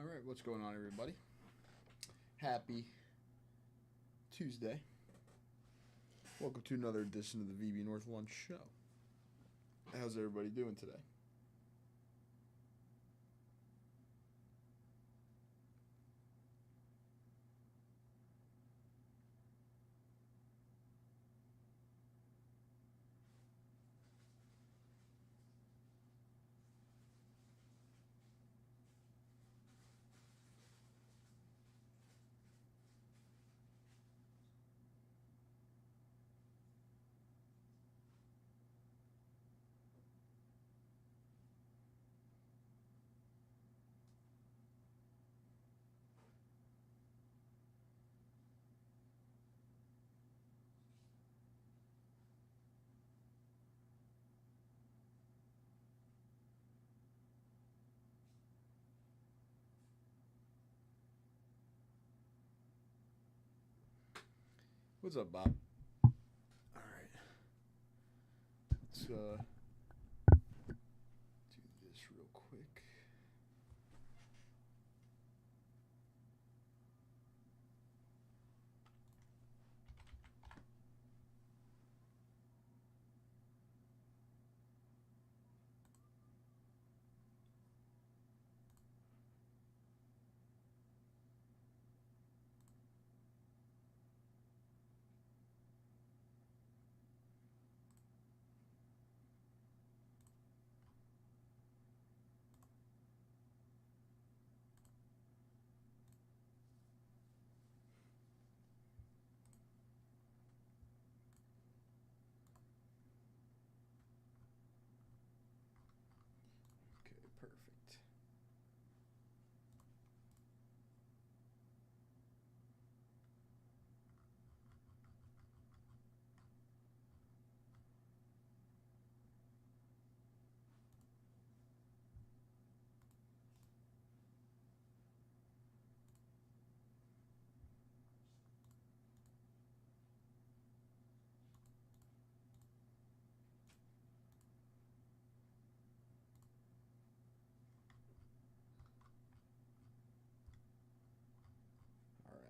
All right, what's going on, everybody? Happy Tuesday. Welcome to another edition of the VB North Lunch Show. How's everybody doing today? What's up, Bob? All right. Let's do this real quick. Okay, perfect. All right.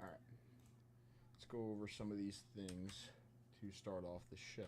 All right. Let's go over some of these things to start off the show.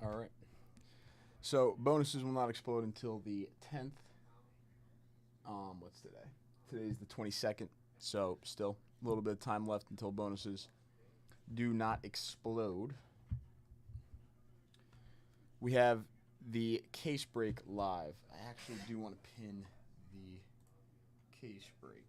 All right. So bonuses will not explode until the 10th What's today? Today's the 22nd, so still a little bit of time left until bonuses do not explode. We have the case break live. I actually do want to pin the case break.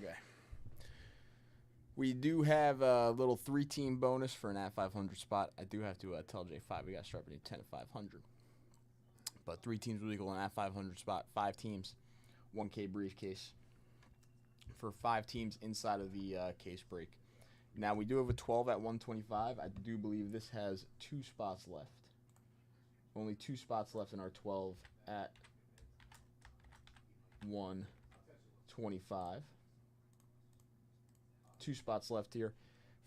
Okay. We do have a little 3-team bonus for an at 500 spot. I do have to tell J5 we got to start between 10 and 500. But 3 teams will equal an at 500 spot. 5 teams, 1K briefcase for 5 teams inside of the case break. Now we do have a 12 at 125. I do believe this has 2 spots left. Only 2 spots left in our 12 at 125. 2 spots left here.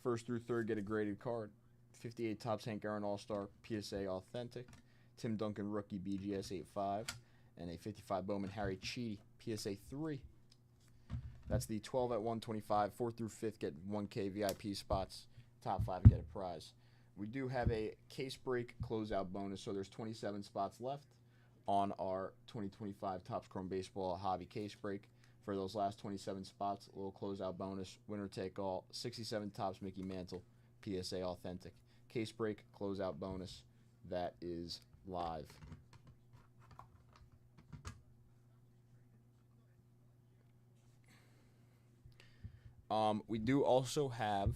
First through third get a graded card. 58 Topps Hank Aaron All-Star PSA Authentic. Tim Duncan Rookie BGS 85. And a 55 Bowman Harry Cheedy PSA 3. That's the 12 at 125. 4th through 5th get 1K VIP spots. Top 5 get a prize. We do have a case break closeout bonus, so there's 27 spots left on our 2025 Topps Chrome Baseball Hobby case break. For those last 27 spots, a little closeout bonus, winner take all, 67 Topps Mickey Mantle, PSA Authentic. Case break, closeout bonus, that is live. We do also have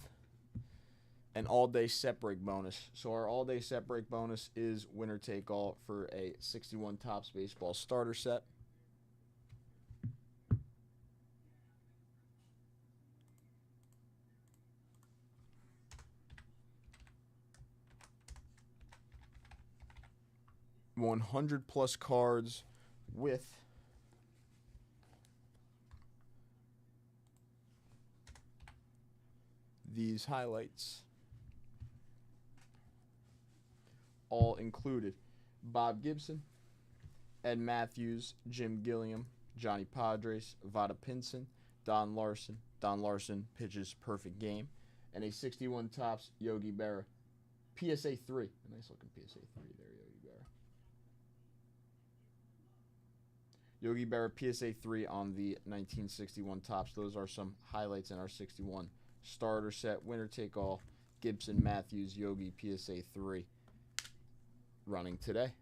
an all-day set break bonus. So our all-day set break bonus is winner take all for a 61 Topps Baseball starter set. +100 cards with these highlights all included: Bob Gibson, Ed Matthews, Jim Gilliam, Johnny Padres, Vada Pinson, Don Larson. Don Larson pitches perfect game, and a 61 Topps Yogi Berra PSA 3. A nice looking PSA 3 there, Yogi Berra. Yogi Berra PSA 3 on the 1961 Topps. Those are some highlights in our 61 starter set. Winner take all. Gibson, Matthews, Yogi PSA 3 running today.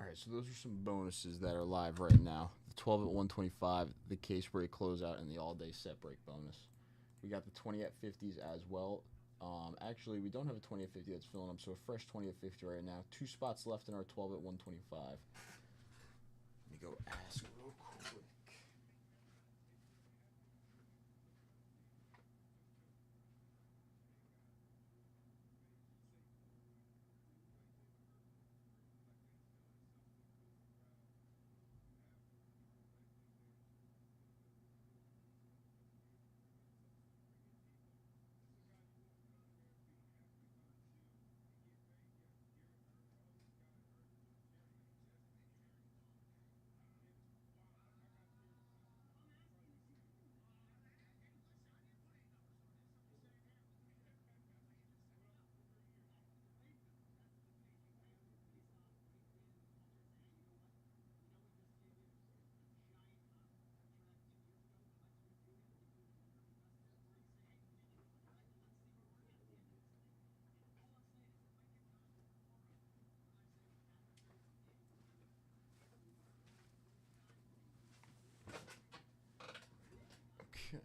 All right, so those are some bonuses that are live right now. The 12 at 125, the case break closeout, and the all-day set break bonus. We got the 20 at 50s as well. Actually, we don't have a 20 at 50 that's filling up, so a fresh 20 at 50 right now. 2 spots left in our 12 at 125. Let me go ask real quick. Okay.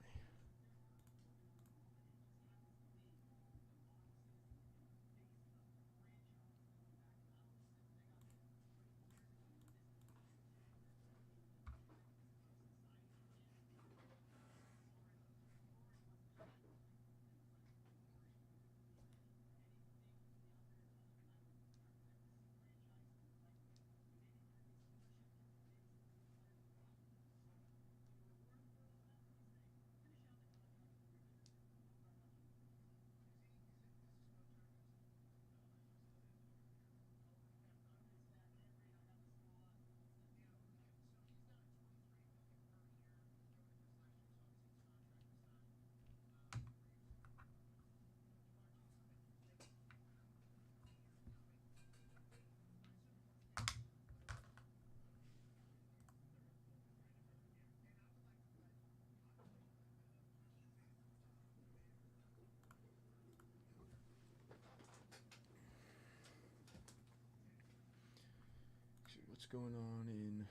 See what's going on in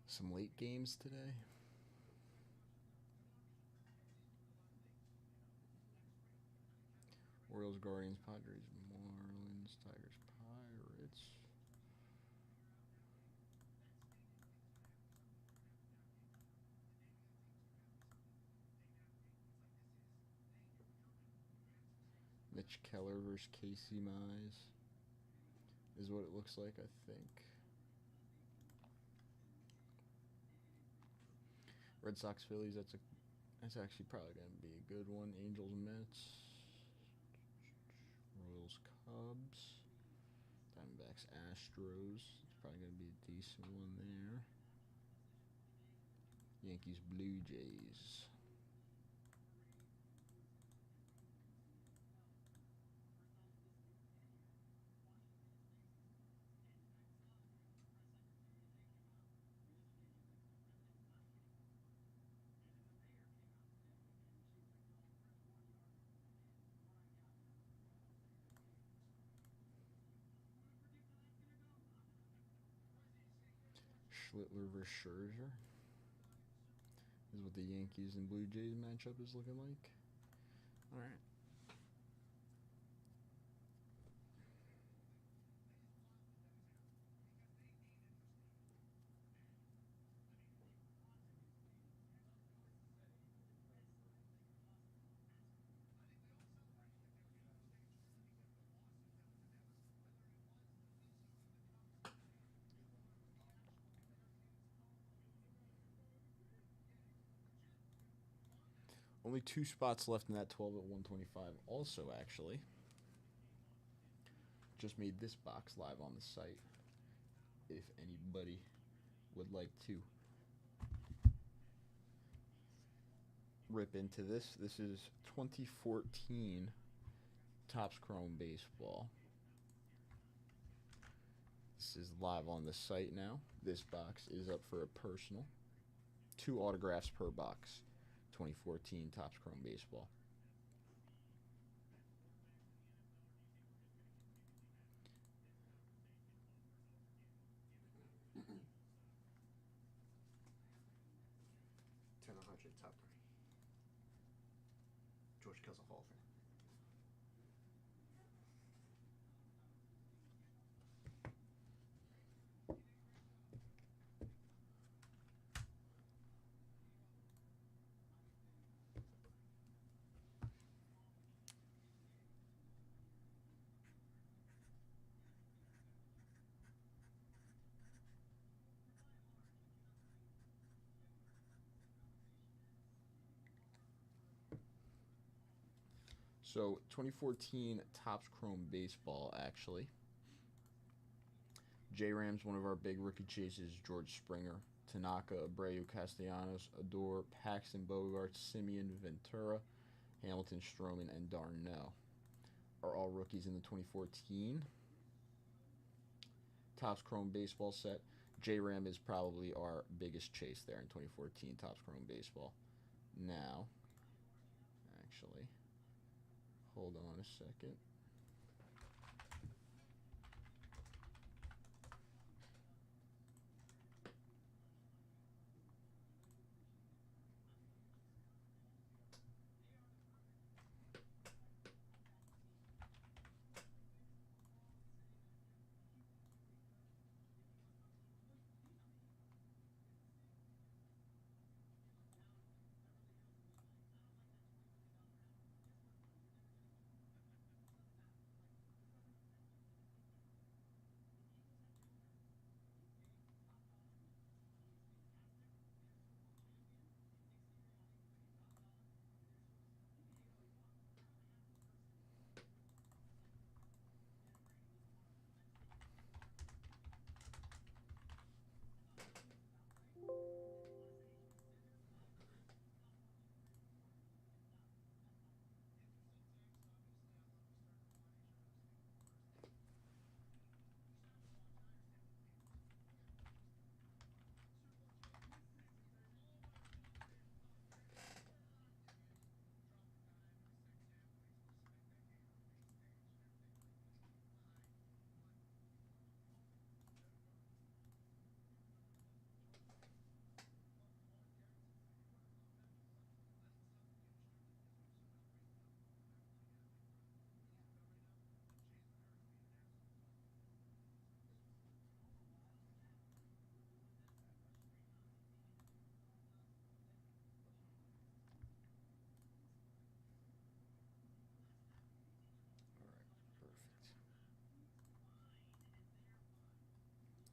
some late games today. Orioles, Guardians, Padres, Marlins, Tigers, Pirates. Mitch Keller versus Casey Mize is what it looks like, I think. Red Sox, Phillies, that's actually probably going to be a good one. Angels, Mets. Royals, Cubs. Diamondbacks, Astros. It's probably going to be a decent one there. Yankees, Blue Jays. Schlittler versus Scherzer is what the Yankees and Blue Jays matchup is looking like. All right. Only 2 spots left in that 12 at 125. Also, actually, just made this box live on the site. If anybody would like to rip into this, this is 2014 Topps Chrome Baseball. This is live on the site now. This box is up for a personal. 2 autographs per box. 2014 Topps Chrome Baseball. Georgia top 3. George Kill's a Hall of Fame. So 2014 Topps Chrome Baseball, actually. J-Rams, one of our big rookie chases, George Springer, Tanaka, Abreu, Castellanos, Adore, Paxton, Bogarts, Simeon, Ventura, Hamilton, Stroman, and Darnell are all rookies in the 2014 Topps Chrome Baseball set. J-Ram is probably our biggest chase there in 2014 Topps Chrome Baseball. Now, actually, hold on a second.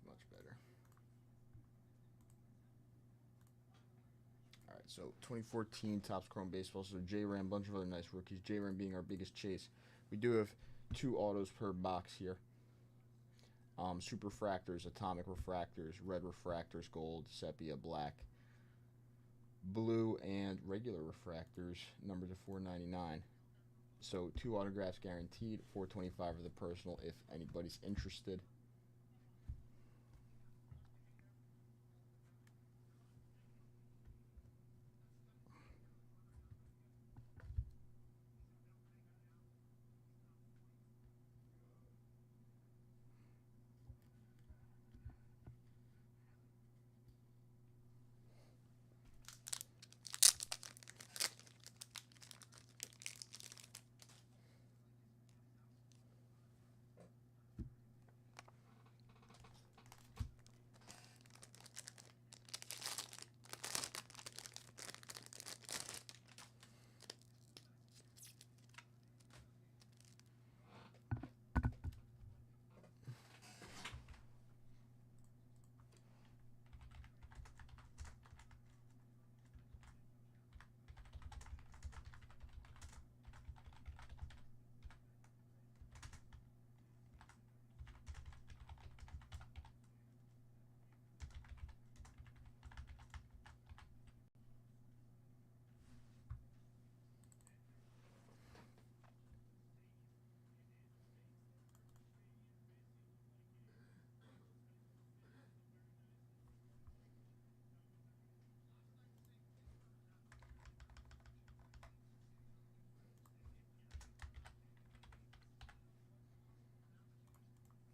Much better. All right, so 2014 Topps Chrome Baseball. So J-Ram, bunch of other nice rookies. J-Ram being our biggest chase. We do have 2 autos per box here. Super refractors, atomic refractors, red refractors, gold, sepia, black, blue, and regular refractors, numbered to 499. So 2 autographs guaranteed, 425 for the personal if anybody's interested.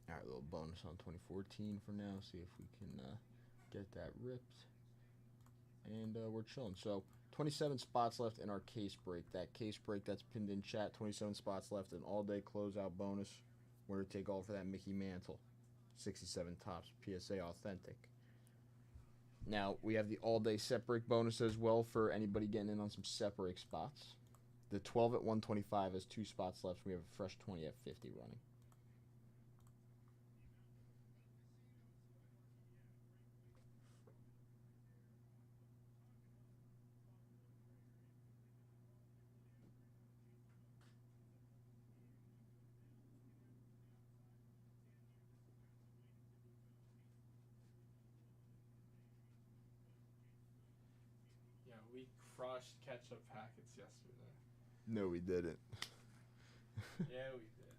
All right, a little bonus on 2014 for now. See if we can get that ripped. And we're chilling. So 27 spots left in our case break. That case break that's pinned in chat. 27 spots left. An all-day closeout bonus. Winner take all for that Mickey Mantle. 67 tops. PSA authentic. Now, we have the all-day set break bonus as well for anybody getting in on some set break spots. The 12 at 125 has 2 spots left. We have a fresh 20 at 50 running. Yeah, we crushed ketchup packets yesterday. No, we didn't. Yeah, we did.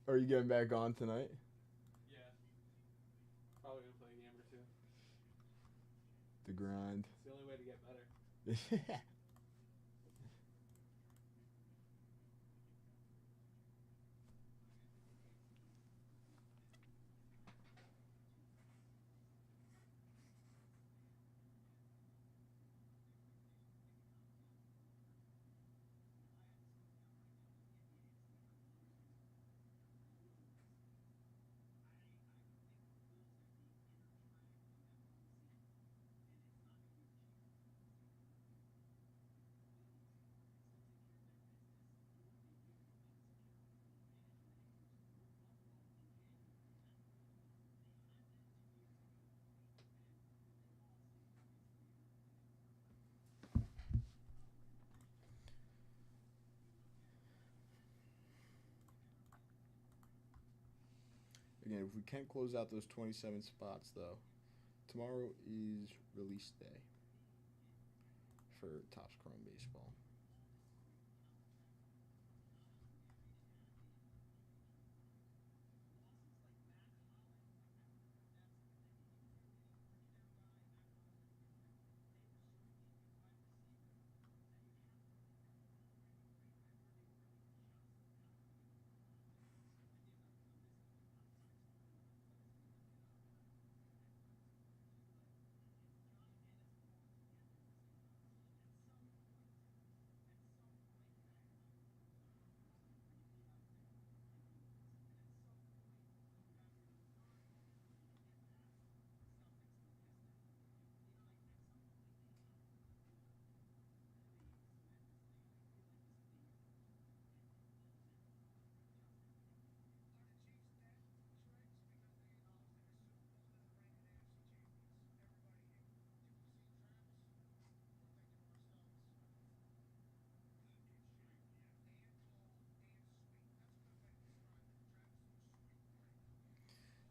Are you getting back on tonight? Yeah. Probably gonna play a game or two. The grind. It's the only way to get better. Again, if we can't close out those 27 spots, though, tomorrow is release day for Topps Chrome Baseball.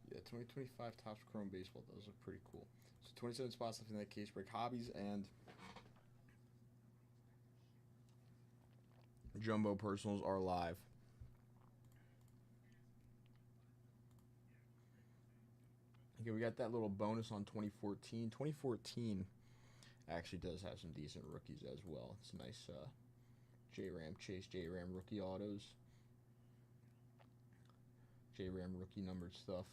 Yeah, 2025 Topps Chrome Baseball. Those look pretty cool. So 27 spots left in that case break. Hobbies and Jumbo Personals are live. Okay, we got that little bonus on 2014. 2014 actually does have some decent rookies as well. It's nice J-Ram, Chase J-Ram rookie autos. J-Ram rookie numbered stuff.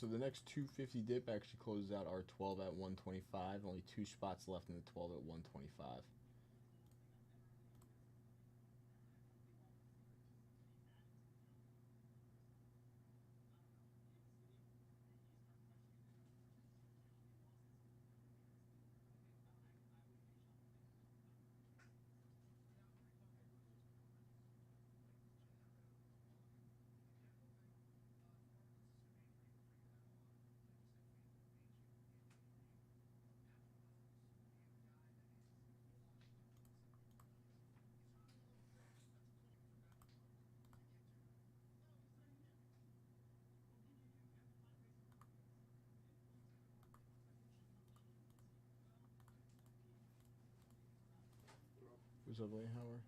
So the next 250 dip actually closes out our 12 at 125. Only 2 spots left in the 12 at 125. Who's up late, Howard?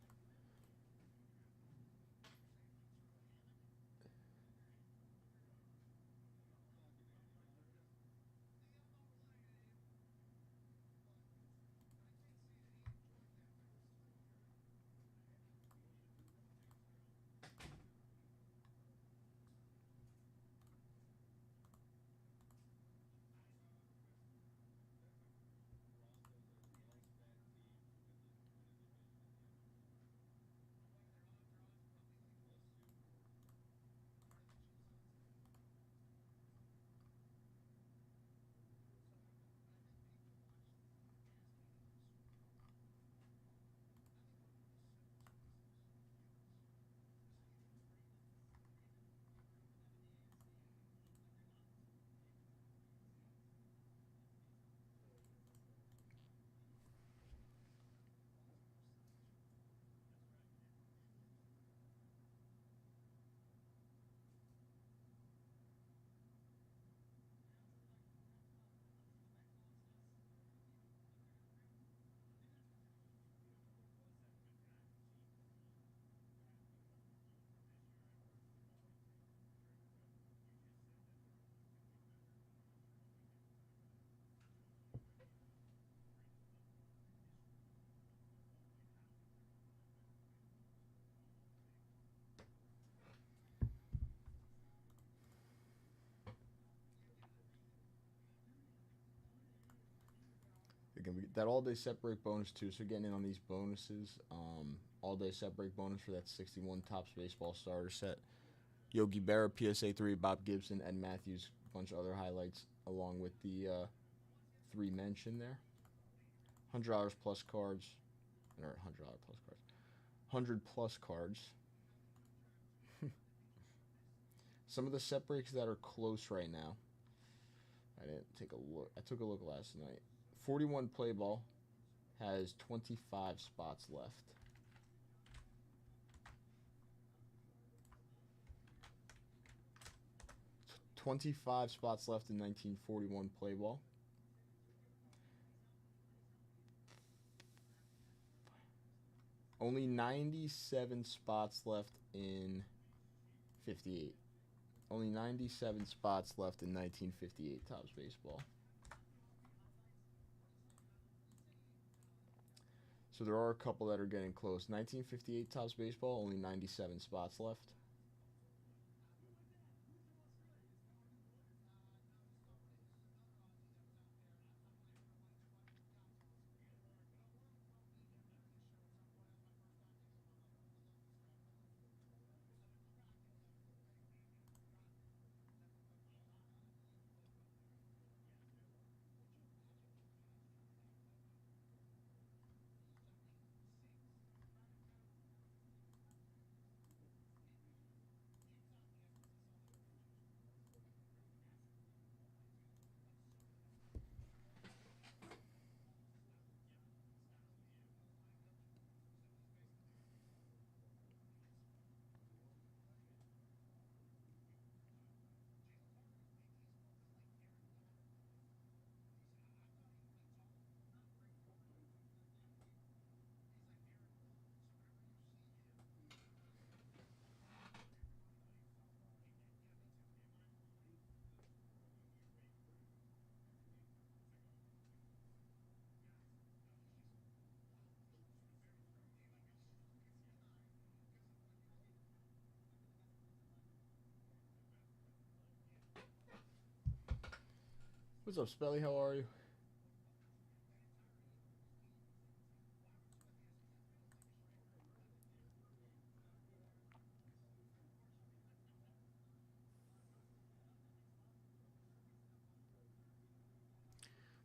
Again, we get that all-day set break bonus too. So getting in on these bonuses, all-day set break bonus for that 61 Topps Baseball starter set. Yogi Berra, PSA 3, Bob Gibson, Ed Matthews, a bunch of other highlights along with the 3 mentioned there. $100 plus cards, or $100 plus cards, 100 plus cards. Some of the set breaks that are close right now. I didn't take a look. I took a look last night. 41 play ball has 25 spots left. T 25 spots left in 1941 play ball. Only 97 spots left in 58. Only 97 spots left in 1958 Topps Baseball. So there are a couple that are getting close. 1958 Topps Baseball, only 97 spots left. What's up, Spelly? How are you?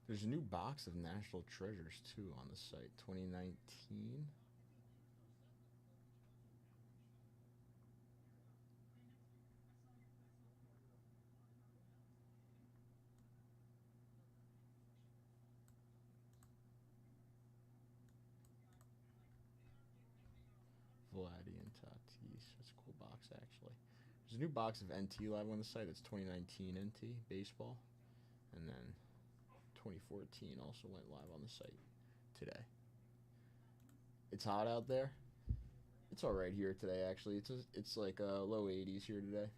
There's a new box of National Treasures, too, on the site. 2019. Vladdy and Tatis. That's a cool box, actually. There's a new box of NT live on the site. It's 2019 NT baseball. And then 2014 also went live on the site today. It's hot out there. It's all right here today, actually. It's like low 80s here today.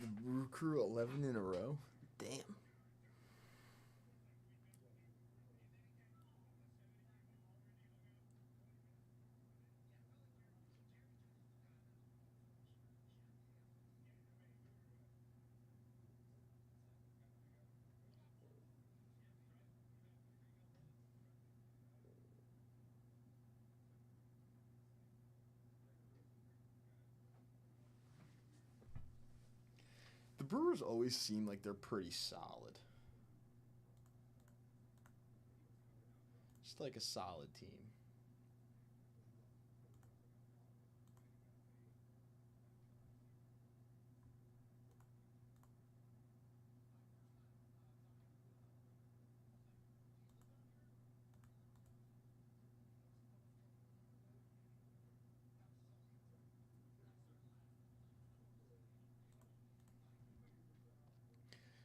The Brew Crew 11 in a row? Damn. The Brewers always seem like they're pretty solid. Just like a solid team.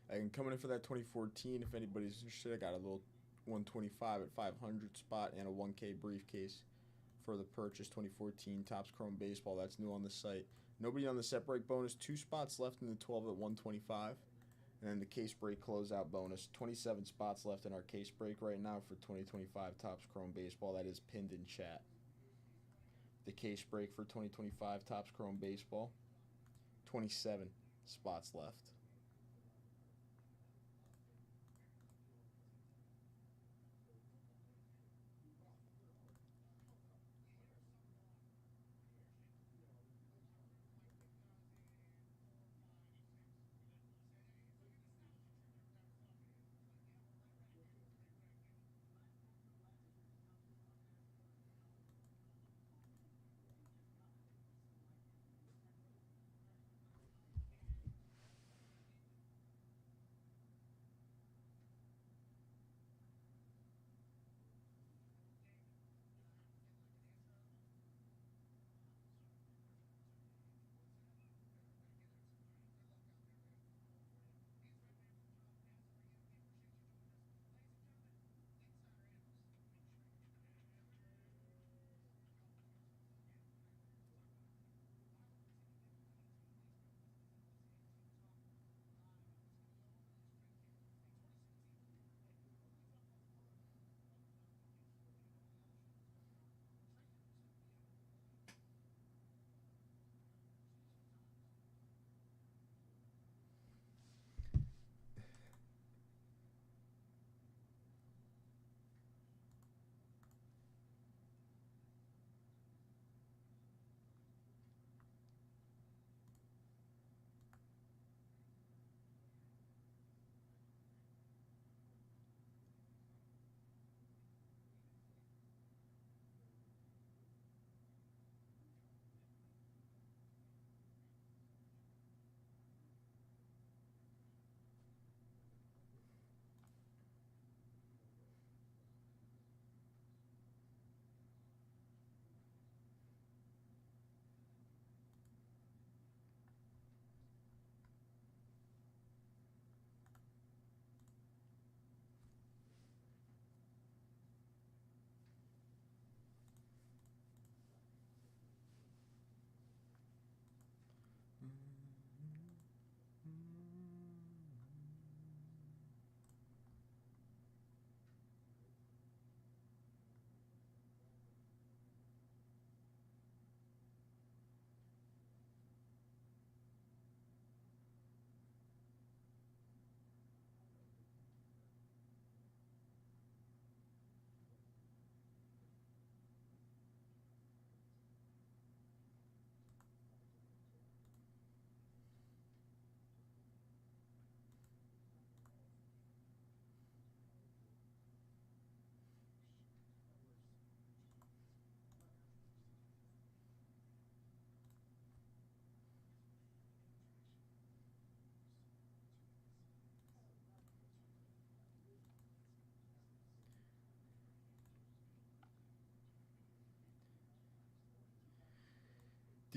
And coming in for that 2014, if anybody's interested, I got a little 125 at 500 spot and a 1K briefcase for the purchase. 2014 Topps Chrome Baseball. That's new on the site. Nobody on the set break bonus. 2 spots left in the 12 at 125. And then the case break closeout bonus. 27 spots left in our case break right now for 2025 Topps Chrome Baseball. That is pinned in chat. The case break for 2025 Topps Chrome Baseball. 27 spots left.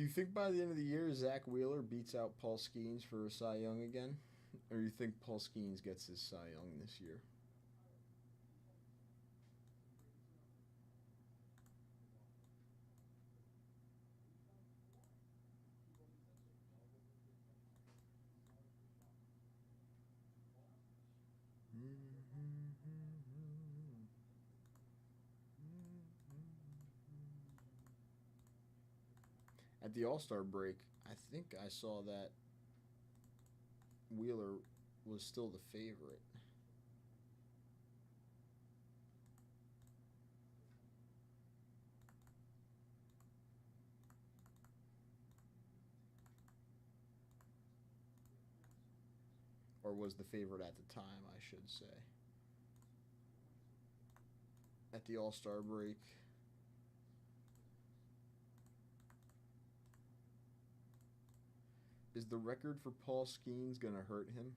Do you think by the end of the year Zach Wheeler beats out Paul Skeens for a Cy Young again? Or you think Paul Skeens gets his Cy Young this year? At the All-Star break, I think I saw that Wheeler was still the favorite. Or was the favorite at the time, I should say. At the All-Star break. Is the record for Paul Skeens going to hurt him?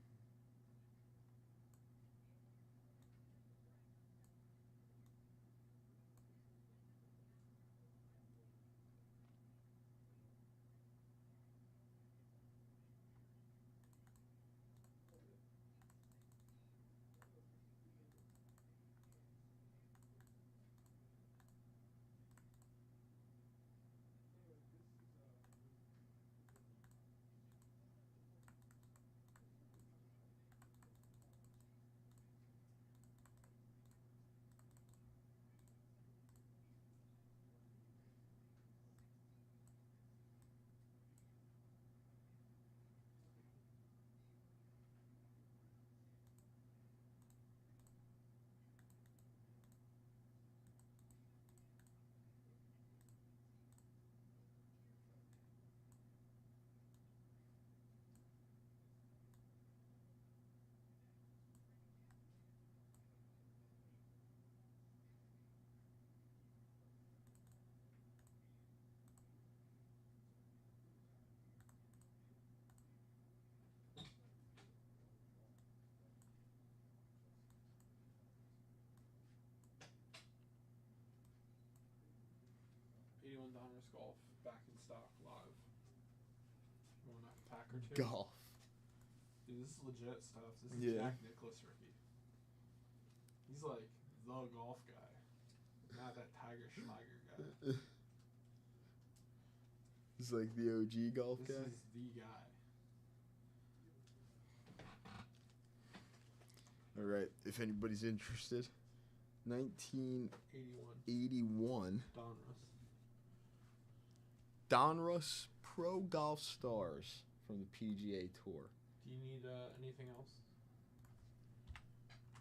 Donruss Golf back in stock live. You want a pack or two? Golf. Dude, this is legit stuff. This is Yeah. Jack Nicklaus rookie. He's like the golf guy, not that Tiger Schmeiger guy. He's like the OG golf This guy. is the guy. All right, if anybody's interested, 81. 1981 Donruss. Donruss Pro Golf Stars from the PGA Tour. Do you need anything else?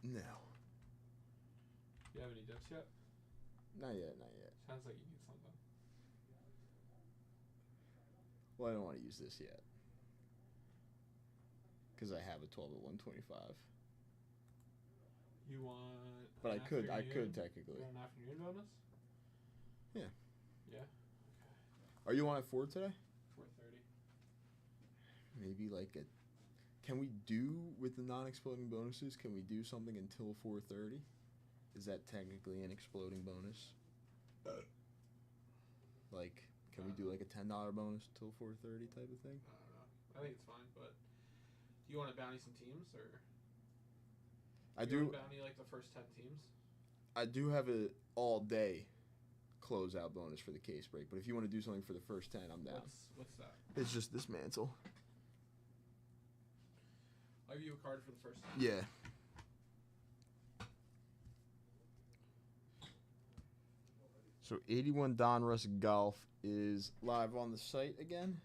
No, Do you have any dips yet? not yet, not yet. Sounds like you need something. Well, I don't want to use this yet because I have a 12 at 125. You want? But an I could afternoon? technically. You want an afternoon bonus? Yeah. Yeah. Okay. Are you on at 4 today? 4:30. Maybe like a. Can we do with the non-exploding bonuses? Can we do something until 4:30? Is that technically an exploding bonus? Like, can we do like a $10 bonus till 4:30 type of thing? I don't know. I think it's fine, but do you want to bounty some teams or? I You do. wanna bounty like the first 10 teams. I do have a all day closeout bonus for the case break, but if you want to do something for the first 10, I'm down. What's that? It's just this mantle. I'll give you a card for the first 10. Yeah. So 81 Donruss Golf is live on the site again.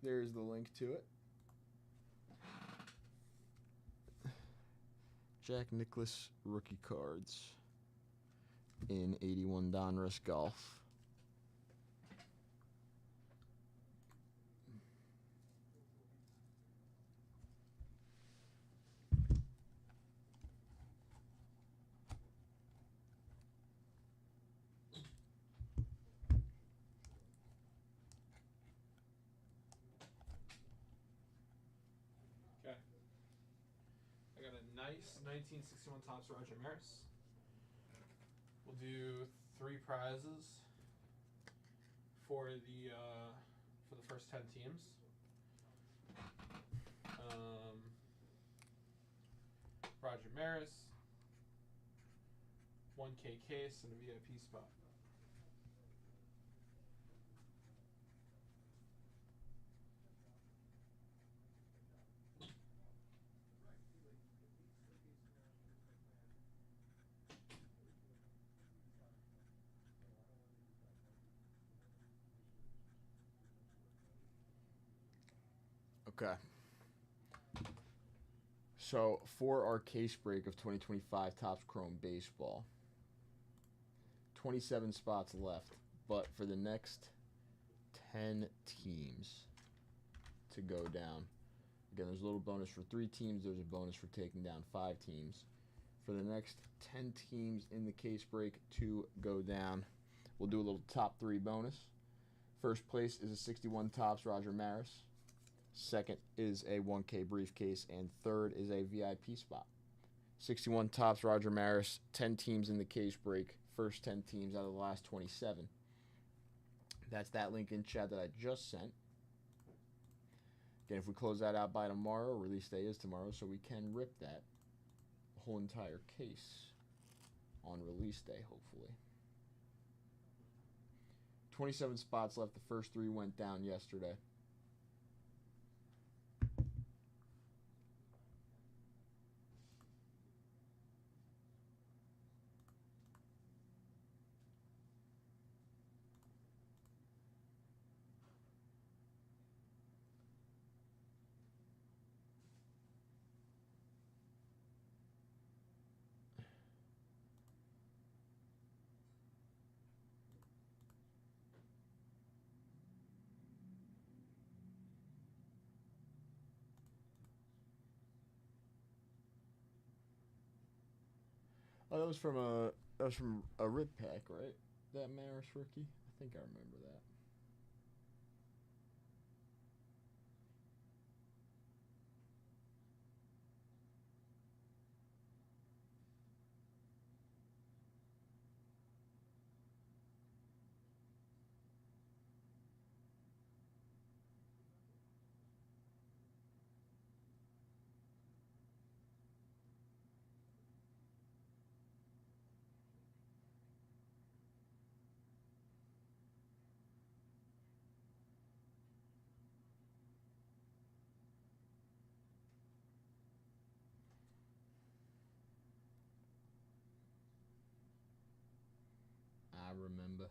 There's the link to it. Jack Nicklaus rookie cards in 81 Donruss Golf. Okay. I got a nice 1961 Topps Roger Maris. We'll do 3 prizes for the first 10 teams. Roger Maris, 1K case, and a VIP spot. Okay. So, for our case break of 2025 Topps Chrome Baseball, 27 spots left, but for the next 10 teams to go down. Again, there's a little bonus for 3 teams. There's a bonus for taking down 5 teams. For the next 10 teams in the case break to go down, we'll do a little top 3 bonus. First place is a 61 Topps Roger Maris. Second is a 1K briefcase, and third is a VIP spot. 61 Topps Roger Maris, 10 teams in the case break, first 10 teams out of the last 27. That's that link in chat that I just sent. Again, if we close that out by tomorrow, release day is tomorrow, so we can rip that whole entire case on release day, hopefully. 27 spots left. The first 3 went down yesterday. Oh, that was from a rip pack, right? That Maris rookie? I think I remember that. I remember.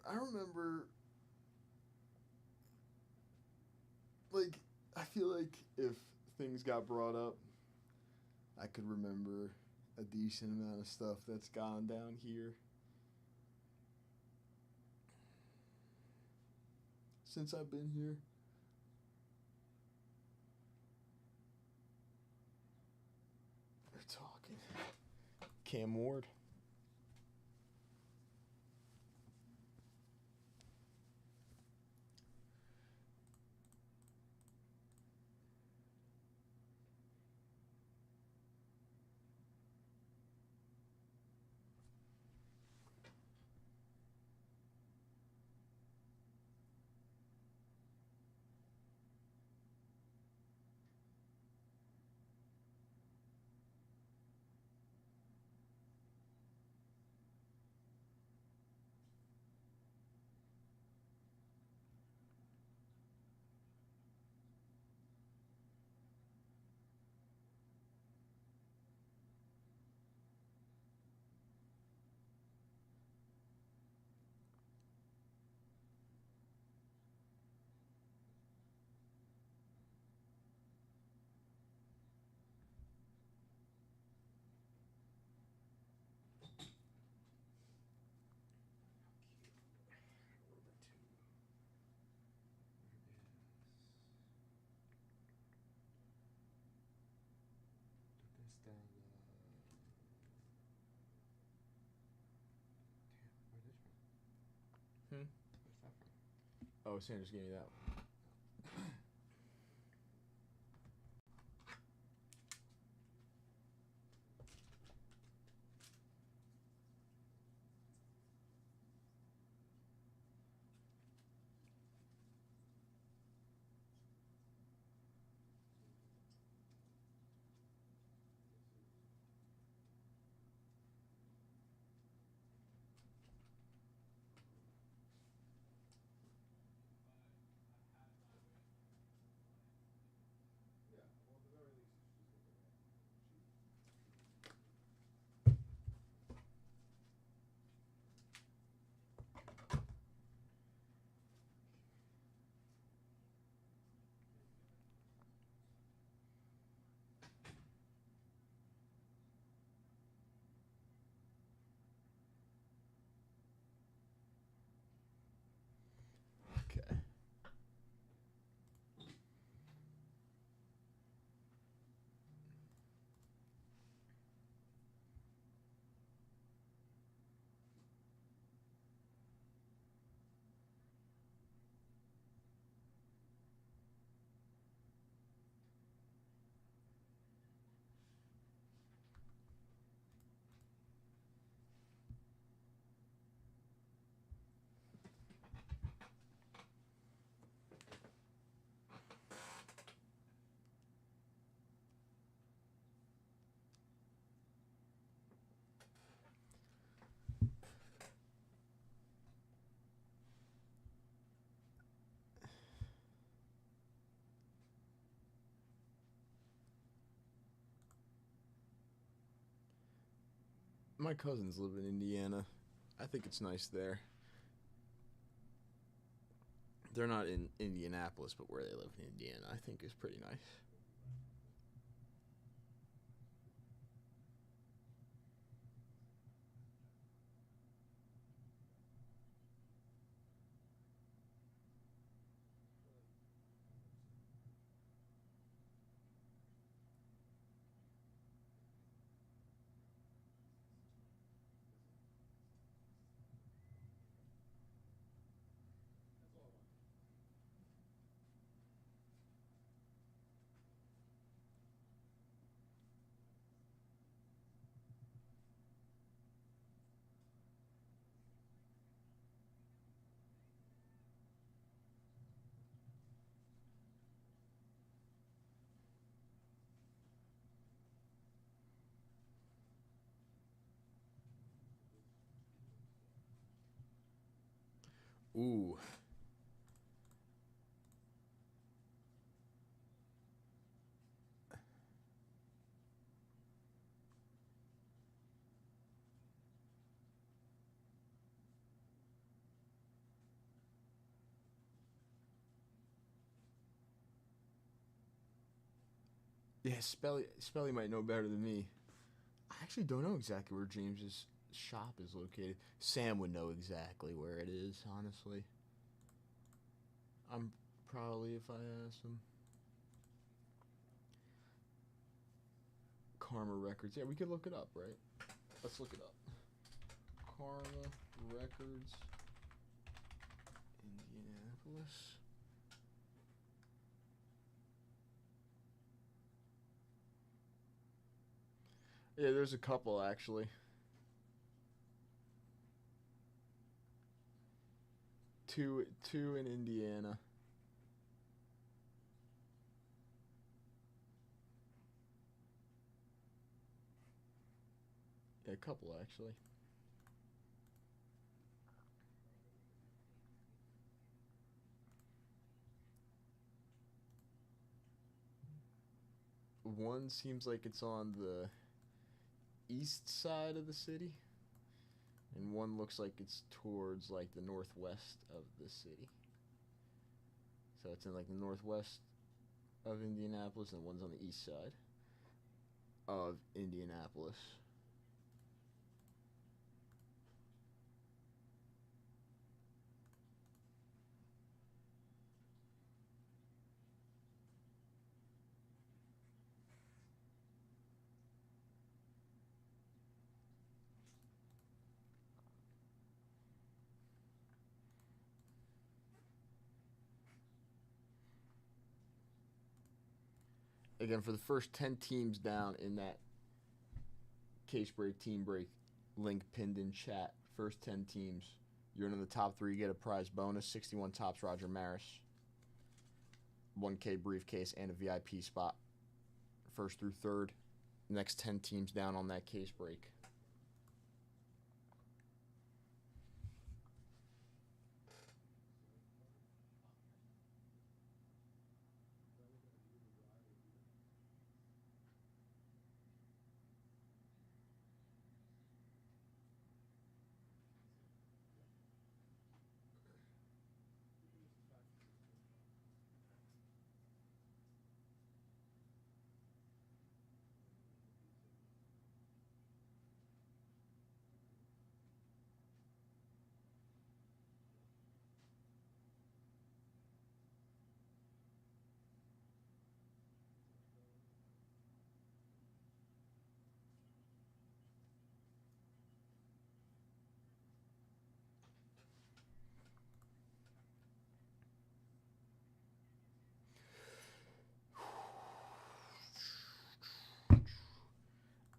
I remember, like, I feel like if things got brought up, I could remember a decent amount of stuff that's gone down here. Since I've been here. They're talking. Cam Ward. Oh, Sanders gave me that. Okay. My cousins live in Indiana. I think it's nice there. They're not in Indianapolis, but where they live in Indiana, I think is pretty nice. Ooh. Yeah, Spelly might know better than me. I actually don't know exactly where James's shop is located. Sam would know exactly where it is, honestly. I'm probably, if I asked him. Karma Records. Yeah, we could look it up, right? Let's look it up. Karma Records, Indianapolis. Yeah, there's a couple actually. Two in Indiana. Yeah, a couple actually. One seems like it's on the east side of the city, and one looks like it's towards like the northwest of the city. So it's in like the northwest of Indianapolis, and one's on the east side of Indianapolis. again, for the first 10 teams down in that case break, team break link pinned in chat, first 10 teams, you're in the top 3, you get a prize bonus, 61 tops Roger Maris, 1K briefcase, and a VIP spot. First through third, next 10 teams down on that case break.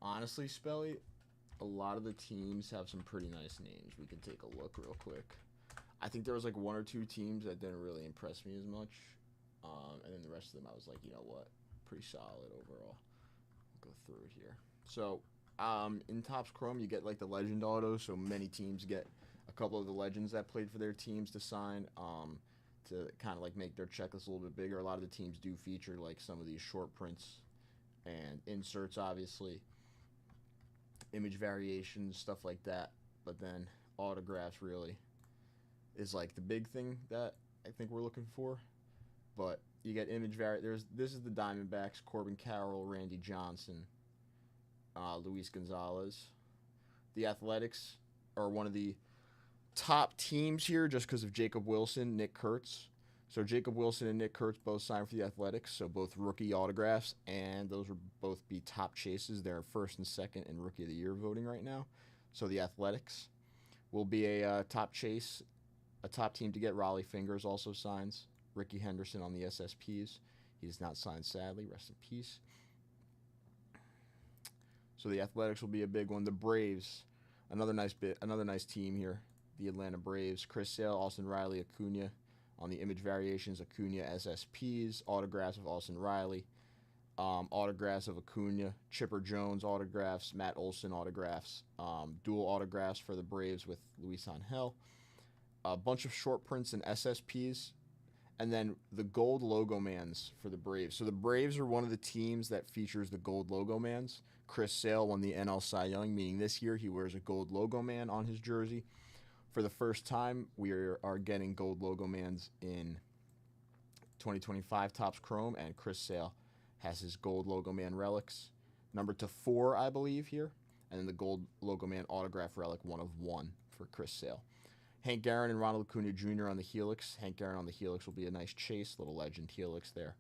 Honestly, Spelly, a lot of the teams have some pretty nice names. We can take a look real quick. I think there was like 1 or 2 teams that didn't really impress me as much. And then the rest of them, I was like, you know what? Pretty solid overall. I'll go through it here. So, in Topps Chrome, you get like the legend auto. So many teams get a couple of the legends that played for their teams to sign to kind of like make their checklist a little bit bigger. A lot of the teams do feature like some of these short prints and inserts, obviously. Image variations, stuff like that. But then autographs really is like the big thing that I think we're looking for. But you get image this is the Diamondbacks, Corbin Carroll, Randy Johnson, Luis Gonzalez. The Athletics are one of the top teams here just because of Jacob Wilson, Nick Kurtz. So Jacob Wilson and Nick Kurtz both signed for the Athletics, so both rookie autographs, and those will both be top chases. They're first and second in Rookie of the Year voting right now. So the Athletics will be a top chase, a top team to get. Raleigh Fingers also signs. Ricky Henderson on the SSPs. He is not signed, sadly. Rest in peace. So the Athletics will be a big one. The Braves, another nice team here. The Atlanta Braves. Chris Sale, Austin Riley, Acuna. On the image variations, Acuna SSPs, autographs of Austin Riley, autographs of Acuna, Chipper Jones autographs, Matt Olson autographs, dual autographs for the Braves with Luis Angel, a bunch of short prints and SSPs, and then the gold logo mans for the Braves. So the Braves are one of the teams that features the gold logo mans. Chris Sale won the NL Cy Young, meaning this year he wears a gold logo man on his jersey. For the first time, we are getting gold logo mans in 2025 Topps Chrome, and Chris Sale has his gold logo man relics, numbered to 4, I believe, here, and then the gold logo man autograph relic, 1 of 1 for Chris Sale. Hank Aaron and Ronald Acuna Jr. on the Helix. Hank Aaron on the Helix will be a nice chase, little legend Helix there.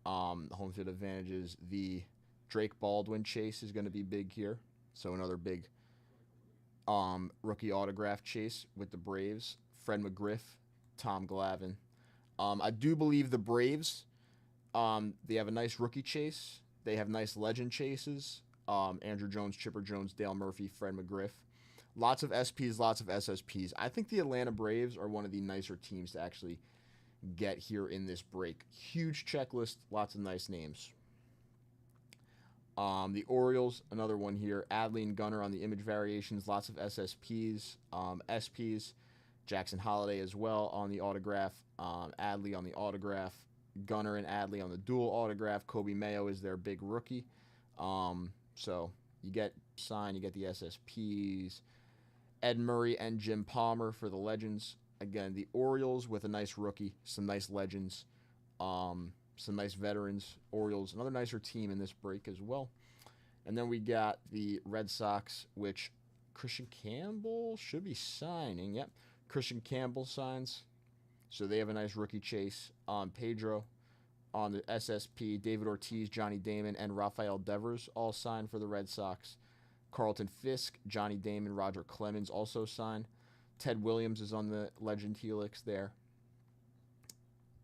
Home field advantages, the Drake Baldwin chase is going to be big here, so another big rookie autograph chase with the Braves. Fred McGriff, Tom Glavine. I do believe the Braves, they have a nice rookie chase. They have nice legend chases. Andrew Jones, Chipper Jones, Dale Murphy, Fred McGriff. Lots of SPs, lots of SSPs. I think the Atlanta Braves are one of the nicer teams to actually get here in this break. Huge checklist, lots of nice names. The Orioles, another one here. Adley and Gunnar on the image variations. Lots of SSPs, SPs. Jackson Holiday as well on the autograph. Adley on the autograph. Gunnar and Adley on the dual autograph. Kobe Mayo is their big rookie. So you get signed, you get the SSPs. Ed Murray and Jim Palmer for the legends. Again, the Orioles with a nice rookie, some nice legends. Some nice veterans, Orioles, another nicer team in this break as well. And then we got the Red Sox, which Christian Campbell should be signing. Yep, Christian Campbell signs. So they have a nice rookie chase. Pedro on the SSP, David Ortiz, Johnny Damon, and Rafael Devers all signed for the Red Sox. Carlton Fisk, Johnny Damon, Roger Clemens also signed. Ted Williams is on the Legend Helix there.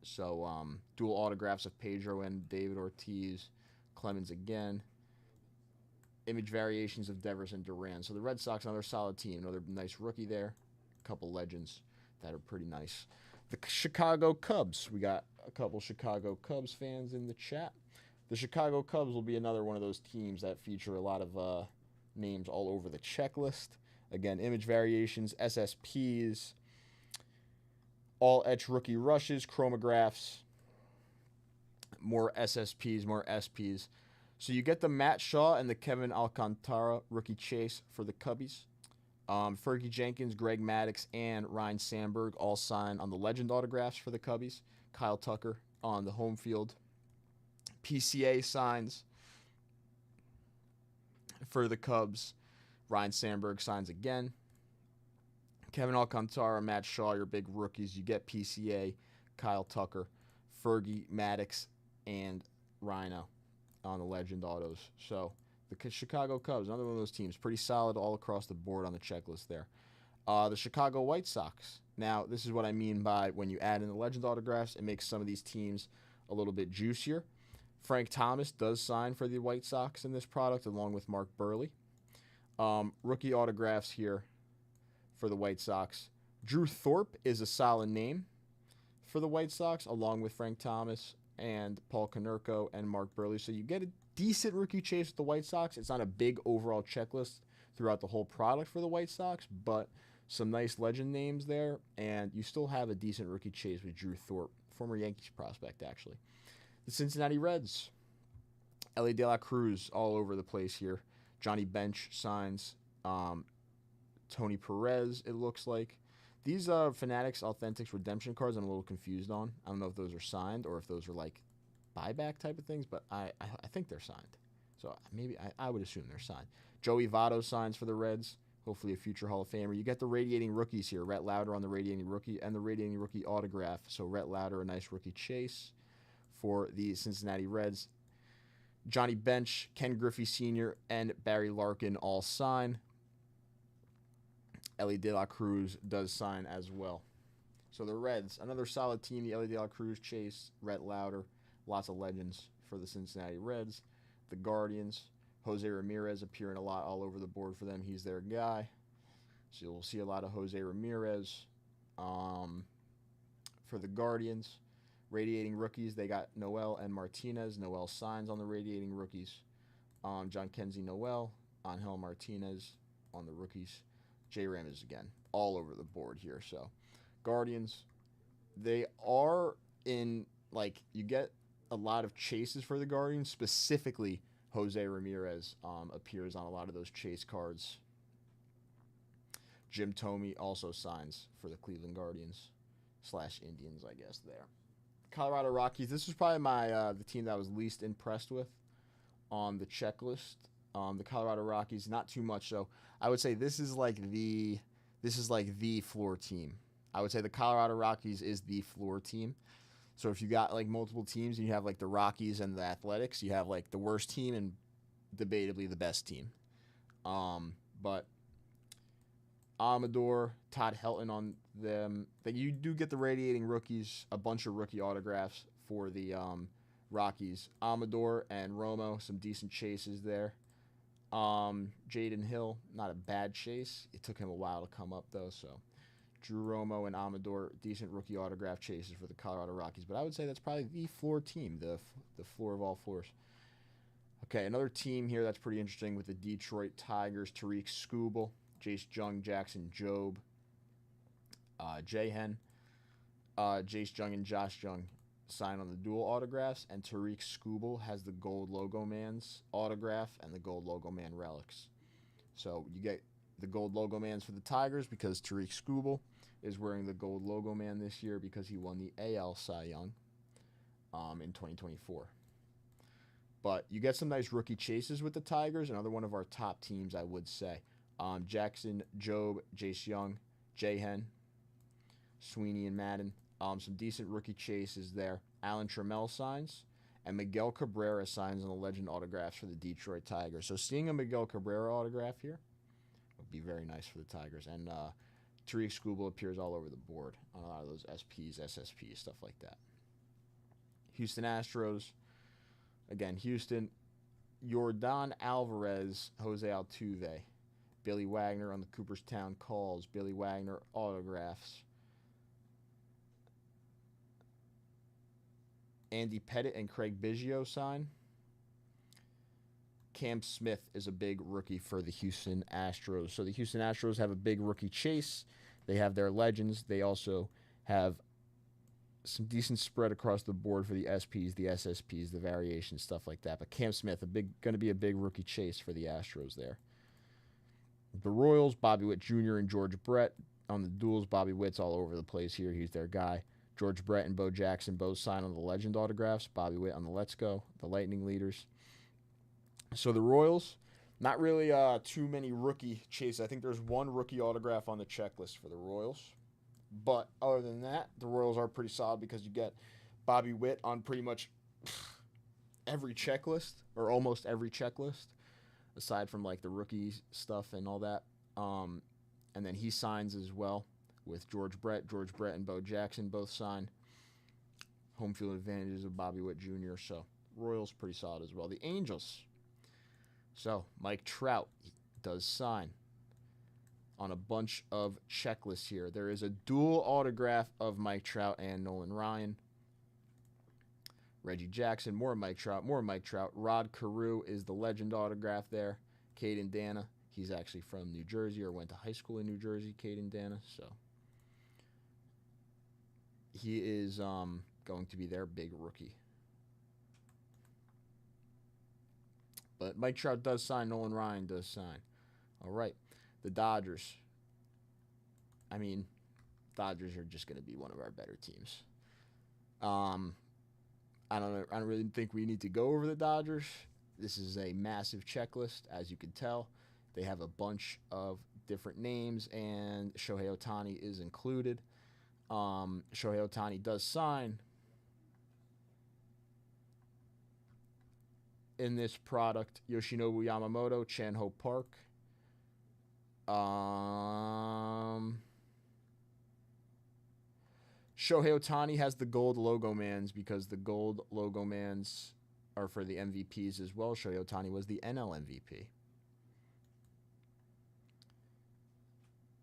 So, dual autographs of Pedro and David Ortiz. Clemens again. Image variations of Devers and Duran. So the Red Sox, another solid team. Another nice rookie there. A couple legends that are pretty nice. The Chicago Cubs. We got a couple Chicago Cubs fans in the chat. The Chicago Cubs will be another one of those teams that feature a lot of names all over the checklist. Again, image variations, SSPs, all etch rookie rushes, chromographs, more SSPs, more SPs. So you get the Matt Shaw and the Kevin Alcantara rookie chase for the Cubbies. Fergie Jenkins, Greg Maddux, and Ryan Sandberg all sign on the legend autographs for the Cubbies. Kyle Tucker on the home field. PCA signs for the Cubs. Ryan Sandberg signs again. Kevin Alcantara, Matt Shaw, your big rookies. You get PCA, Kyle Tucker, Fergie, Maddux, and Rhino on the legend autos. So the Chicago Cubs, another one of those teams, pretty solid all across the board on the checklist there. The Chicago White Sox. Now, this is what I mean by when you add in the legend autographs, it makes some of these teams a little bit juicier. Frank Thomas does sign for the White Sox in this product, along with Mark Burley. Rookie autographs here for the White Sox. Drew Thorpe is a solid name for the White Sox, along with Frank Thomas and Paul Konerko and Mark Burley. So you get a decent rookie chase with the White Sox. It's not a big overall checklist throughout the whole product for the White Sox, but some nice legend names there, and you still have a decent rookie chase with Drew Thorpe, former Yankees prospect, actually. The Cincinnati Reds. Ellie De La Cruz all over the place here. Johnny Bench signs. Tony Perez, it looks like. These Fanatics Authentics redemption cards I'm a little confused on. I don't know if those are signed or if those are like buyback type of things, but I think they're signed. So maybe I would assume they're signed. Joey Votto signs for the Reds. Hopefully a future Hall of Famer. You get the radiating rookies here. Rhett Lauder on the radiating rookie and the radiating rookie autograph. So Rhett Lauder, a nice rookie chase for the Cincinnati Reds. Johnny Bench, Ken Griffey Sr., and Barry Larkin all sign. Ellie De La Cruz does sign as well. So the Reds, another solid team. The Ellie De La Cruz chase, Rhett Lauder, lots of legends for the Cincinnati Reds. The Guardians, Jose Ramirez appearing a lot all over the board for them. He's their guy. So you'll see a lot of Jose Ramirez for the Guardians. Radiating rookies, they got Noel and Martinez. Noel signs on the radiating rookies. John Kenzie Noel, Angel Martinez on the rookies. J. Ramez again, all over the board here. So, Guardians, they are in, like, you get a lot of chases for the Guardians. Specifically, Jose Ramirez appears on a lot of those chase cards. Jim Thome also signs for the Cleveland Guardians / Indians, I guess, there. Colorado Rockies, this was probably the team that I was least impressed with on the checklist. The Colorado Rockies, not too much. So I would say this is like the floor team. I would say the Colorado Rockies is the floor team. So if you got like multiple teams and you have like the Rockies and the Athletics, you have like the worst team and debatably the best team. But Amador, Todd Helton on them. That you do get the radiating rookies, a bunch of rookie autographs for the Rockies. Amador and Romo, some decent chases there. Jaden Hill, not a bad chase. It took him a while to come up though, so Drew Romo and Amador, decent rookie autograph chases for the Colorado Rockies. But I would say that's probably the floor team, the floor of all floors. Okay, another team here that's pretty interesting with the Detroit Tigers, Tariq Skubal, Jace Jung, Jackson Jobe, Jahan, Jace Jung and Josh Jung sign on the dual autographs, and Tariq Skubal has the gold Logo Man's autograph and the gold Logo Man relics. So you get the gold Logo Man's for the Tigers because Tariq Skubal is wearing the gold Logo Man this year because he won the AL Cy Young in 2024. But you get some nice rookie chases with the Tigers, another one of our top teams, I would say. Jackson, Jobe, Jace Young, Jahan, Sweeney, and Madden. Some decent rookie chases there. Alan Trammell signs, and Miguel Cabrera signs on the legend autographs for the Detroit Tigers. So seeing a Miguel Cabrera autograph here would be very nice for the Tigers. And Tariq Skubal appears all over the board on a lot of those SPs, SSPs, stuff like that. Houston Astros. Again, Houston, Yordan Alvarez, Jose Altuve. Billy Wagner on the Cooperstown Calls. Billy Wagner autographs. Andy Pettit and Craig Biggio sign. Cam Smith is a big rookie for the Houston Astros. So the Houston Astros have a big rookie chase. They have their legends. They also have some decent spread across the board for the SPs, the SSPs, the variations, stuff like that. But Cam Smith, going to be a big rookie chase for the Astros there. The Royals, Bobby Witt Jr. and George Brett. On the duels, Bobby Witt's all over the place here. He's their guy. George Brett and Bo Jackson both sign on the Legend autographs. Bobby Witt on the Let's Go, the Lightning leaders. So the Royals, not really too many rookie chases. I think there's one rookie autograph on the checklist for the Royals. But other than that, the Royals are pretty solid because you get Bobby Witt on pretty much every checklist, or almost every checklist, aside from like the rookie stuff and all that. And then he signs as well with George Brett. George Brett and Bo Jackson both sign. Home field advantages of Bobby Witt Jr. So Royals pretty solid as well. The Angels. So Mike Trout does sign on a bunch of checklists here. There is a dual autograph of Mike Trout and Nolan Ryan. Reggie Jackson, more Mike Trout, more Mike Trout. Rod Carew is the Legend autograph there. Caden Dana, he's actually from New Jersey or went to high school in New Jersey, Caden Dana. So he is going to be their big rookie. But Mike Trout does sign, Nolan Ryan does sign. All right. The Dodgers. I mean, Dodgers are just going to be one of our better teams. I don't really think we need to go over the Dodgers. This is a massive checklist, as you can tell. They have a bunch of different names, and Shohei Ohtani is included. Shohei Ohtani does sign in this product. Yoshinobu Yamamoto, Chan-Ho Park. Shohei Ohtani has the gold logo mans because the gold logo mans are for the MVPs as well. Shohei Ohtani was the NL MVP.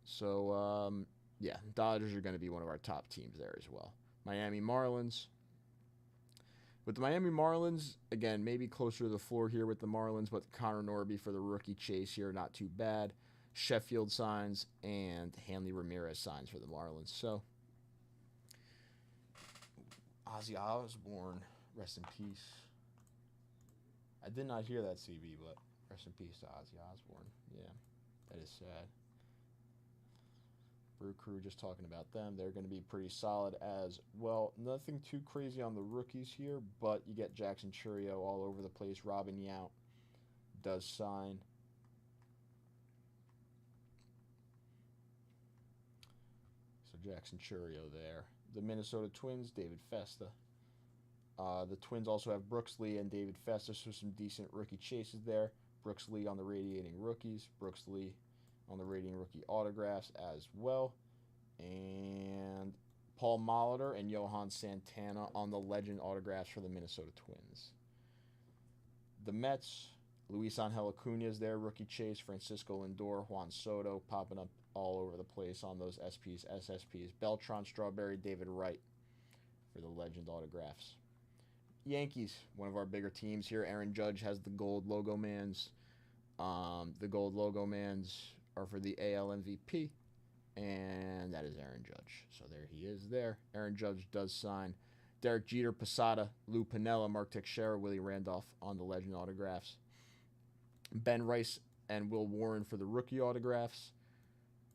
So, yeah, Dodgers are going to be one of our top teams there as well. Miami Marlins. With the Miami Marlins, again, maybe closer to the floor here with the Marlins, but Connor Norby for the rookie chase here, not too bad. Sheffield signs, and Hanley Ramirez signs for the Marlins. So, Ozzy Osbourne, rest in peace. I did not hear that CB, but rest in peace to Ozzy Osbourne. Yeah, that is sad. Brew Crew, just talking about them. They're going to be pretty solid as well. Nothing too crazy on the rookies here, but you get Jackson Chourio all over the place. Robin Yount does sign. So Jackson Chourio there. The Minnesota Twins, David Festa. The Twins also have Brooks Lee and David Festa, so some decent rookie chases there. Brooks Lee on the Radiating Rookies. Brooks Lee on the Radiating Rookie autographs as well. And Paul Molitor and Johan Santana on the Legend autographs for the Minnesota Twins. The Mets, Luis Angel Acuna is there, rookie chase. Francisco Lindor, Juan Soto popping up all over the place on those SPs, SSPs. Beltran, Strawberry, David Wright for the Legend autographs. Yankees, one of our bigger teams here. Aaron Judge has the gold logo mans. The gold logo mans are for the AL MVP, and that is Aaron Judge. So there he is there. Aaron Judge does sign. Derek Jeter, Posada, Lou Piniella, Mark Teixeira, Willie Randolph on the Legend autographs. Ben Rice and Will Warren for the rookie autographs.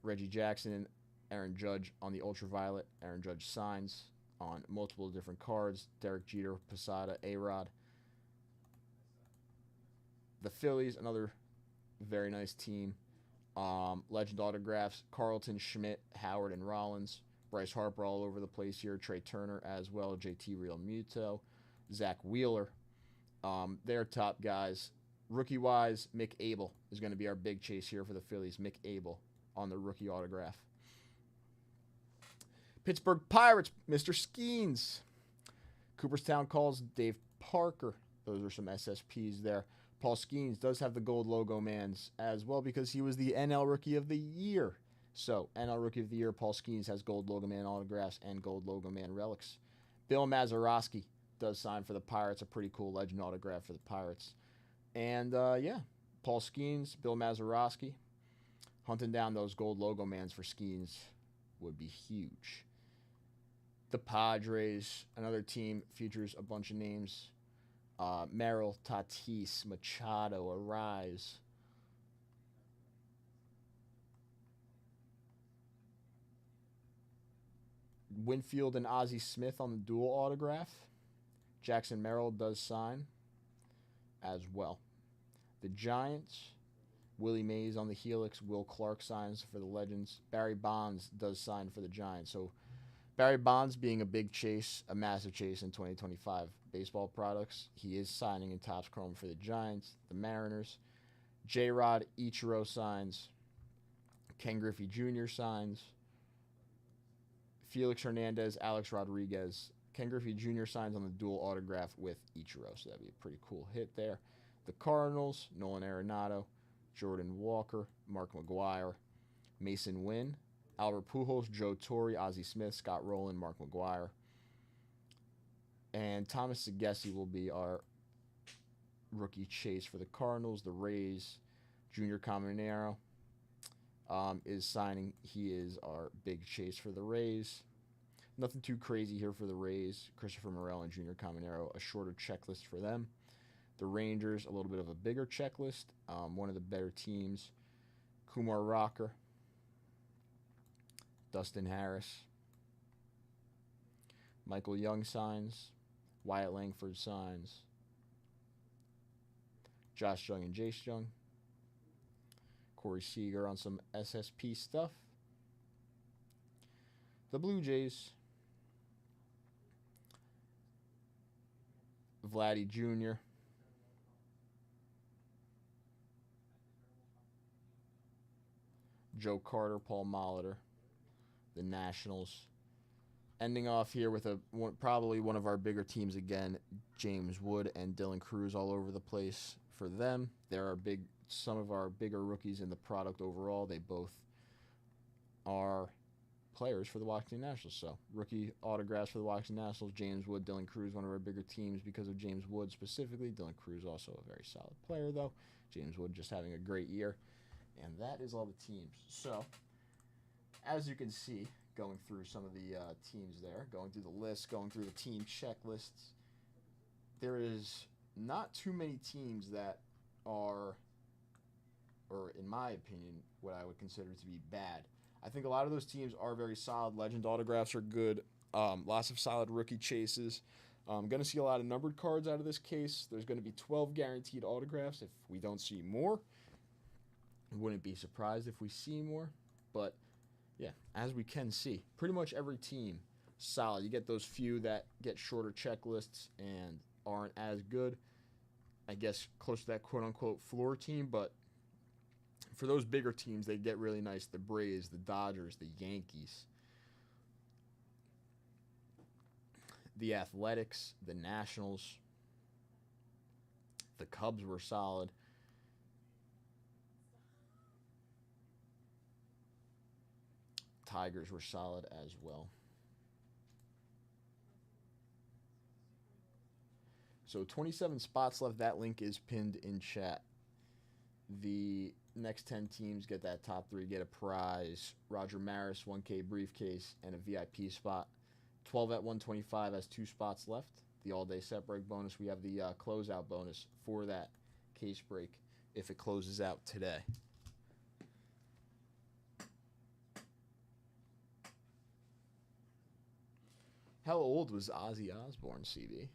Reggie Jackson and Aaron Judge on the Ultraviolet. Aaron Judge signs on multiple different cards. Derek Jeter, Posada, A-Rod. The Phillies, another very nice team. Legend autographs, Carlton, Schmidt, Howard, and Rollins. Bryce Harper all over the place here. Trey Turner as well. JT Realmuto. Zach Wheeler. Their top guys. Rookie-wise, Mick Abel is going to be our big chase here for the Phillies. Mick Abel on the rookie autograph. Pittsburgh Pirates, Mr. Skeens. Cooperstown Calls, Dave Parker. Those are some SSPs there. Paul Skeens does have the gold logo mans as well because he was the NL Rookie of the Year. So, NL Rookie of the Year, Paul Skeens has gold logo man autographs and gold logo man relics. Bill Mazeroski does sign for the Pirates, a pretty cool legend autograph for the Pirates. And, yeah, Paul Skeens, Bill Mazeroski, hunting down those gold logo mans for Skeens would be huge. The Padres, another team, features a bunch of names. Merrill, Tatis, Machado, Arise. Winfield and Ozzie Smith on the dual autograph. Jackson Merrill does sign as well. The Giants, Willie Mays on the Helix. Will Clark signs for the Legends. Barry Bonds does sign for the Giants. So Barry Bonds being a big chase, a massive chase in 2025 baseball products. He is signing in Topps Chrome for the Giants, the Mariners. J-Rod Ichiro signs. Ken Griffey Jr. signs. Felix Hernandez, Alex Rodriguez. Ken Griffey Jr. signs on the dual autograph with Ichiro, so that'd be a pretty cool hit there. The Cardinals, Nolan Arenado, Jordan Walker, Mark McGwire, Mason Wynn, Albert Pujols, Joe Torre, Ozzie Smith, Scott Rowland, Mark McGwire. And Thomas Segesi will be our rookie chase for the Cardinals. The Rays, Junior Caminero is signing. He is our big chase for the Rays. Nothing too crazy here for the Rays. Christopher Morel and Junior Caminero, a shorter checklist for them. The Rangers, a little bit of a bigger checklist. One of the better teams. Kumar Rocker, Dustin Harris, Michael Young signs, Wyatt Langford signs, Josh Jung and Jace Jung, Corey Seager on some SSP stuff. The Blue Jays, Vladdy Jr., Joe Carter, Paul Molitor, the Nationals. Ending off here with probably one of our bigger teams again, James Wood and Dylan Cruz all over the place for them. There are some of our bigger rookies in the product overall. They both are players for the Washington Nationals. So rookie autographs for the Washington Nationals, James Wood, Dylan Cruz, one of our bigger teams because of James Wood specifically. Dylan Cruz also a very solid player though. James Wood just having a great year. And that is all the teams. So, as you can see, going through some of the teams there, going through the list, going through the team checklists, there is not too many teams that are, or in my opinion, what I would consider to be bad. I think a lot of those teams are very solid. Legend autographs are good. Lots of solid rookie chases. I'm going to see a lot of numbered cards out of this case. There's going to be 12 guaranteed autographs if we don't see more. Wouldn't be surprised if we see more, but yeah, as we can see, pretty much every team solid. You get those few that get shorter checklists and aren't as good, I guess close to that quote-unquote floor team, but for those bigger teams, they get really nice. The Braves, the Dodgers, the Yankees, the Athletics, the Nationals, the Cubs were solid. Tigers were solid as well. So 27 spots left. That link is pinned in chat. The next 10 teams get that top 3, get a prize. Roger Maris, 1K briefcase, and a VIP spot. 12 at 125 has 2 spots left. The all-day set break bonus. We have the closeout bonus for that case break if it closes out today. How old was Ozzy Osbourne, CD?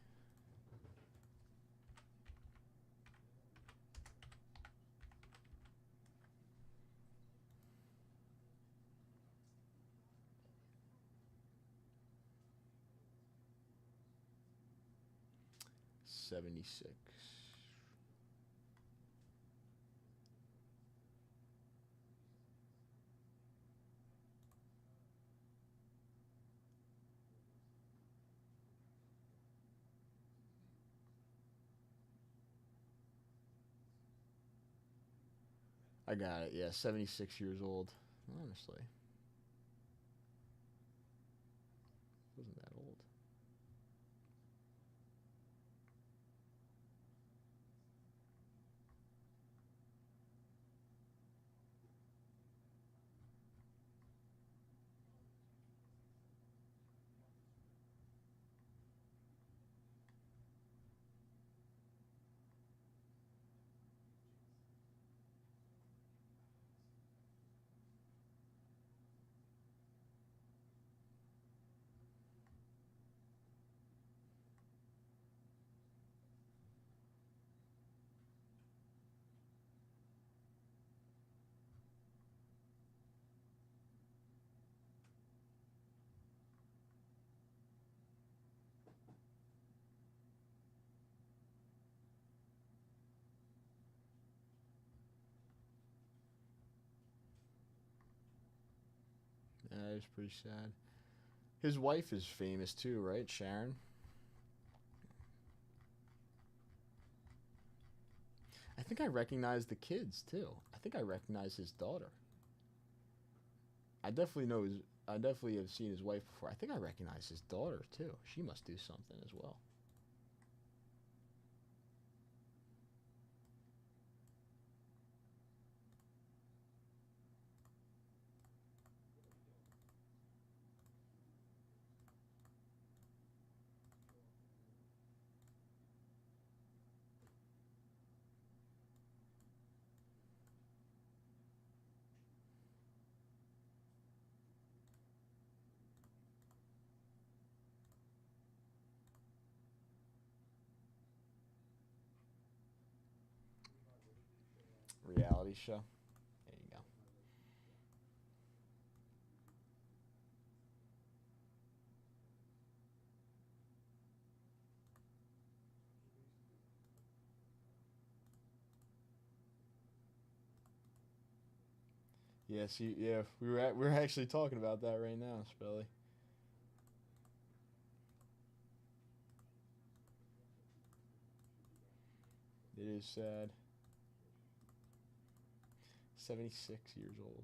'76. I got it. Yeah, 76 years old. Honestly, wasn't that old. That is pretty sad. His wife is famous too, right, Sharon? I think I recognize the kids too. I think I recognize his daughter. I definitely know his. I definitely have seen his wife before. I think I recognize his daughter too. She must do something as well. Reality show. There you go. Yes, yeah, we're actually talking about that right now, Spelly. It is sad. 76 years old.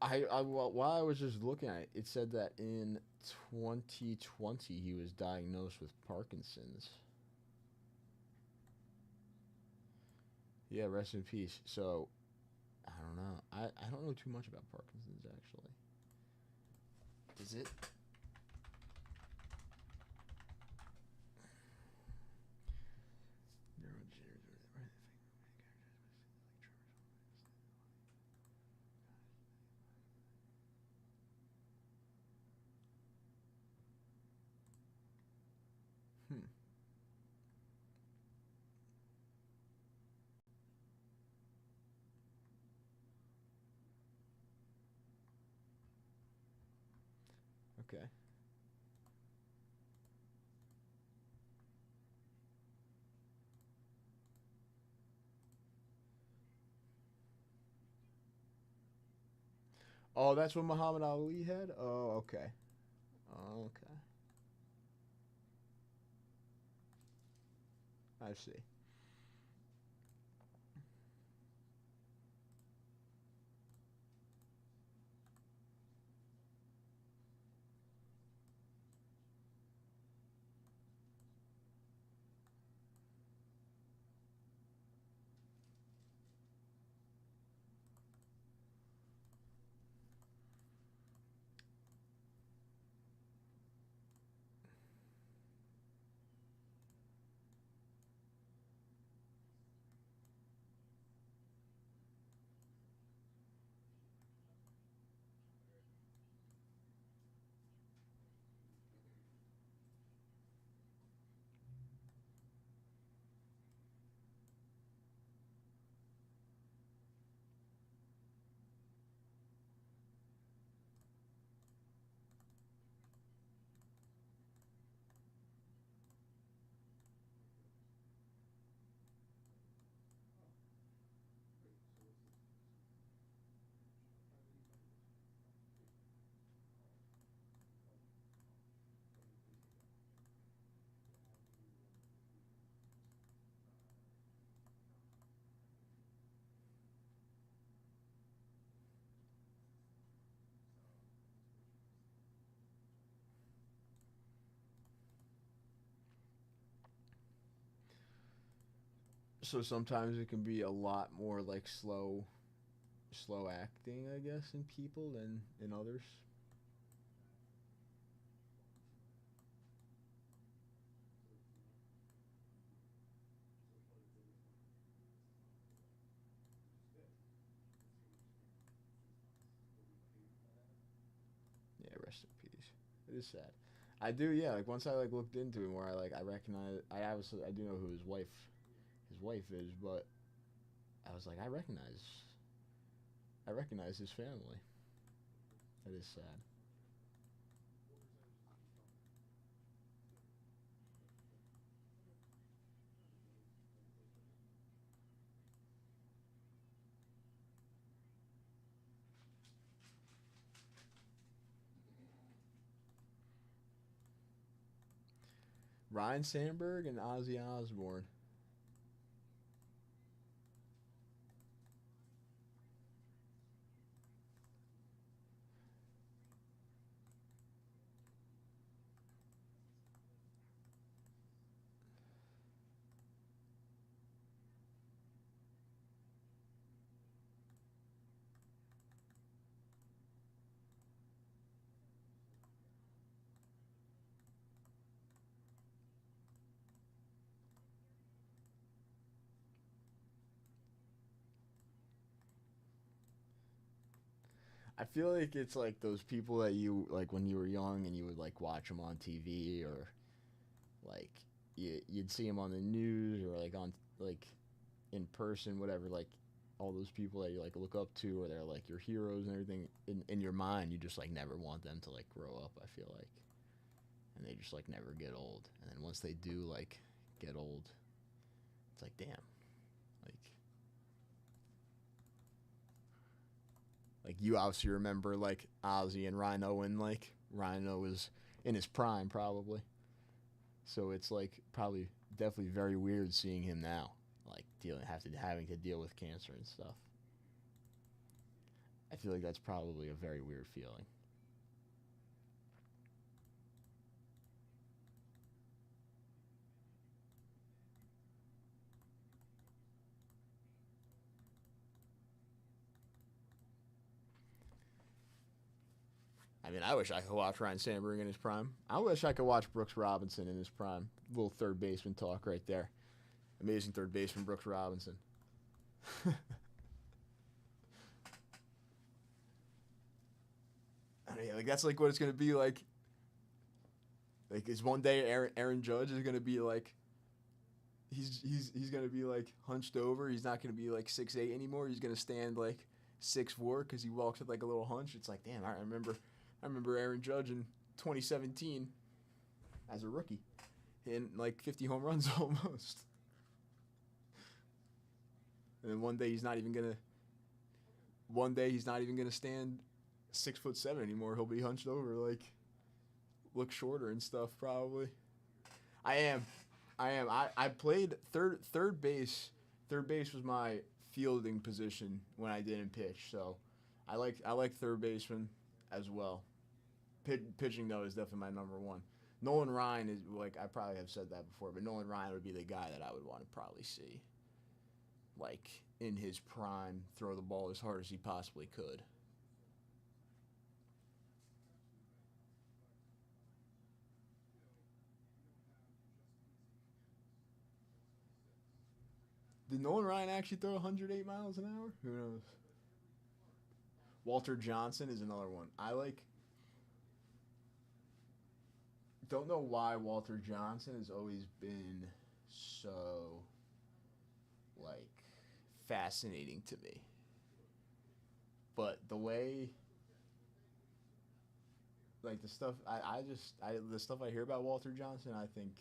While I was just looking at it, it said that in 2020 he was diagnosed with Parkinson's. Yeah, rest in peace. So, I don't know. I don't know too much about Parkinson's actually. Is it? Hmm. Okay. Oh, that's what Muhammad Ali had? Oh, okay. Oh, okay. I see. So sometimes it can be a lot more like slow acting, I guess, in people than in others. Yeah, rest in peace. It is sad. I do, yeah. Like once I like looked into him, where I recognize. I obviously I do know who his wife is, but I was like, I recognize his family. That is sad. Ryan Sandberg and Ozzy Osbourne. I feel like it's like those people that you like when you were young and you would like watch them on TV or like you'd see them on the news or like on like in person, whatever. Like all those people that you like look up to or they're like your heroes and everything. In your mind, you just like never want them to like grow up. I feel like, and they just like never get old. And then once they do like get old, it's like damn, like you obviously remember like Ozzy and Rhino when like Rhino was in his prime probably. So it's like probably definitely very weird seeing him now, like having to deal with cancer and stuff. I feel like that's probably a very weird feeling. I mean, I wish I could watch Ryan Sandberg in his prime. I wish I could watch Brooks Robinson in his prime. Little third baseman talk right there. Amazing third baseman Brooks Robinson. I mean, like that's like what it's gonna be like. Like, is one day Aaron Judge is gonna be like, he's gonna be like hunched over. He's not gonna be like 6'8" anymore. He's gonna stand like 6'4" because he walks with like a little hunch. It's like, damn, I remember Aaron Judge in 2017 as a rookie, hitting like 50 home runs almost. And then one day he's not even gonna stand 6'7" anymore. He'll be hunched over, like look shorter and stuff probably. I am. I played third base. Third base was my fielding position when I didn't pitch, so I like third baseman as well. Pitching though is definitely my number one. Nolan Ryan is like I probably have said that before, but Nolan Ryan would be the guy that I would want to probably see, like in his prime, throw the ball as hard as he possibly could. Did Nolan Ryan actually throw 108 miles an hour? Who knows? Walter Johnson is another one. I like. Don't know why Walter Johnson has always been so like fascinating to me. But the way like the stuff I hear about Walter Johnson, I think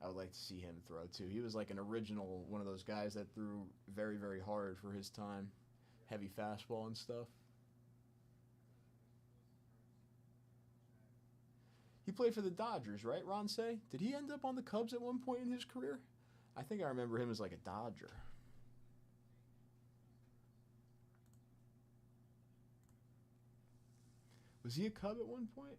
I would like to see him throw too. He was like an original one of those guys that threw very, very hard for his time. Heavy fastball and stuff. He played for the Dodgers, right, Ron Say? Did he end up on the Cubs at one point in his career? I think I remember him as like a Dodger. Was he a Cub at one point?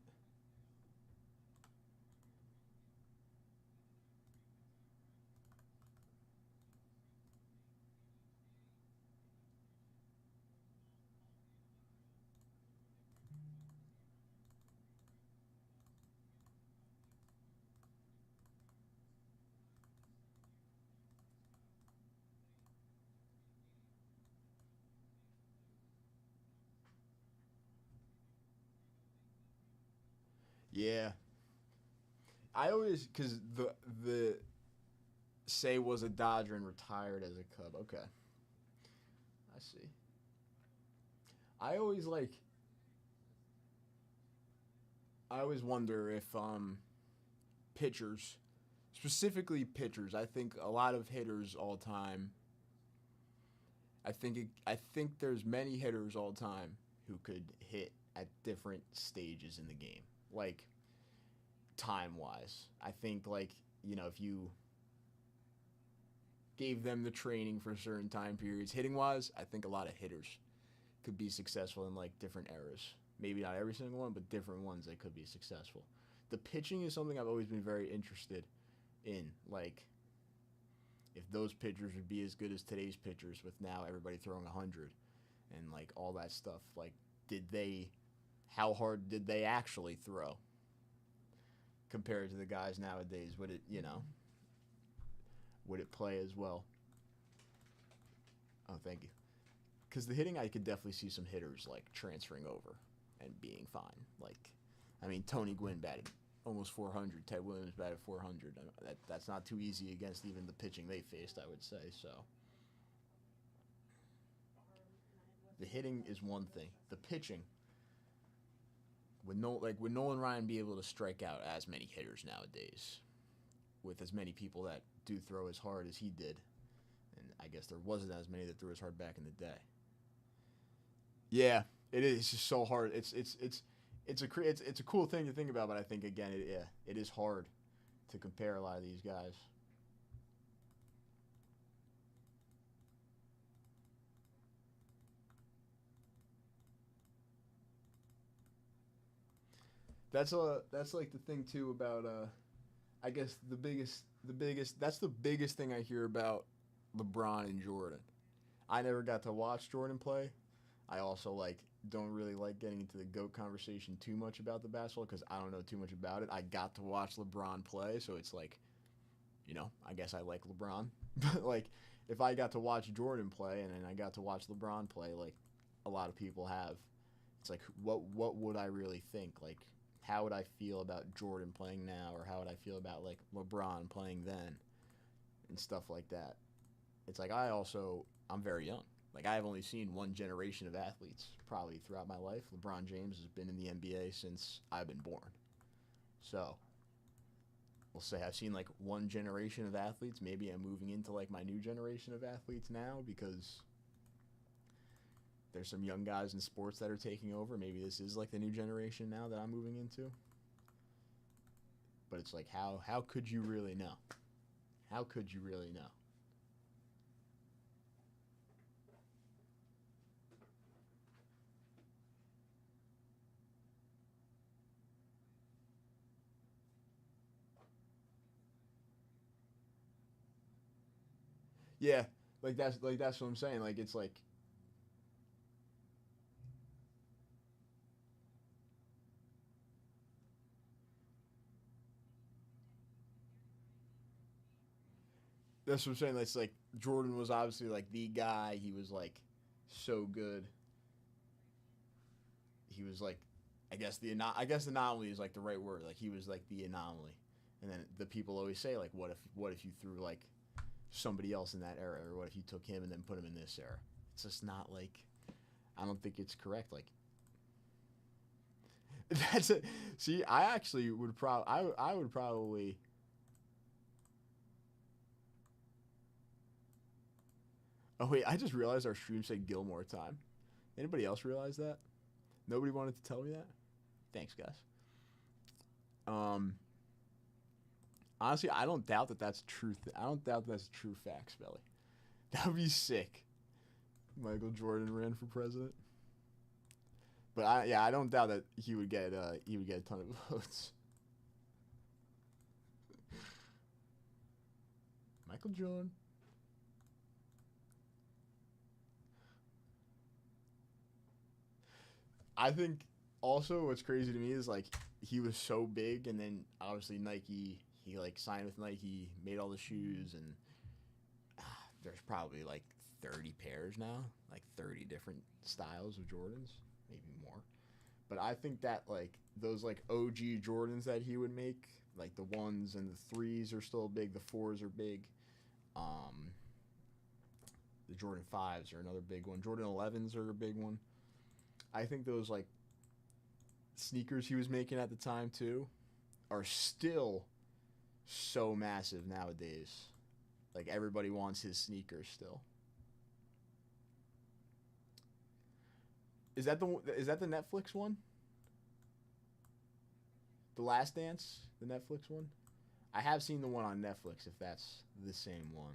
Yeah. I always, because the Say was a Dodger and retired as a Cub. Okay. I see. I always wonder if pitchers, specifically pitchers, I think a lot of hitters all time, I think there's many hitters all time who could hit at different stages in the game. Like time wise. I think if you gave them the training for certain time periods, hitting wise, I think a lot of hitters could be successful in different eras. Maybe not every single one, but different ones that could be successful. The pitching is something I've always been very interested in. If those pitchers would be as good as today's pitchers with now everybody throwing 100 and all that stuff. How hard did they actually throw compared to the guys nowadays? Would it play as well? Oh, thank you. Because the hitting, I could definitely see some hitters transferring over and being fine. Tony Gwynn batted almost 400. Ted Williams batted 400. That's not too easy against even the pitching they faced, I would say. So the hitting is one thing. The pitching, would Nolan Ryan be able to strike out as many hitters nowadays with as many people that do throw as hard as he did? And I guess there wasn't as many that threw as hard back in the day. Yeah, it is. It's just so hard. It's a cool thing to think about, but I think again, it is hard to compare a lot of these guys. That's the thing too about I guess the biggest that's the biggest thing I hear about LeBron and Jordan. I never got to watch Jordan play. I also don't really like getting into the GOAT conversation too much about the basketball because I don't know too much about it. I got to watch LeBron play, so it's I guess I like LeBron. But if I got to watch Jordan play and then I got to watch LeBron play, a lot of people have, it's what would I really think? How would I feel about Jordan playing now, or how would I feel about LeBron playing then, and stuff like that. It's I'm very young. I have only seen one generation of athletes probably throughout my life. LeBron James has been in the NBA since I've been born. So we'll say I've seen one generation of athletes. Maybe I'm moving into my new generation of athletes now because there's some young guys in sports that are taking over. Maybe this is the new generation now that I'm moving into. But it's how could you really know? How could you really know? Yeah, that's what I'm saying. It's that's what I'm saying. It's Jordan was obviously the guy. He was so good. He was I guess anomaly is the right word. He was the anomaly. And then the people always say what if you threw somebody else in that era, or what if you took him and then put him in this era? It's just not I don't think it's correct. That's it. See, I actually would I would probably. Oh wait, I just realized our stream said Gilmore time. Anybody else realize that? Nobody wanted to tell me that? Thanks, guys. Honestly, I don't doubt that that's truth. I don't doubt that's true facts, Belly. That would be sick. Michael Jordan ran for president. But I don't doubt that he would get a ton of votes. Michael Jordan. I think also what's crazy to me is he was so big, and then obviously Nike, he signed with Nike, made all the shoes, and there's probably 30 pairs now, 30 different styles of Jordans, maybe more. But I think that like those like OG Jordans that he would make, like the 1s and the 3s are still big, the 4s are big. The Jordan 5s are another big one. Jordan 11s are a big one. I think those like sneakers he was making at the time too are still so massive nowadays. Like everybody wants his sneakers still. Is that the Netflix one? The Last Dance, the Netflix one? I have seen the one on Netflix if that's the same one.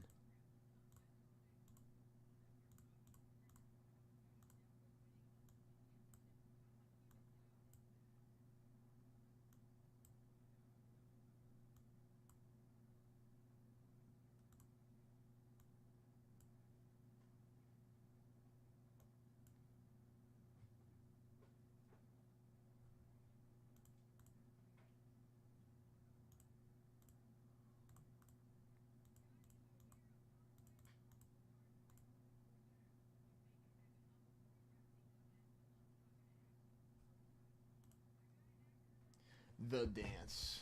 The Dance.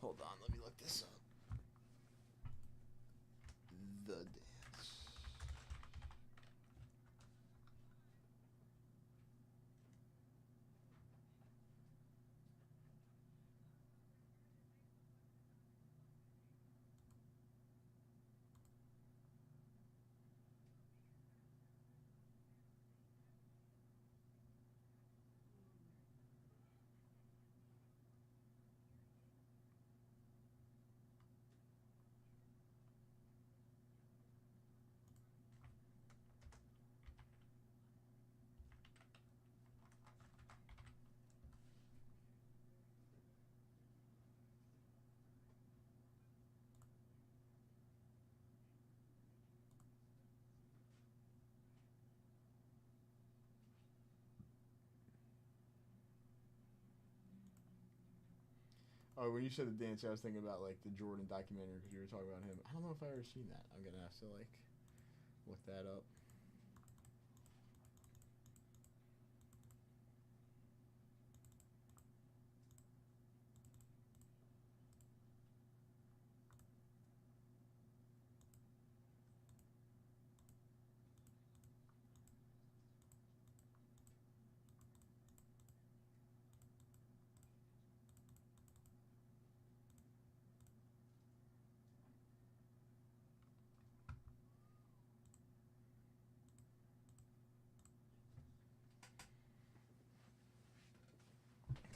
Hold on, let me look this up. The Dance. Oh, when you said The Dance, I was thinking about like the Jordan documentary because you were talking about him. I don't know if I ever seen that. I'm gonna have to like look that up.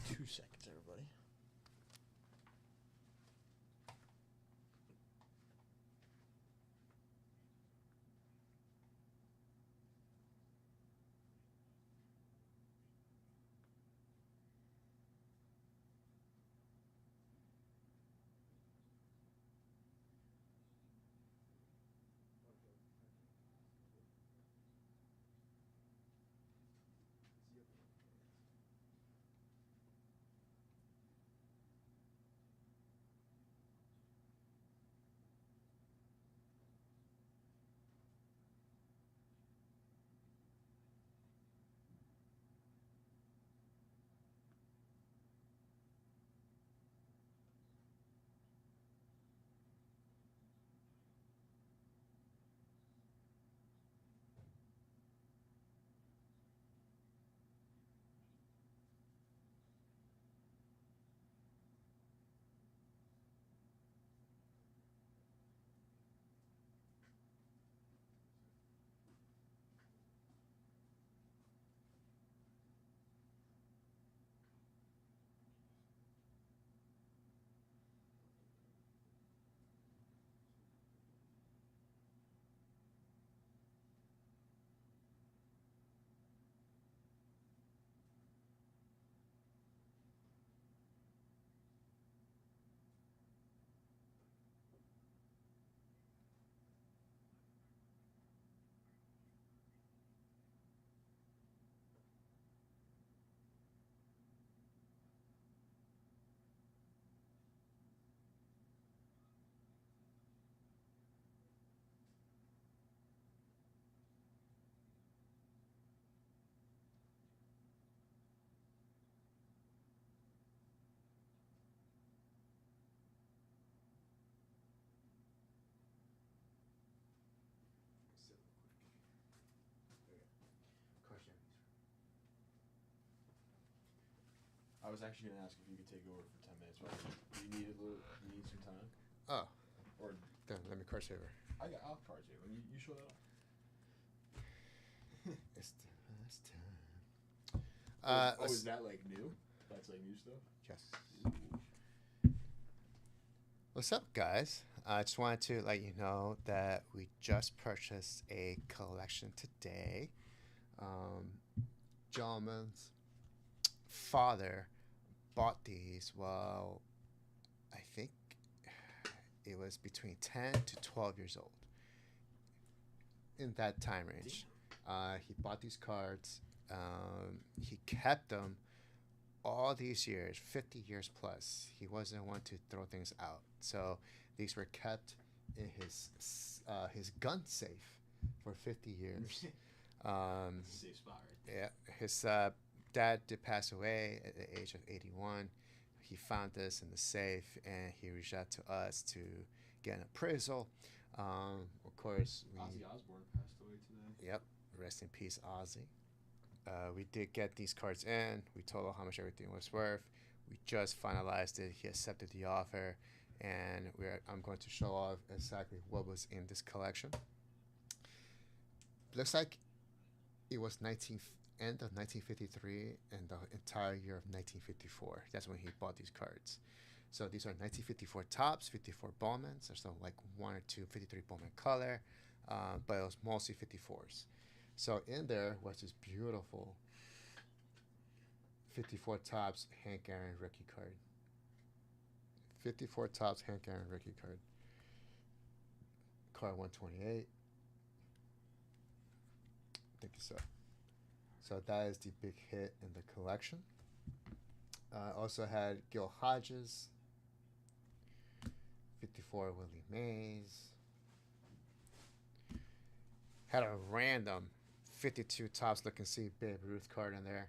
Two seconds, everybody. I was actually gonna ask if you could take over for 10 minutes. But you need you need some time. Oh. Or Then let me card saver. I'll card you. When you show that off. It's the last time. Is that like new? That's like new stuff. Yes. What's up, guys? I just wanted to let you know that we just purchased a collection today. Gentleman's father bought these while I think it was between 10 to 12 years old. In that time range. He bought these cards. He kept them all these years, 50 years plus. He wasn't one to throw things out. So these were kept in his gun safe for 50 years. Safe spot right there. Yeah, his dad did pass away at the age of 81. He found this in the safe, and he reached out to us to get an appraisal. Of course, Ozzy Osbourne passed away today. Yep, rest in peace, Ozzy. We did get these cards in. We told him how much everything was worth. We just finalized it. He accepted the offer, and I'm going to show off exactly what was in this collection. Looks like it was end of 1953 and the entire year of 1954. That's when he bought these cards. So these are 1954 tops, 54 Bowmans. There's some like 1 or 2 53 Bowman color, but it was mostly 54s. So in there was this beautiful 54 tops Hank Aaron rookie card. 54 tops Hank Aaron rookie card. Card 128. Thank you, sir. So that is the big hit in the collection. Also had Gil Hodges, 54 Willie Mays. Had a random 52 tops looking see Babe Ruth card in there.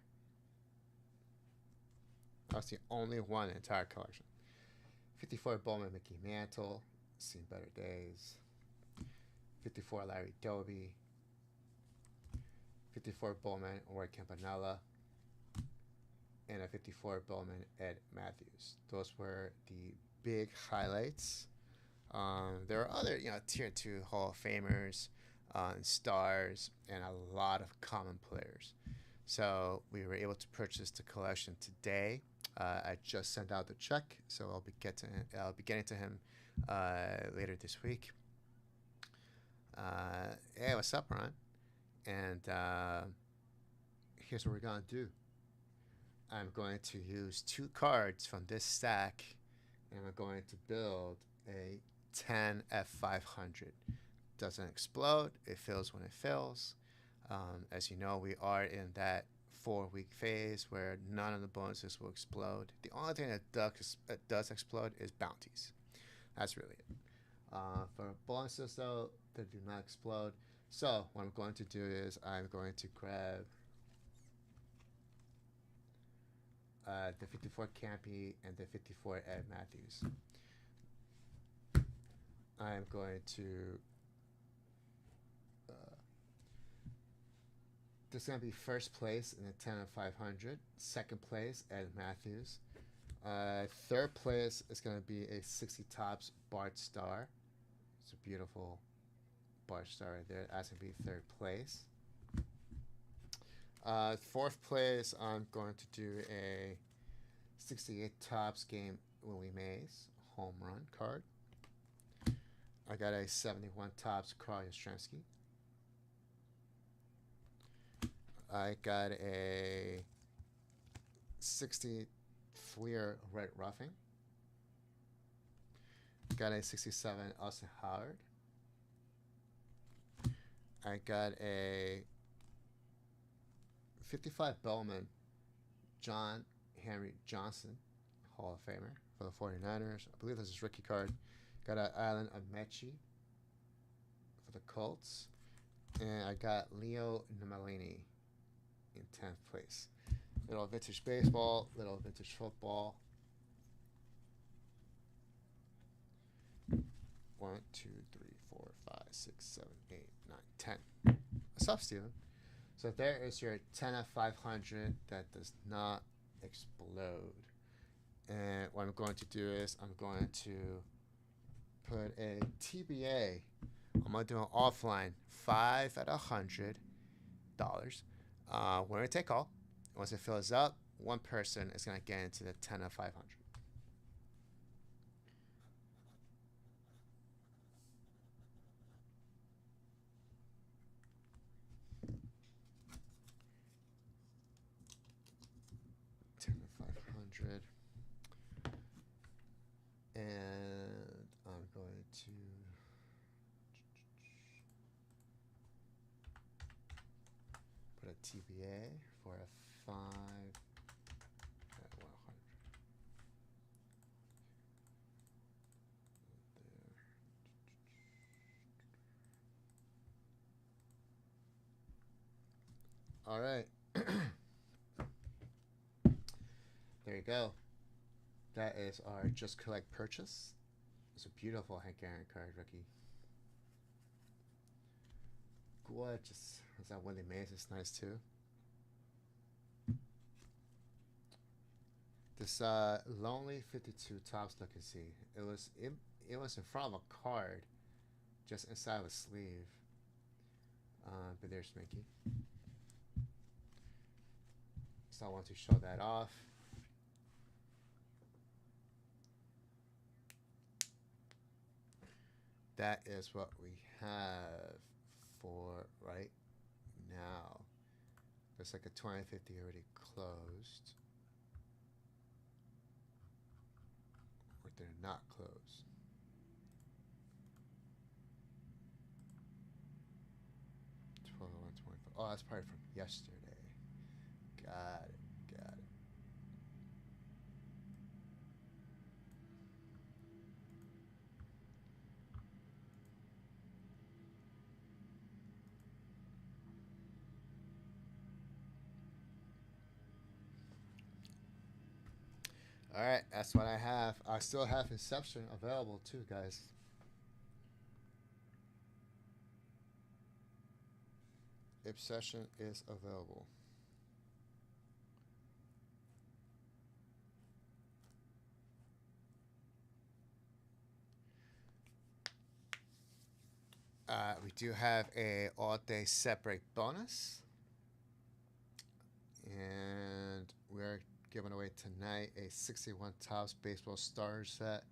That's the only one in the entire collection. 54 Bowman Mickey Mantle, seen better days. 54 Larry Doby. 54 Bowman Roy Campanella. And a 54 Bowman Ed Matthews. Those were the big highlights. There are other, tier 2 Hall of Famers, and stars, and a lot of common players. So we were able to purchase the collection today. I just sent out the check, so I'll be getting to him later this week. Hey, what's up, Ron? And here's what we're gonna do. I'm going to use 2 cards from this stack, and I'm going to build a 10 F500. Doesn't explode. It fills when it fills. As you know, we are in that 4-week phase where none of the bonuses will explode. The only thing that does explode is bounties. That's really it. For bonuses, though, they do not explode. So what I'm going to do is I'm going to grab the 54 Campy and the 54 Ed Matthews. I'm going to this is going to be first place in the 10 of 500. Second place, Ed Matthews. Third place is going to be a 60 tops Bart Star. It's a beautiful Bart Star right there. That's going to be third place. Fourth place, I'm going to do a 68 tops game Willie Mays home run card. I got a 71 tops Carl Yastrzemski. I got a 60 Fleer Red Roughing. Got a 67 Austin Howard. I got a 55 Bowman John Henry Johnson, Hall of Famer for the 49ers. I believe this is rookie card. Got an Island Amechi for the Colts. And I got Leo Numalini in 10th place. Little vintage baseball, little vintage football. 1, 2, 3, 4, 5, 6, 7, 8, 9, 10. What's up, Steven? So there is your 10 of 500 that does not explode. And what I'm going to do is I'm going to put a TBA. I'm going to do an offline 5 at $100. We're going to take all. Once it fills up, one person is going to get into the 10 of 500. And I'm going to put a TBA for a 5 at 100. There. All right. There you go. That is our Just Collect purchase. It's a beautiful Hank Aaron card, rookie. Gorgeous. Is that Willie Mays? It's nice too. This Lonely 52 Topps look and see. It was in front of a card, just inside of a sleeve. But there's Mickey. So I want to show that off. That is what we have for right now. Looks like a 2050 already closed. Or they're not closed. Oh, that's probably from yesterday. Got it. Alright, that's what I have. I still have Inception available too, guys. Inception is available. We do have a all-day separate bonus. And we're giving away tonight a 61 Topps Baseball Stars set,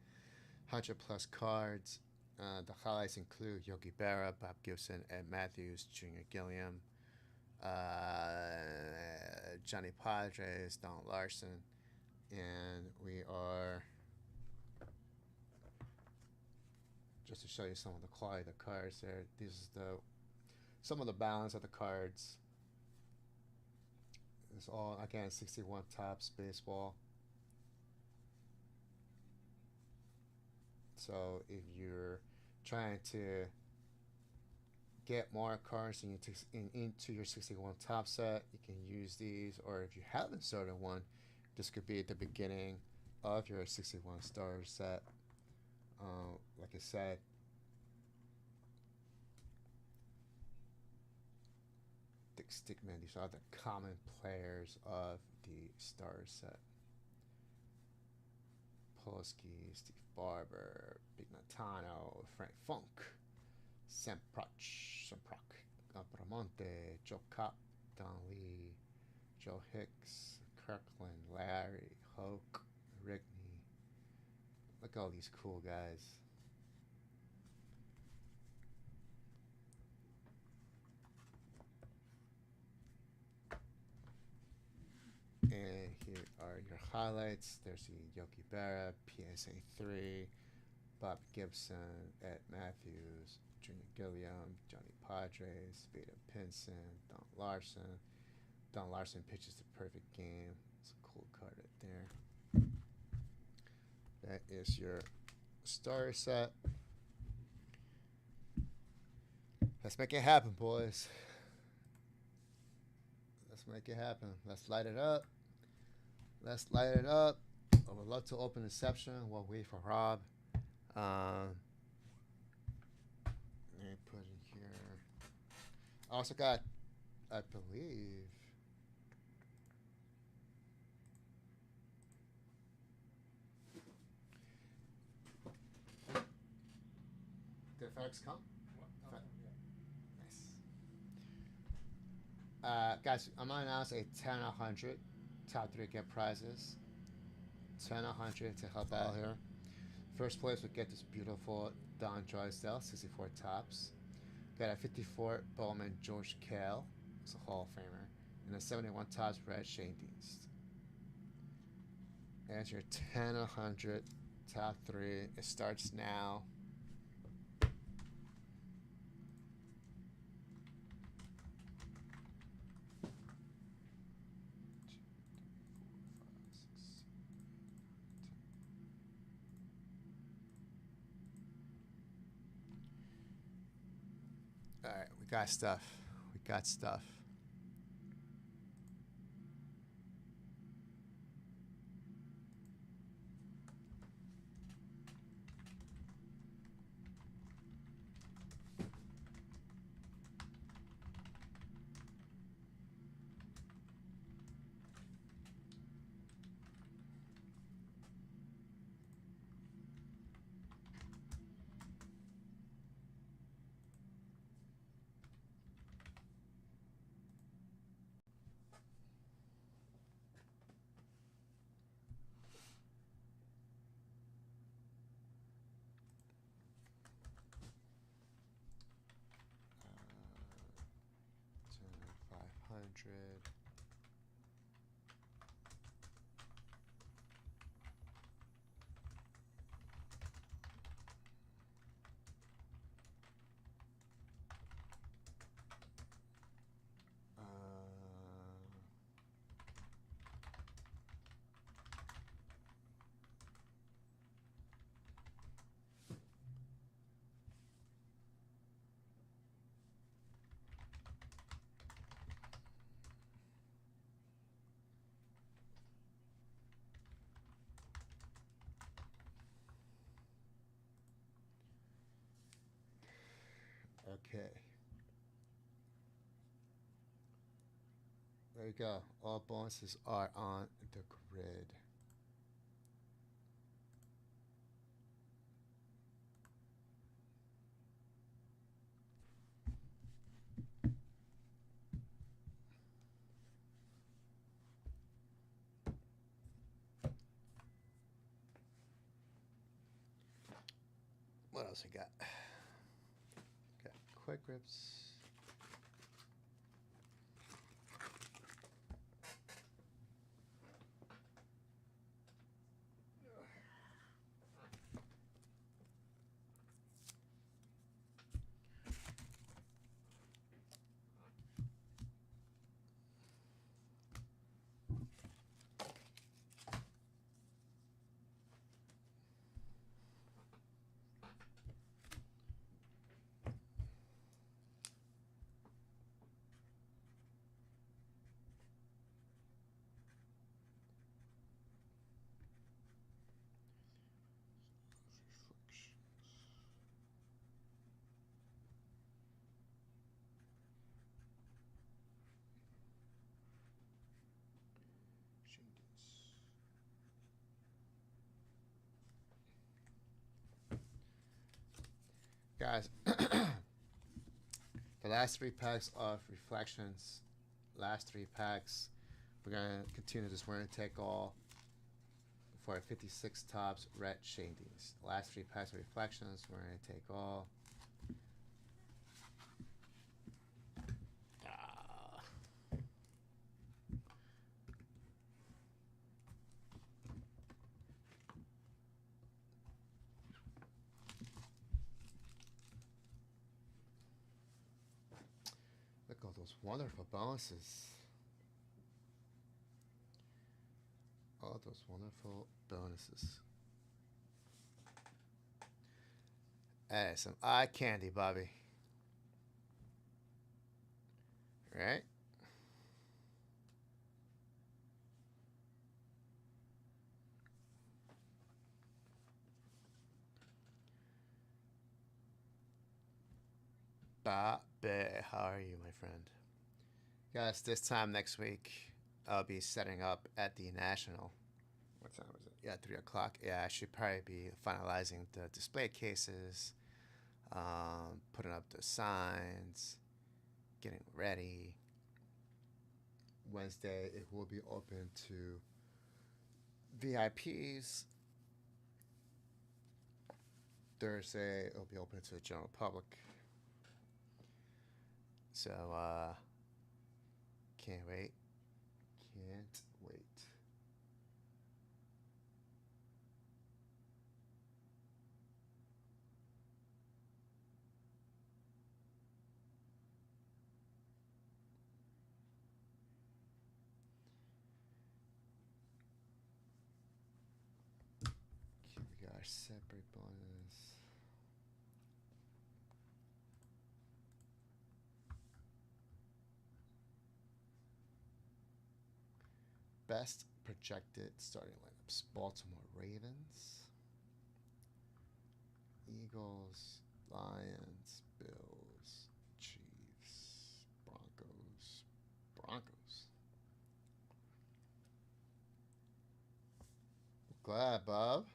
100 plus cards. The highlights include Yogi Berra, Bob Gibson, Ed Matthews, Junior Gilliam, Johnny Padres, Don Larson, and we are, just to show you some of the quality of the cards there, this is some of the balance of the cards. It's all, again, 61 Topps Baseball. So if you're trying to get more cards into your 61 Topps set, you can use these. Or if you haven't started one, this could be at the beginning of your 61 Stars set. Like I said, Stickman, these are the common players of the Stars set. Polsky, Steve Barber, Big Montano, Frank Funk, Semproc, Bramonte, Joe Kopp, Don Lee, Joe Hicks, Kirkland, Larry, Hoke, Rigney. Look at all these cool guys. And here are your highlights. There's the Yogi Berra, PSA 3, Bob Gibson, Ed Matthews, Junior Gilliam, Johnny Padres, Vada Pinson, Don Larson. Don Larson pitches the perfect game. It's a cool card right there. That is your star set. Let's make it happen, boys. Let's make it happen. Let's light it up. Let's light it up. I would love to open Inception while we wait for Rob. Let me put in here. I also got, I believe, The FedEx come? What? Fe- Okay, yeah. Nice. Guys, I'm gonna announce a 10 100 top 3 get prizes. 10 100 to help out here. First place would get this beautiful Don Drysdale 64 tops. Got a 54 Bowman George Kale. It's a Hall of Famer. And a 71 tops red Shane Dienst. There's your 10 100 top 3. It starts now. All right, we got stuff. We got stuff. Uh, 500. Okay. There you go. All bonuses are on the grid. What else we got? Got quick rips. Guys, the last 3 packs of Reflections, last 3 packs, we're going to continue this winner take all for a 56 tops red Shane Dienst. Last 3 packs of Reflections, we're going to take all. Look at all those wonderful bonuses. All those wonderful bonuses. Hey, some eye candy, Bobby. Right? Bobby, how are you, my friend? Guys, this time next week, I'll be setting up at the National. What time is it? Yeah, 3 o'clock. Yeah, I should probably be finalizing the display cases, putting up the signs, getting ready. Wednesday, it will be open to VIPs. Thursday, it'll be open to the general public. So, can't wait. Can't wait. Here we got our separate bonus. Best projected starting lineups: Baltimore Ravens, Eagles, Lions, Bills, Chiefs, Broncos. Glad, Bob.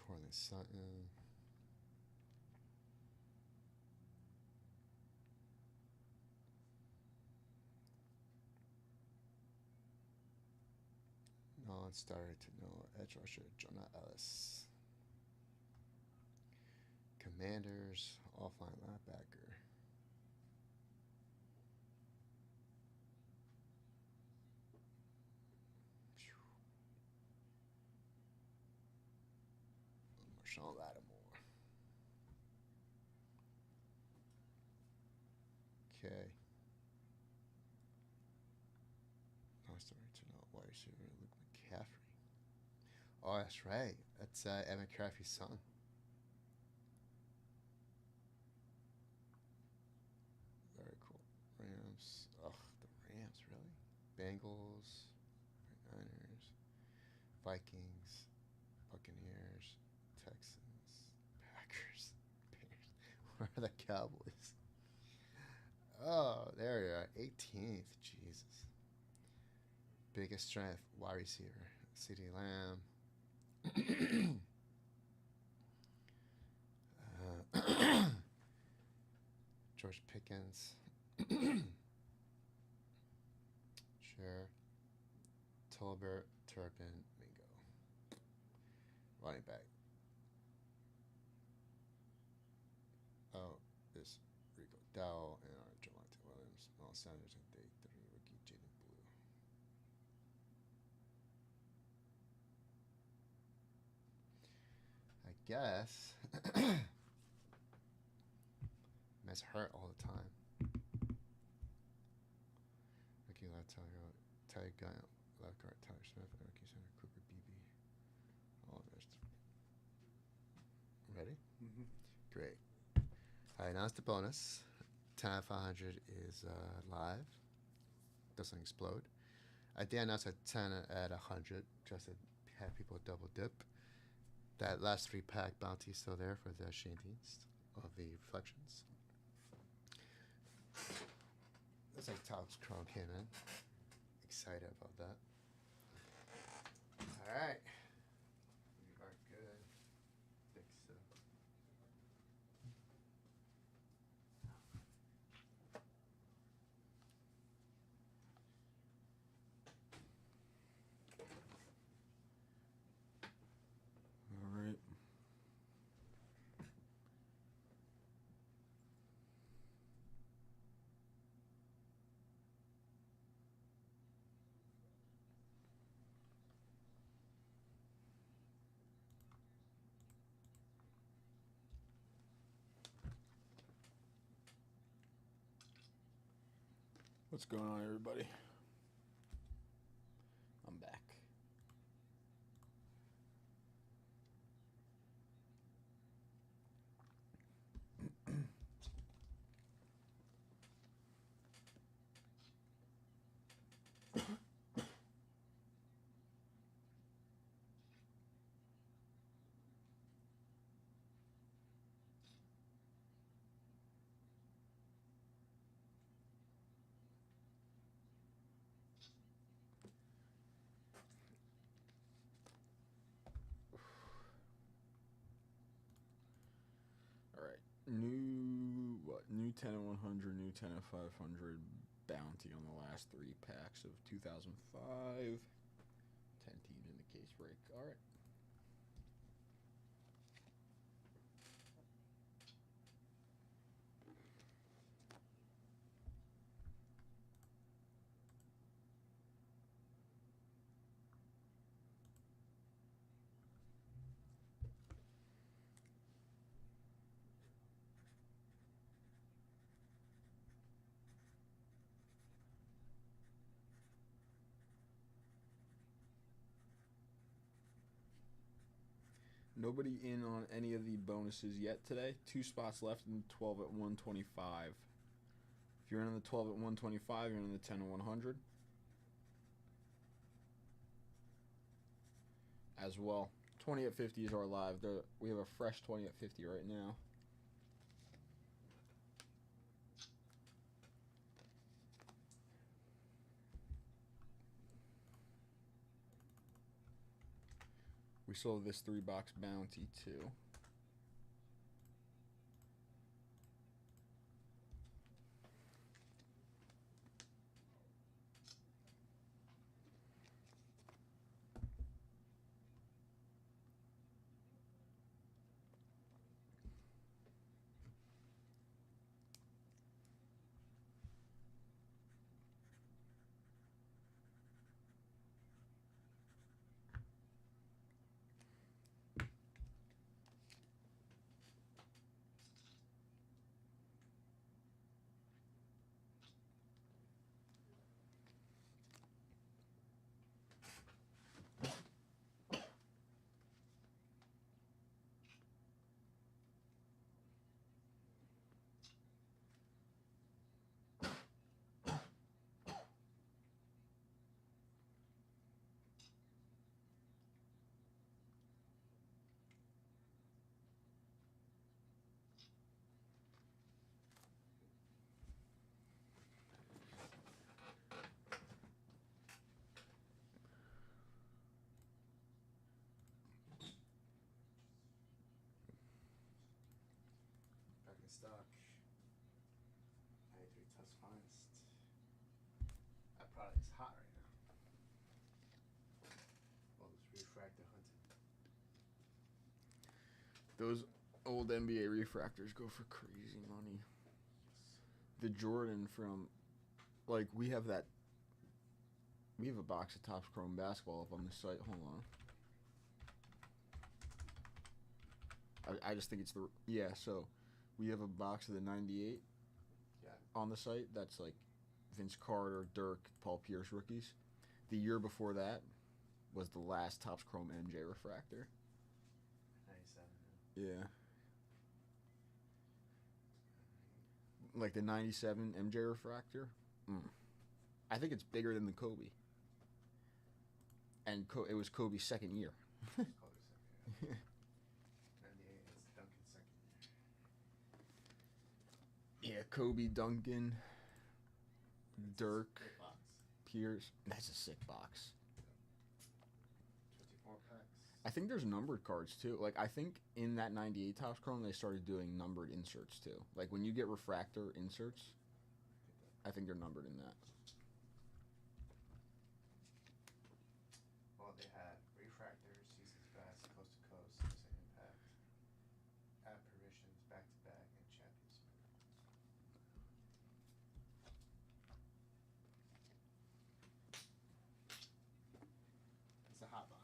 Corley Sutton. Non-starter to no edge rusher, Jonah Ellis. Commanders, offline linebacker. Marshawn Lattimore. Okay. Non-starter to no wide receiver, Luke McCaffrey. Oh, that's right. That's Evan McCaffrey's son. Very cool. Rams. Ugh, the Rams, really? Bengals, Niners, Vikings, Buccaneers, Texans, Packers, Bears. Where are the Cowboys? Oh, there you are. 18th. Jesus. Biggest strength, wide receiver. CeeDee Lamb. George Pickens. Sure. Tolbert, Turpin, Mingo. Running back. Oh, this Rico Dowell and Javonte Williams, Miles Sanders, and day 3 rookie Jaden Blue. I guess Mess hurt all the time. Rookie left tackle, Ty Gunn, left guard Tyler Smith, and rookie center Cooper Beebe. All missed. Ready? Mm-hmm. Great. I announced the bonus. 10 out of 500 is live. Doesn't explode. I did announce a 10 at 100 just to have people double dip. That last 3-pack bounty is still there for the Shane Dienst of the Reflections. Looks like Talks Chrome came in. Excited about that. Alright. We are good. Think so. All right. What's going on, everybody? I'm back. New 10 and 100, new 10 and 500 bounty on the last 3 packs of 2005. 10 teams in the case break. All right. Nobody in on any of the bonuses yet today. 2 spots left in 12 at 125. If you're in the 12 at 125, you're in the 10 at 100. As well. 20 at 50 is our live. We have a fresh 20 at 50 right now. We sold this 3-box bounty too. Stock. 93 Tufts Finest. That product is hot right now. All this refractor hunting. Those old NBA refractors go for crazy money. The Jordan from, like, we have a box of Topps Chrome basketball up on the site. Hold on. I just think it's so we have a box of the 98 on the site that's like Vince Carter, Dirk, Paul Pierce rookies. The year before that was the last Topps Chrome MJ refractor. 97. Yeah. Like the 97 MJ refractor. I think it's bigger than the Kobe. And it was Kobe's second year. Kobe's second year. 98 is Duncan's second year. Yeah, Kobe, Duncan, Dirk, Box. Pierce. That's a sick box. 24 packs. I think there's numbered cards too. Like, I think in that 98 Topps Chrome, they started doing numbered inserts too. Like, when you get refractor inserts, I think they're numbered in that. Well, they had refractors, seasons best, coast to coast, missing impact, apparitions, back to back, and champions. It's a hot box.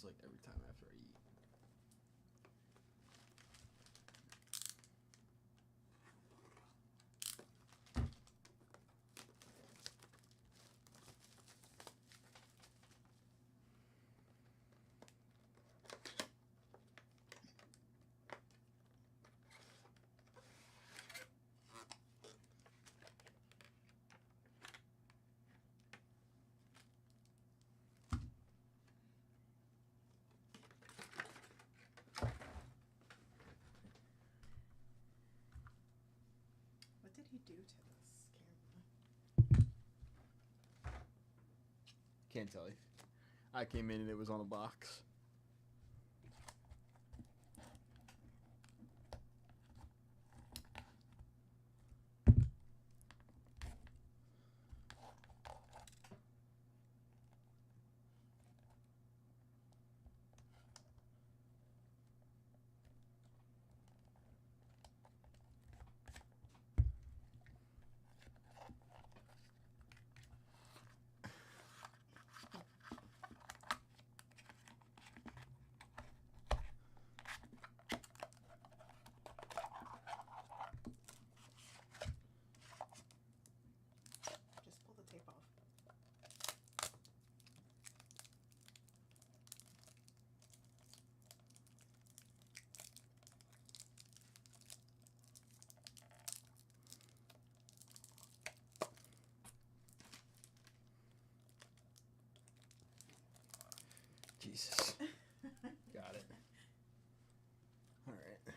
happens like every time after I eat. What did he do to this camera? Can't tell you. I came in and it was on a box. Just pull the tape off. Jesus. Got it. All right.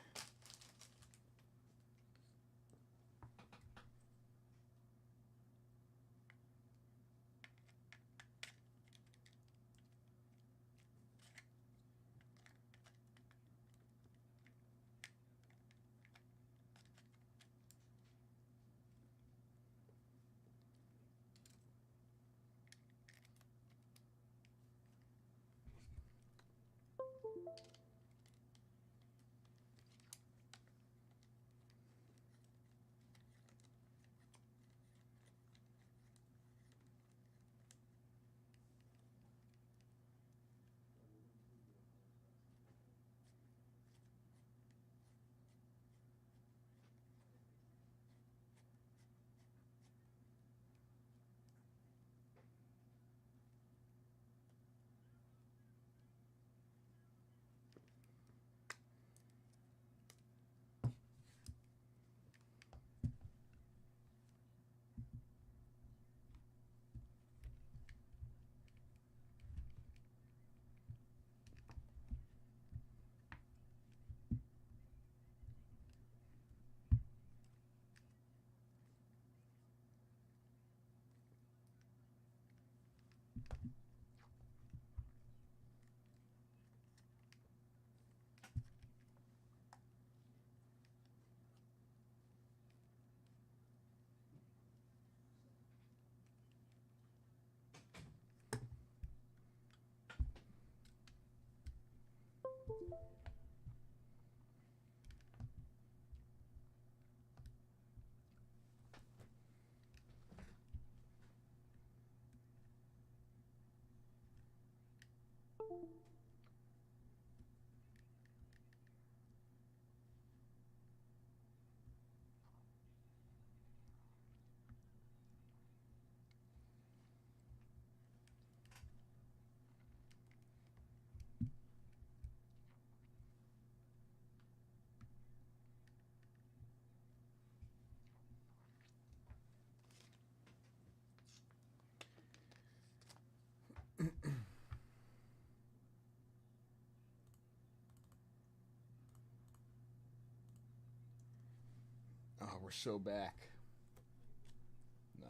Oh, we're so back.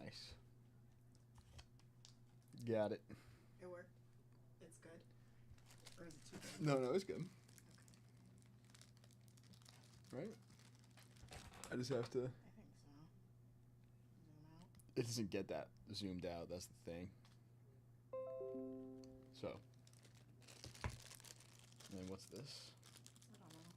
Nice. Got it. It worked. It's good. Or is it too good? No, it's good. Okay. Right? I just have to. I think so. Zoom out. It doesn't get that zoomed out. That's the thing. So. And then what's this? I don't know.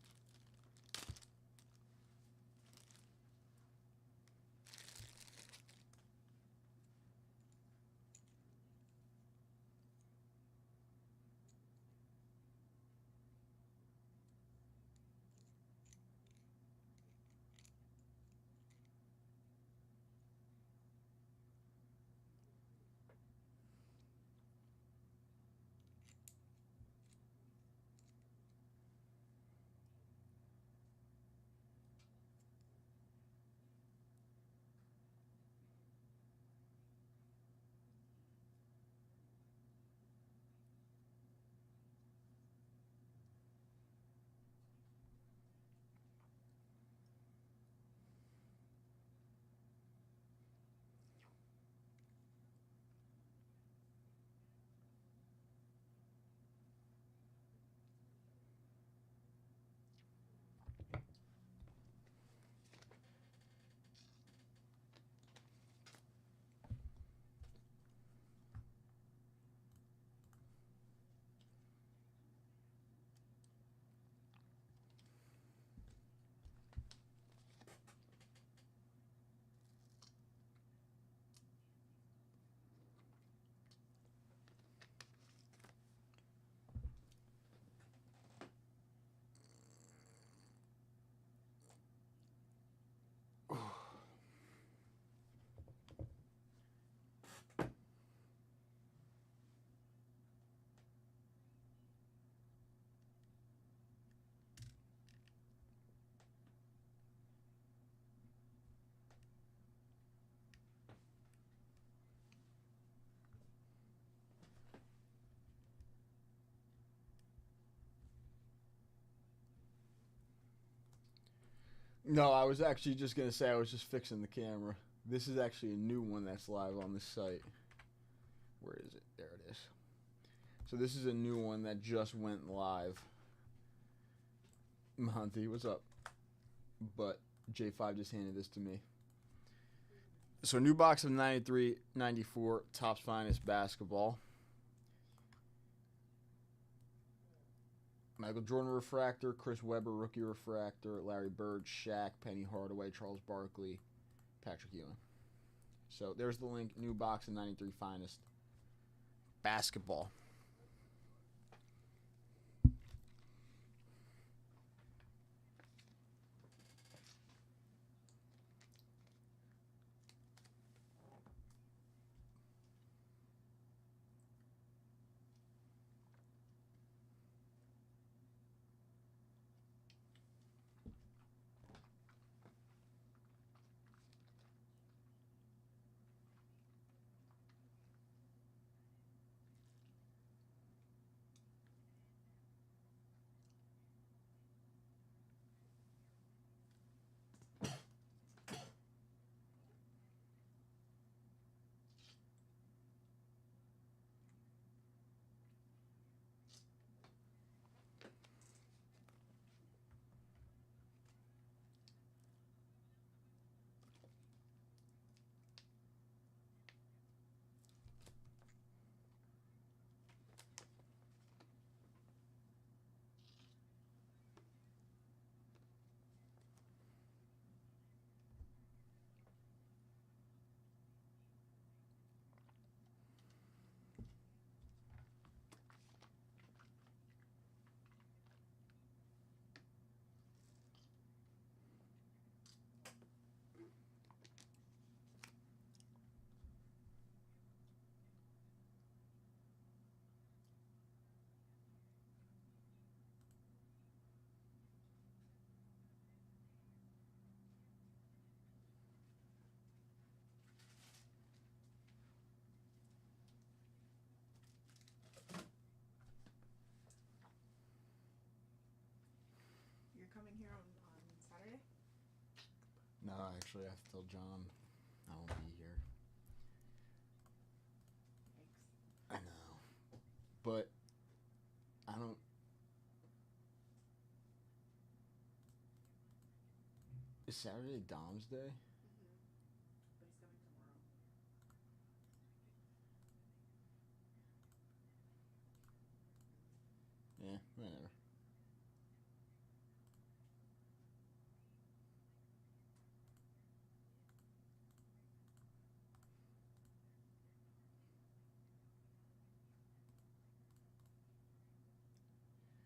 No, I was actually just gonna say I was just fixing the camera. This is actually a new one that's live on the site. Where is it? There it is. So this is a new one that just went live. Monty, what's up? But J5 just handed this to me. So new box of 93-94 Topps Finest Basketball. Michael Jordan refractor, Chris Webber rookie refractor, Larry Bird, Shaq, Penny Hardaway, Charles Barkley, Patrick Ewing. So there's the link. New box of 93 Finest Basketball. You're coming here on Saturday? No, actually, I have to tell John I won't be here. Yikes. I know. But I don't. Is Saturday Dom's Day? But he's coming tomorrow. Yeah, whatever.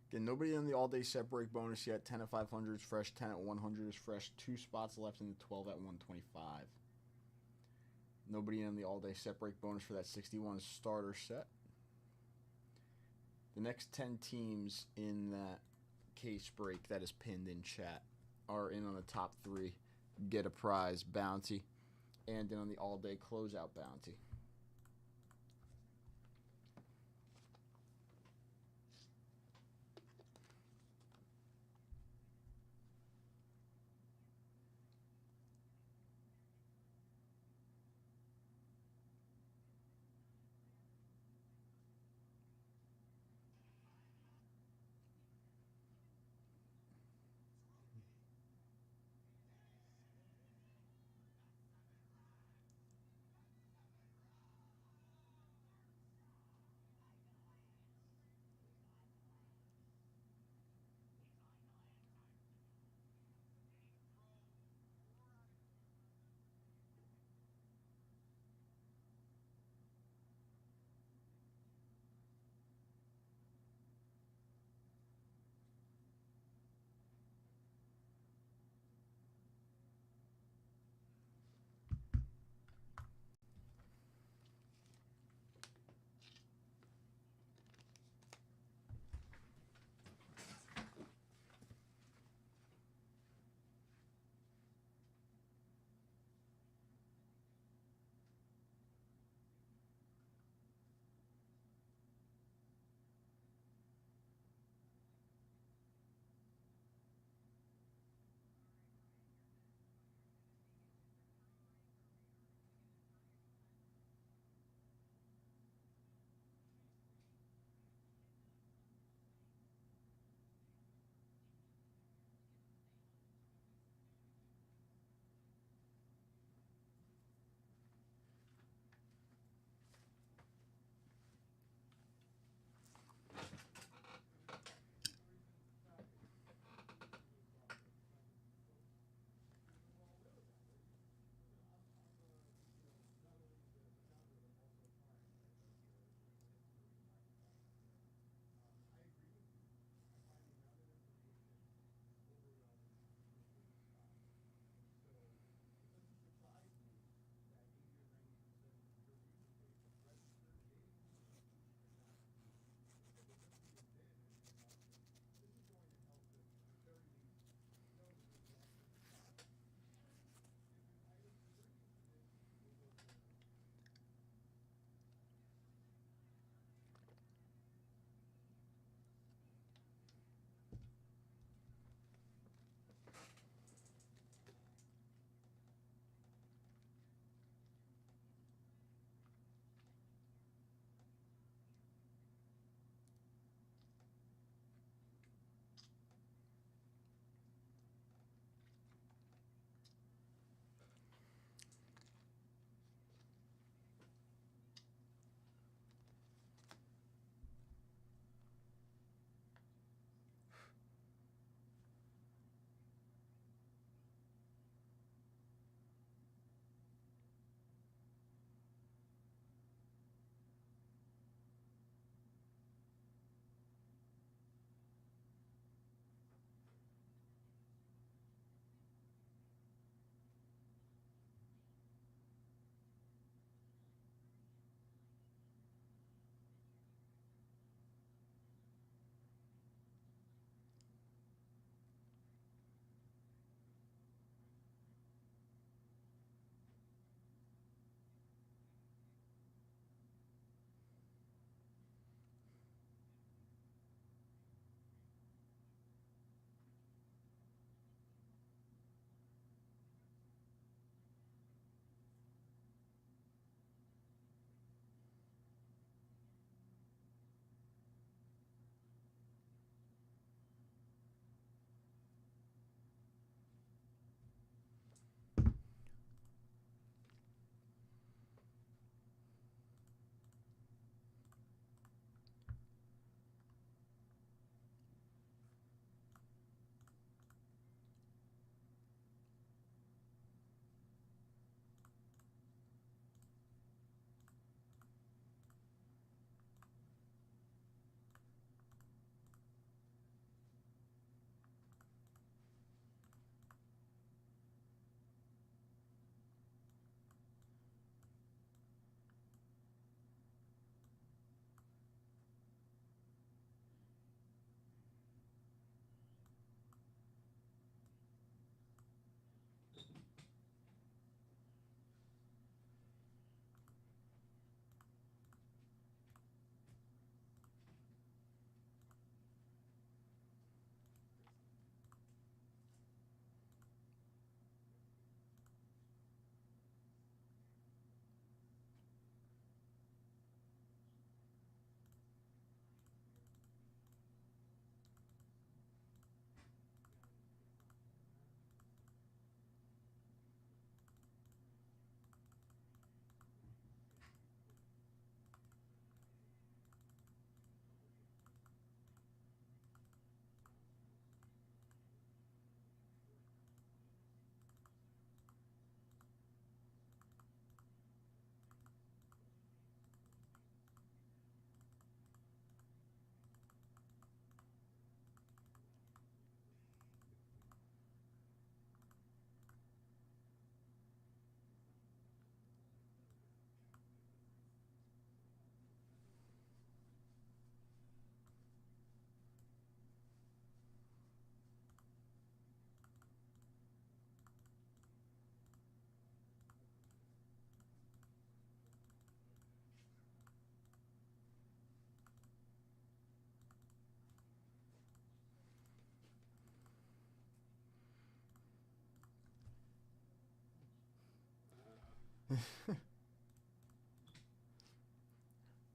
Again, nobody in the all-day set break bonus yet. 10 at 500 is fresh. 10 at 100 is fresh. 2 spots left in the 12 at 125. Nobody in the all-day set break bonus for that 61 starter set. The next 10 teams in that case break that is pinned in chat are in on the top 3. Get a prize bounty. And in on the all-day closeout bounty.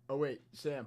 Oh wait, Sam.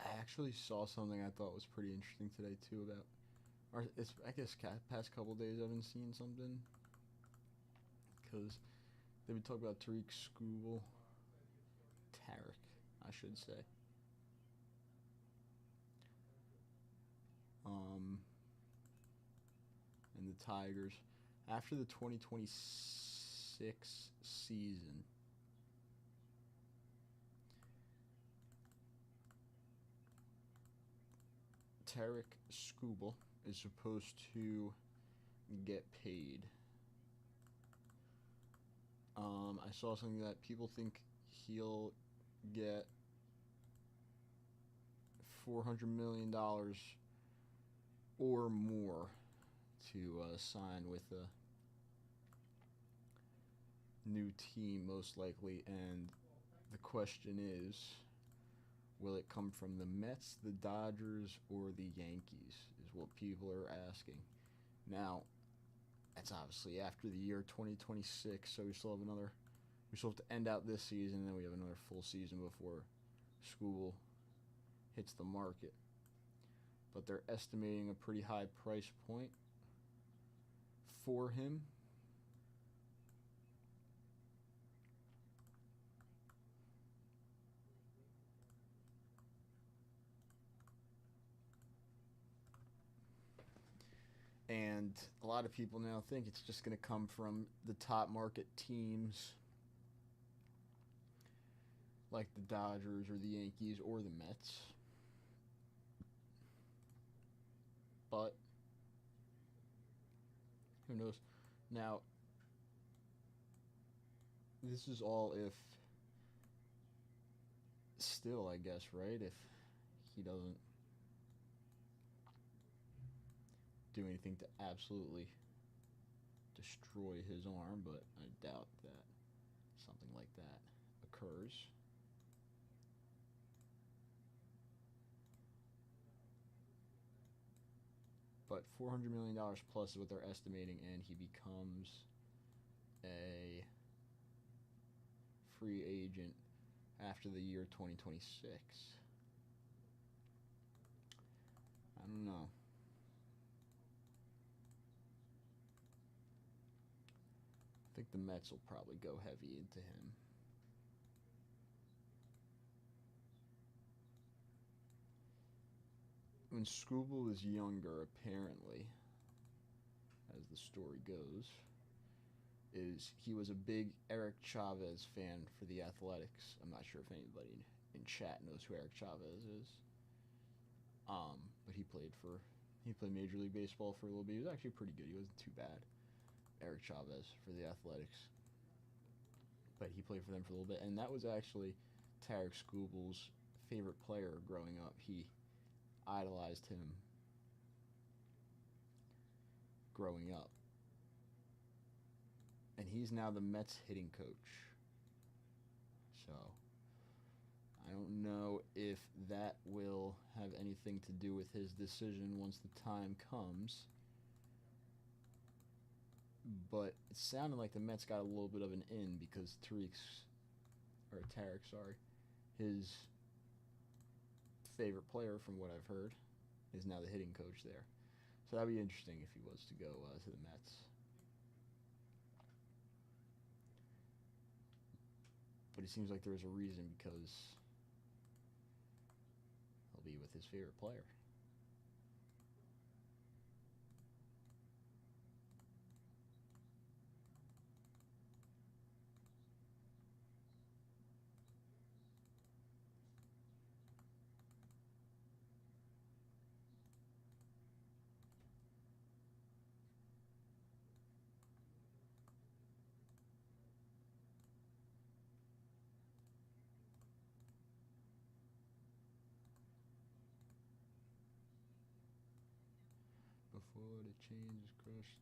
I actually saw something I thought was pretty interesting today too about, or it's I guess past couple days I've been seeing something because they've been talking about Tariq Skubal, Tarek, I should say. And the Tigers after the 2026 season. Tarek Skubal is supposed to get paid. I saw something that people think he'll get $400 million or more to sign with a new team, most likely. And the question is, will it come from the Mets, the Dodgers, or the Yankees, is what people are asking. Now, that's obviously after the year 2026, so we still have to end out this season, and then we have another full season before Skubal hits the market. But they're estimating a pretty high price point for him. And a lot of people now think it's just going to come from the top market teams like the Dodgers or the Yankees or the Mets. But who knows? Now, this is all if still, I guess, right? If he doesn't do anything to absolutely destroy his arm, but I doubt that something like that occurs. But $400 million plus is what they're estimating, and he becomes a free agent after the year 2026. I don't know. I think the Mets will probably go heavy into him. When Skubal was younger, apparently, as the story goes, is he was a big Eric Chavez fan for the Athletics. I'm not sure if anybody in chat knows who Eric Chavez is. But he played Major League Baseball for a little bit. He was actually pretty good. He wasn't too bad, Eric Chavez, for the Athletics. But he played for them for a little bit, and that was actually Tarek Skubal's favorite player growing up. He idolized him growing up. And he's now the Mets hitting coach. So, I don't know if that will have anything to do with his decision once the time comes. But it sounded like the Mets got a little bit of an in because Tarek, his favorite player, from what I've heard, is now the hitting coach there. So that'd be interesting if he was to go to the Mets. But it seems like there's a reason, because be with his favorite player. Before the chains is crushed.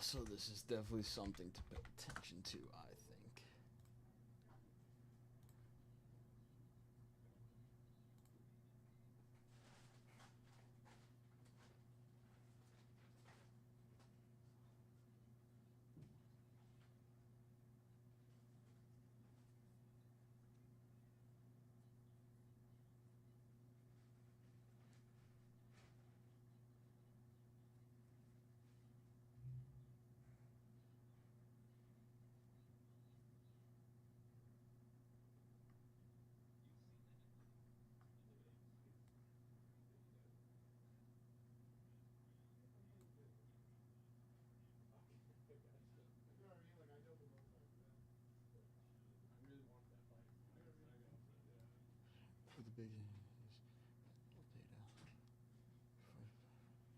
So this is definitely something to pay attention to, I think. For the big data.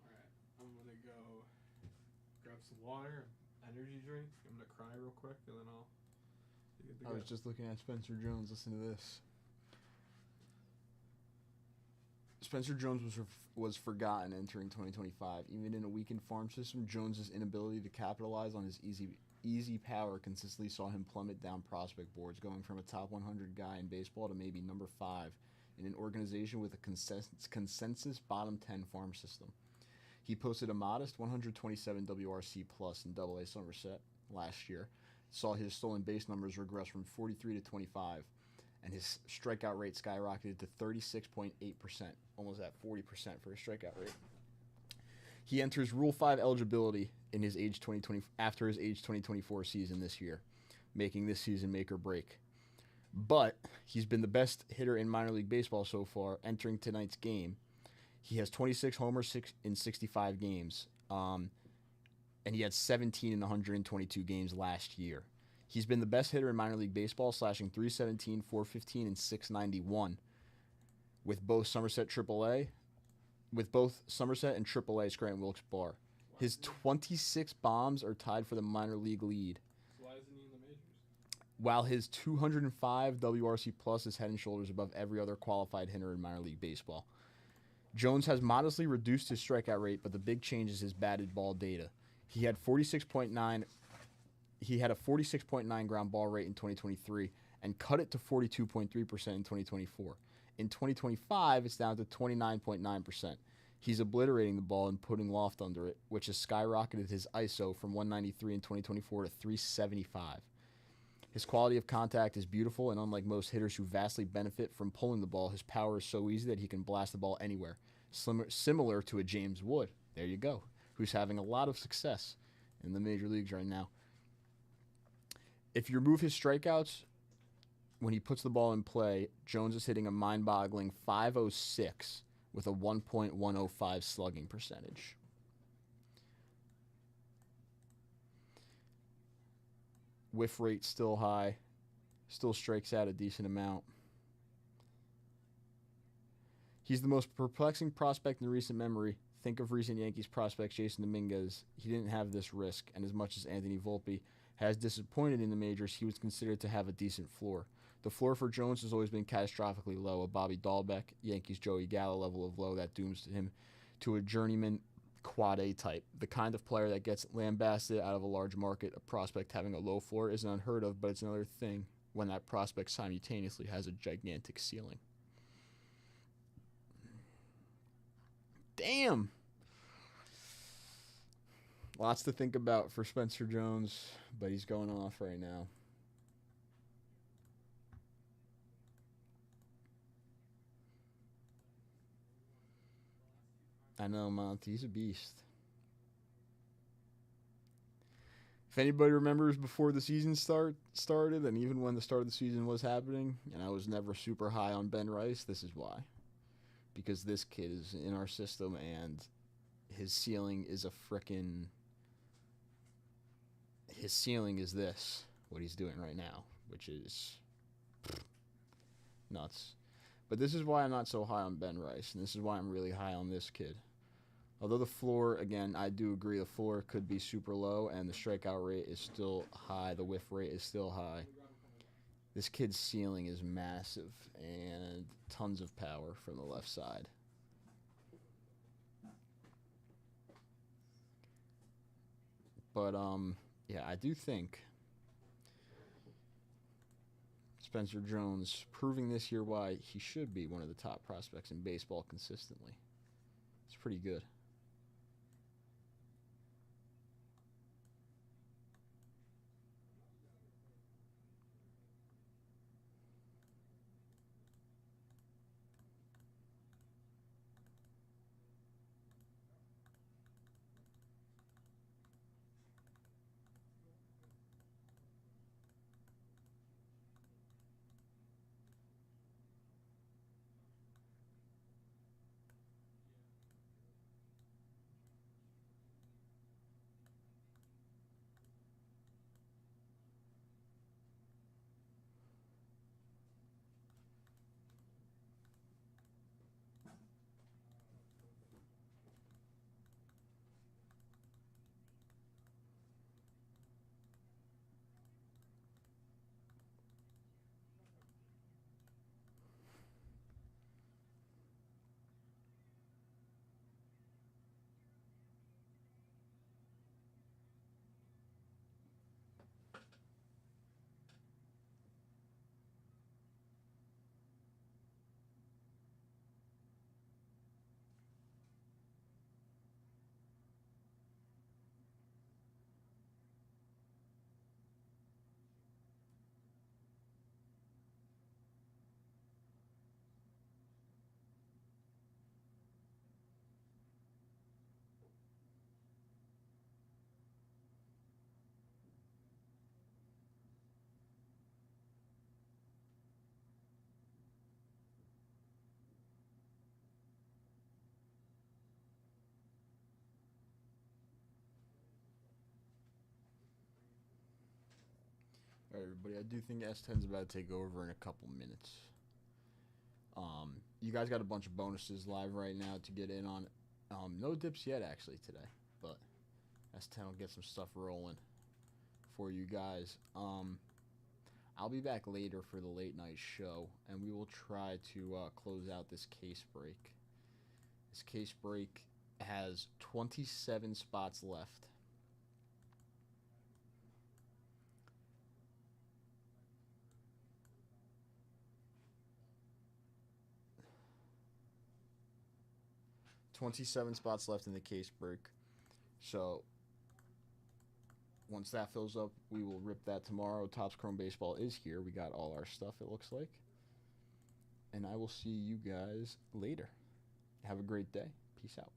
Alright, I'm gonna go grab some water, energy drink. I'm gonna cry real quick, and then I'll be good to I go. was just looking at Spencer Jones. Listen to this. Spencer Jones was forgotten entering 2025. Even in a weakened farm system, Jones's inability to capitalize on his easy power consistently saw him plummet down prospect boards, going from a top 100 guy in baseball to maybe number 5 in an organization with a consensus bottom 10 farm system. He posted a modest 127 WRC plus in AA Somerset last year, saw his stolen base numbers regress from 43 to 25, and his strikeout rate skyrocketed to 36.8%, almost at 40% for his strikeout rate. He enters Rule 5 eligibility in his after his age 2024 season this year, making this season make or break. But he's been the best hitter in minor league baseball so far entering tonight's game. He has 26 homers in 65 games, and he had 17 in 122 games last year. He's been the best hitter in minor league baseball, slashing .317, .415, and .691 with both Somerset and AAA Scranton Wilkes Barre. His 26 bombs are tied for the minor league lead, So why isn't he in the majors? while his 205 WRC plus is head and shoulders above every other qualified hitter in minor league baseball. Jones has modestly reduced his strikeout rate, but the big change is his batted ball data. He had a 46.9 ground ball rate in 2023 and cut it to 42.3% in 2024. In 2025, it's down to 29.9%. He's obliterating the ball and putting loft under it, which has skyrocketed his ISO from 193 in 2024 to 375. His quality of contact is beautiful, and unlike most hitters who vastly benefit from pulling the ball, his power is so easy that he can blast the ball anywhere, similar to a James Wood. There you go, who's having a lot of success in the major leagues right now. If you remove his strikeouts, when he puts the ball in play, Jones is hitting a mind-boggling .506 with a 1.105 slugging percentage. Whiff rate still high, still strikes out a decent amount. He's the most perplexing prospect in recent memory. Think of recent Yankees prospects Jason Dominguez. He didn't have this risk, and as much as Anthony Volpe has disappointed in the majors, he was considered to have a decent floor. The floor for Jones has always been catastrophically low, a Bobby Dahlbeck, Yankees Joey Gallo level of low that dooms him to a journeyman quad A type. The kind of player that gets lambasted out of a large market. A prospect having a low floor isn't unheard of, but it's another thing when that prospect simultaneously has a gigantic ceiling. Damn! Lots to think about for Spencer Jones, but he's going off right now. I know, Monty. He's a beast. If anybody remembers before the season started, and even when the start of the season was happening, and I was never super high on Ben Rice, this is why. Because this kid is in our system, and his ceiling is his ceiling is this, what he's doing right now, which is nuts. But this is why I'm not so high on Ben Rice, and this is why I'm really high on this kid. Although the floor, again, I do agree the floor could be super low, and the strikeout rate is still high, the whiff rate is still high. This kid's ceiling is massive, and tons of power from the left side. But yeah, I do think Spencer Jones proving this year why he should be one of the top prospects in baseball consistently. It's pretty good. All right, everybody. I do think S10's about to take over in a couple minutes. You guys got a bunch of bonuses live right now to get in on. No dips yet, actually, today. But S10 will get some stuff rolling for you guys. I'll be back later for the late night show, and we will try to close out this case break. This case break has 27 spots left. Spots left in the case break. So once that fills up, we will rip that tomorrow. Topps Chrome Baseball is here. We got all our stuff, it looks like. And I will see you guys later. Have a great day. Peace out.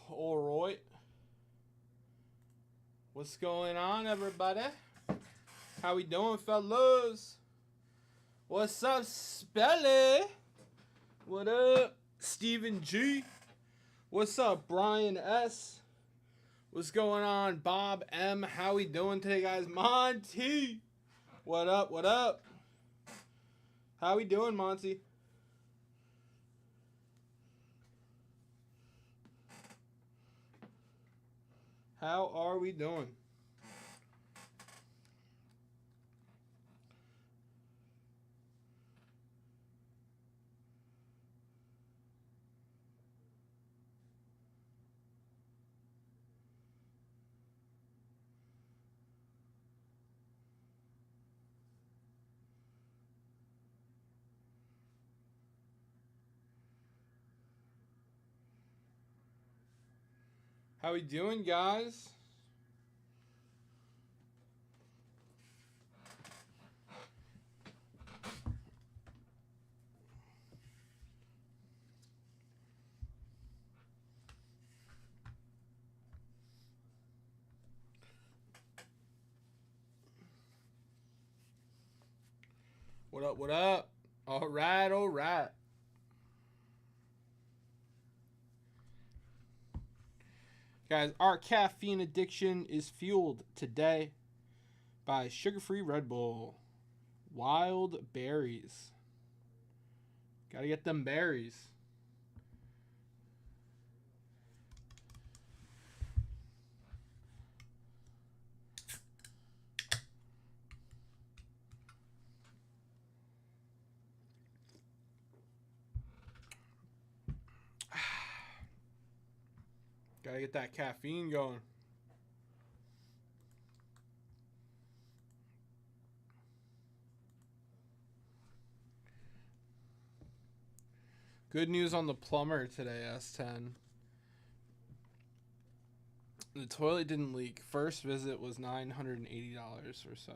All right. What's going on, everybody? How we doing, fellas? What's up, Spelly? What up, Steven G? What's up, Brian S? What's going on, Bob M? How we doing today, guys? Monty! What up, what up? How we doing, Monty? How are we doing? How we doing, guys? What up, what up? All right, all right. Guys, our caffeine addiction is fueled today by sugar-free Red Bull. Wild berries. Gotta get them berries. Gotta get that caffeine going. Good news on the plumber today, S10. The toilet didn't leak. First visit was $980 or so.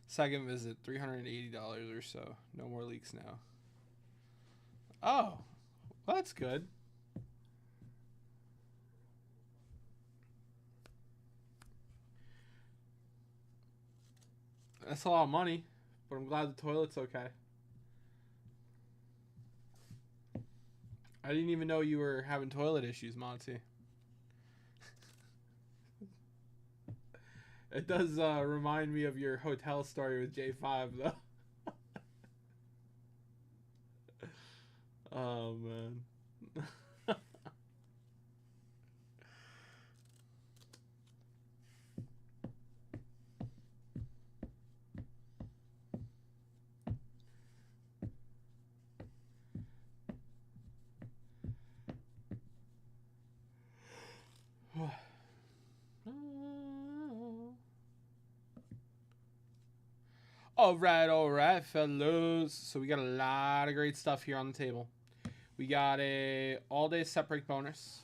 Second visit, $380 or so. No more leaks now. Oh, well, that's good. That's a lot of money, but I'm glad the toilet's okay. I didn't even know you were having toilet issues, Monty. It does remind me of your hotel story with J5, though. Oh, man. All right, fellas. So we got a lot of great stuff here on the table. We got a all-day set break bonus,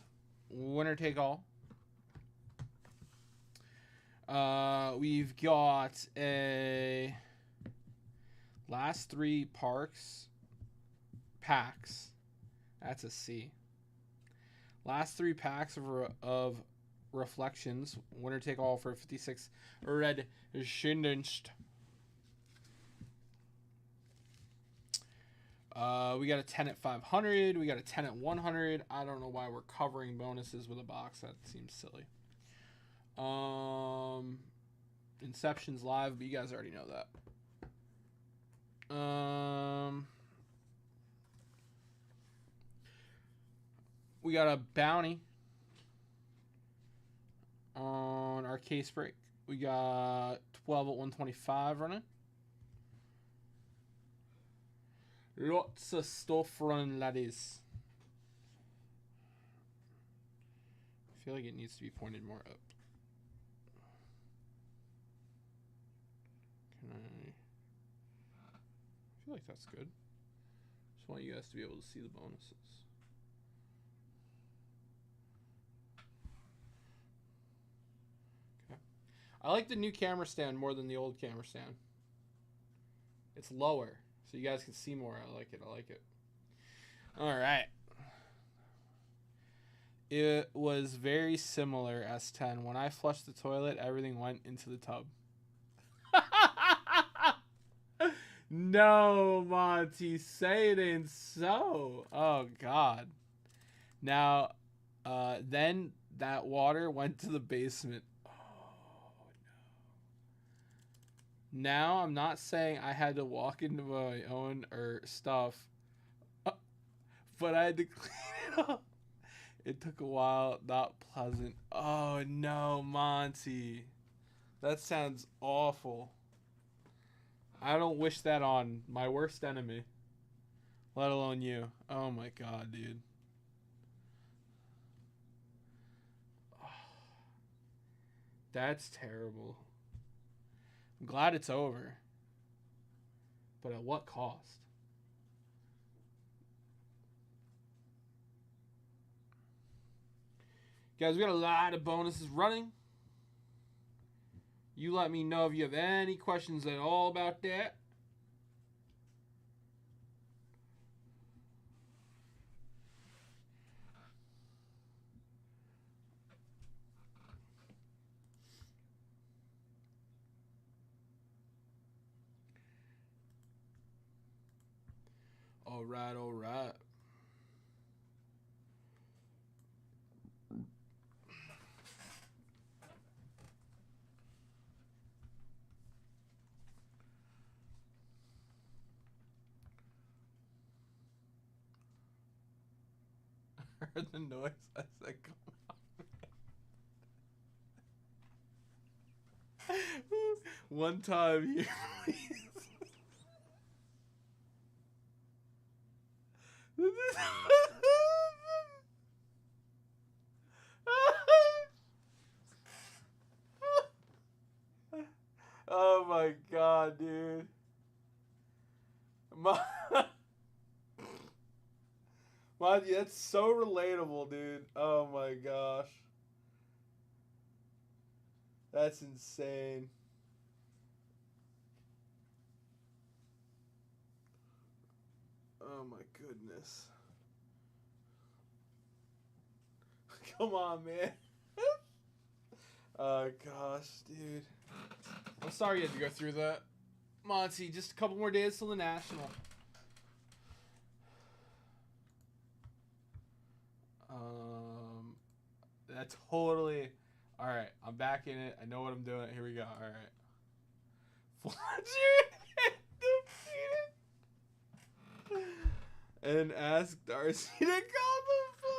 winner take all. We've got a last three packs. That's a C. Last three packs of reflections, winner take all for 56 red Shindenched. We got a 10 at 500. We got a 10 at 100. I don't know why we're covering bonuses with a box. That seems silly. Inception's live, but you guys already know that. We got a bounty on our case break. We got 12 at 125 running. Lots of stuff running, laddies. I feel like it needs to be pointed more up. Can I feel like that's good. Just want you guys to be able to see the bonuses. Okay. I like the new camera stand more than the old camera stand. It's lower, so you guys can see more. I like it. All right. It was very similar, S10. When I flushed the toilet, everything went into the tub. No, Monty, say it ain't so. Oh, God. Now, then that water went to the basement. Oh, no. Now, I'm not saying I had to walk into my own stuff, but I had to clean it up. It took a while, not pleasant. Oh, no, Monty. That sounds awful. I don't wish that on my worst enemy, let alone you. Oh my God, dude. Oh, that's terrible. I'm glad it's over. But at what cost? Guys, we got a lot of bonuses running. You let me know if you have any questions at all about that. All right, all right. I heard the noise. I said, come on. One time here, please. Oh my God, dude. Monty, that's so relatable, dude. Oh my gosh. That's insane. Oh my goodness. Come on, man. Oh gosh, dude. I'm sorry you had to go through that. Monty, just a couple more days till the National. That's totally... Alright, I'm back in it. I know what I'm doing. Here we go. Alright. Fletcher defeated. And ask Darcy to call the floor.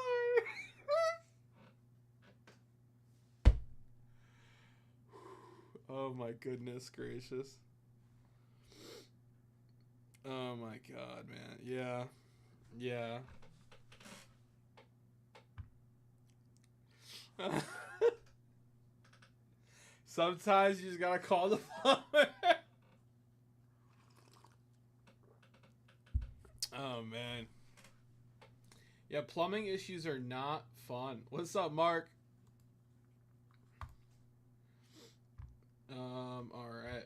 Oh my goodness gracious. Oh my God, man. Yeah. Yeah. Sometimes you just gotta call the plumber. Oh man. Yeah, plumbing issues are not fun. What's up, Mark? Alright.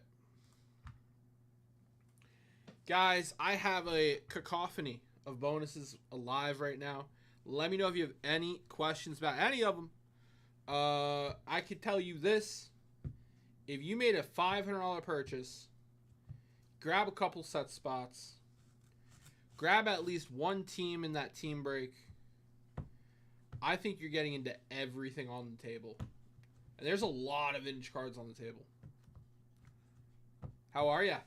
Guys, I have a cacophony of bonuses alive right now. Let me know if you have any questions about any of them. I could tell you this. If you made a $500 purchase, grab a couple set spots, grab at least one team in that team break, I think you're getting into everything on the table. And there's a lot of vintage cards on the table. How are ya?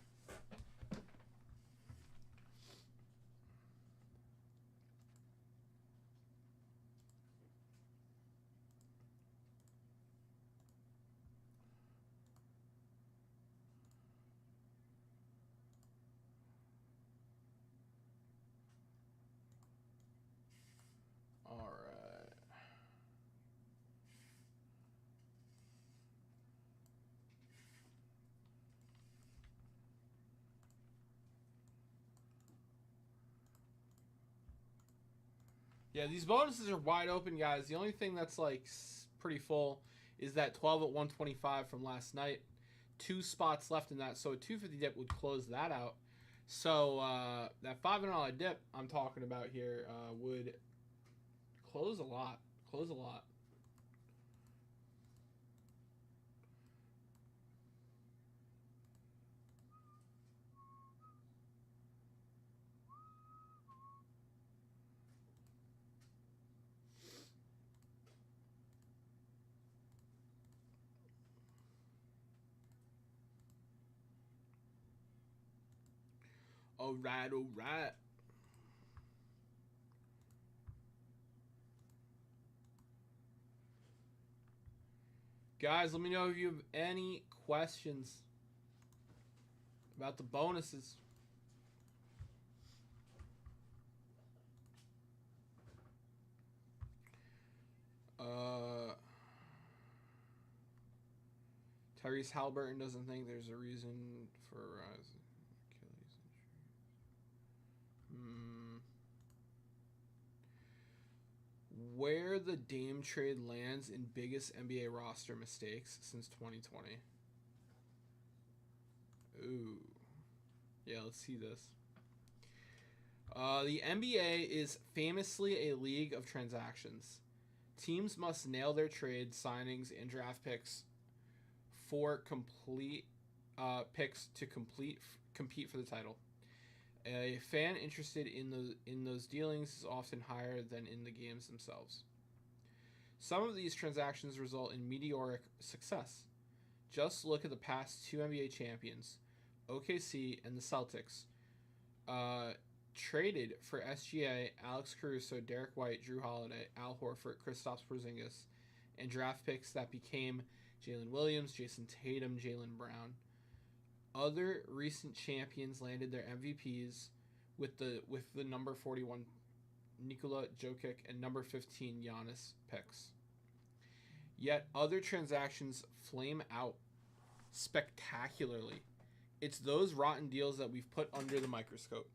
Yeah, these bonuses are wide open, guys. The only thing that's like pretty full is that 12 at 125 from last night. 2 spots left in that, so a 250 dip would close that out. So that $500 dip I'm talking about here would close a lot. close a lot. All right, all right. Guys, let me know if you have any questions about the bonuses. Tyrese Halliburton doesn't think there's a reason for a rise. Achilles injury. Where the Dame trade lands in biggest NBA roster mistakes since 2020. Ooh. Yeah, let's see this. The NBA is famously a league of transactions. Teams must nail their trade signings and draft picks for complete picks to compete for the title. A fan interested in those dealings is often higher than in the games themselves. Some of these transactions result in meteoric success. Just look at the past two NBA champions, OKC and the Celtics. Traded for SGA, Alex Caruso, Derek White, Drew Holiday, Al Horford, Kristaps Porzingis, and draft picks that became Jalen Williams, Jason Tatum, Jaylen Brown. Other recent champions landed their MVPs with the number 41 Nikola Jokic and number 15 Giannis picks. Yet other transactions flame out spectacularly. It's those rotten deals that we've put under the microscope.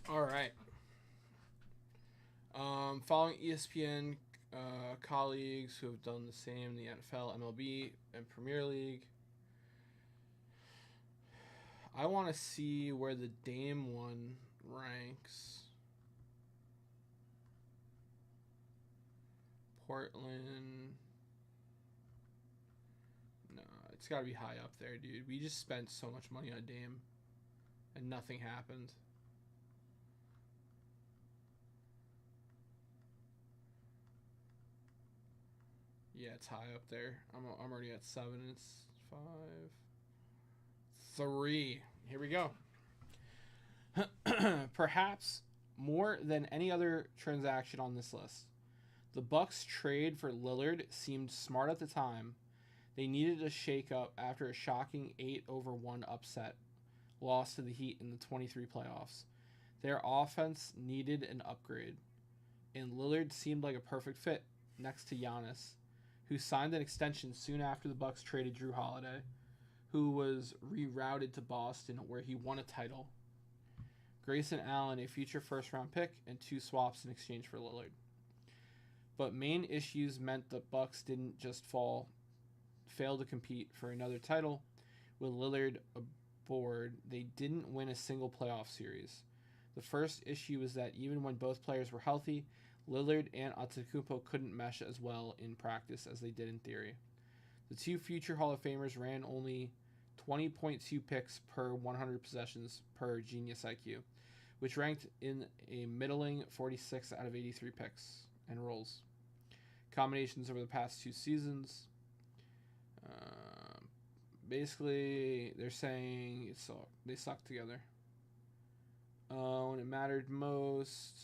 All right. Following ESPN colleagues who have done the same in the NFL, MLB, and Premier League, I want to see where the Dame one ranks. Portland. No, it's got to be high up there, dude. We just spent so much money on Dame, and nothing happened. Yeah, it's high up there. I'm already at 7. It's 5, 3. Here we go. Perhaps more than any other transaction on this list, the Bucks trade for Lillard seemed smart at the time. They needed a shakeup after a shocking 8-1 upset loss to the Heat in the 23 playoffs. Their offense needed an upgrade, and Lillard seemed like a perfect fit next to Giannis, who signed an extension soon after the Bucks traded Drew Holiday. who was rerouted to Boston, where he won a title. Grayson Allen, a future first-round pick, and 2 swaps in exchange for Lillard. But main issues meant the Bucks didn't just fail to compete for another title. With Lillard aboard, they didn't win a single playoff series. The first issue was that even when both players were healthy, Lillard and Antetokounmpo couldn't mesh as well in practice as they did in theory. The 2 future Hall of Famers ran only 20.2 picks per 100 possessions per Genius IQ, which ranked in a middling 46 out of 83 picks and rolls. Combinations over the past 2 seasons. Basically, they're saying they suck together. When it mattered most,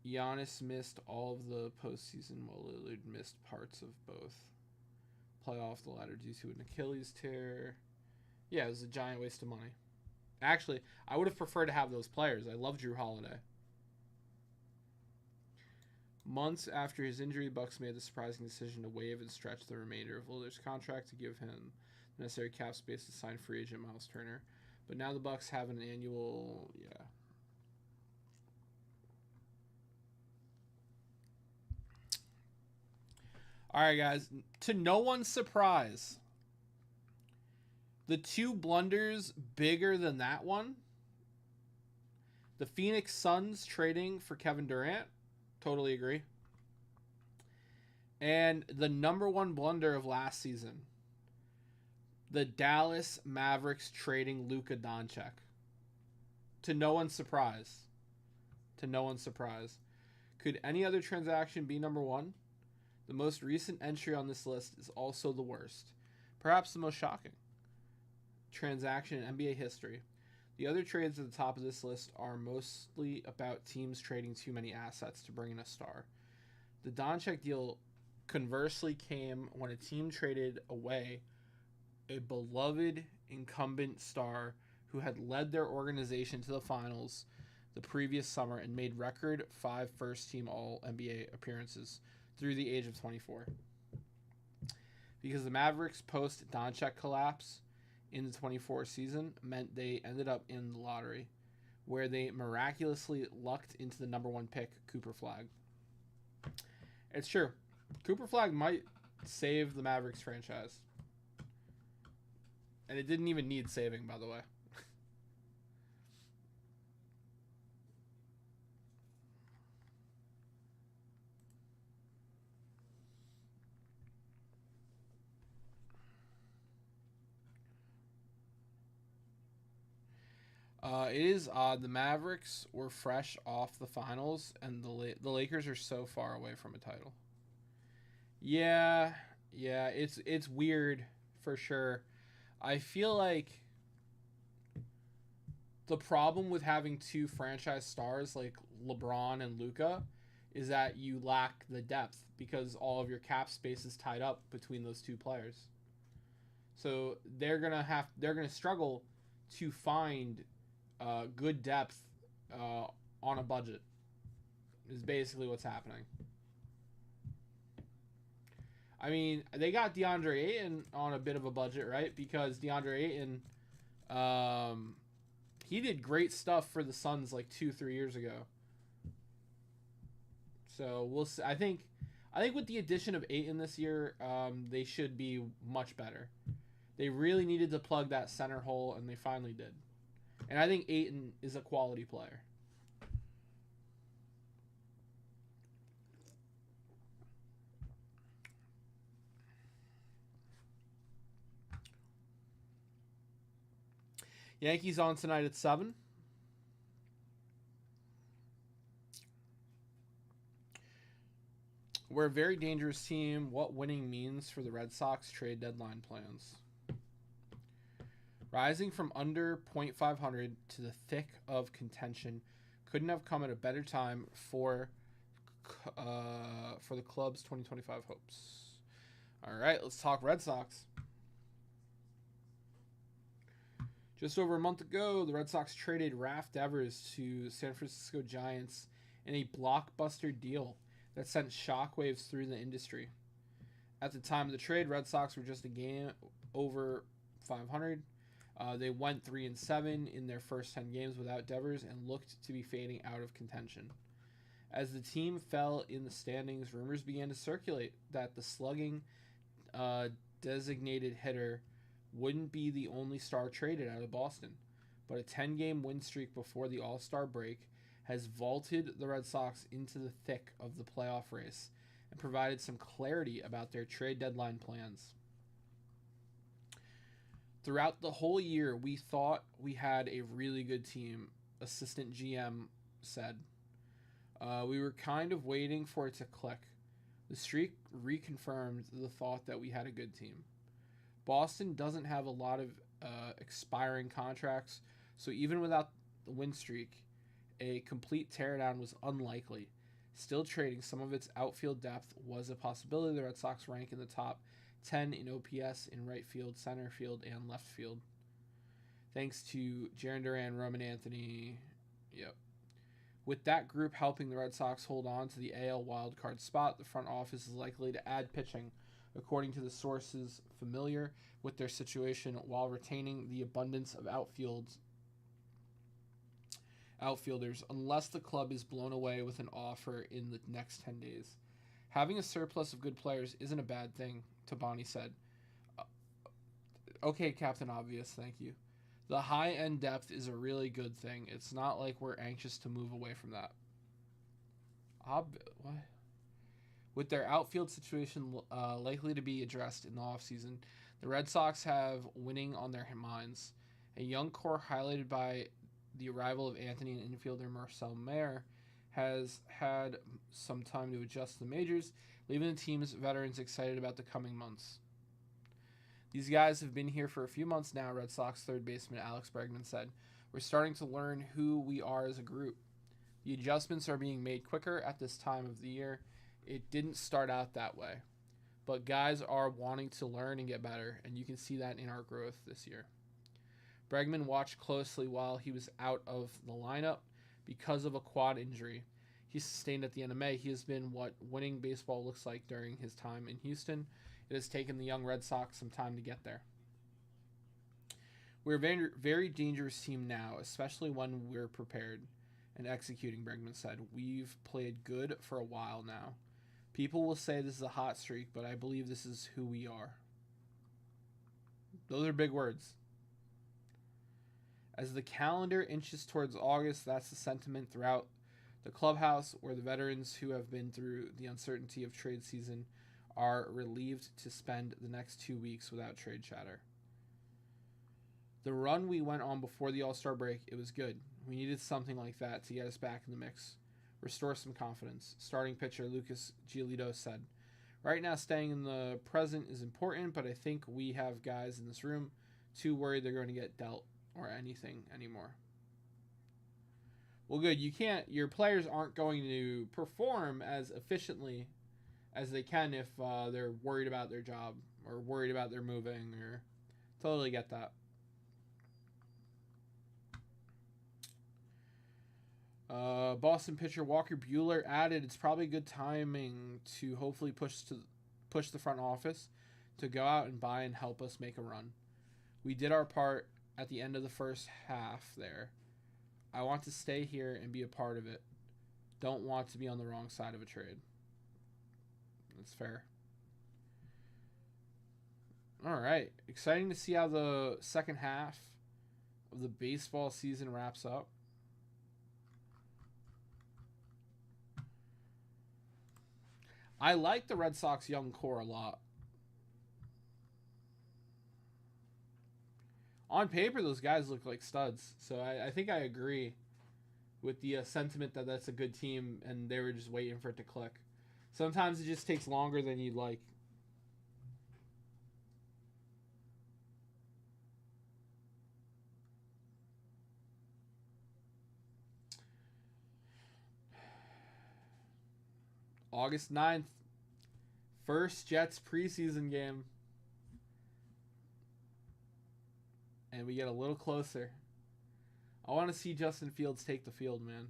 Giannis missed all of the postseason while Lillard missed parts of both. Playoff the latter due to an Achilles tear. Yeah, it was a giant waste of money. Actually, I would have preferred to have those players. I love Drew Holiday. Months after his injury, Bucks made the surprising decision to waive and stretch the remainder of Lillard's contract to give him the necessary cap space to sign free agent Miles Turner. But now the Bucks have an annual, All right, guys. To no one's surprise, the 2 blunders bigger than that one, the Phoenix Suns trading for Kevin Durant, totally agree. And the number 1 blunder of last season, the Dallas Mavericks trading Luka Doncic. To no one's surprise. To no one's surprise. Could any other transaction be number 1? The most recent entry on this list is also the worst. Perhaps the most shocking transaction in NBA history. The other trades at the top of this list are mostly about teams trading too many assets to bring in a star. The Doncic deal conversely came when a team traded away a beloved incumbent star who had led their organization to the finals the previous summer and made record 5 first-team All-NBA appearances through the age of 24. Because the Mavericks' post-Doncic collapse in the 24 season meant they ended up in the lottery, where they miraculously lucked into the number 1 pick, Cooper Flagg. It's true. Cooper Flagg might save the Mavericks franchise. And it didn't even need saving, by the way. It is odd. The Mavericks were fresh off the finals, and the Lakers are so far away from a title. Yeah, it's weird for sure. I feel like the problem with having 2 franchise stars like LeBron and Luka is that you lack the depth because all of your cap space is tied up between those 2 players. So they're gonna struggle to find good depth on a budget. Is basically what's happening. I mean, they got DeAndre Ayton on a bit of a budget, right? Because DeAndre Ayton, he did great stuff for the Suns like 2-3 years ago. So we'll see. I think with the addition of Ayton this year, they should be much better. They really needed to plug that center hole, and they finally did. And I think Ayton is a quality player. Yankees on tonight at 7. We're a very dangerous team. What winning means for the Red Sox trade deadline plans. Rising from under .500 to the thick of contention couldn't have come at a better time for the club's 2025 hopes. All right, let's talk Red Sox. Just over a month ago, the Red Sox traded Raf Devers to San Francisco Giants in a blockbuster deal that sent shockwaves through the industry. At the time of the trade, Red Sox were just a game over 500. They went 3-7 in their first 10 games without Devers and looked to be fading out of contention. As the team fell in the standings, rumors began to circulate that the slugging designated hitter wouldn't be the only star traded out of Boston, but a 10-game win streak before the All-Star break has vaulted the Red Sox into the thick of the playoff race and provided some clarity about their trade deadline plans. Throughout the whole year, we thought we had a really good team, assistant GM said. We were kind of waiting for it to click. The streak reconfirmed the thought that we had a good team. Boston doesn't have a lot of expiring contracts, so even without the win streak, a complete teardown was unlikely. Still, trading some of its outfield depth was a possibility. The Red Sox rank in the top 10 in OPS in right field, center field, and left field. Thanks to Jarren Duran, Roman Anthony. Yep. With that group helping the Red Sox hold on to the AL wildcard spot, the front office is likely to add pitching, according to the sources familiar with their situation, while retaining the abundance of outfielders, unless the club is blown away with an offer in the next 10 days. Having a surplus of good players isn't a bad thing, Tabani said. Okay, Captain Obvious, thank you. The high-end depth is a really good thing. It's not like we're anxious to move away from that. What? With their outfield situation likely to be addressed in the offseason, the Red Sox have winning on their minds. A young core highlighted by the arrival of Anthony and infielder Marcel Mayer has had some time to adjust to the majors, leaving the team's veterans excited about the coming months. These guys have been here for a few months now, Red Sox third baseman Alex Bregman said. We're starting to learn who we are as a group. The adjustments are being made quicker at this time of the year. It didn't start out that way, but guys are wanting to learn and get better, and you can see that in our growth this year. Bregman watched closely while he was out of the lineup because of a quad injury he sustained at the end of May. He has been what winning baseball looks like during his time in Houston. It has taken the young Red Sox some time to get there. We're a very, very dangerous team now, especially when we're prepared and executing, Bregman said. We've played good for a while now. People will say this is a hot streak, but I believe this is who we are. Those are big words. As the calendar inches towards August, that's the sentiment throughout the clubhouse, where the veterans who have been through the uncertainty of trade season are relieved to spend the next 2 weeks without trade chatter. The run we went on before the All-Star break, it was good. We needed something like that to get us back in the mix, restore some confidence, starting pitcher Lucas Giolito said. Right now, staying in the present is important, but I think we have guys in this room too worried they're going to get dealt or anything anymore. Well, good. Your players aren't going to perform as efficiently as they can if they're worried about their job or worried about their moving, or totally get that. Boston pitcher Walker Buehler added, it's probably good timing to hopefully push the front office to go out and buy and help us make a run. We did our part at the end of the first half there. I want to stay here and be a part of it. Don't want to be on the wrong side of a trade. That's fair. All right. Exciting to see how the second half of the baseball season wraps up. I like the Red Sox young core a lot. On paper, those guys look like studs. So I think I agree with the sentiment that that's a good team and they were just waiting for it to click. Sometimes it just takes longer than you'd like. August 9th, first Jets preseason game. And we get a little closer. I want to see Justin Fields take the field, man.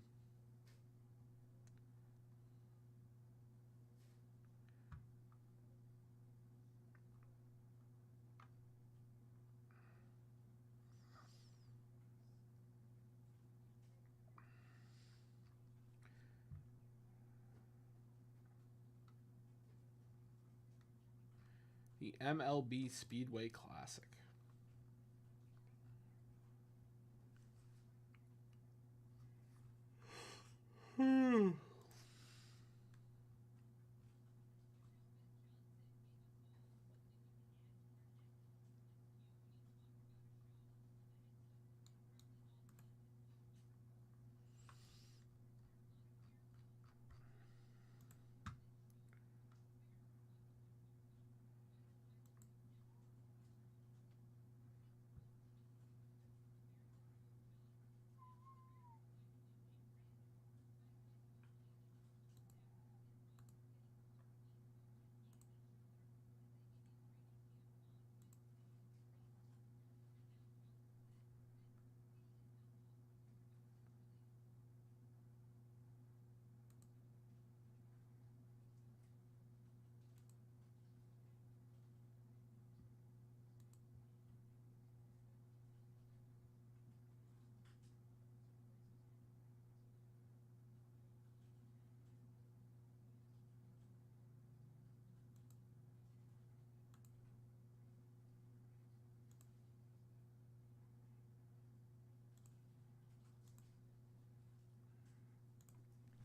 The MLB Speedway Classic.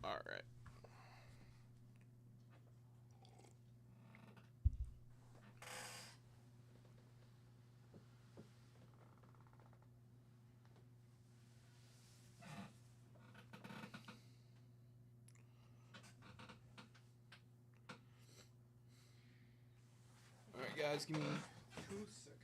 All right. All right, guys, give me 2 seconds.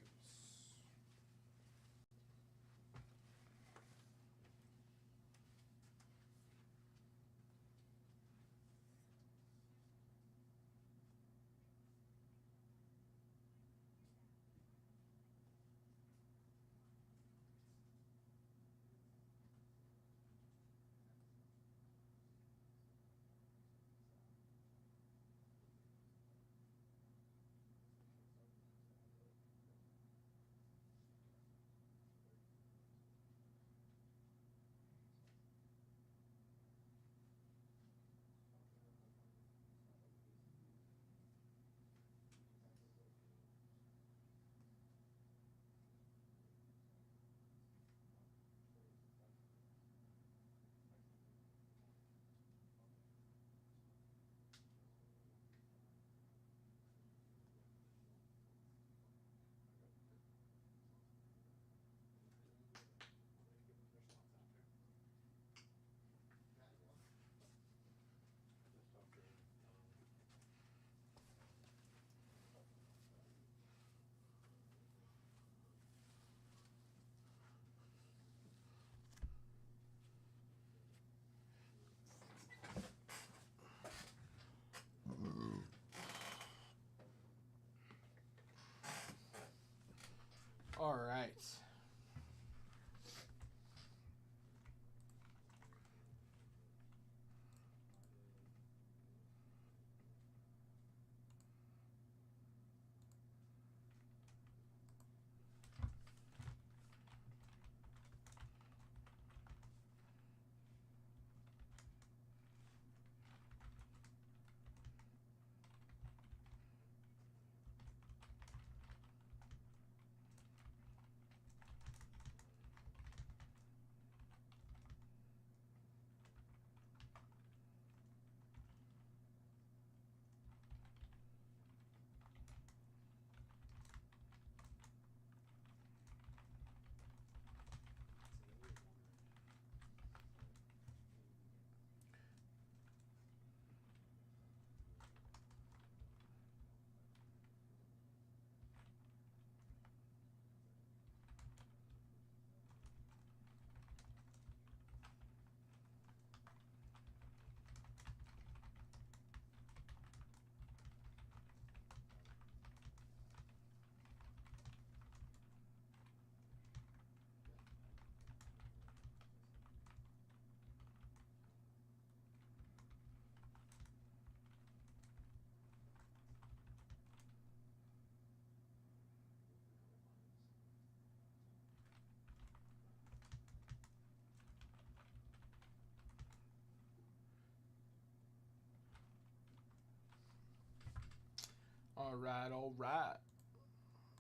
All right, all right.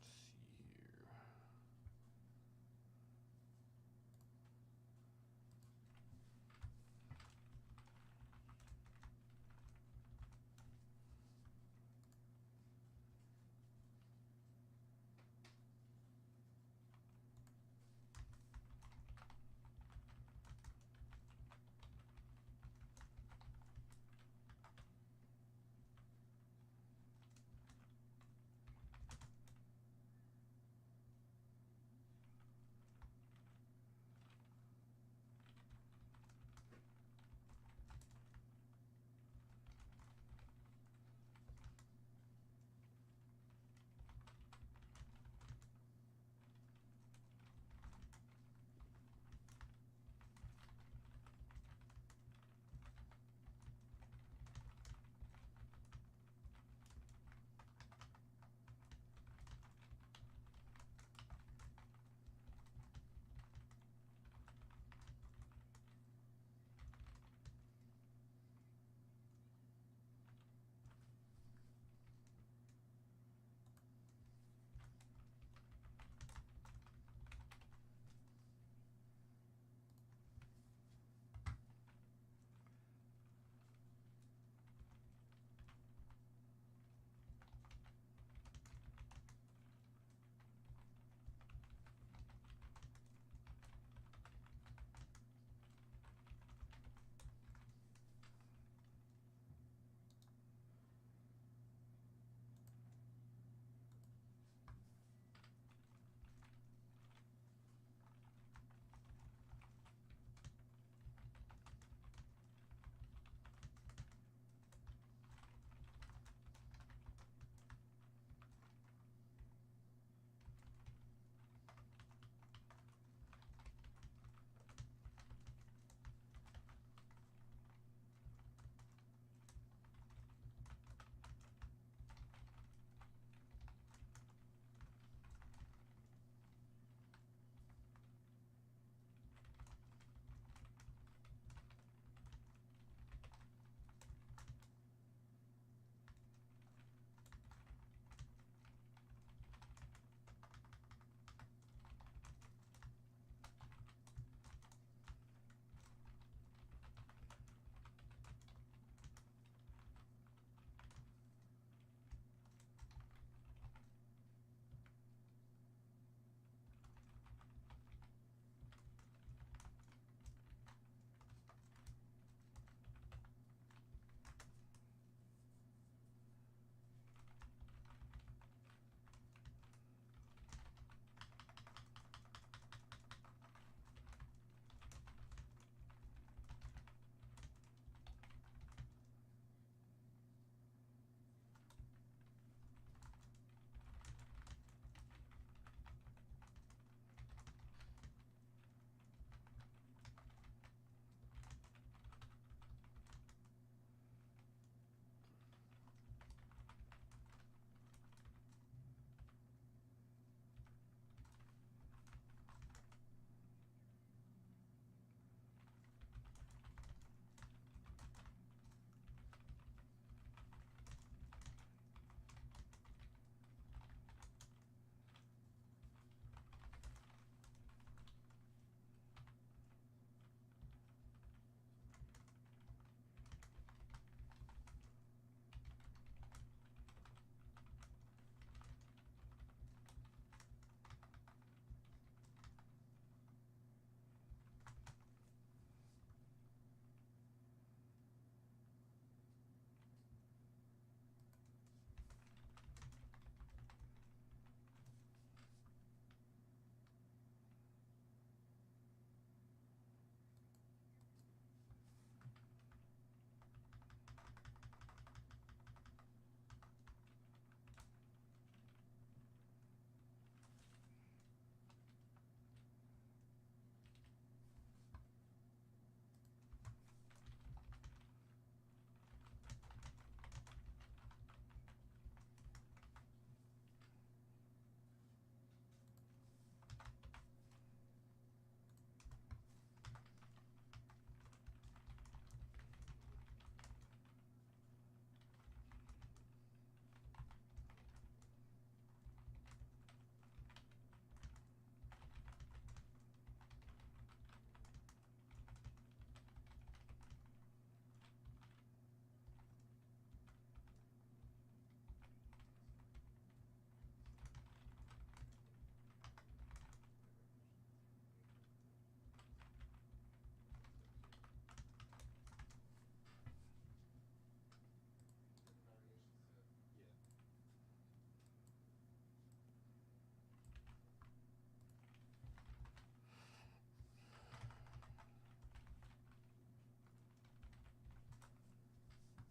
Let's see here.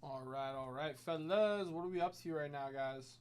All right, fellas. What are we up to right now, guys?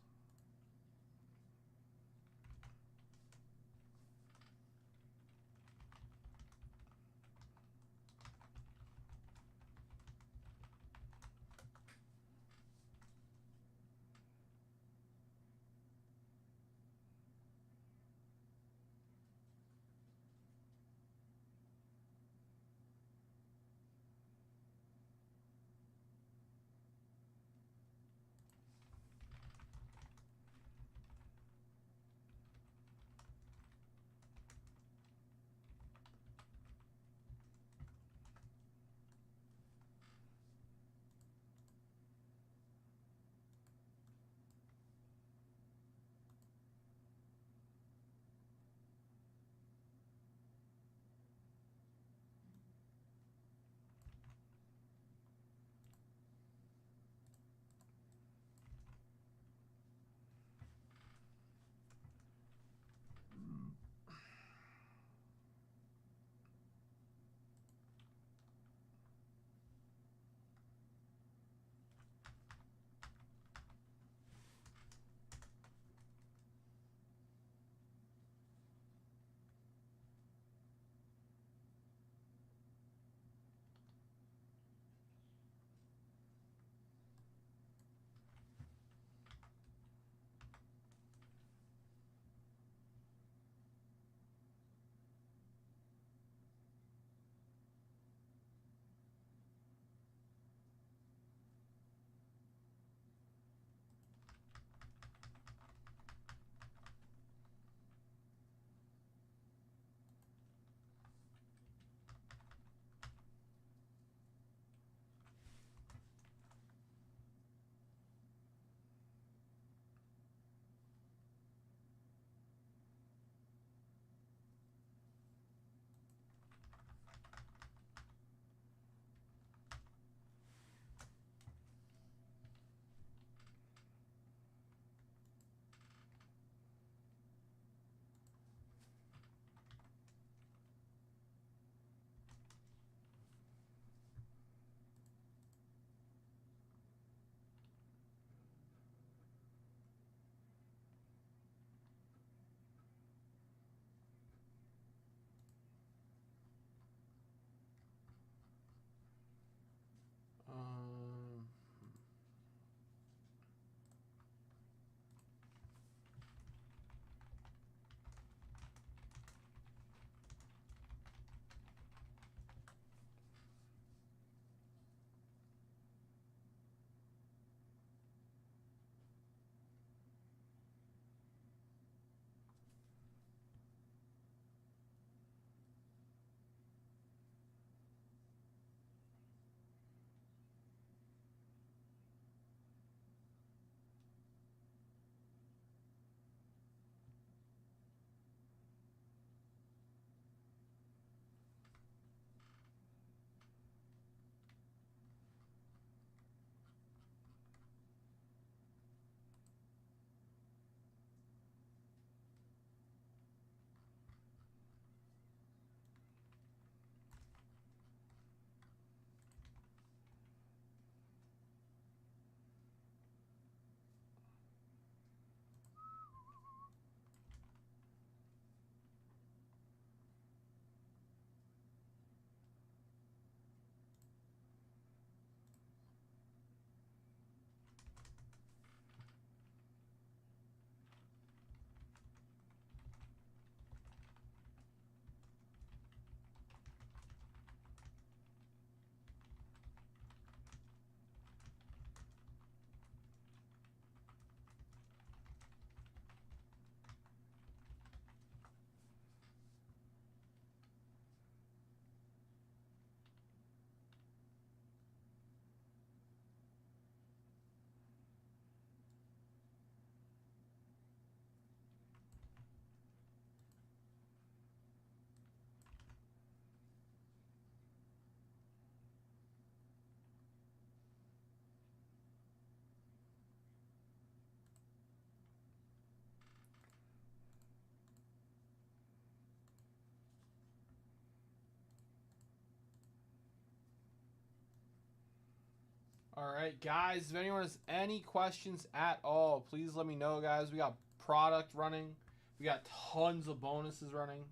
All right, guys. If anyone has any questions at all, please let me know, guys. We got product running. We got tons of bonuses running.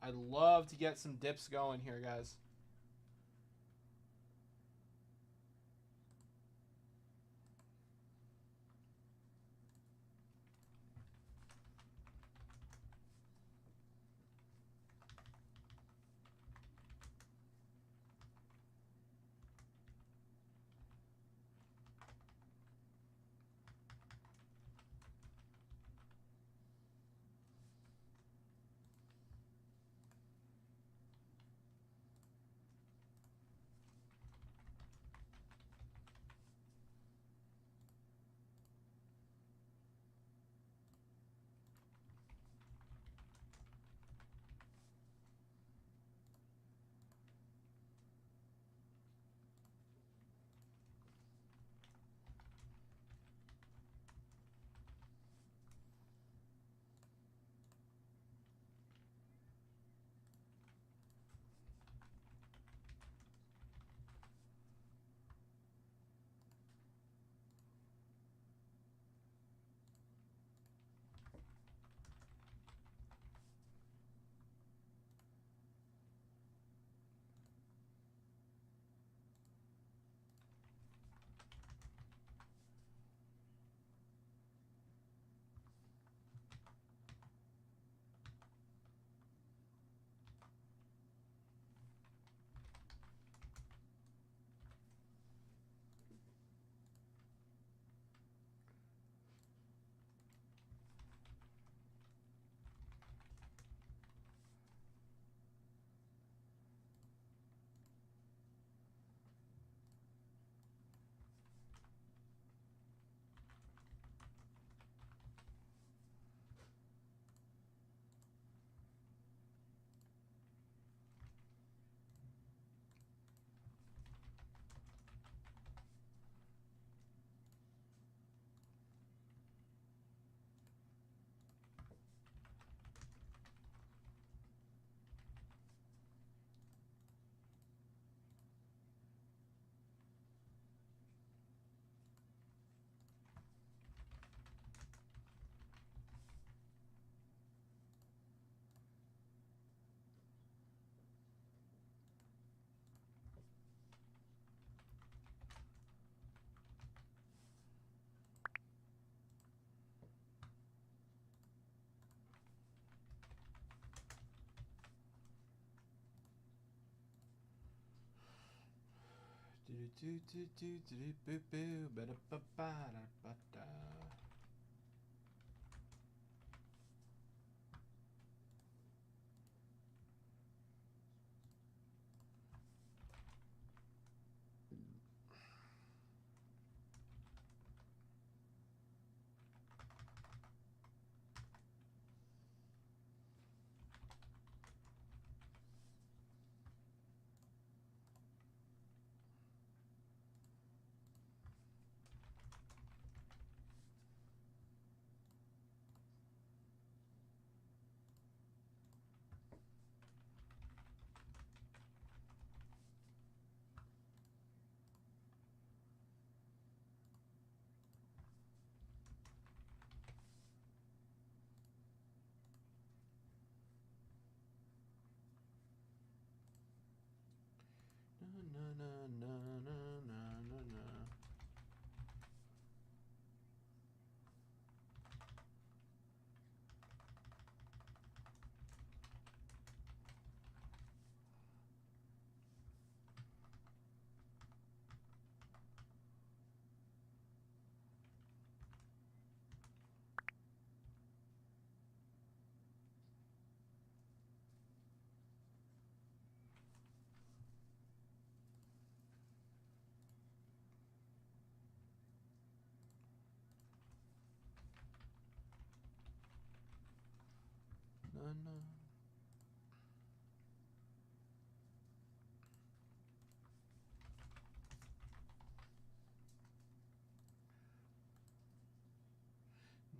I'd love to get some dips going here, guys.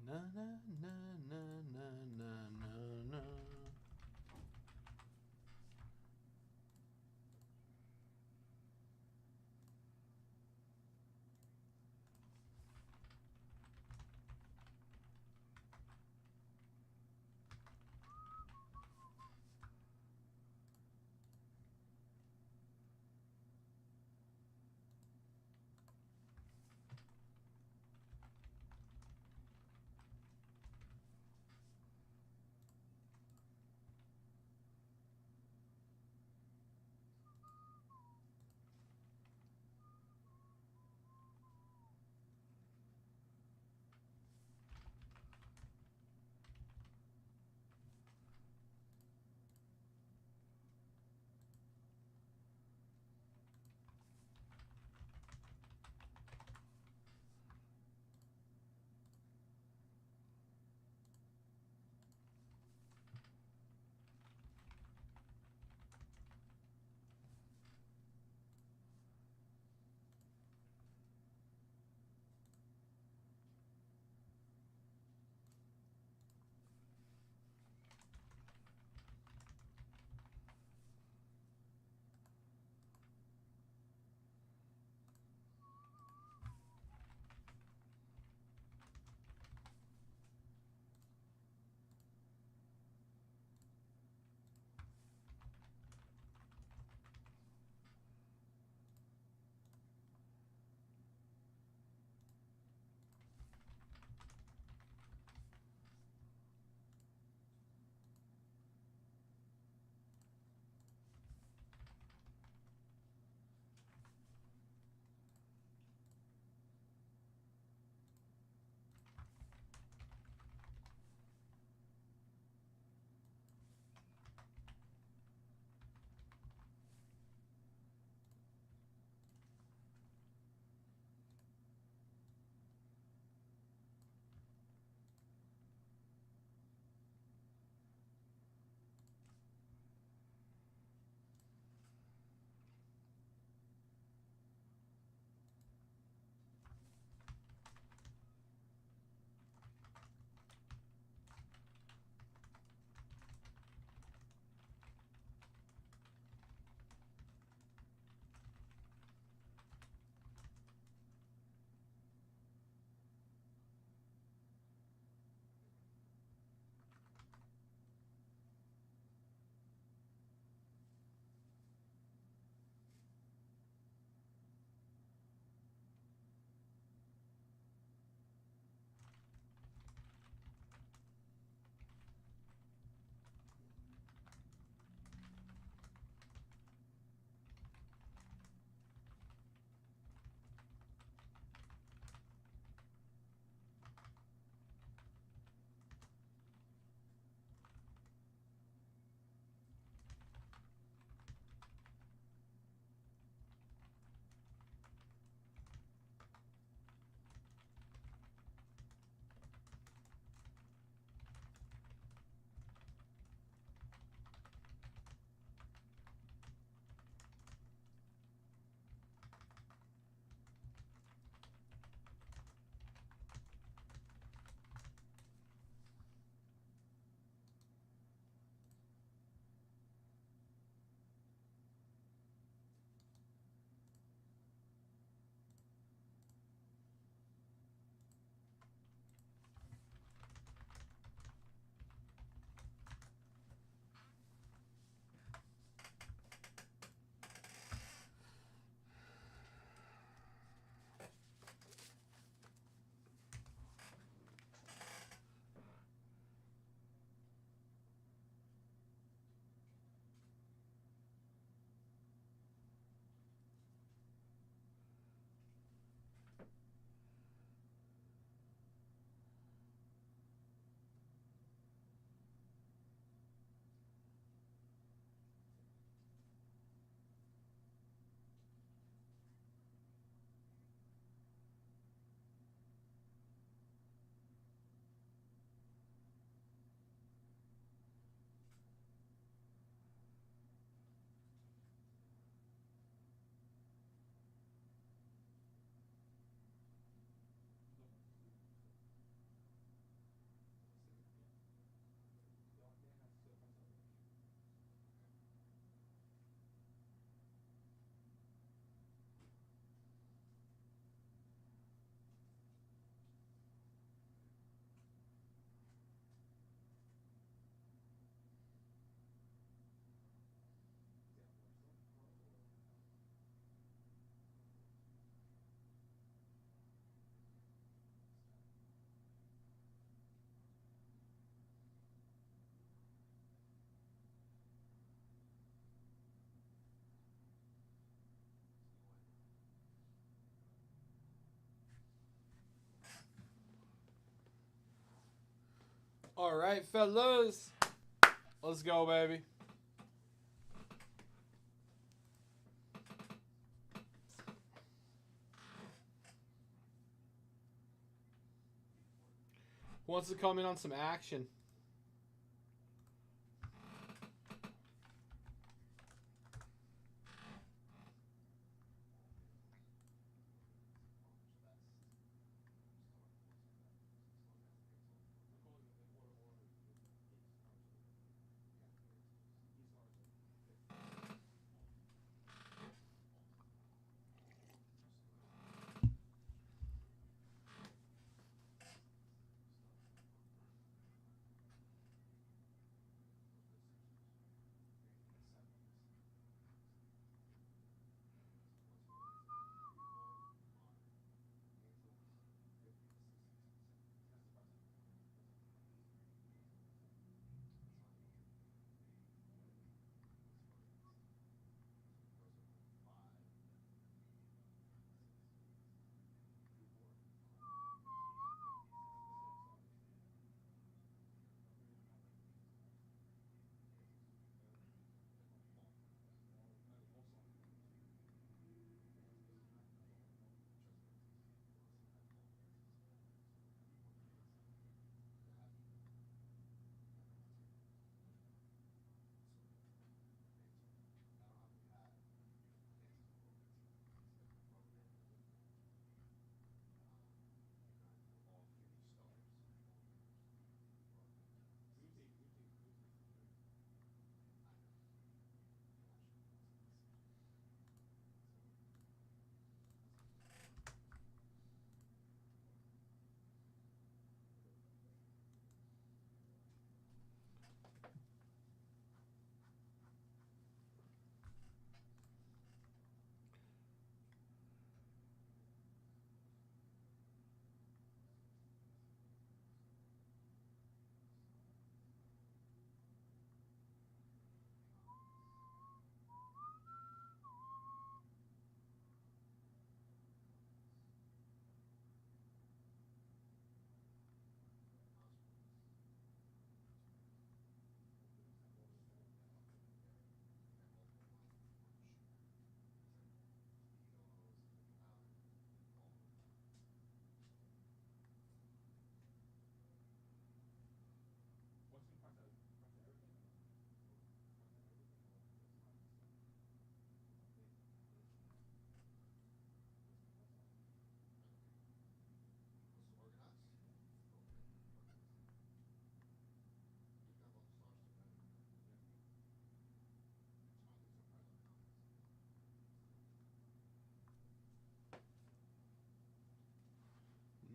Na na na na na na na na. All right, fellas. Let's go, baby. Who wants to come in on some action?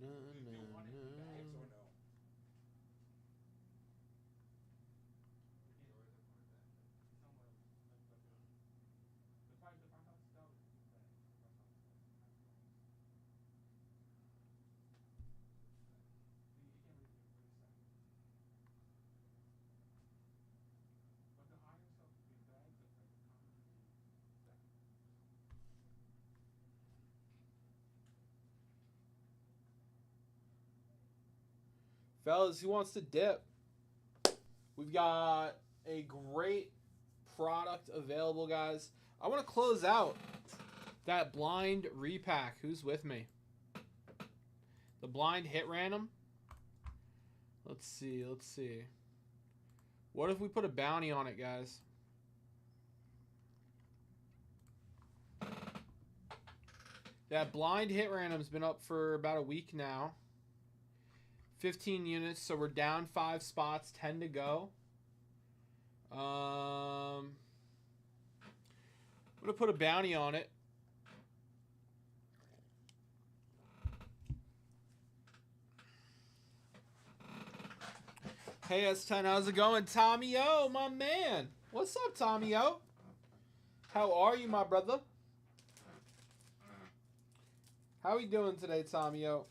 No, no, no. Fellas, who wants to dip? We've got a great product available, guys. I want to close out that blind repack. Who's with me? The blind hit random. Let's see. Let's see. What if we put a bounty on it, guys? That blind hit random's been up for about a week now. 15 units, so we're down 5 spots, 10 to go. I'm going to put a bounty on it. Hey, S10, how's it going? Tommy O, my man. What's up, Tommy O? How are you, my brother? How are you doing today, Tommy O?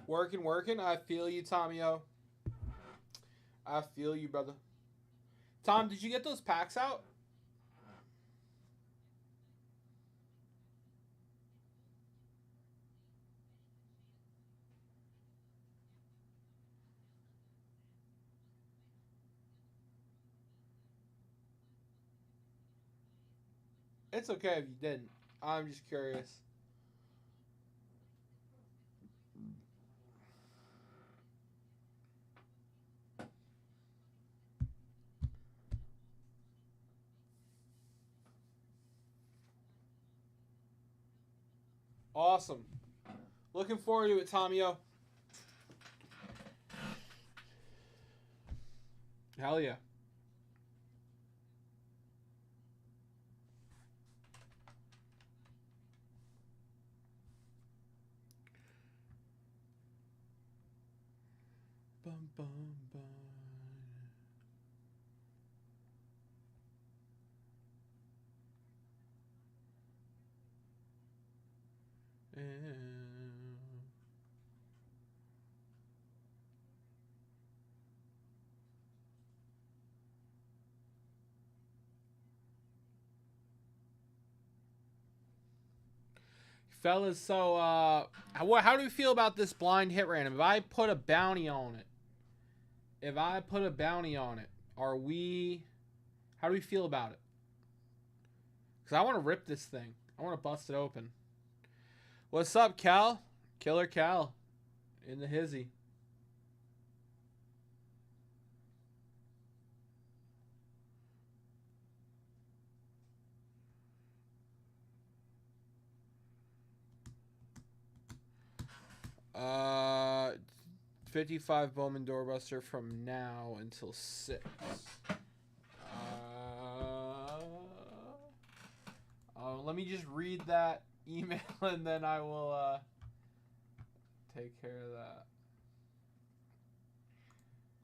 Working. I feel you, Tomio. I feel you, brother. Tom, did you get those packs out? It's okay if you didn't. I'm just curious. Awesome. Looking forward to it, Tomio. Hell yeah. Bum, bum, bum. Fellas, so how do we feel about this blind hit random? If I put a bounty on it, are we? How do we feel about it? Because I want to rip this thing. I want to bust it open. What's up, Cal? Killer Cal, in the hizzy. Uh, 55 Bowman doorbuster from now until 6. Let me just read that email and then I will take care of that.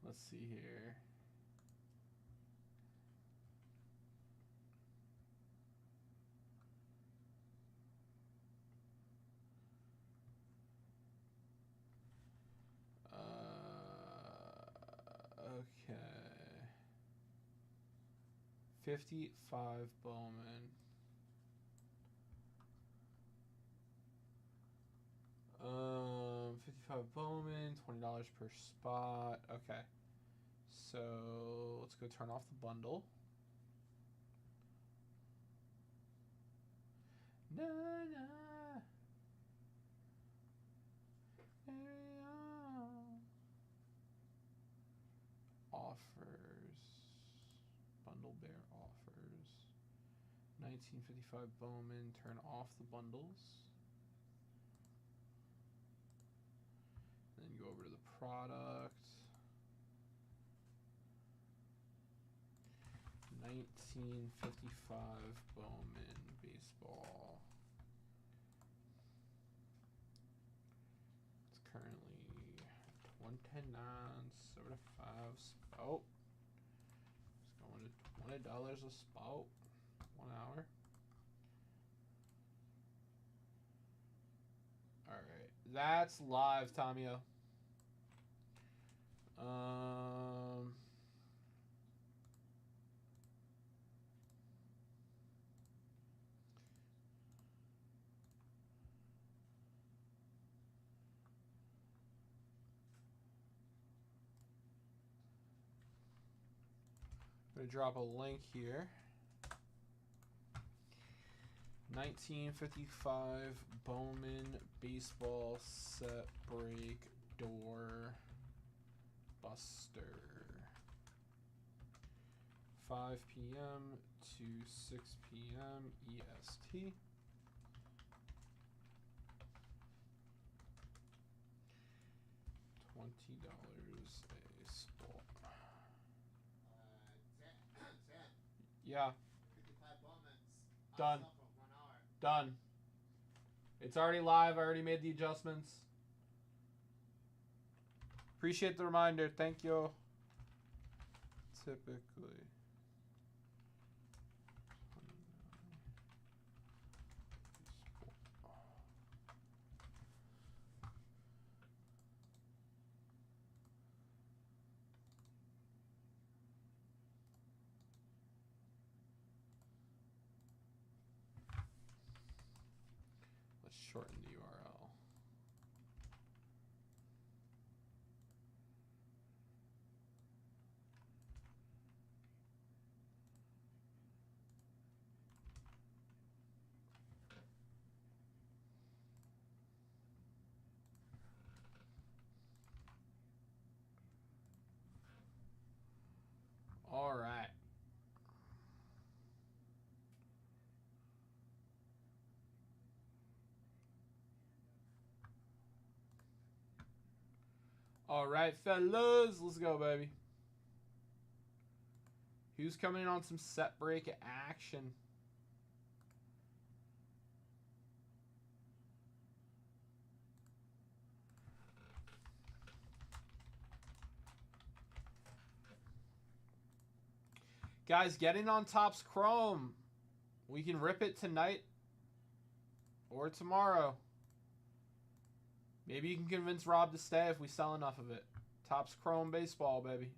Let's see here. Okay. 55 Bowman. 55 Bowman, $20 per spot. Okay. So let's go turn off the bundle. Na, na. Offers. Bundle bear offers. 1955 Bowman. Turn off the bundles. Then go over to the product. 1955 Bowman baseball. It's currently 110.9, 75 spout. It's going to $20 a spout. 1 hour. Alright. That's live, Tomio. I'm going to drop a link here. 1955 Bowman baseball set break door buster. 5 p.m. to 6 p.m. EST. $20 a spot. Yeah. 55 Bowmans. Done. For 1 hour. Done. It's already live. I already made the adjustments. Appreciate the reminder. Thank you. Typically. shorten the URL. All right. All right, fellas, let's go, baby. Who's coming in on some set break action? Guys, get in on Topps Chrome. We can rip it tonight or tomorrow. Maybe you can convince Rob to stay if we sell enough of it. Topps Chrome baseball, baby.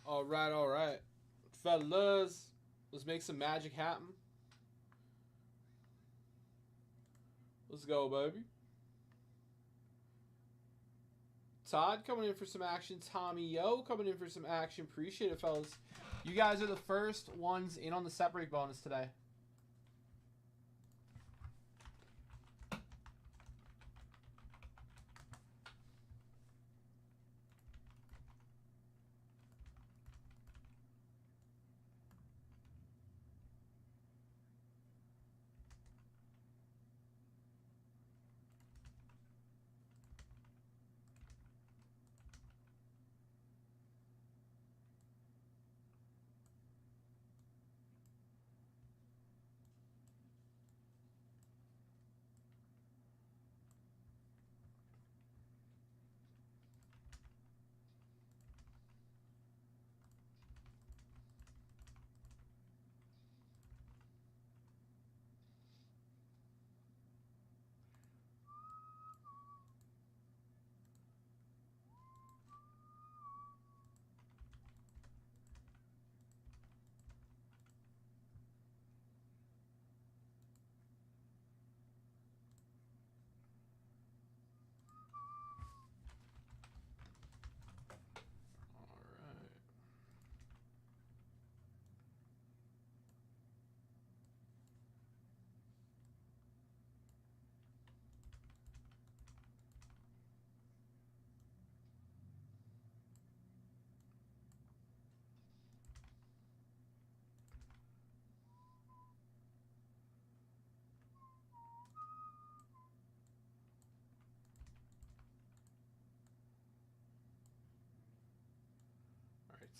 All right. Fellas, let's make some magic happen. Let's go, baby. Todd coming in for some action. Tommy Yo coming in for some action. Appreciate it, fellas. You guys are the first ones in on the set break bonus today.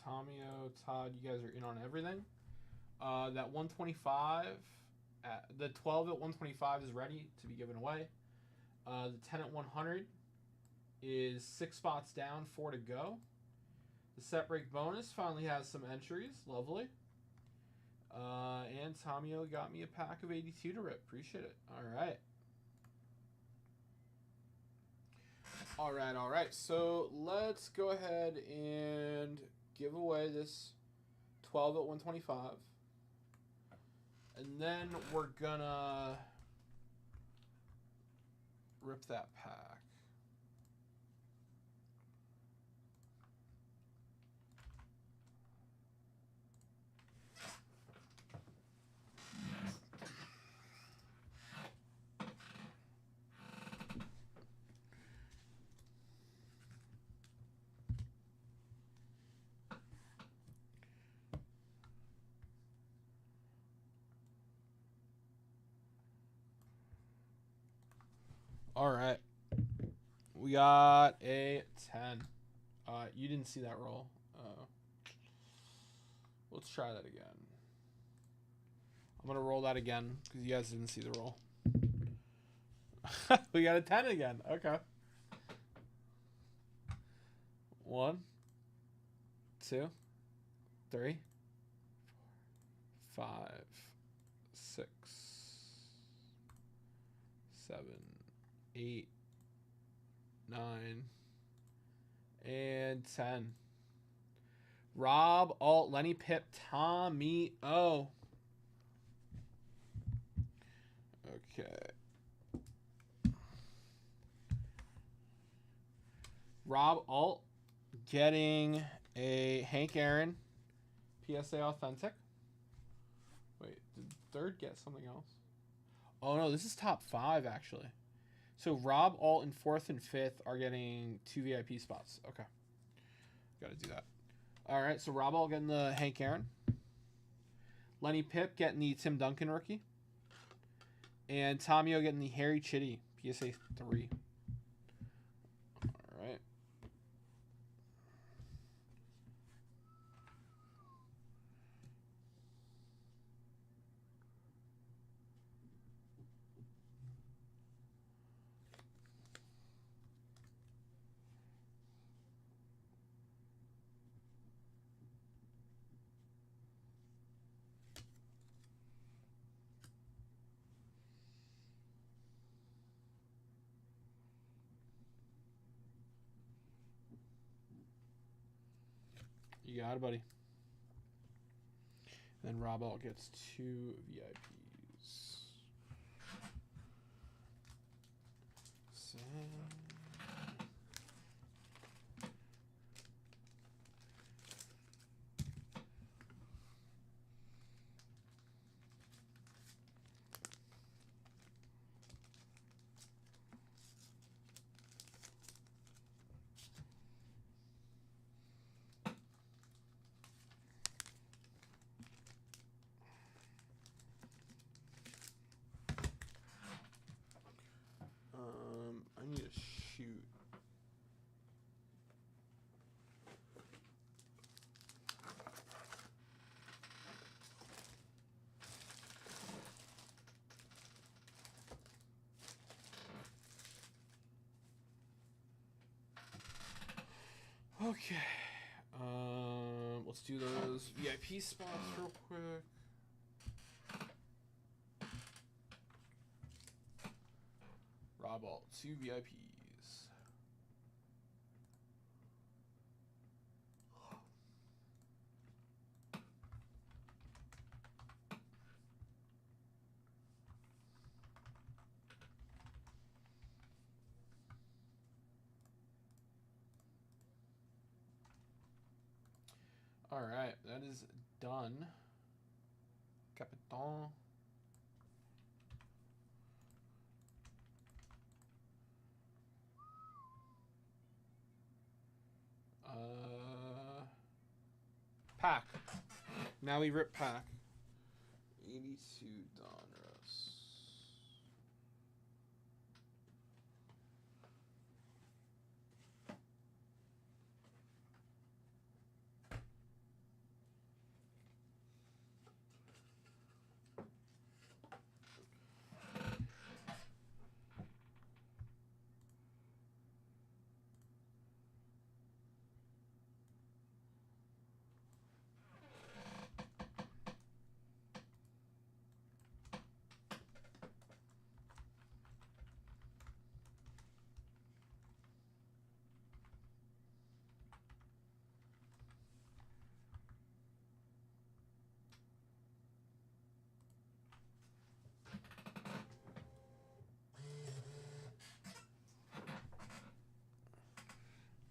Tomio, Todd, you guys are in on everything. That 125, the 12 at 125 is ready to be given away. The 10 at 100 is 6 spots down, 4 to go. The set break bonus finally has some entries. Lovely. And Tomio got me a pack of 82 to rip. Appreciate it. All right. All right. So let's go ahead and give away this 12 at 125. And then we're gonna rip that pack. All right. We got a 10. You didn't see that roll. Let's try that again. I'm going to roll that again because you guys didn't see the roll. We got a 10 again. Okay. 1, 2, 3, 5, 6, 7, 8, 9, and 10. Rob, Alt, Lenny, Pip, Tommy, O. Okay. Rob, Alt, getting a Hank Aaron PSA Authentic. Wait, did third get something else? Oh no, this is top 5 actually. So Rob, Alt, and 4th and 5th are getting 2 VIP spots. Okay. Got to do that. All right, so Rob Alt getting the Hank Aaron. Lenny Pip getting the Tim Duncan rookie. And Tomio getting the Harry Chitty PSA 3. All right. You got it, buddy. And then Rob Alt gets 2 VIPs. I need to shoot. Okay. Let's do those VIP spots real quick. Rob Alt, 2 VIPs. All right, that is done. Capitan. Pack. Now we rip pack. 82 Donruss.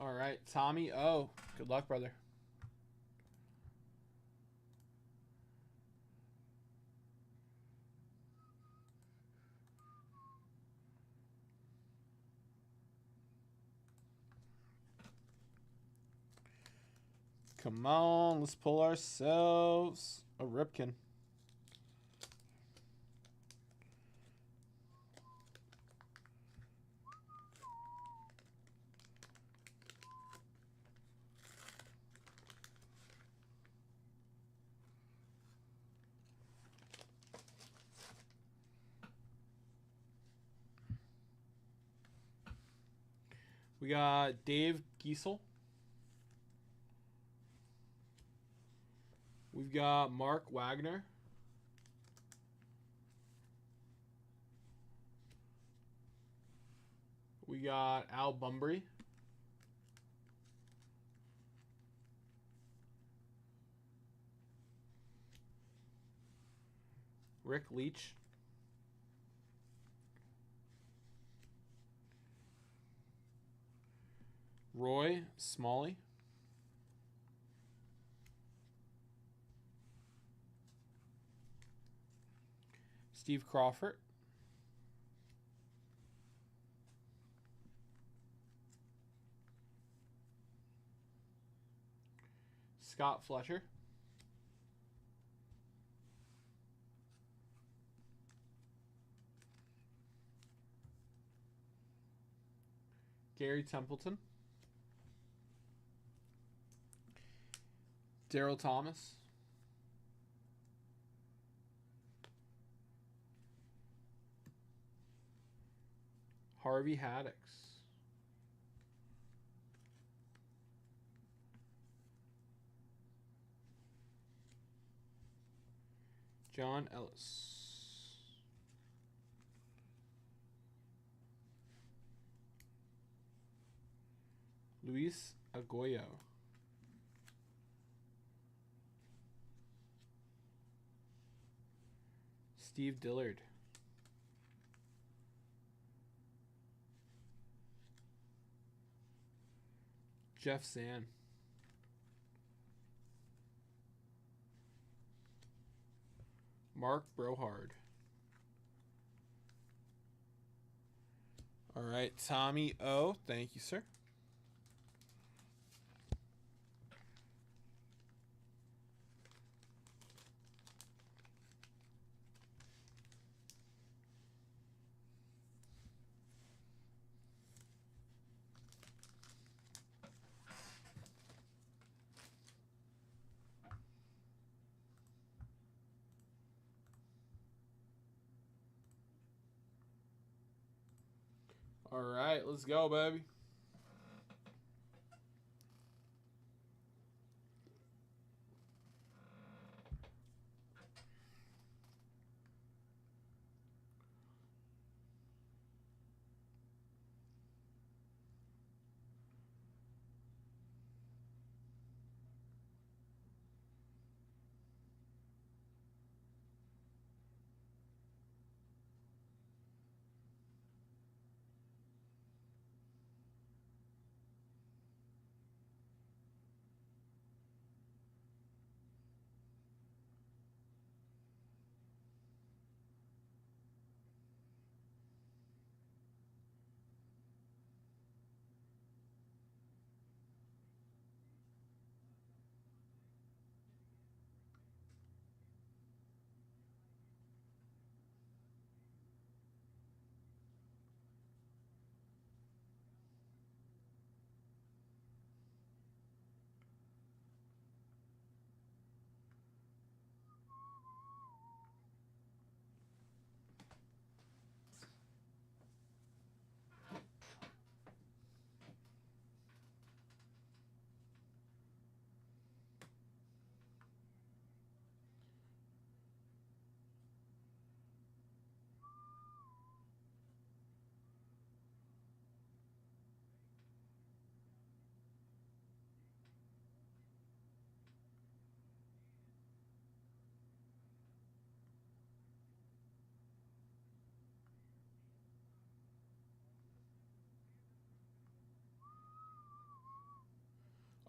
All right, Tommy O. Good luck, brother. Come on, let's pull ourselves a Ripken. We got Dave Giesel. We've got Mark Wagner. We got Al Bunbury. Rick Leach. Roy Smalley. Steve Crawford. Scott Fletcher. Gary Templeton. Daryl Thomas. Harvey Haddix. John Ellis. Luis Agoyo. Steve Dillard. Jeff Sand. Mark Brohard. All right, Tommy O. Thank you, sir. All right, let's go, baby.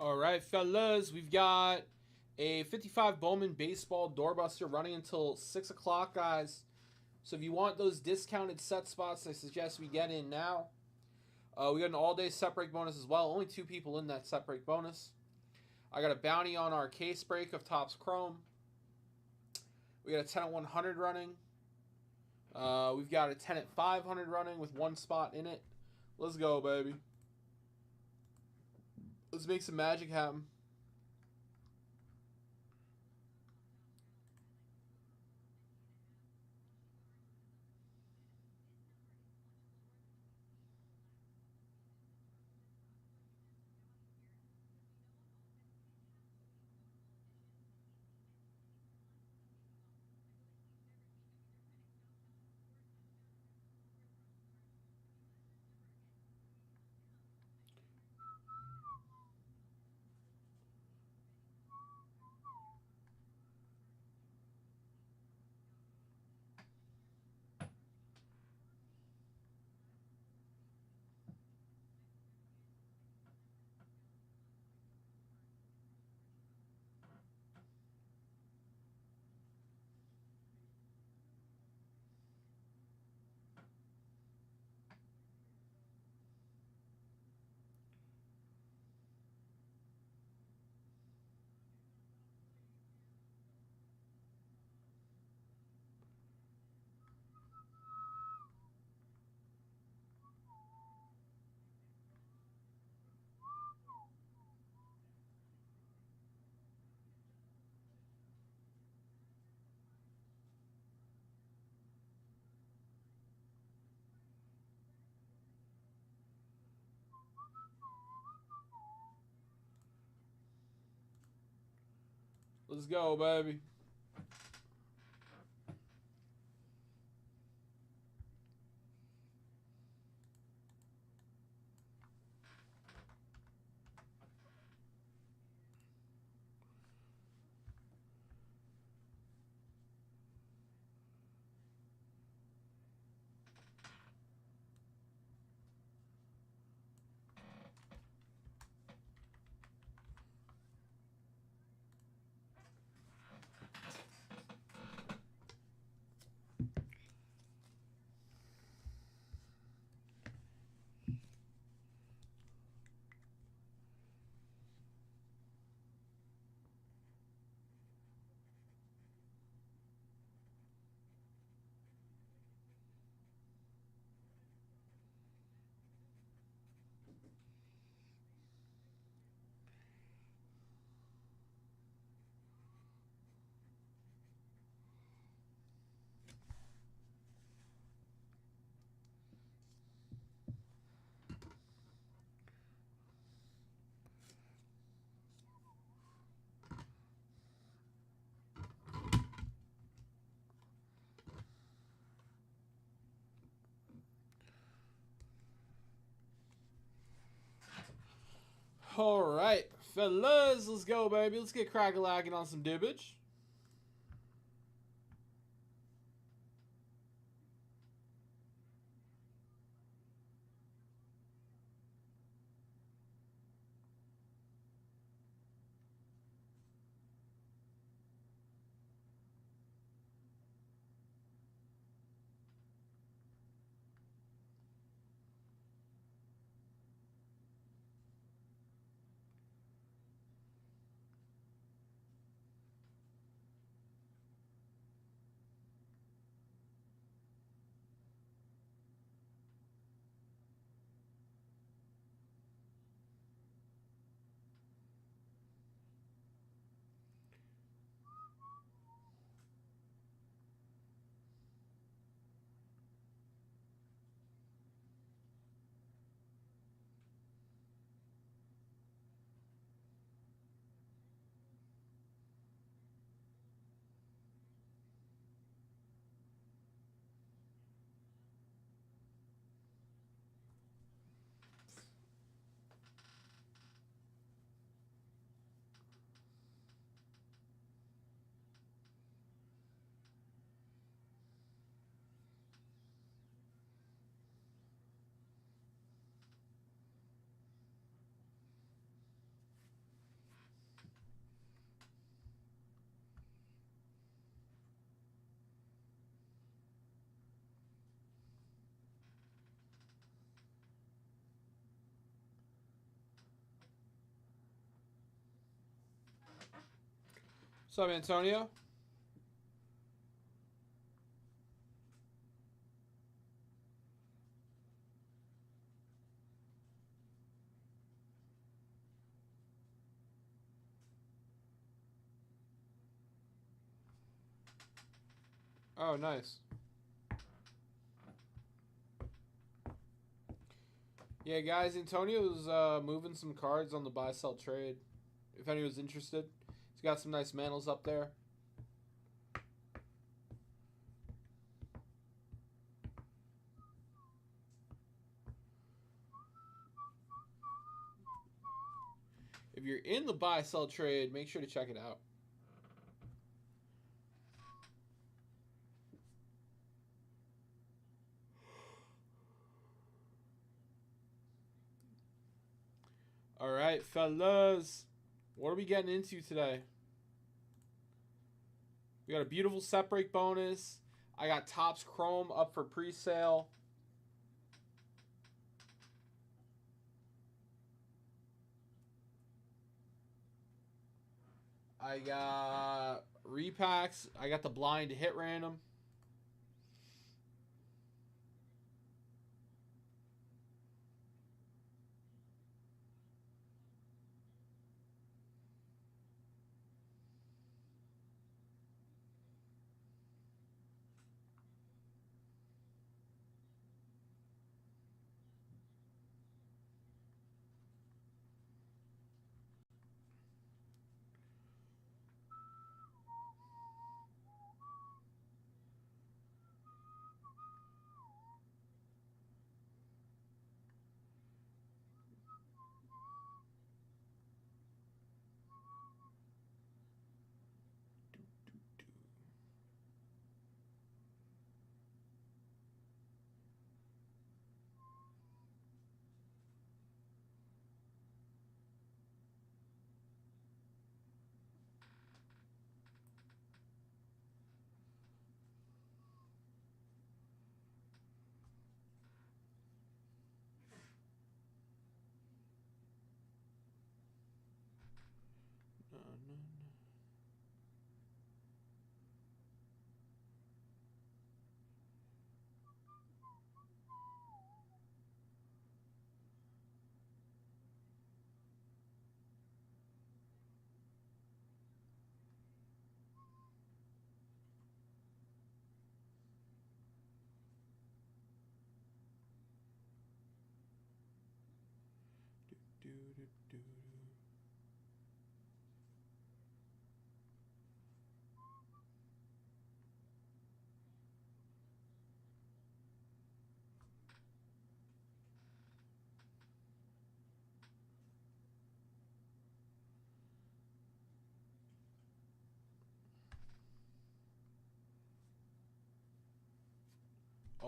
All right, fellas, we've got a 55 Bowman baseball doorbuster running until 6 o'clock, guys. So if you want those discounted set spots, I suggest we get in now. We got an all-day set break bonus as well. Only 2 people in that set break bonus. I got a bounty on our case break of Topps Chrome. We got a 10 at 100 running. We've got a 10 at 500 running with 1 spot in it. Let's go, baby. Let's make some magic happen. Let's go, baby. All right, fellas, let's go, baby. Let's get crack-a-lacking on some dibbage. What's up, Antonio? Oh, nice. Yeah, guys, Antonio's moving some cards on the buy-sell trade. If anyone's interested, he's got some nice mantle up there. If you're in the buy-sell trade, make sure to check it out. All right, fellas. What are we getting into today? We got a beautiful set break bonus. I got Topps Chrome up for pre-sale. I got repacks. I got the blind hit random.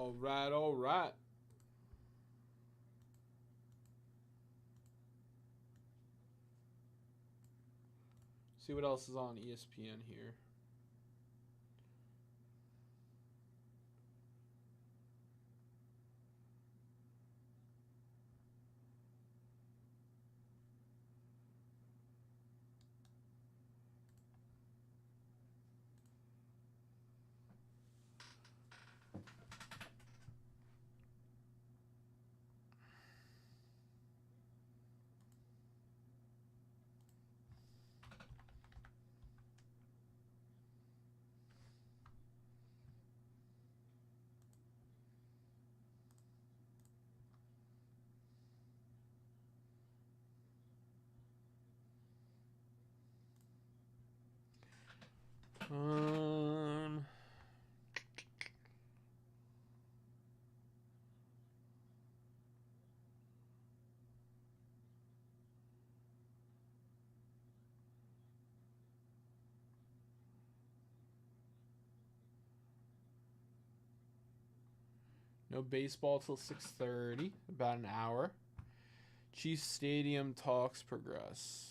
All right, all right. See what else is on ESPN here. Um, no baseball till 6:30. About an hour. Chiefs Stadium talks progress.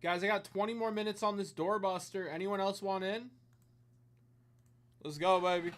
Guys, I got 20 more minutes on this doorbuster. Anyone else want in? Let's go, baby.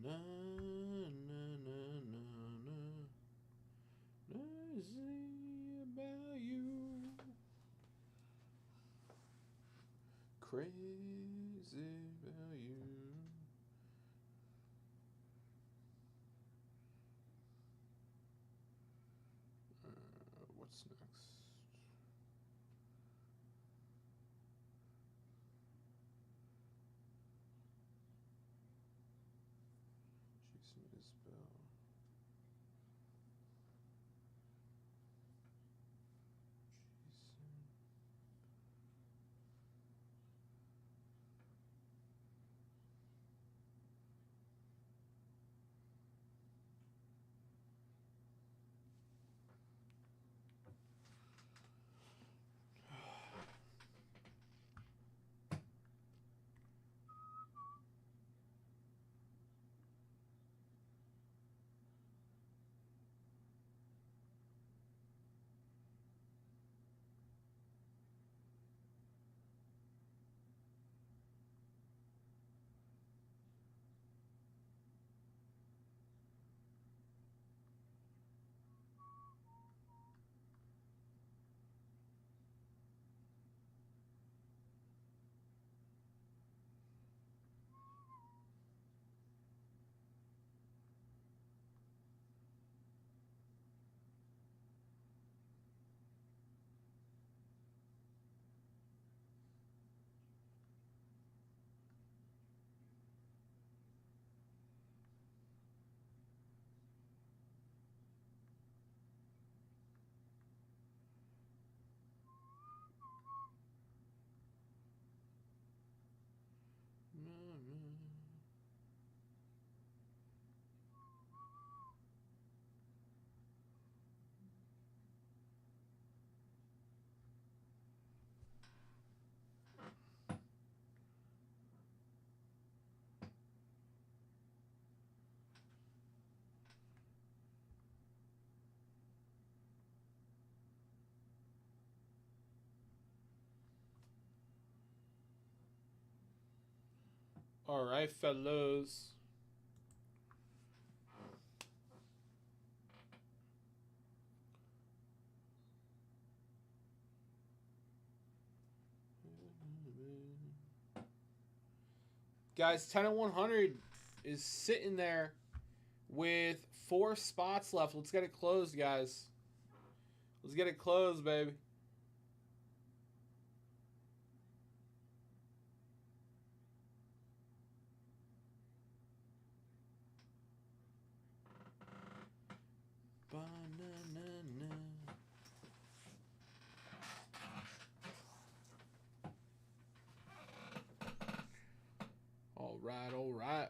Na, na, na, na, na, na. Crazy about you. Crazy about you. What's next? Jason Isbell. Jason. All right, fellows. Guys, 10 and 100 is sitting there with 4 spots left. Let's get it closed, guys. Let's get it closed, baby. Ba-na-na-na. All right, all right.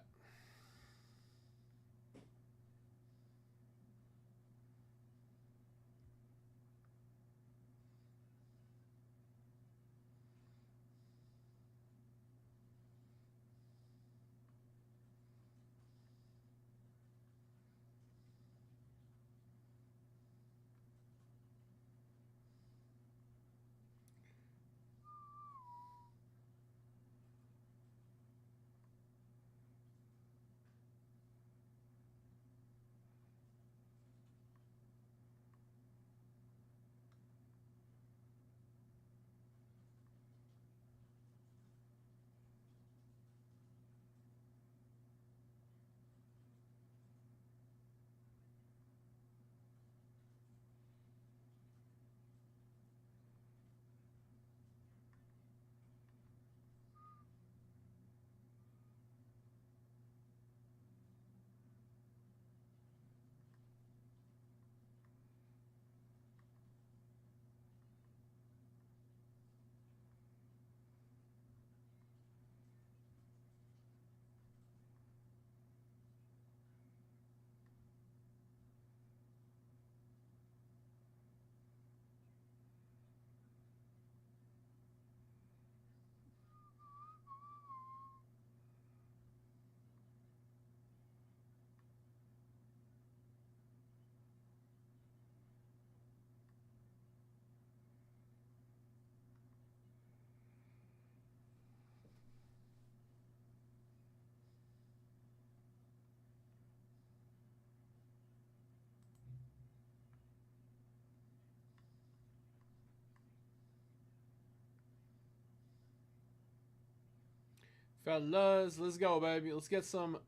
Fellas, let's go, baby. Let's get some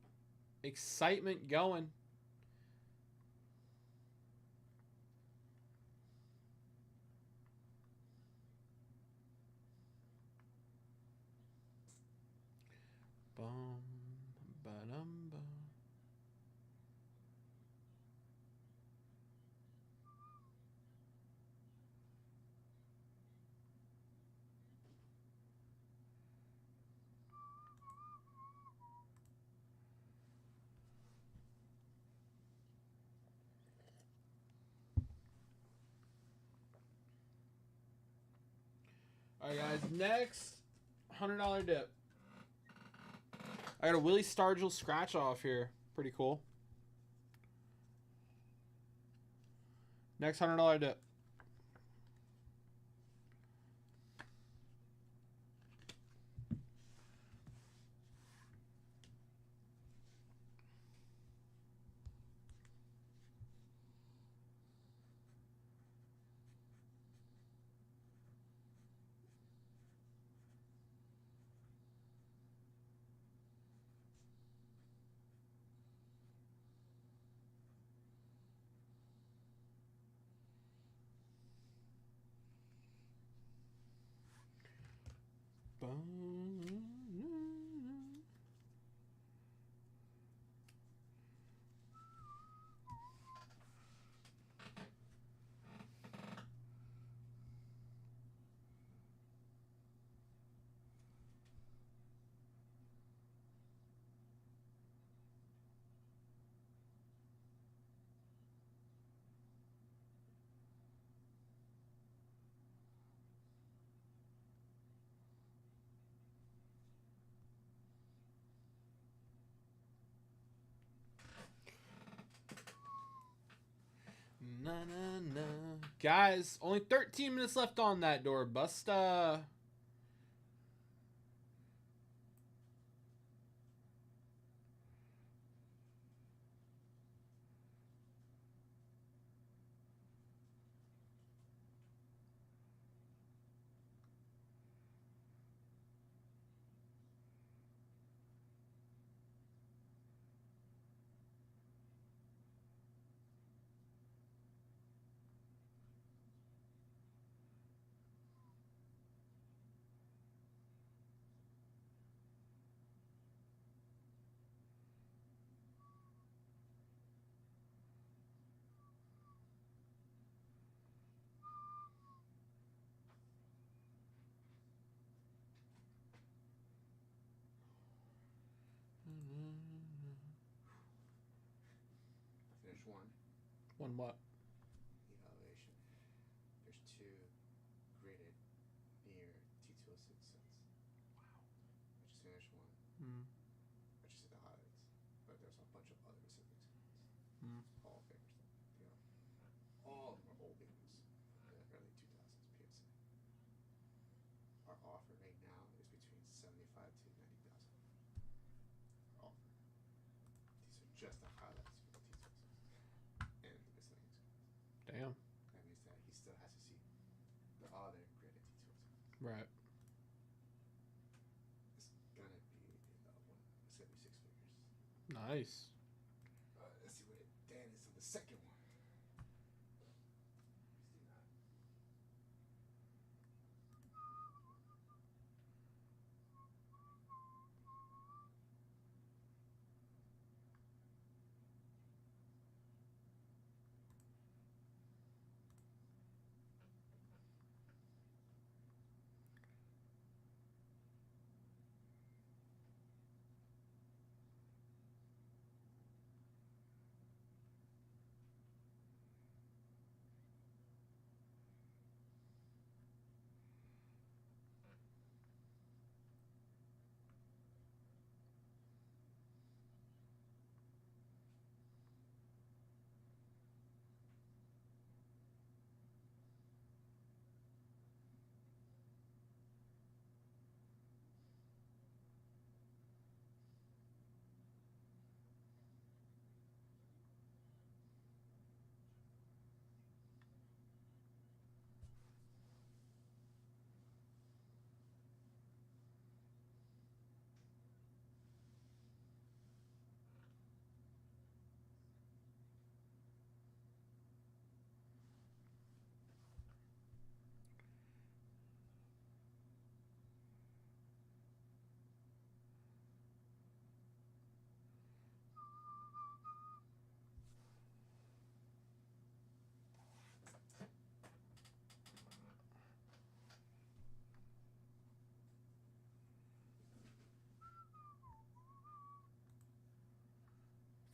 excitement going. Bum, ba-dum, bum. All right, guys. Next, $100 dip. I got a Willie Stargell scratch off here. Pretty cool. Next $100 dip. Na, na, na. Guys, only 13 minutes left on that door. Busta. Finish one. One what? Evaluation. There's two graded near T206 sets. Wow. I just finished one. Mm. I just did the highlights. But there's a bunch of other recipients. Mm. All famous stuff. You know. All of them are old ones from the early 2000s PSA. Our offer right now is between 75 to 90,000. Our offer. These are just the highlights for the T206 and the miscellaneous. Damn. That means that he still has to see the other graded T206. Right. It's gonna be in the 176 figures. Nice. Let's see what Dan is on the second one.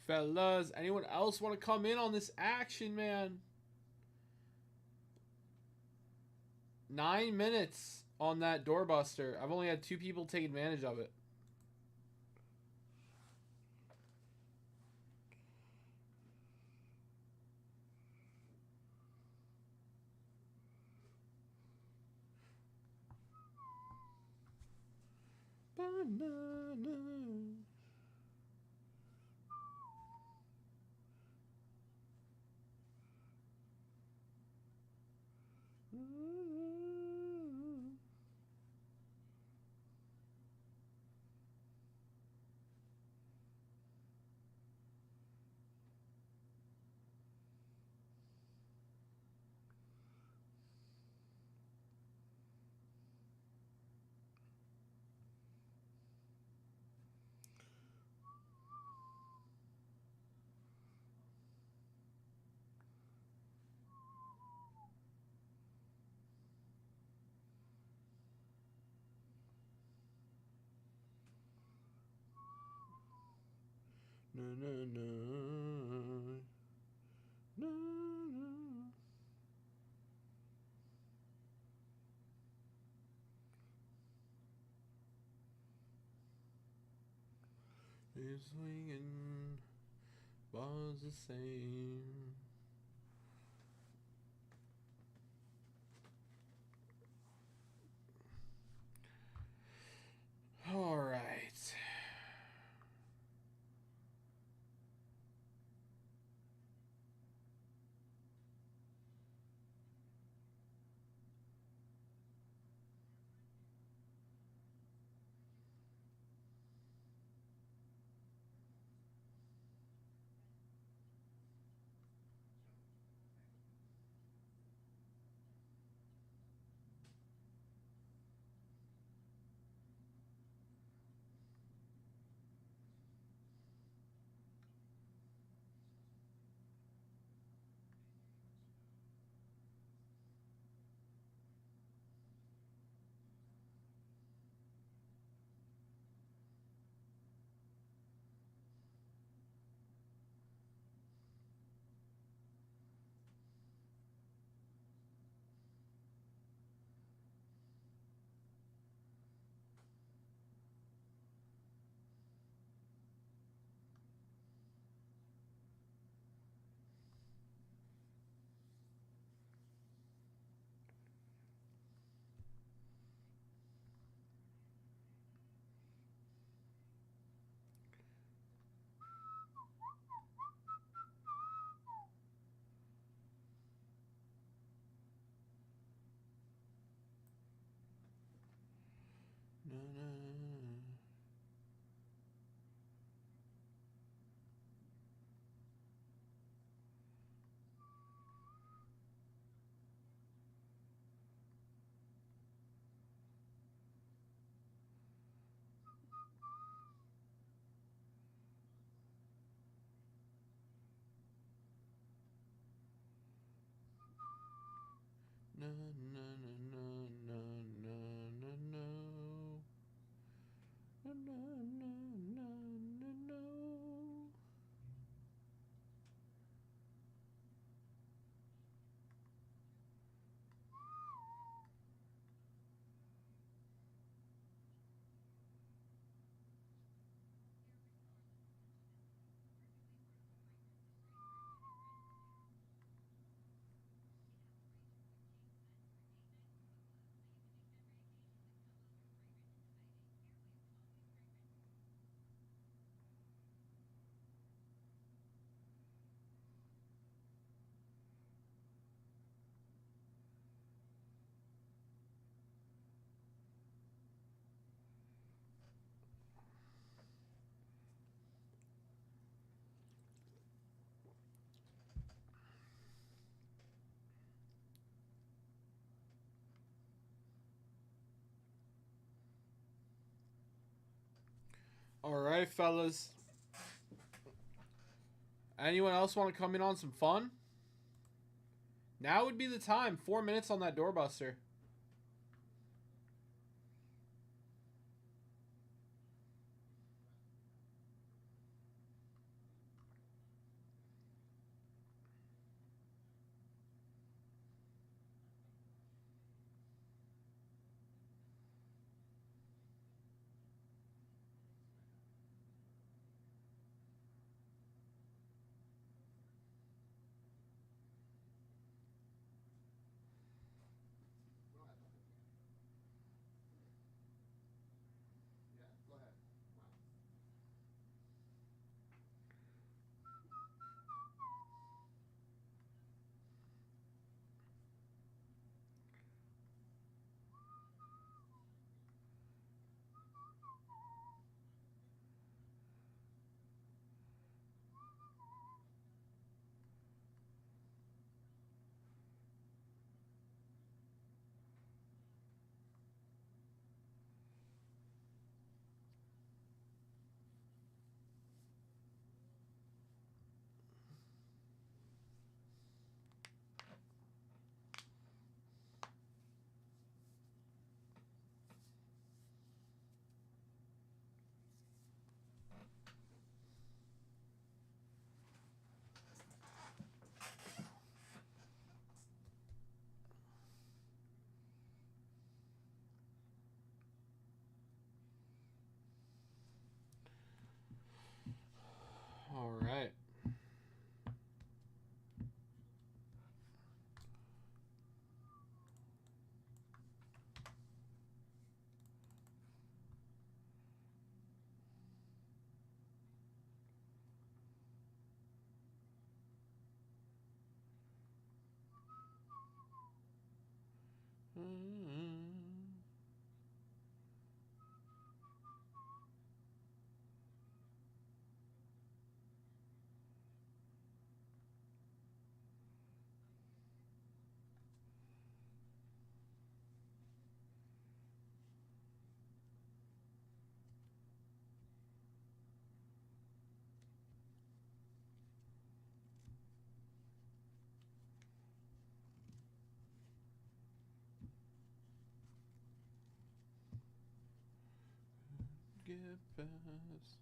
fellas. Anyone else want to come in on this action, man? 9 minutes on that doorbuster. I've only had 2 people take advantage of it. Banana. No, no, no. No, no. It's swinging, ball's the same. All right. No, no. No, no, no, no, no, no, no. No, no, no, no, no, no. All right, fellas. Anyone else want to come in on some fun? Now would be the time. 4 minutes on that doorbuster. All right. Get past.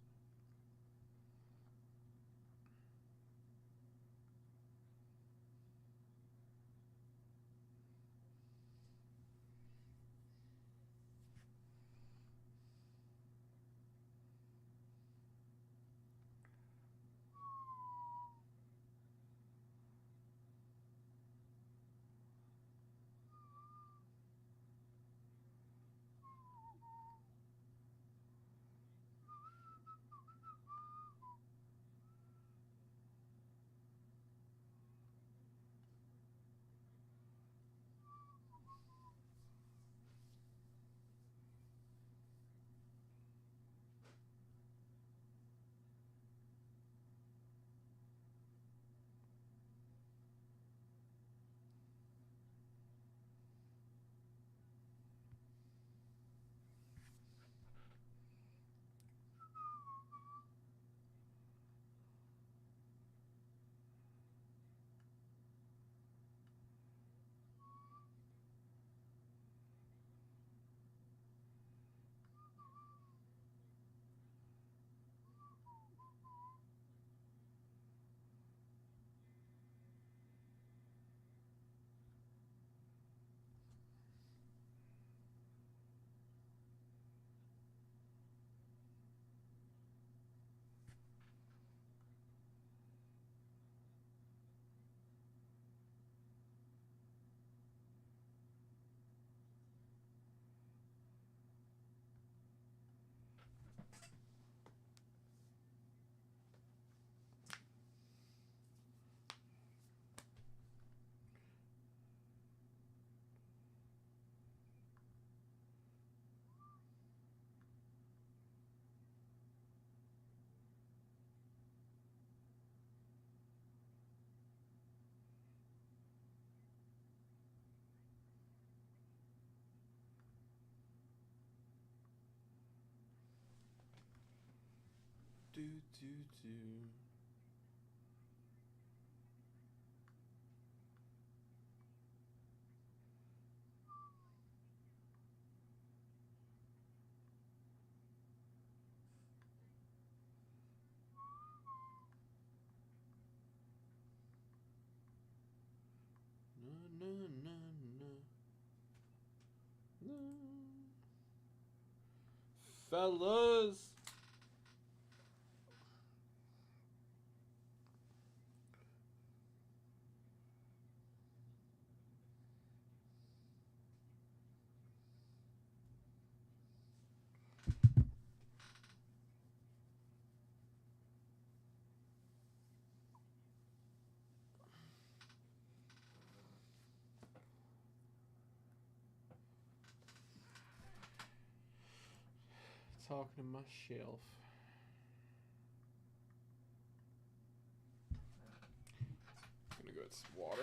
Do do do. Na na na na. Na. Fellas. Talking to my shelf. Gonna go get some water.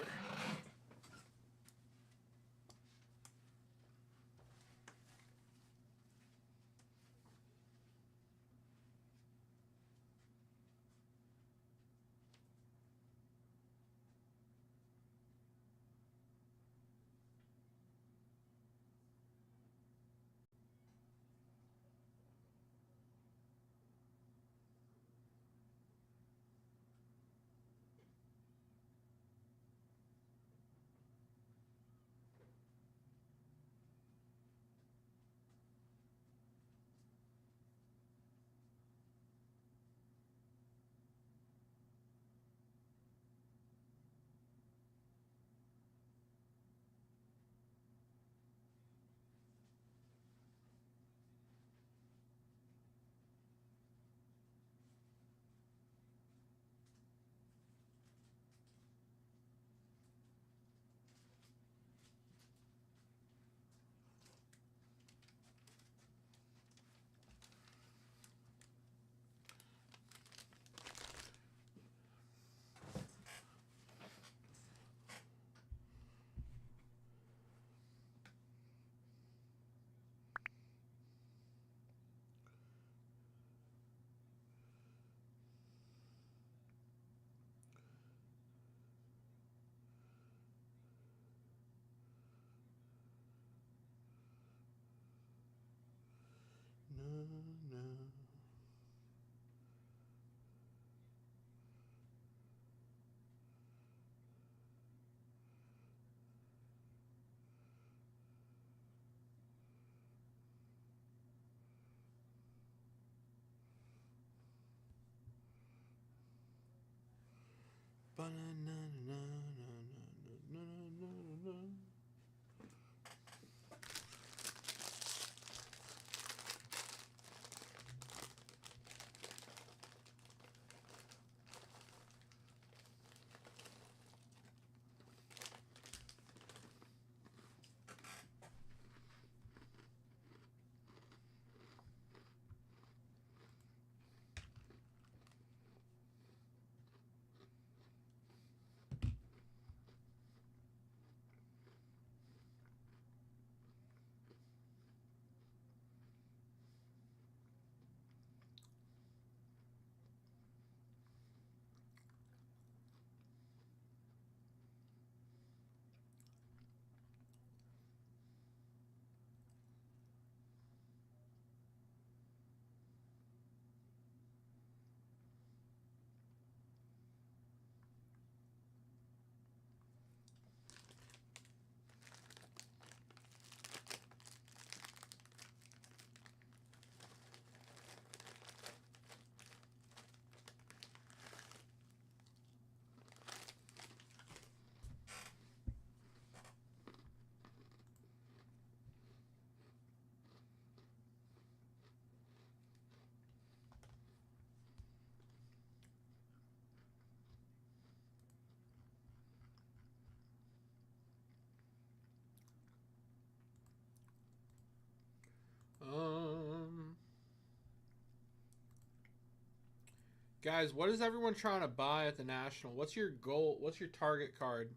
Guys, what is everyone trying to buy at the National? What's your goal? What's your target card?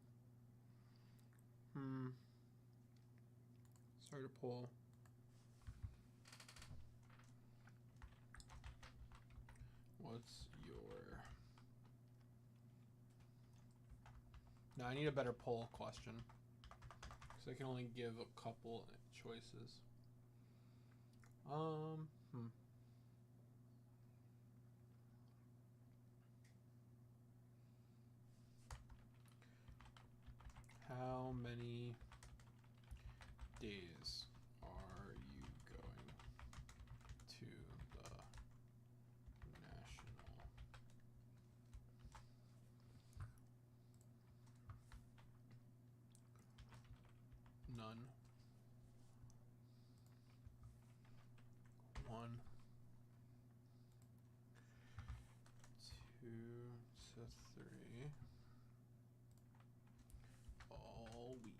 Sorry to pull. What's your... No, I need a better poll question. Because I can only give a couple choices. How many days are you going to the National? None. 1, 2 to 3. All week.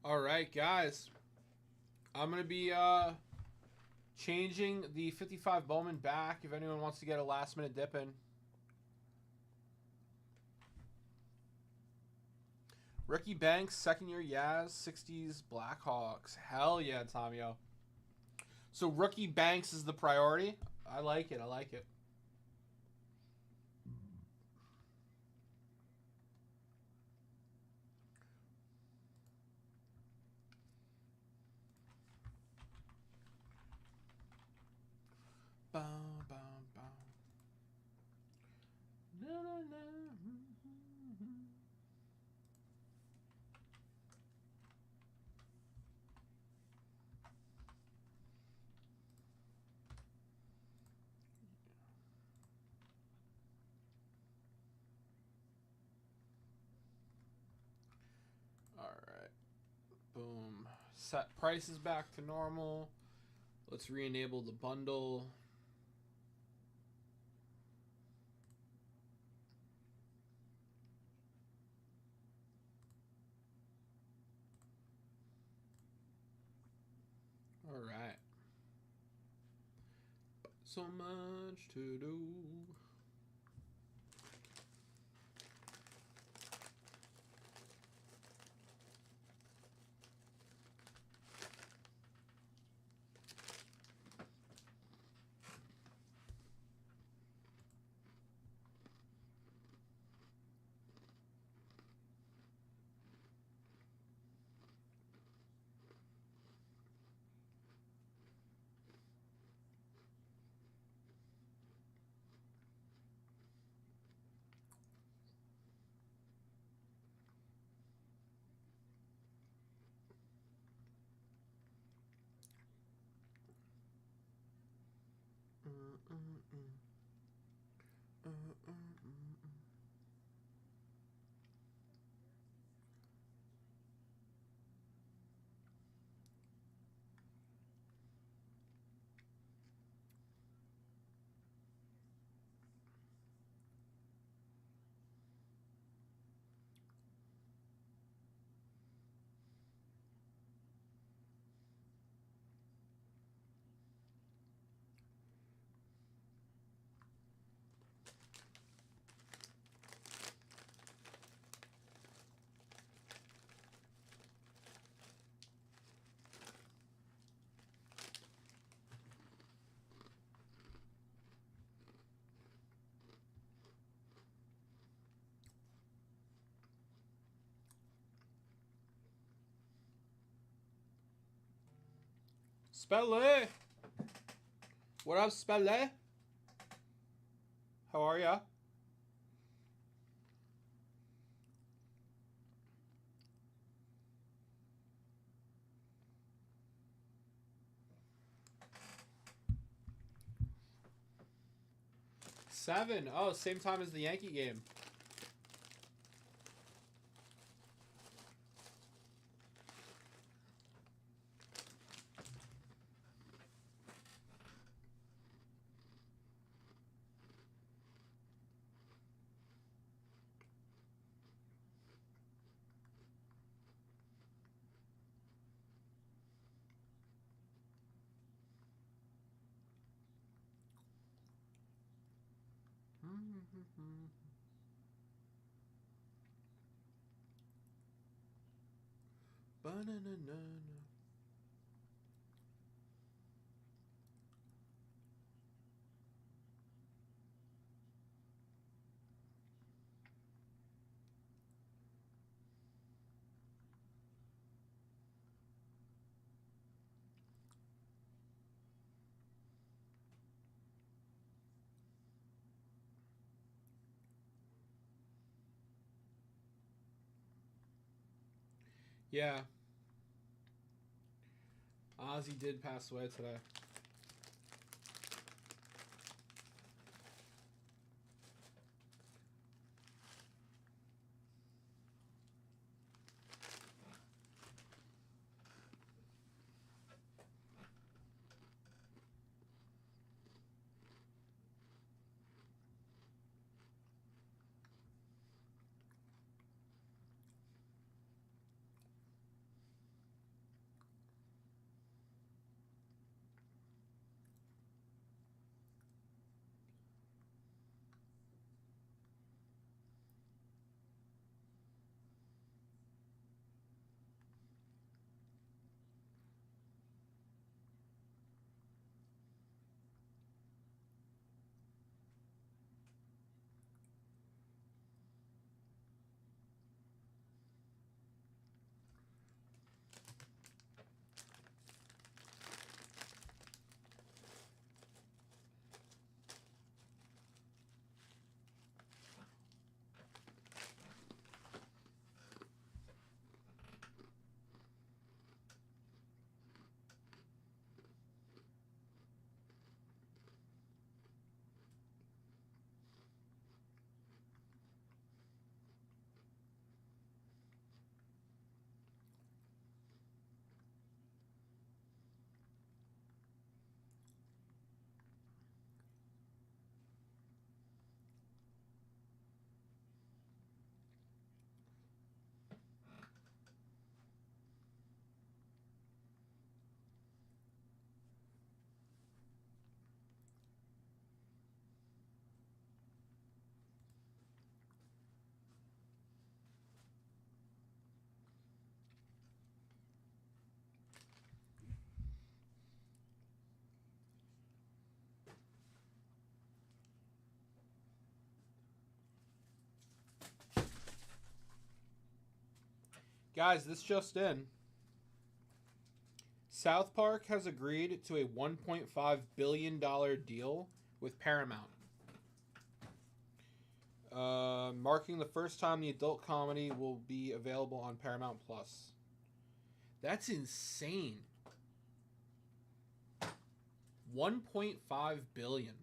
All right, guys. I'm going to be changing the 55 Bowman back if anyone wants to get a last-minute dip in. Ricky Banks, second-year Yaz, 60s Blackhawks. Hell yeah, Tomio. So Rookie Banks is the priority. I like it. I like it. Bow, bow, bow. Na, na, na. All right. Boom. Set prices back to normal. Let's re-enable the bundle. All right. So much to do. Spelle! What up, Spelle? How are ya? Seven. Oh, same time as the Yankee game. Ba-na-na-na-na. Yeah. Ozzy did pass away today. Guys, this just in. South Park has agreed to a $1.5 billion deal with Paramount. Marking the first time the adult comedy will be available on Paramount Plus. That's insane. 1.5 billion.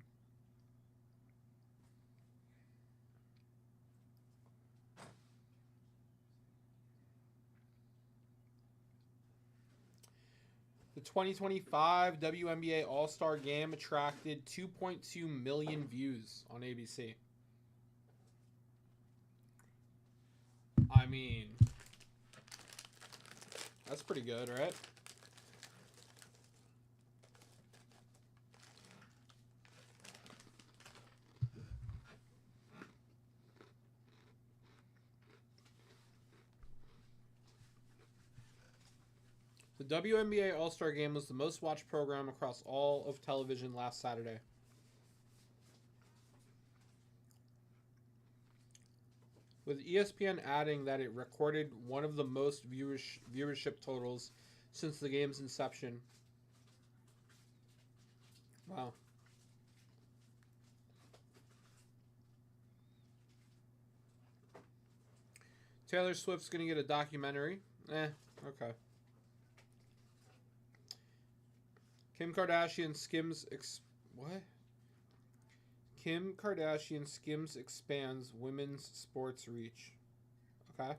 The 2025 WNBA All-Star Game attracted 2.2 million views on ABC. I mean, that's pretty good, right? The WNBA All-Star Game was the most watched program across all of television last Saturday. With ESPN adding that it recorded one of the most viewership totals since the game's inception. Wow. Taylor Swift's going to get a documentary. Okay. Kim Kardashian skims expands women's sports reach. Okay.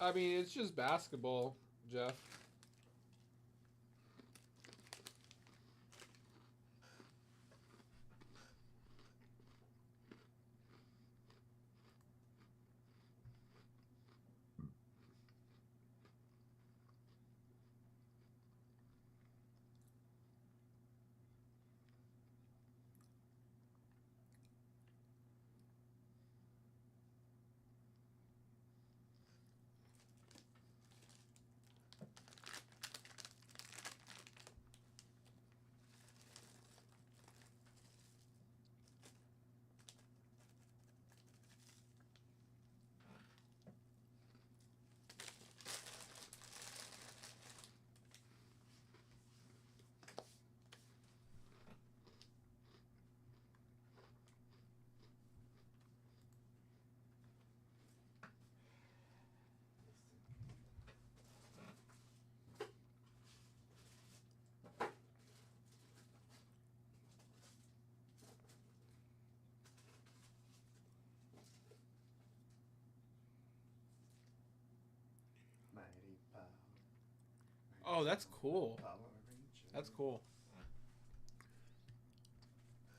I mean, it's just basketball, Jeff. Oh, that's cool. That's cool.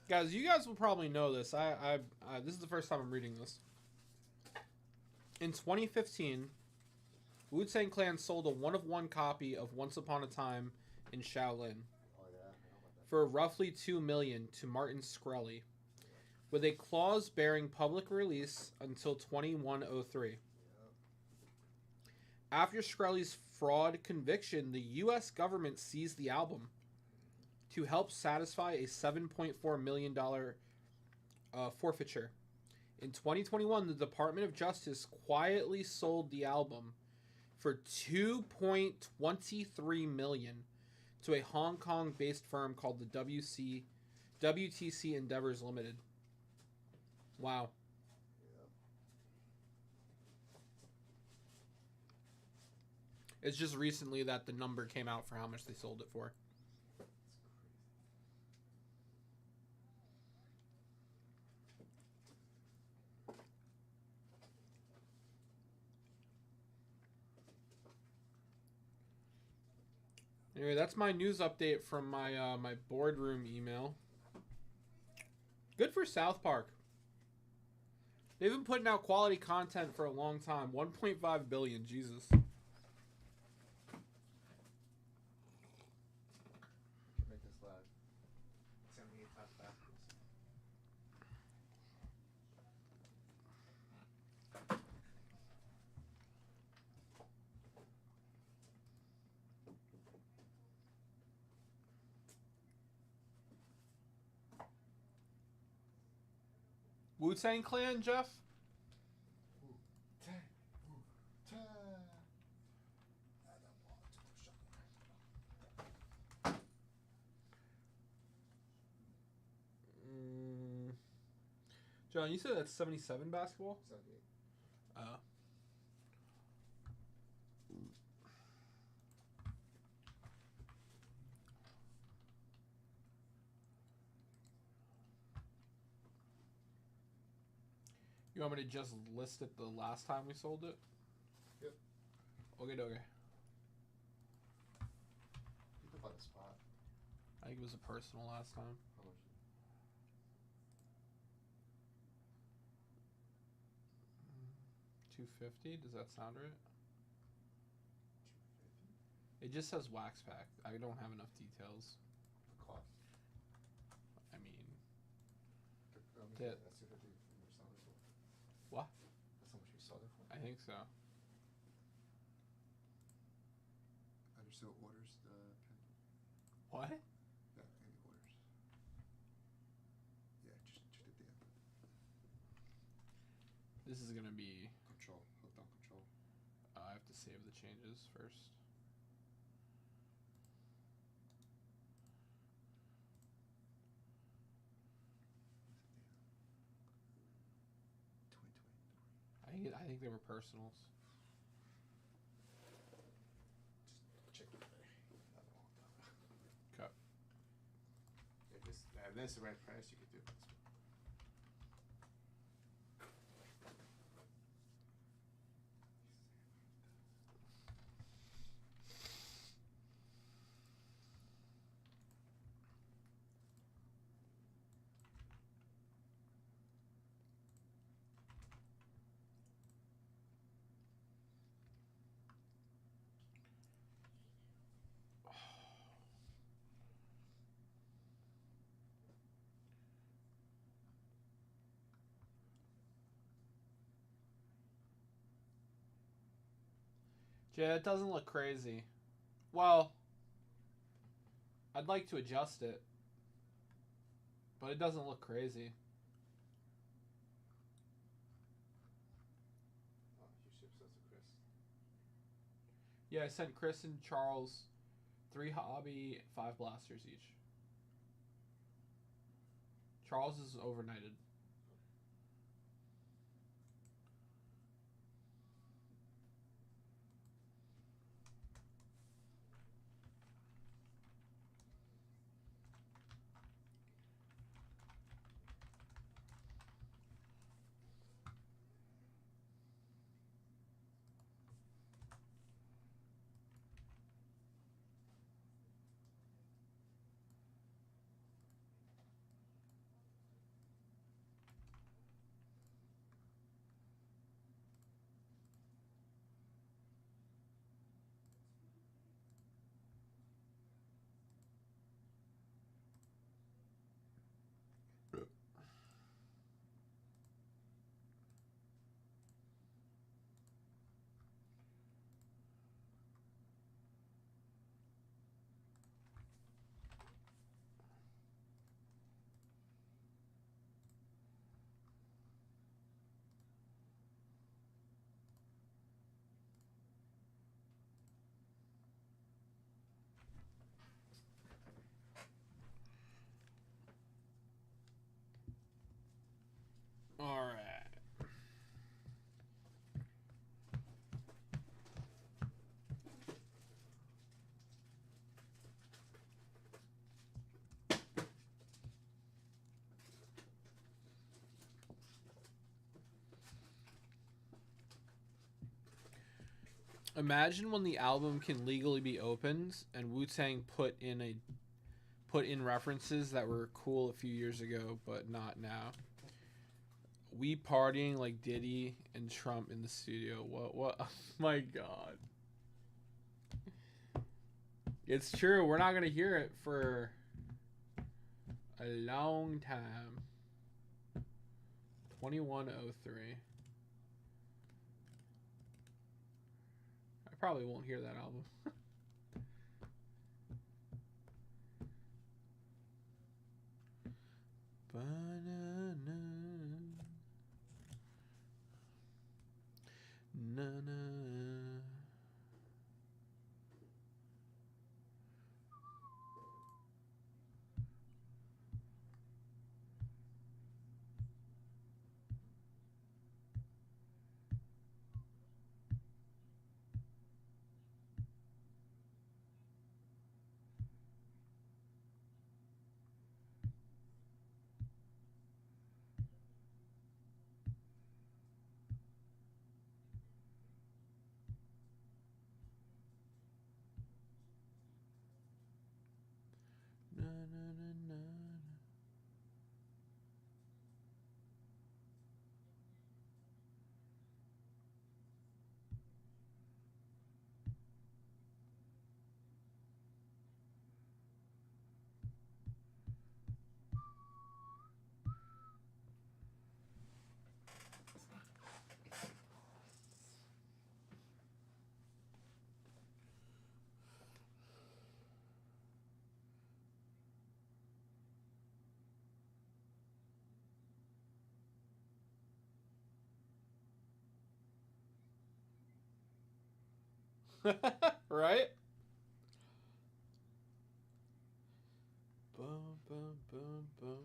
Guys, you guys will probably know this. This is the first time I'm reading this. In 2015, Wu-Tang Clan sold a one-of-one copy of Once Upon a Time in Shaolin for roughly $2 million to Martin Shkreli, with a clause bearing public release until 2103. After Shkreli's fraud conviction, the U.S. government seized the album to help satisfy a $7.4 million forfeiture. In 2021, the Department of Justice quietly sold the album for $2.23 million to a Hong Kong-based firm called the WTC Endeavors Limited. Wow. It's just recently that the number came out for how much they sold it for. Anyway, that's my news update from my my boardroom email. Good for South Park. They've been putting out quality content for a long time. 1.5 billion, Jesus. Make this loud. 78 times backwards. Wu-Tang Clan, Jeff? John, you said that's 77 basketball? 78. Oh. You want me to just list it the last time we sold it? Yep. Okay. You can buy the spot. I think it was a personal last time. How much? 250. Does that sound right? 250? It just says wax pack. I don't have enough details. The cost. I mean, That's 250 you were selling it for. What? That's how much you sold it for? I think so. Under still orders the pen. What? Yeah, any orders. Yeah, just at the end. This is gonna be. Control. Hold down control. I have to save the changes first. I think they were personals. Just check it. Not a long time. Okay. If that's the right price, you could do it. Yeah, it doesn't look crazy. Well, I'd like to adjust it, but it doesn't look crazy. Oh, you shipped those to Chris. Yeah, I sent Chris and Charles 3 hobby, 5 blasters each. Charles is overnighted. All right. Imagine when the album can legally be opened and Wu-Tang put in references that were cool a few years ago but not now. we partying like Diddy and Trump in the studio. What? Oh my God. It's true. We're not going to hear it for a long time. 2103. I probably won't hear that album. Right? Bum, bum, bum, bum.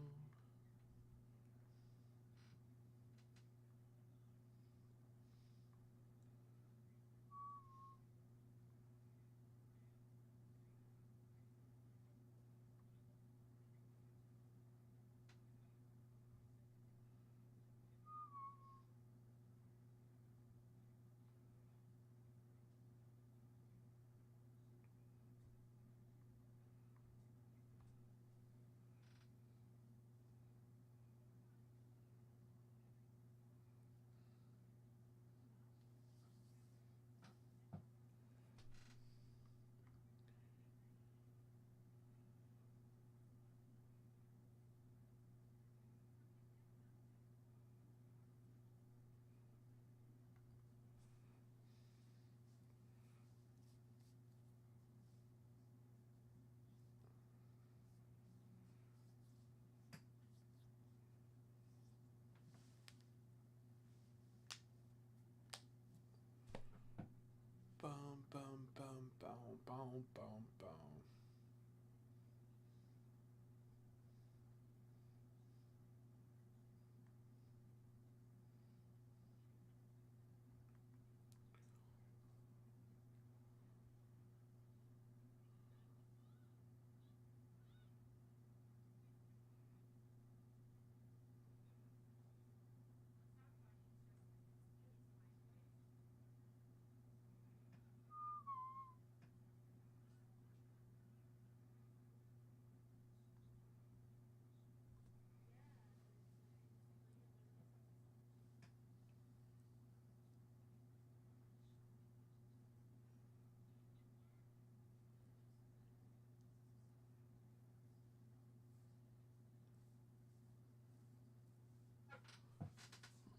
Bum, bum, bum, bum, bum, bum, bum.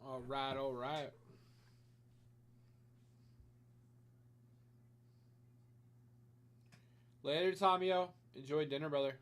All right, all right. Later, Tomio. Enjoy dinner, brother.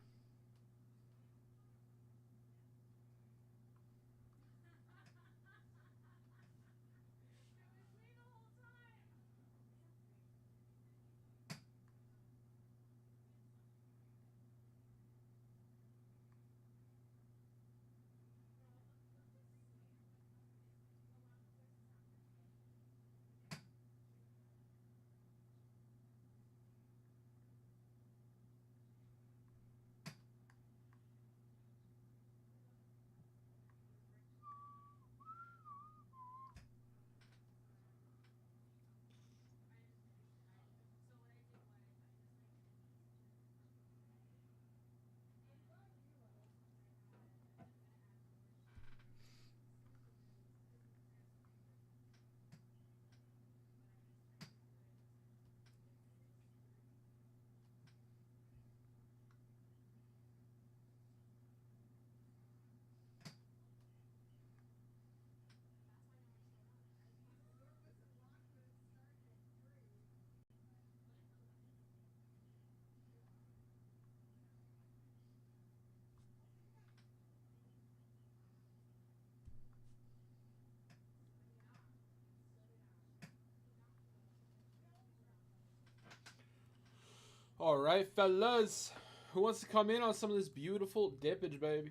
All right, fellas. Who wants to come in on some of this beautiful dippage, baby?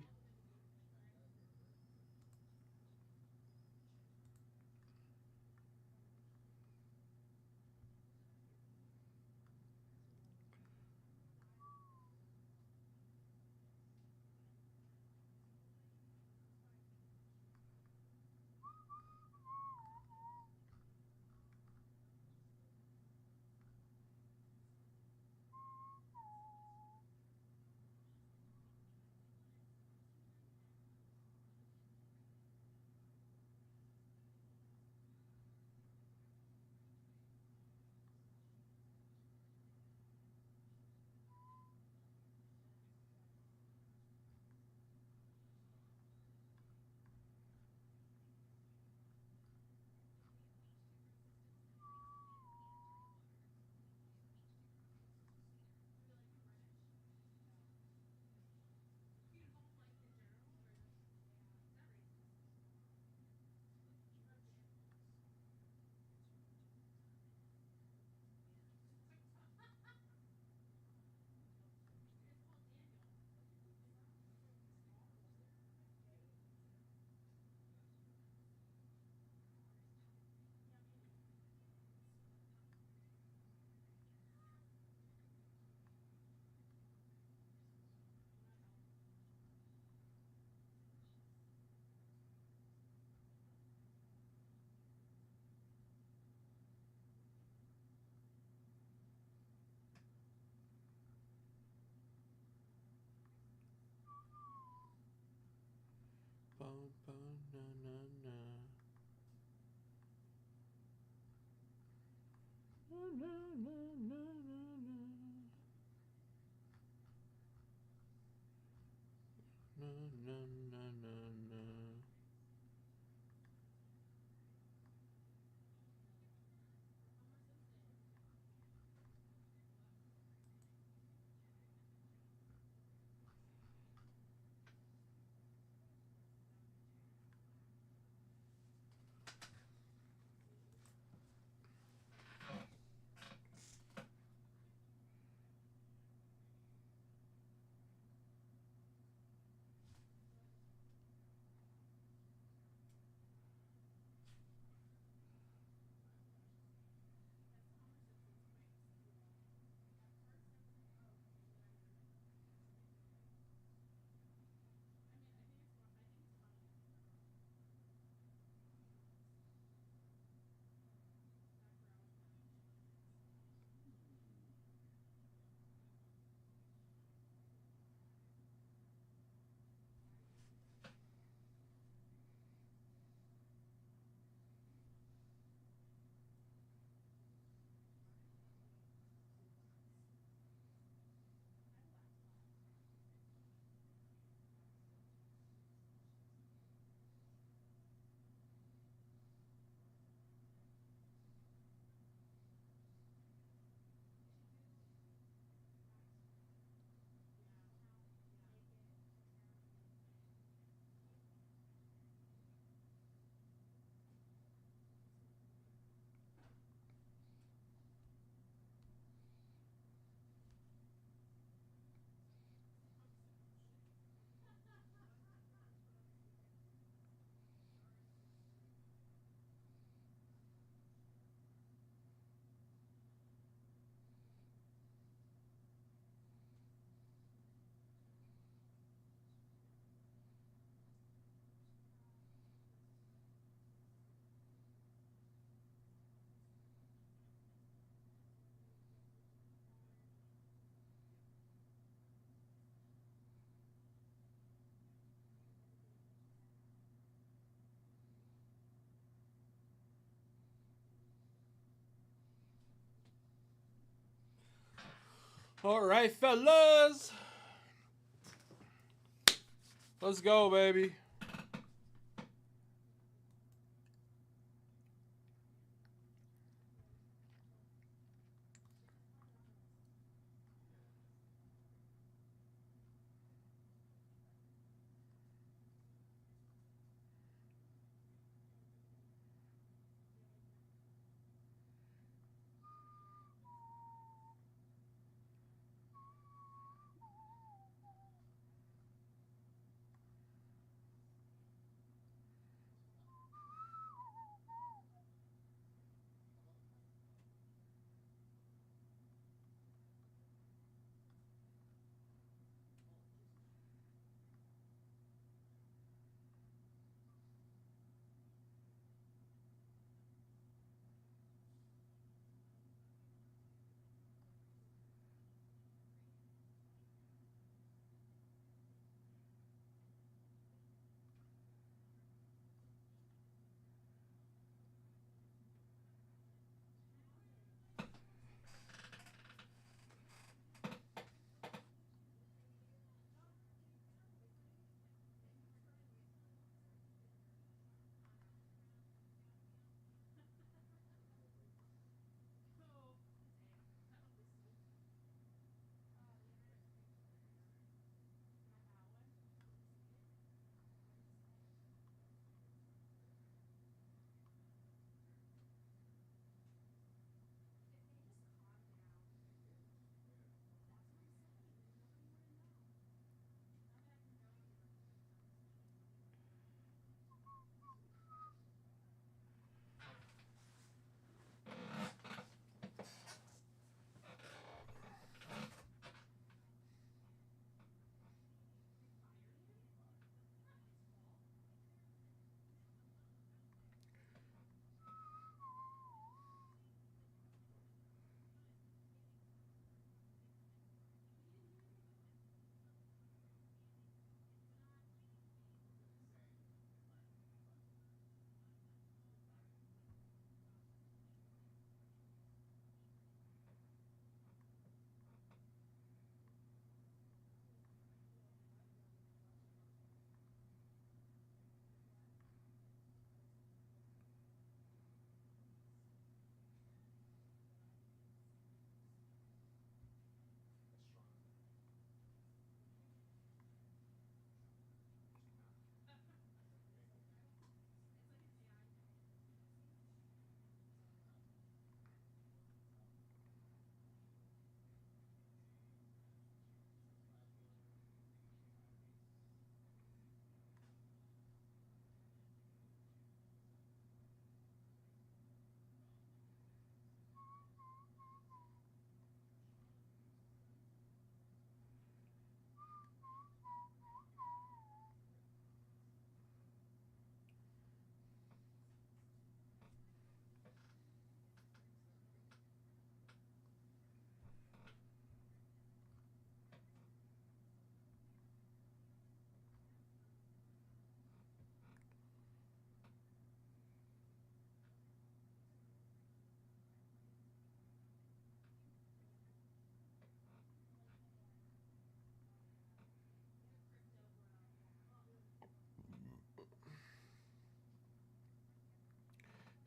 All right, fellas. Let's go, baby.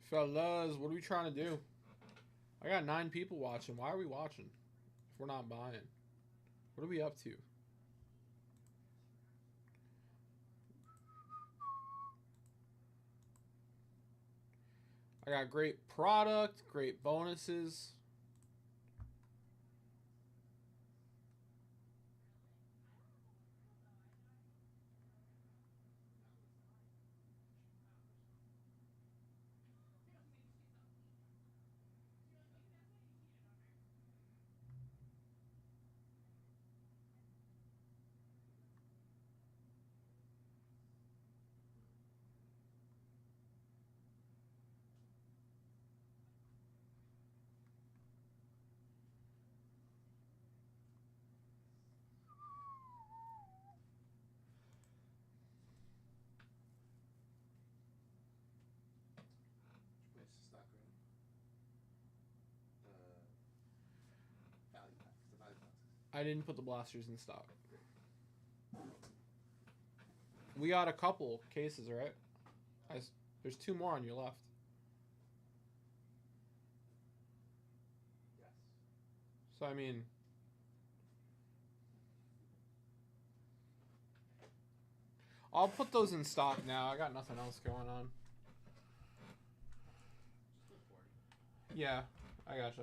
Fellas, what are we trying to do? I got 9 people watching. Why are we watching if we're not buying? What are we up to? I got great product, great bonuses. Place the stock right value packs, the value boxes. I didn't put the blasters in stock. We got a couple cases, right? There's 2 more on your left. Yes. So, I mean... I'll put those in stock now. I got nothing else going on. Just look for it. Yeah, I gotcha.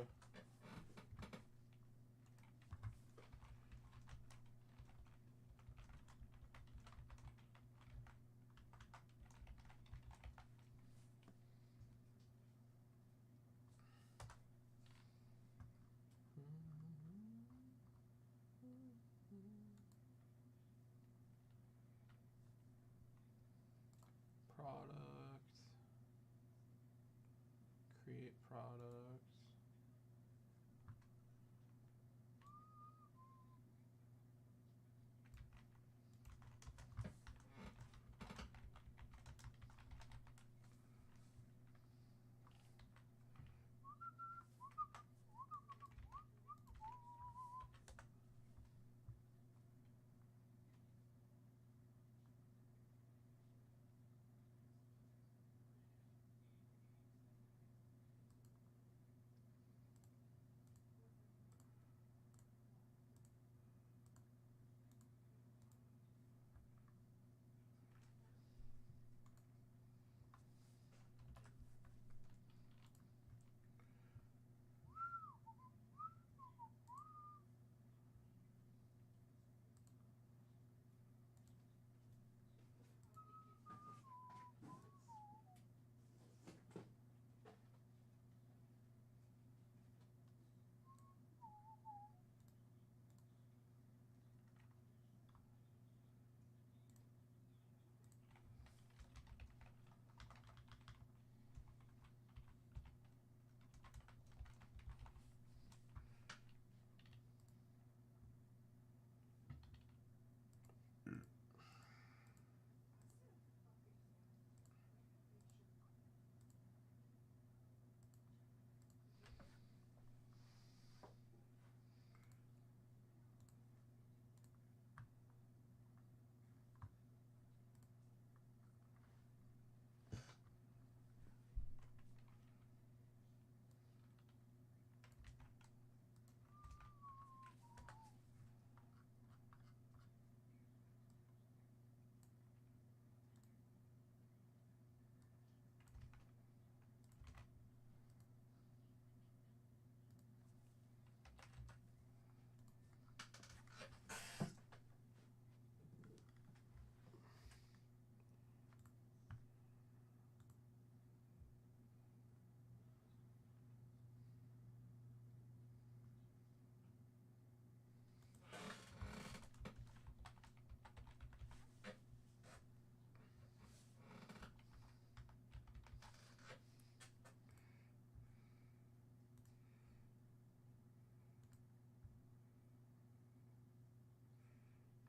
Product. Create product.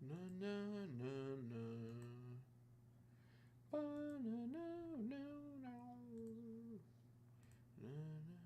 Na na na na. Ba na na na na. Na na.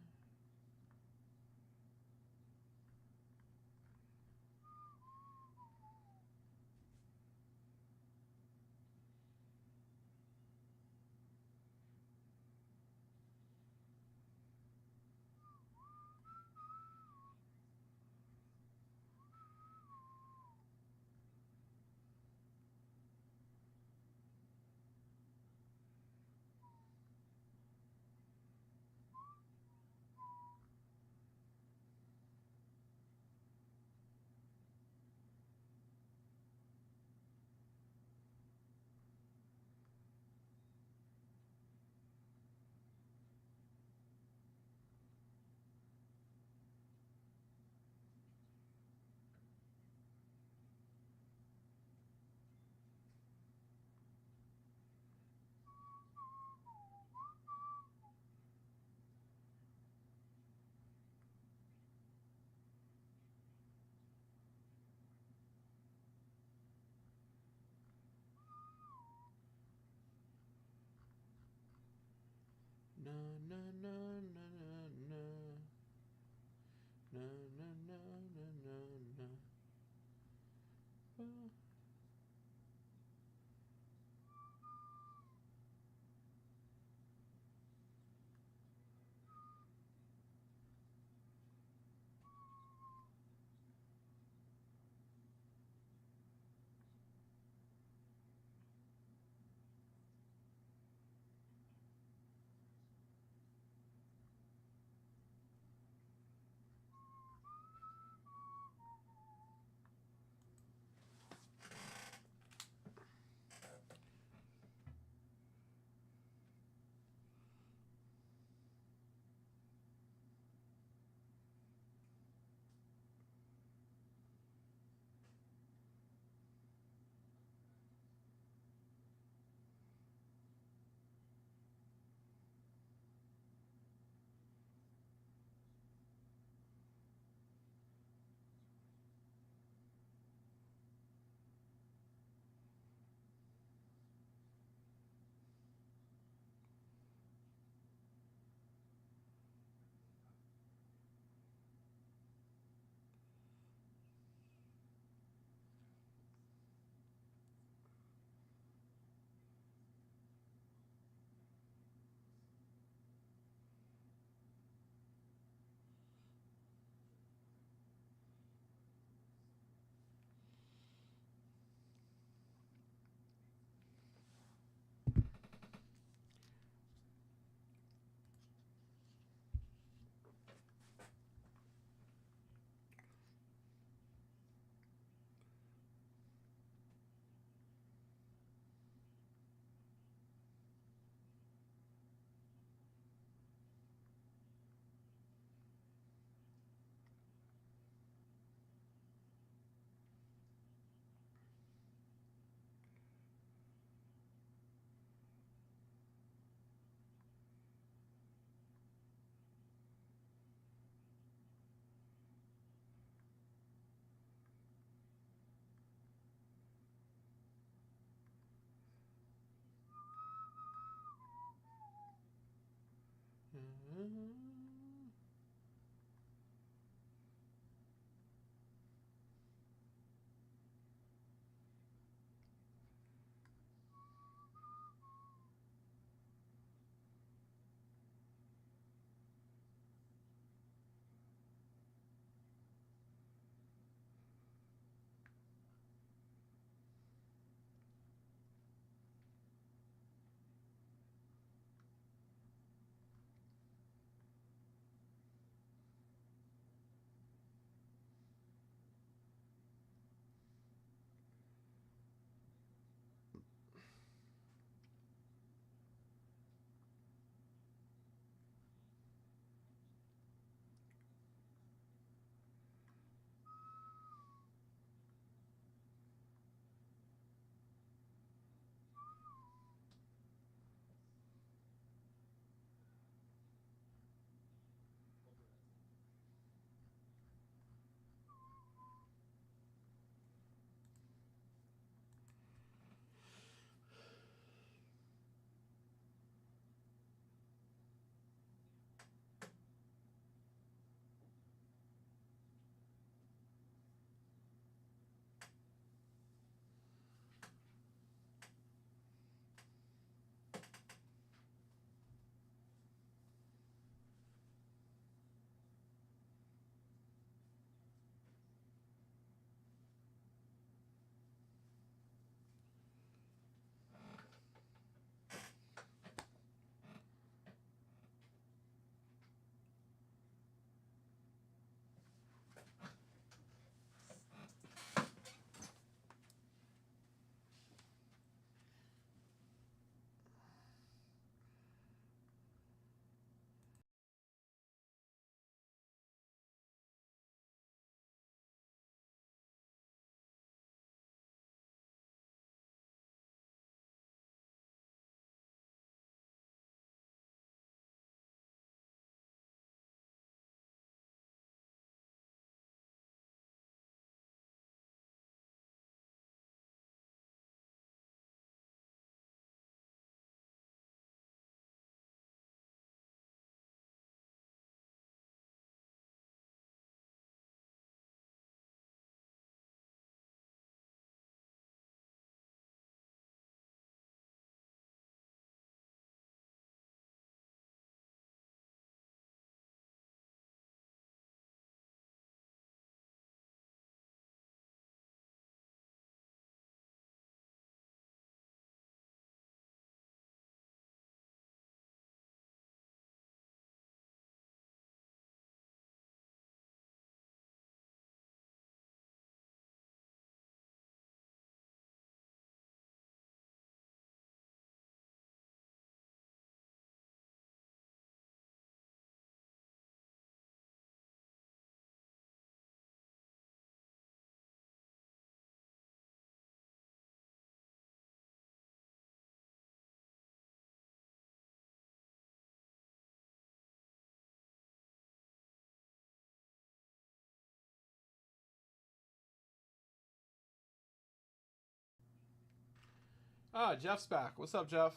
Ah, Jeff's back. What's up, Jeff?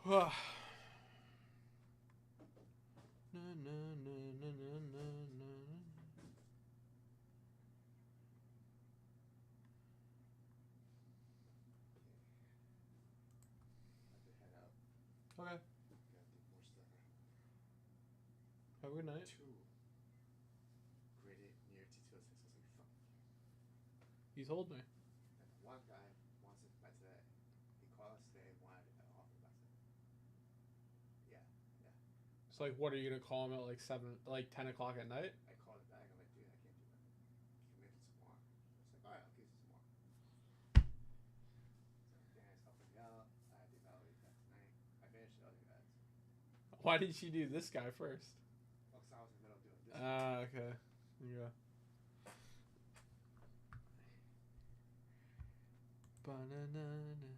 Na, na, na, na, na, na. Okay. Have a good night. Graded near to 206. I was like, fuck. You told me. And one guy wants it by today. He called us today and wanted it off by today. Yeah, yeah. So like, what are you gonna call him at like 10 o'clock at night? I called it back. I'm like, dude, I can't do that. Can we make it tomorrow? It's like, all right, I'll give it tomorrow. So Dan's helping me out. I had to evaluate that tonight. I finished the other guys. Why didn't you do this guy first? Well, 'cause I was in the middle of doing this. Ah, okay. Yeah. Ba-na-na-na.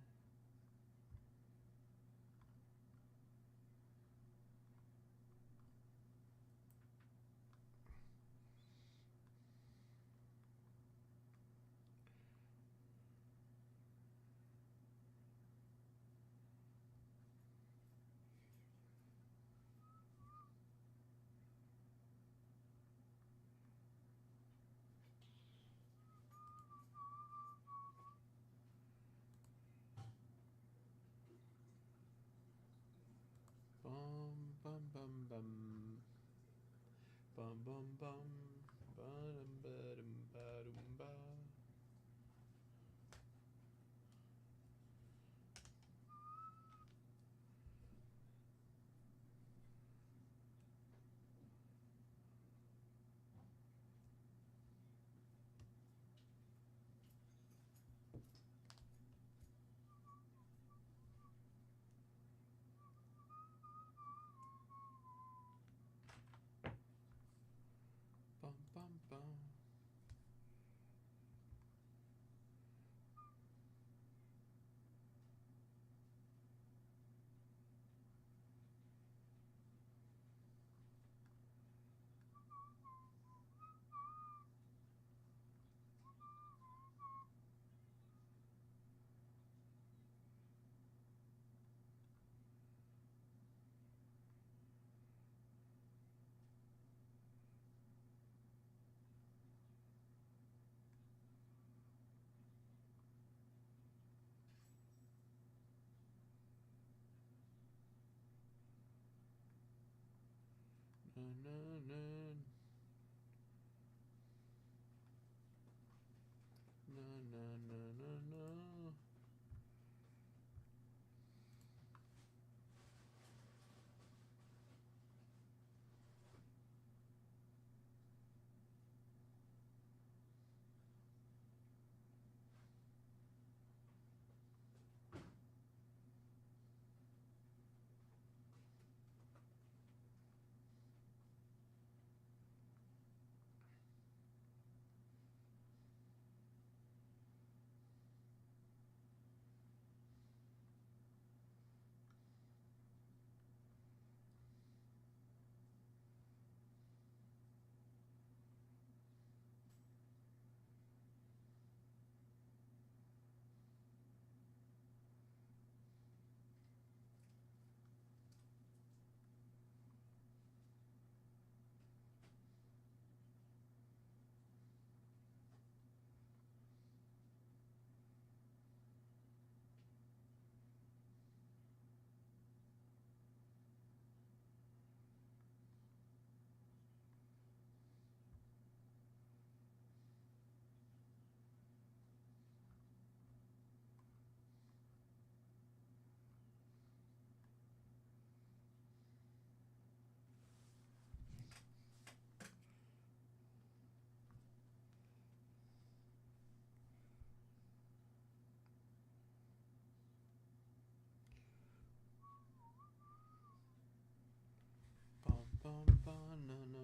Bum, bum, bum. Na, na, na. Na, na, na, na, na. Bum, bum, bum, na, na.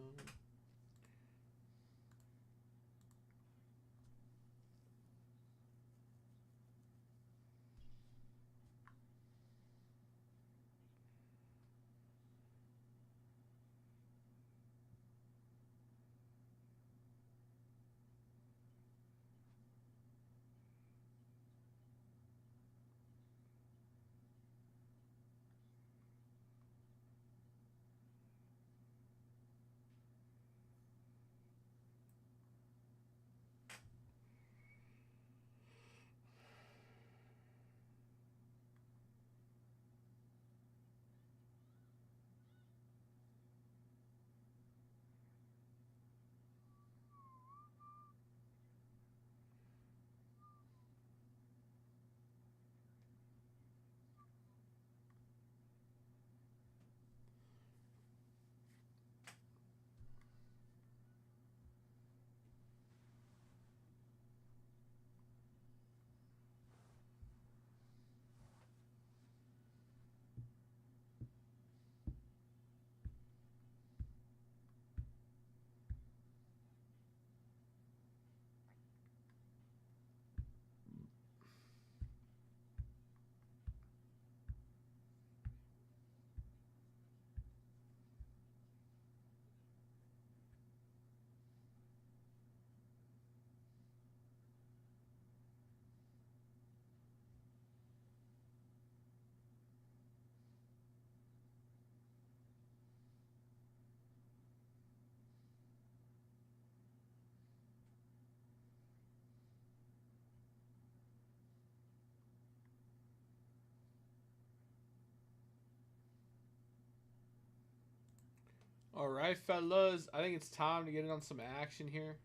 All right, fellas. I think it's time to get in on some action here.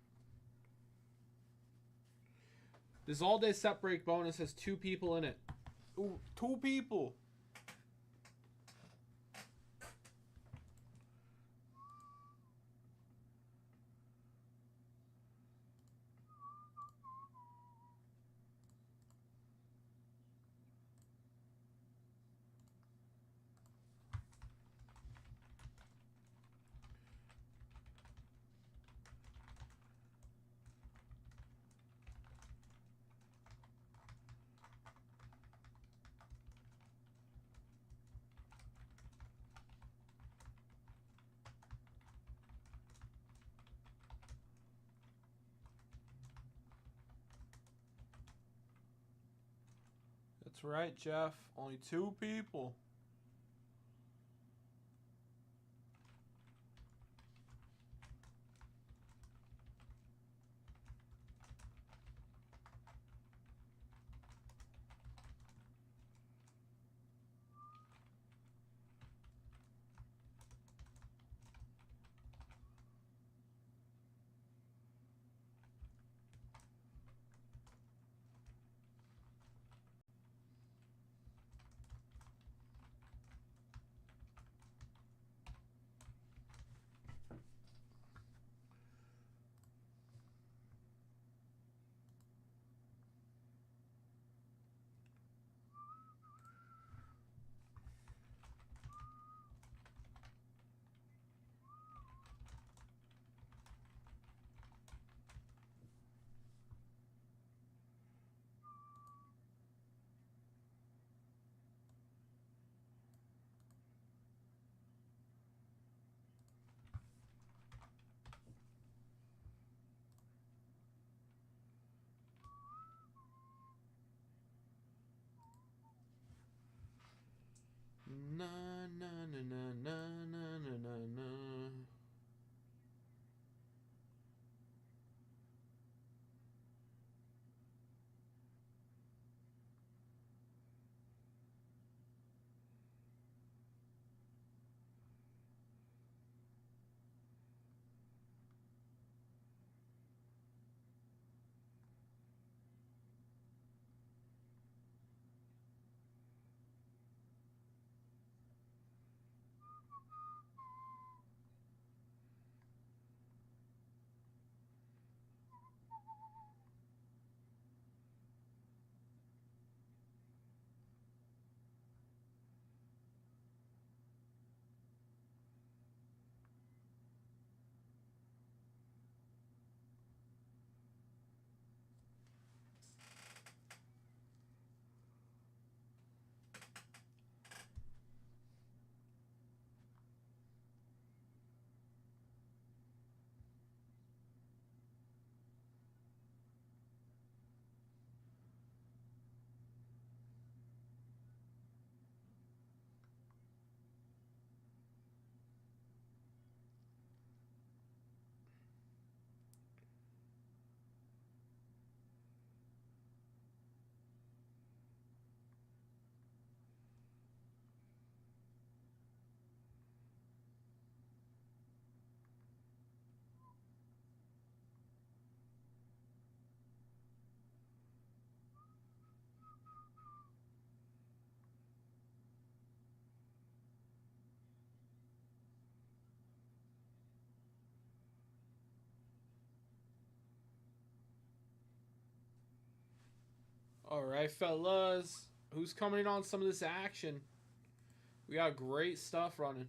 This all-day set break bonus has 2 people in it. Ooh, 2 people. That's right, Jeff. Only 2 people. Na na na na na na na na na. All right, fellas. Who's coming in on some of this action? We got great stuff running.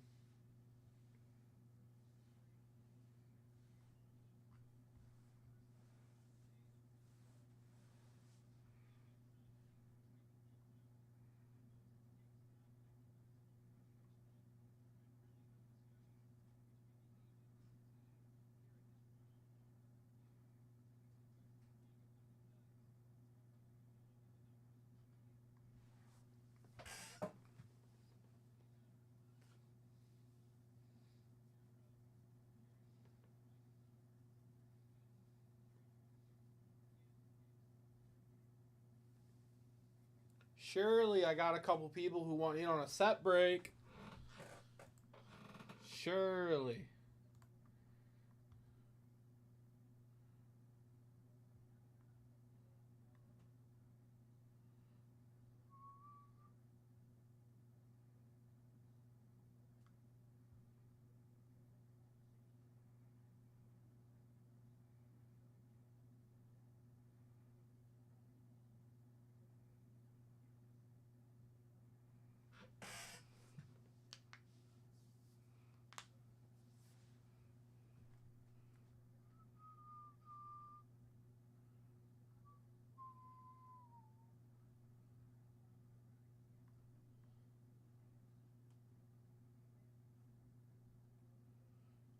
Surely I got a couple people who want in on a set break. Surely.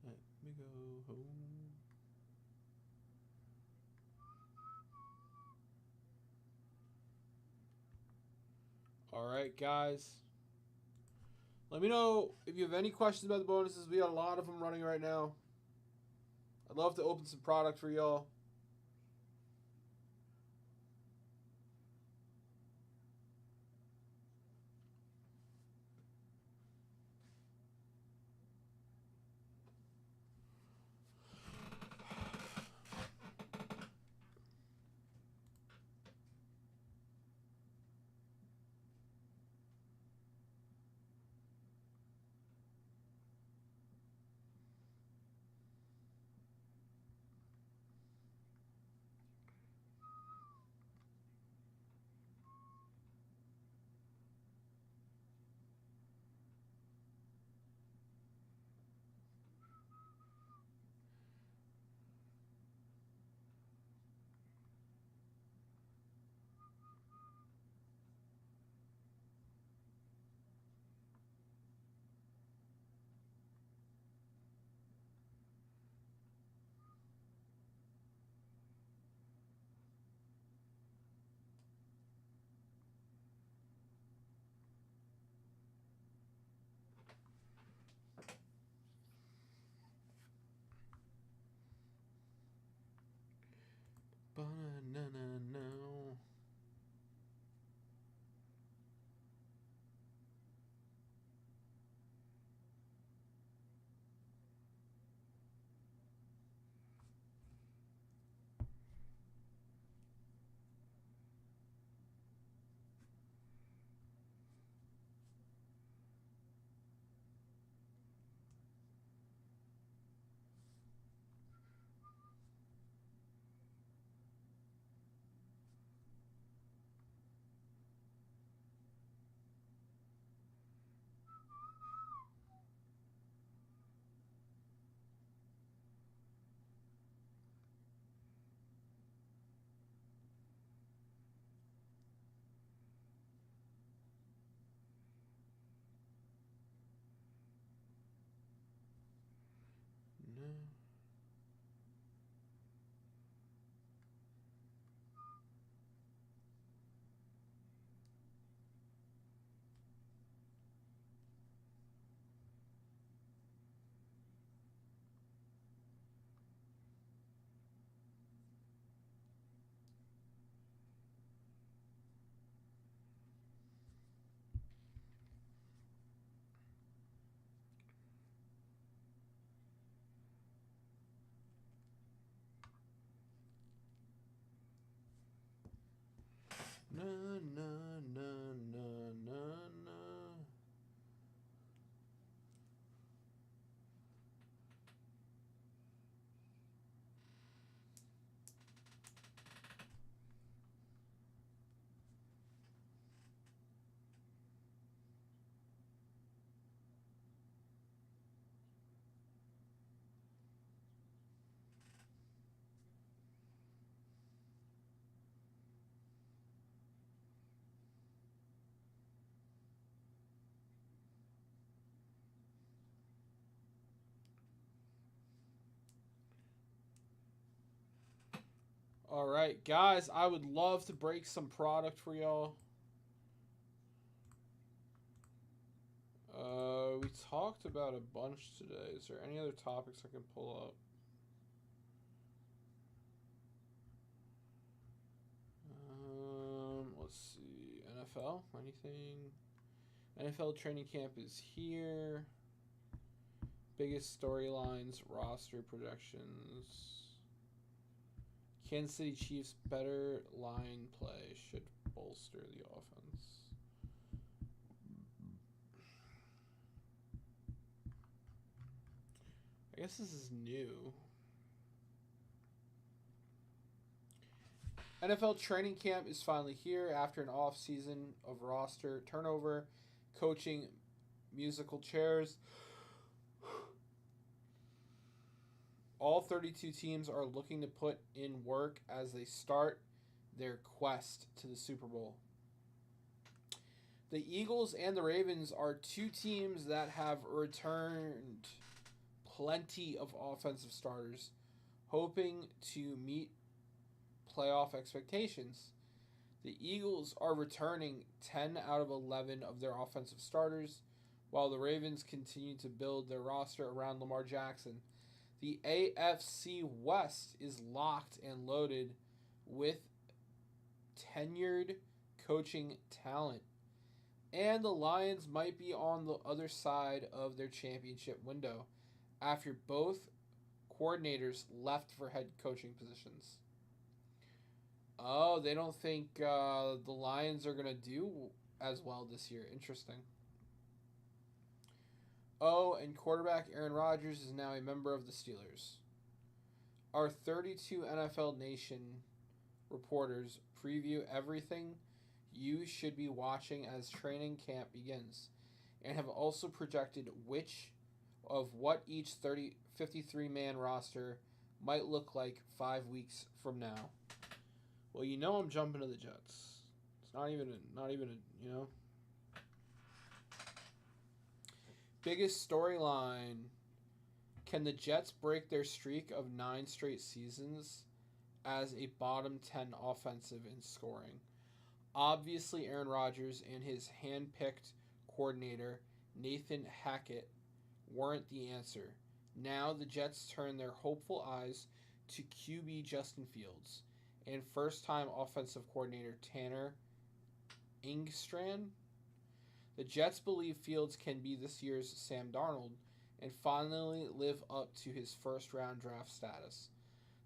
Let me go home. All right, guys. Let me know if you have any questions about the bonuses. We got a lot of them running right now. I'd love to open some product for y'all. Ba-na-na-na-no. No. Na na na na na na. All right, guys, I would love to break some product for y'all. We talked about a bunch today. Is there any other topics I can pull up? Let's see. NFL? Anything? NFL training camp is here. Biggest storylines, roster projections. Kansas City Chiefs better line play should bolster the offense. I guess this is new. NFL training camp is finally here after an off season of roster turnover, coaching musical chairs. All 32 teams are looking to put in work as they start their quest to the Super Bowl. The Eagles and the Ravens are two teams that have returned plenty of offensive starters, hoping to meet playoff expectations. The Eagles are returning 10 out of 11 of their offensive starters, while the Ravens continue to build their roster around Lamar Jackson. The AFC West is locked and loaded with tenured coaching talent. And the Lions might be on the other side of their championship window after both coordinators left for head coaching positions. Oh, they don't think the Lions are going to do as well this year. Interesting. Oh, and quarterback Aaron Rodgers is now a member of the Steelers. Our 32 NFL Nation reporters preview everything you should be watching as training camp begins, and have also projected what each 53-man roster might look like 5 weeks from now. Well, you know I'm jumping to the Jets. It's not even a. Biggest storyline. Can the Jets break their streak of 9 straight seasons as a bottom 10 offensive in scoring? Obviously, Aaron Rodgers and his hand-picked coordinator, Nathan Hackett, weren't the answer. Now the Jets turn their hopeful eyes to QB Justin Fields and first-time offensive coordinator Tanner Engstrand. The Jets believe Fields can be this year's Sam Darnold and finally live up to his first-round draft status.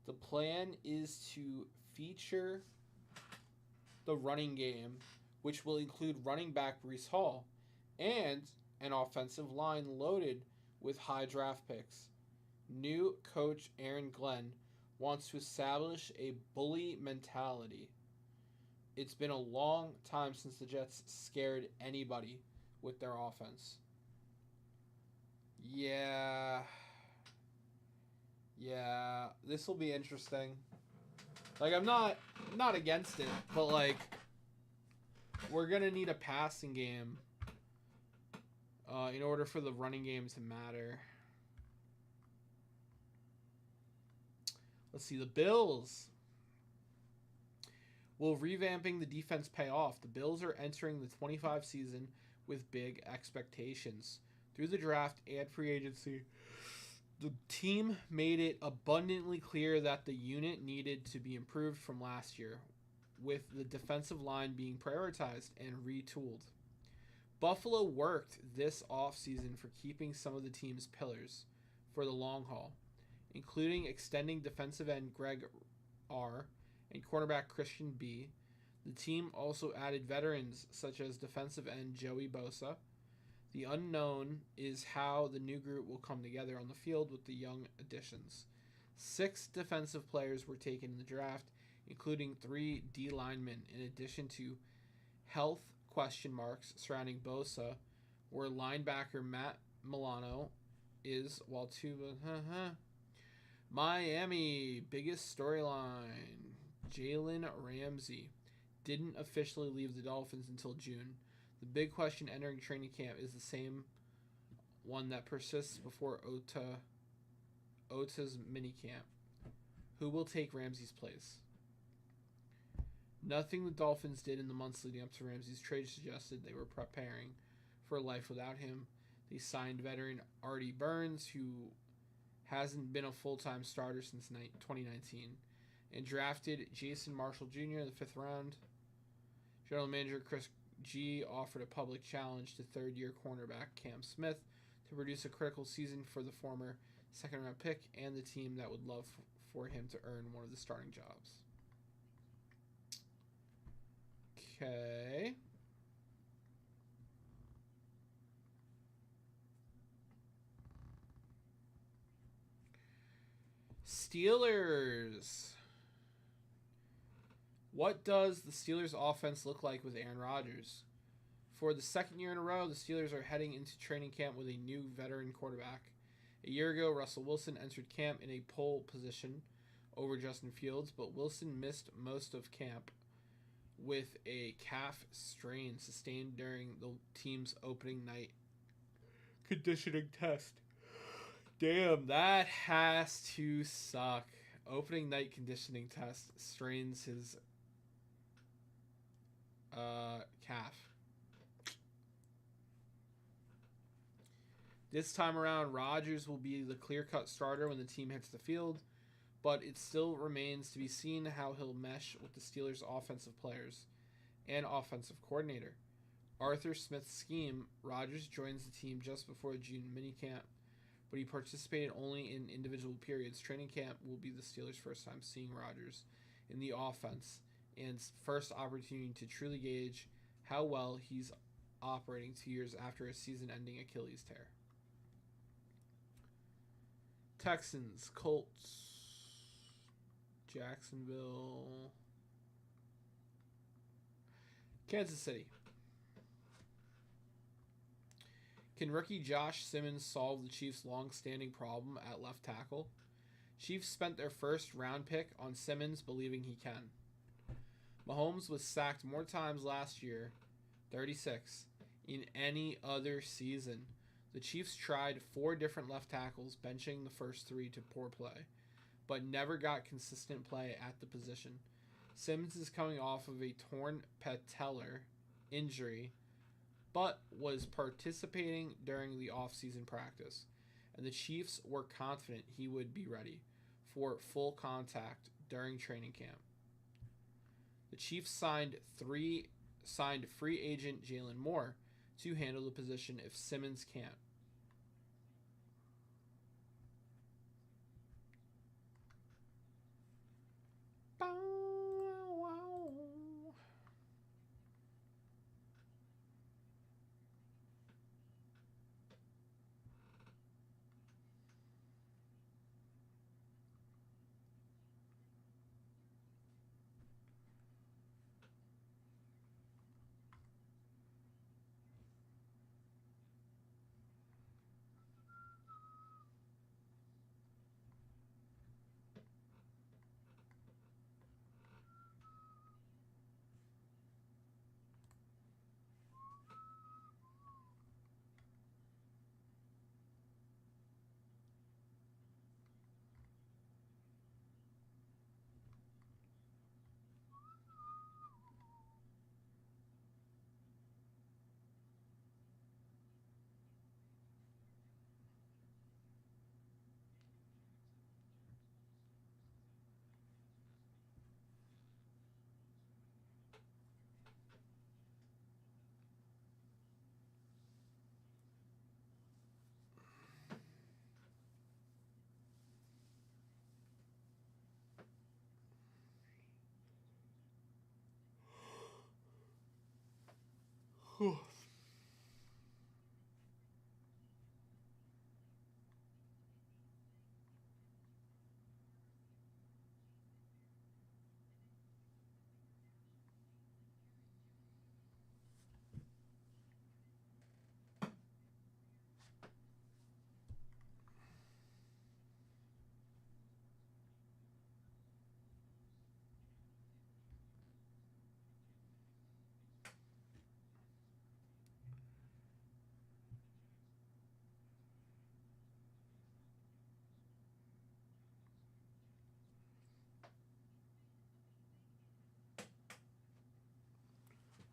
The plan is to feature the running game, which will include running back Breece Hall, and an offensive line loaded with high draft picks. New coach Aaron Glenn wants to establish a bully mentality. It's been a long time since the Jets scared anybody with their offense. Yeah, this will be interesting. Like, I'm not against it, but like, we're gonna need a passing game in order for the running game to matter. Let's see, the Bills. Will revamping the defense pay off? The Bills are entering the 25 season with big expectations. Through the draft and free agency, the team made it abundantly clear that the unit needed to be improved from last year, with the defensive line being prioritized and retooled. Buffalo worked this offseason for keeping some of the team's pillars for the long haul, including extending defensive end Greg R. and cornerback Christian B. The team also added veterans such as defensive end Joey Bosa. The unknown is how the new group will come together on the field with the young additions. 6 defensive players were taken in the draft, including 3 D linemen, in addition to health question marks surrounding Bosa, where linebacker Matt Milano is, while 2... Miami, biggest storyline. Jalen Ramsey didn't officially leave the Dolphins until June. The big question entering training camp is the same one that persists before Ota's minicamp. Who will take Ramsey's place? Nothing the Dolphins did in the months leading up to Ramsey's trade suggested they were preparing for life without him. They signed veteran Artie Burns, who hasn't been a full-time starter since 2019, and drafted Jason Marshall Jr. in the 5th round. General manager Chris G offered a public challenge to third-year cornerback Cam Smith to produce a critical season for the former second-round pick and the team that would love for him to earn one of the starting jobs. Okay. Steelers. What does the Steelers' offense look like with Aaron Rodgers? For the second year in a row, the Steelers are heading into training camp with a new veteran quarterback. A year ago, Russell Wilson entered camp in a pole position over Justin Fields, but Wilson missed most of camp with a calf strain sustained during the team's opening night conditioning test. Damn, that has to suck. Opening night conditioning test strains his calf. This time around, Rodgers will be the clear-cut starter when the team hits the field, but it still remains to be seen how he'll mesh with the Steelers' offensive players and offensive coordinator. Arthur Smith's scheme, Rodgers joins the team just before the June minicamp, but he participated only in individual periods. Training camp will be the Steelers' first time seeing Rodgers in the offense and first opportunity to truly gauge how well he's operating 2 years after a season-ending Achilles tear. Texans, Colts, Jacksonville, Kansas City. Can rookie Josh Simmons solve the Chiefs' long-standing problem at left tackle? Chiefs spent their first round pick on Simmons, believing he can. Mahomes was sacked more times last year, 36, in any other season. The Chiefs tried 4 different left tackles, benching the first 3 to poor play, but never got consistent play at the position. Simmons is coming off of a torn patellar injury, but was participating during the offseason practice, and the Chiefs were confident he would be ready for full contact during training camp. The Chiefs signed free agent Jalen Moore to handle the position if Simmons can't.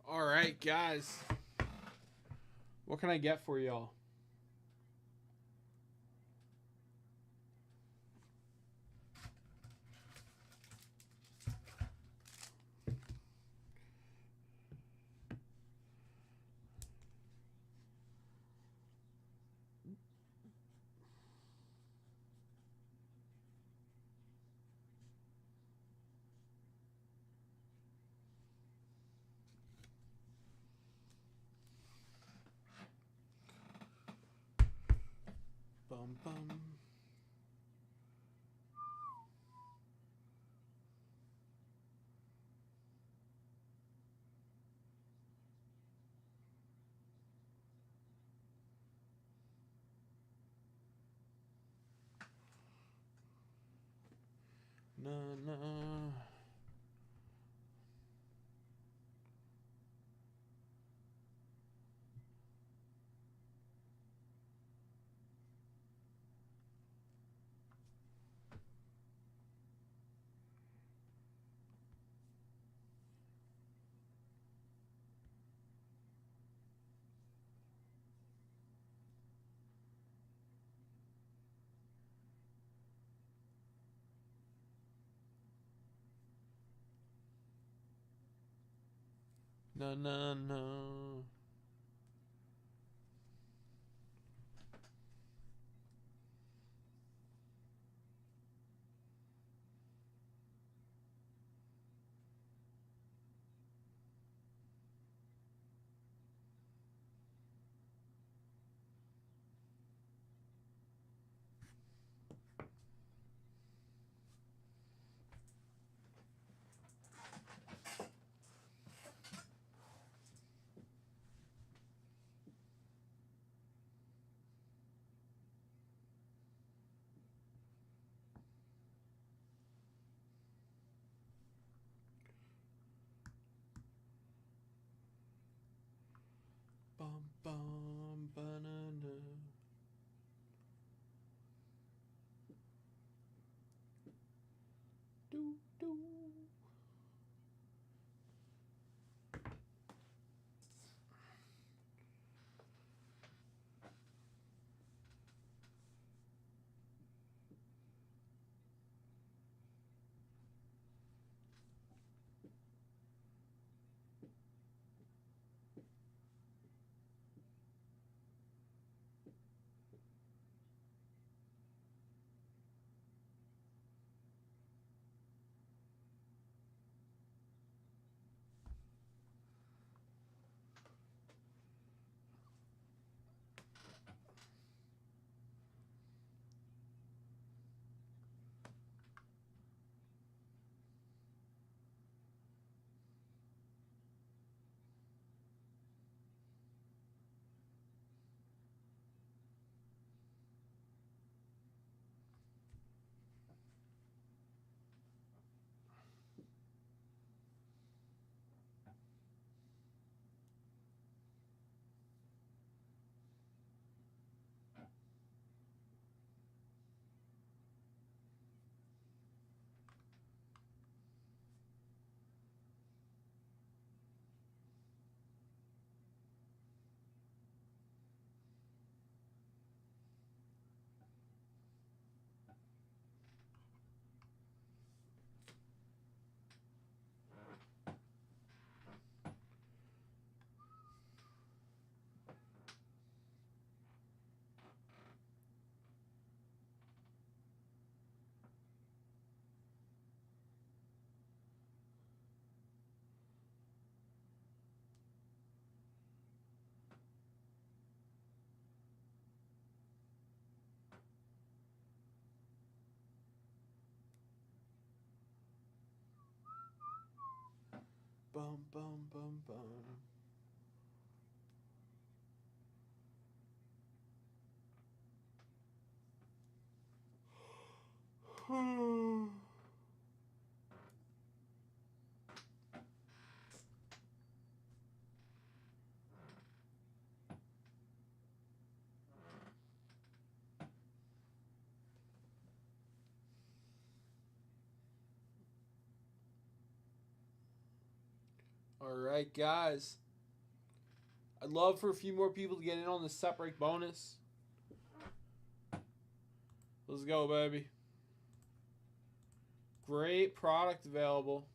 All right, guys. What can I get for y'all? Bum bum. Na na. No, no, no. Bum, bum, banana. Do, do. Bum, bum, bum, bum. All right, guys. I'd love for a few more people to get in on the set break bonus. Let's go, baby. Great product available.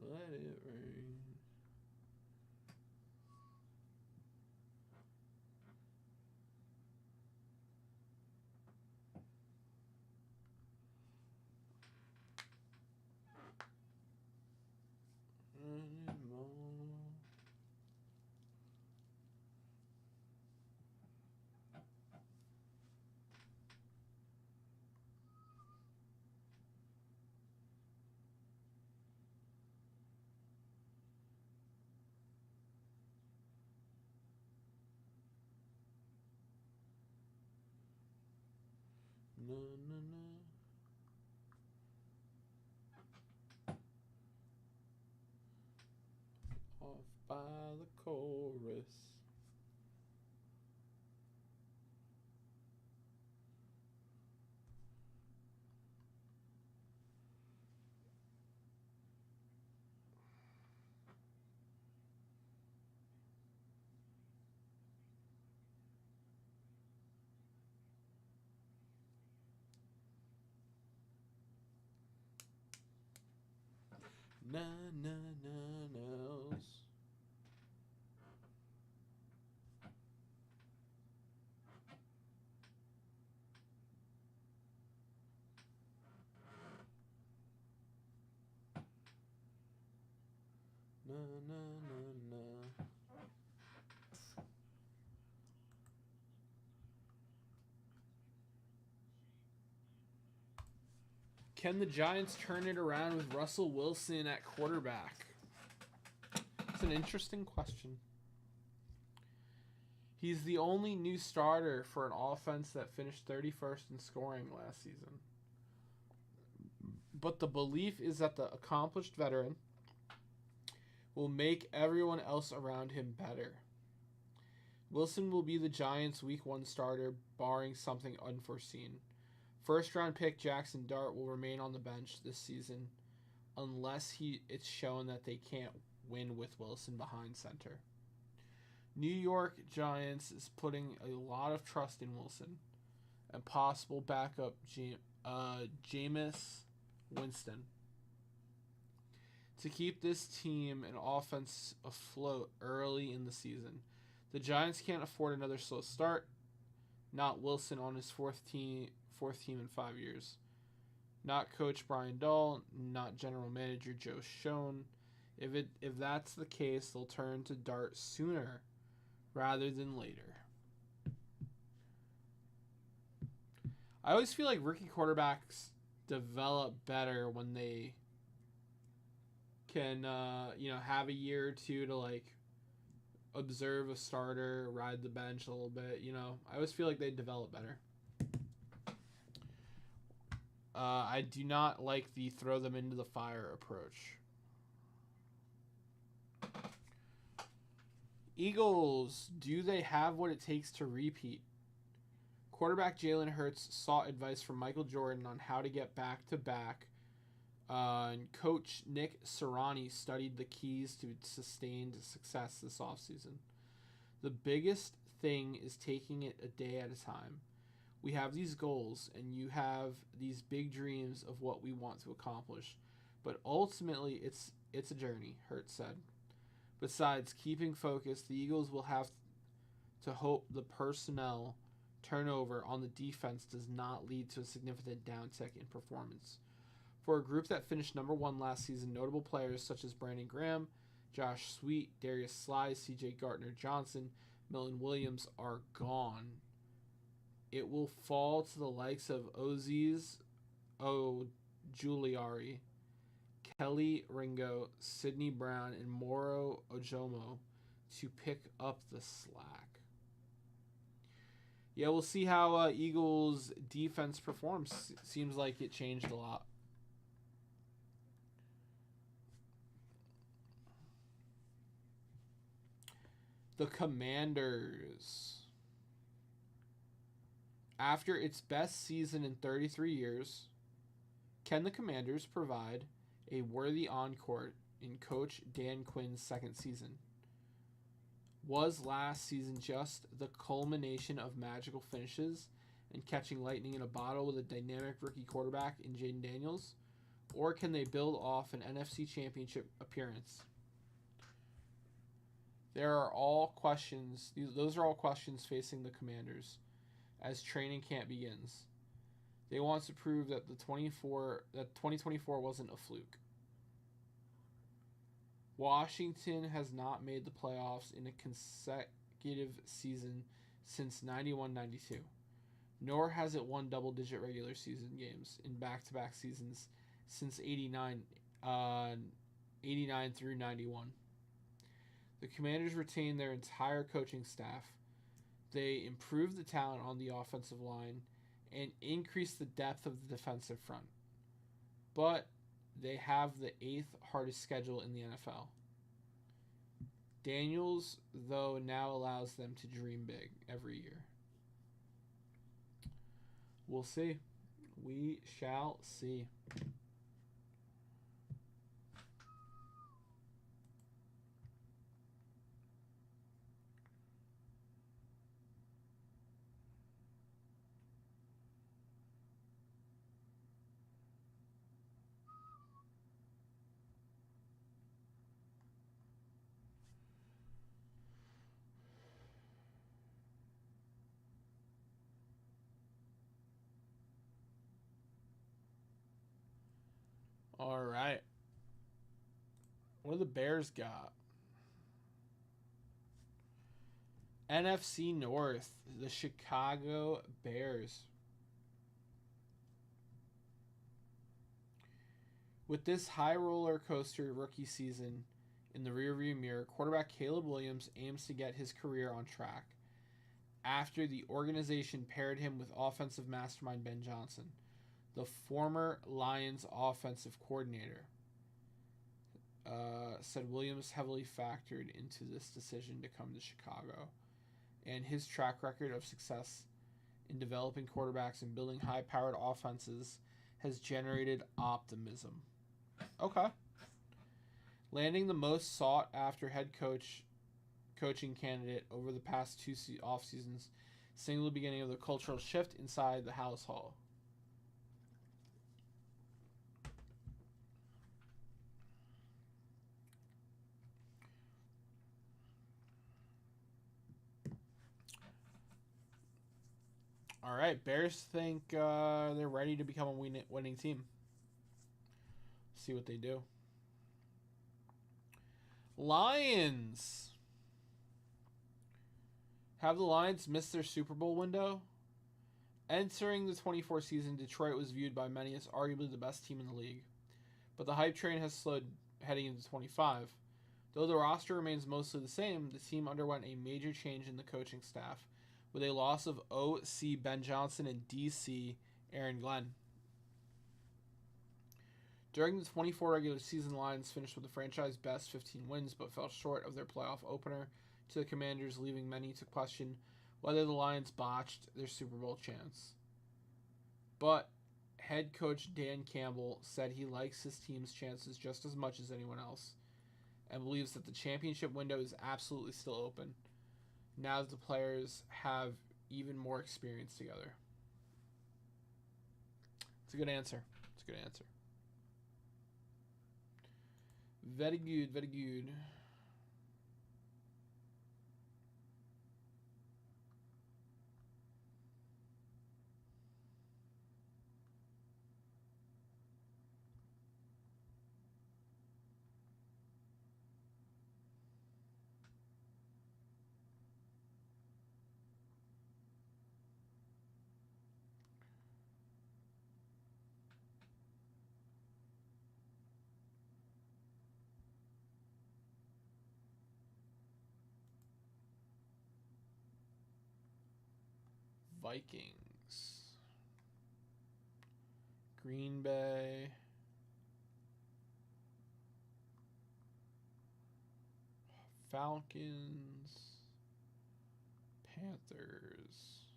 Let it rain. No, no, no. Off by the chorus. Na na na no's. Na na na na. Can the Giants turn it around with Russell Wilson at quarterback? It's an interesting question. He's the only new starter for an offense that finished 31st in scoring last season. But the belief is that the accomplished veteran will make everyone else around him better. Wilson will be the Giants' Week 1 starter, barring something unforeseen. First-round pick Jackson Dart will remain on the bench this season unless it's shown that they can't win with Wilson behind center. New York Giants is putting a lot of trust in Wilson and possible backup Jameis Winston to keep this team and offense afloat early in the season. The Giants can't afford another slow start. Not Wilson on his fourth team in 5 years. Not Coach Brian Dahl. Not General Manager Joe Schoen. If that's the case, they'll turn to Dart sooner rather than later. I always feel like rookie quarterbacks develop better when they can, have a year or two to observe a starter, ride the bench a little bit. I always feel like they develop better. I do not like the throw them into the fire approach. Eagles, do they have what it takes to repeat? Quarterback Jalen Hurts sought advice from Michael Jordan on how to get back-to-back. And Coach Nick Sirianni studied the keys to sustained success this offseason. The biggest thing is taking it a day at a time. We have these goals, and you have these big dreams of what we want to accomplish. But ultimately, it's a journey, Hurts said. Besides keeping focus, the Eagles will have to hope the personnel turnover on the defense does not lead to a significant downtick in performance. For a group that finished number 1 last season, notable players such as Brandon Graham, Josh Sweet, Darius Slye, C.J. Gardner-Johnson, Milton Williams are gone. It will fall to the likes of Ozies Giuliari, Kelly Ringo, Sidney Brown, and Moro Ojomo to pick up the slack. Yeah, we'll see how Eagles' defense performs. Seems like it changed a lot. The Commanders. After its best season in 33 years, can the Commanders provide a worthy encore in Coach Dan Quinn's second season? Was last season just the culmination of magical finishes and catching lightning in a bottle with a dynamic rookie quarterback in Jaden Daniels? or can they build off an NFC Championship appearance? There are all questions. Those are all questions facing the Commanders as training camp begins. They want to prove that 2024 wasn't a fluke. Washington has not made the playoffs in a consecutive season since 91-92, nor has it won double-digit regular season games in back-to-back seasons since 89 through 91. The Commanders retained their entire coaching staff. They improved the talent on the offensive line and increased the depth of the defensive front. But they have the 8th hardest schedule in the NFL. Daniels, though, now allows them to dream big every year. We'll see. We shall see. All right. What do the Bears got? NFC North, the Chicago Bears. With this high roller coaster rookie season in the rearview mirror, quarterback Caleb Williams aims to get his career on track after the organization paired him with offensive mastermind Ben Johnson, the former Lions offensive coordinator. Said Williams heavily factored into this decision to come to Chicago, and his track record of success in developing quarterbacks and building high-powered offenses has generated optimism. Okay. Landing the most sought-after head coaching candidate over the past two off seasons, signaled the beginning of the cultural shift inside the household. All right, Bears think they're ready to become a winning team. See what they do. Lions. Have the Lions missed their Super Bowl window? Entering the 24 season, Detroit was viewed by many as arguably the best team in the league. But the hype train has slowed heading into 25. Though the roster remains mostly the same, the team underwent a major change in the coaching staff, with a loss of OC Ben Johnson and DC Aaron Glenn. During the 24 regular season, Lions finished with the franchise best 15 wins, but fell short of their playoff opener to the Commanders, leaving many to question whether the Lions botched their Super Bowl chance. But head coach Dan Campbell said he likes his team's chances just as much as anyone else, and believes that the championship window is absolutely still open now that the players have even more experience together. It's a good answer. It's a good answer. Very good, very good. Vikings. Green Bay. Falcons. Panthers.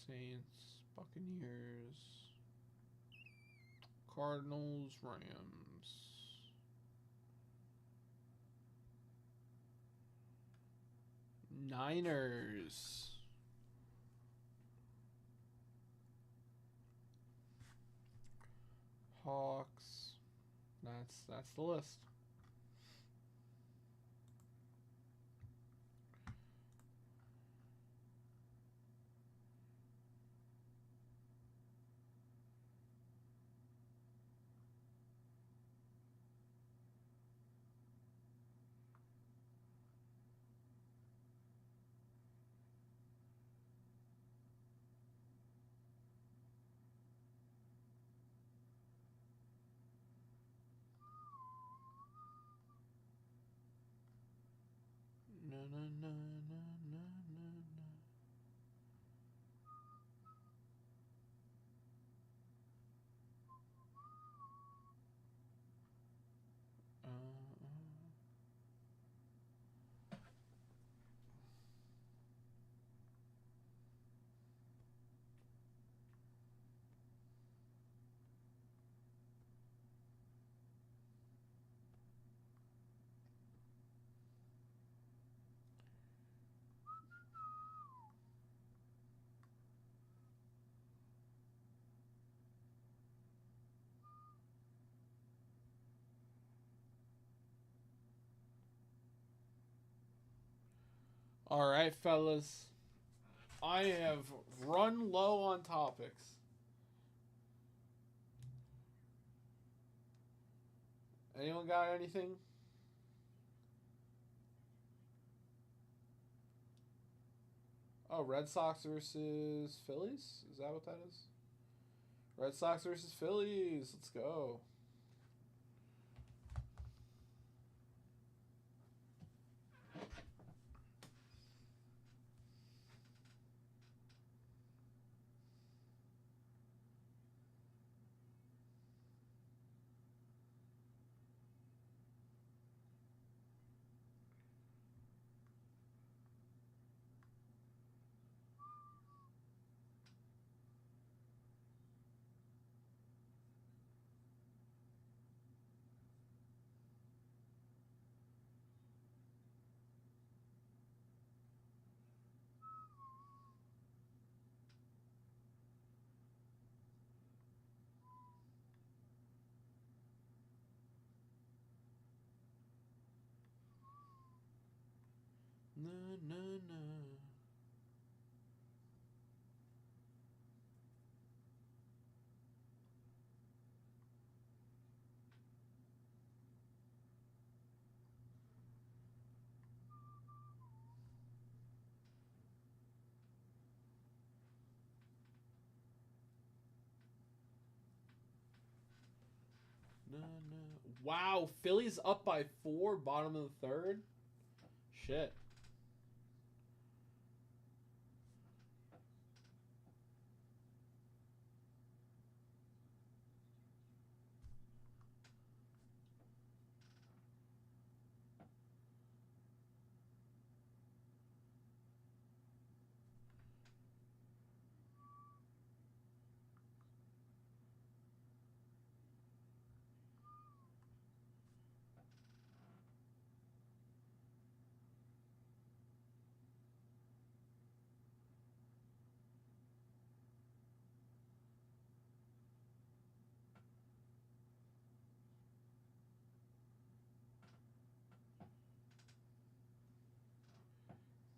Saints. Buccaneers. Cardinals. Rams. Niners. Hawks. That's the list. Na na na na na na na. All right, fellas. I have run low on topics. Anyone got anything? Oh, Red Sox versus Phillies? Is that what that is? Red Sox versus Phillies. Let's go. Na na na. Na na. Wow, Phillies up by 4, bottom of the third. Shit.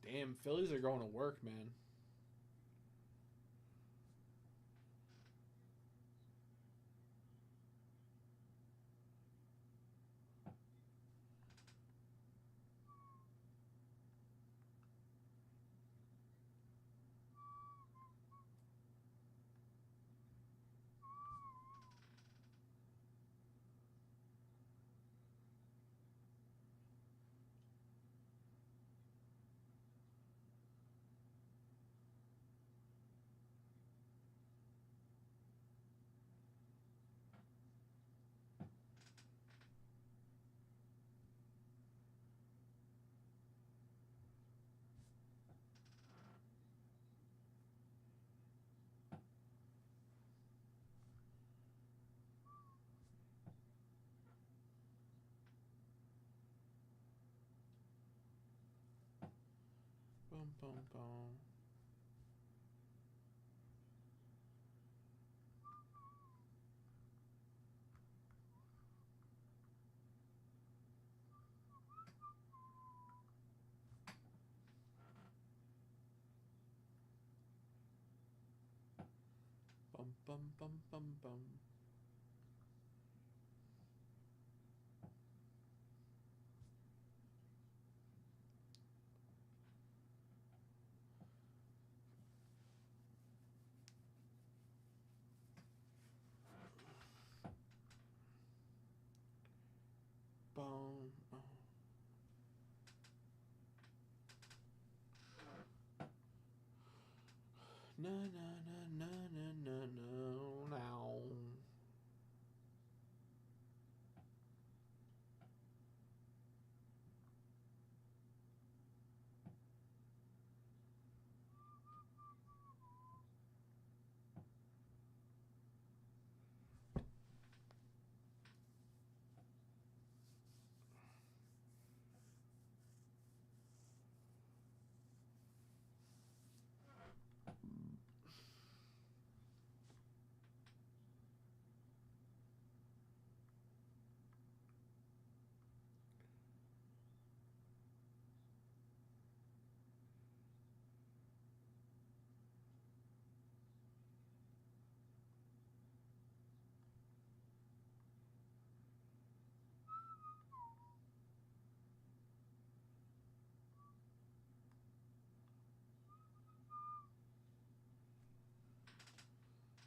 Damn, Phillies are going to work, man. Bum, bum, bum. Bum bum bum bum bum. Bum. Oh. Na na na na na na no now.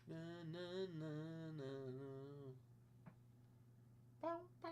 Na na na na na. Bow bow.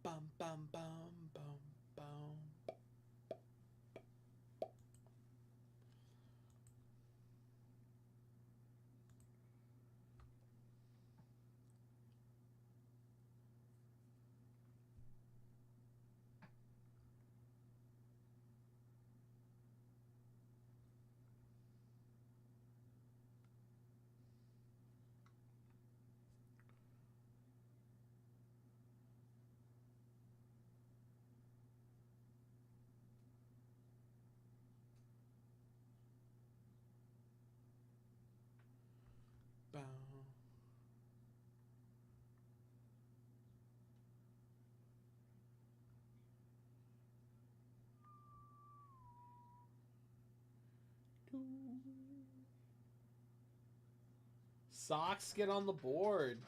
Bum bum bum bum bum. Bow. Doo. Sox get on the board.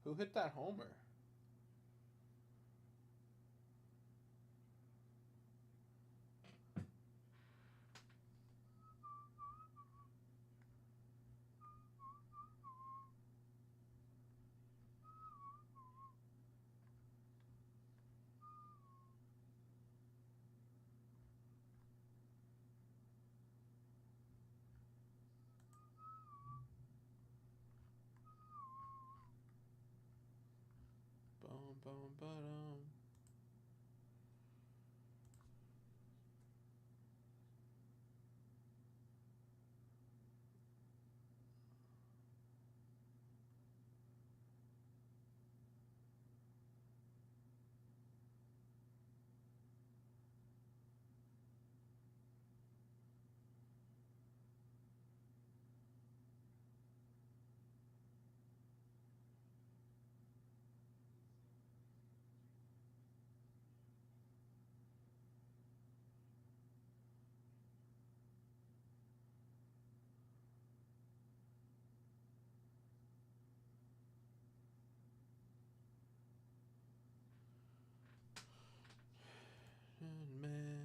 Who hit that homer? Boom, boom, ba-dum. Man.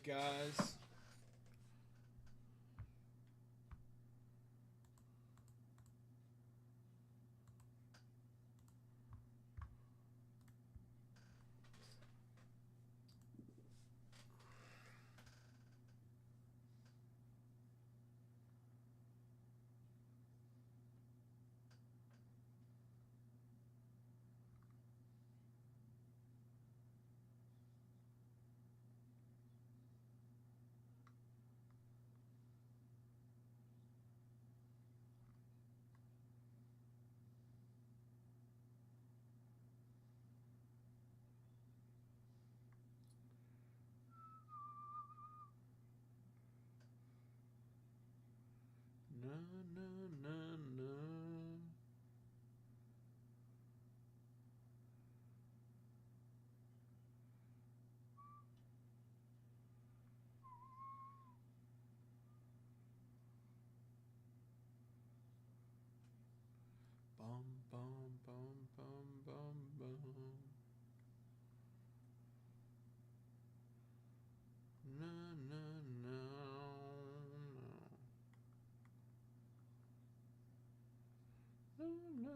guys. Na na na na. Bum bum bum bum bum bum. Na na na na na.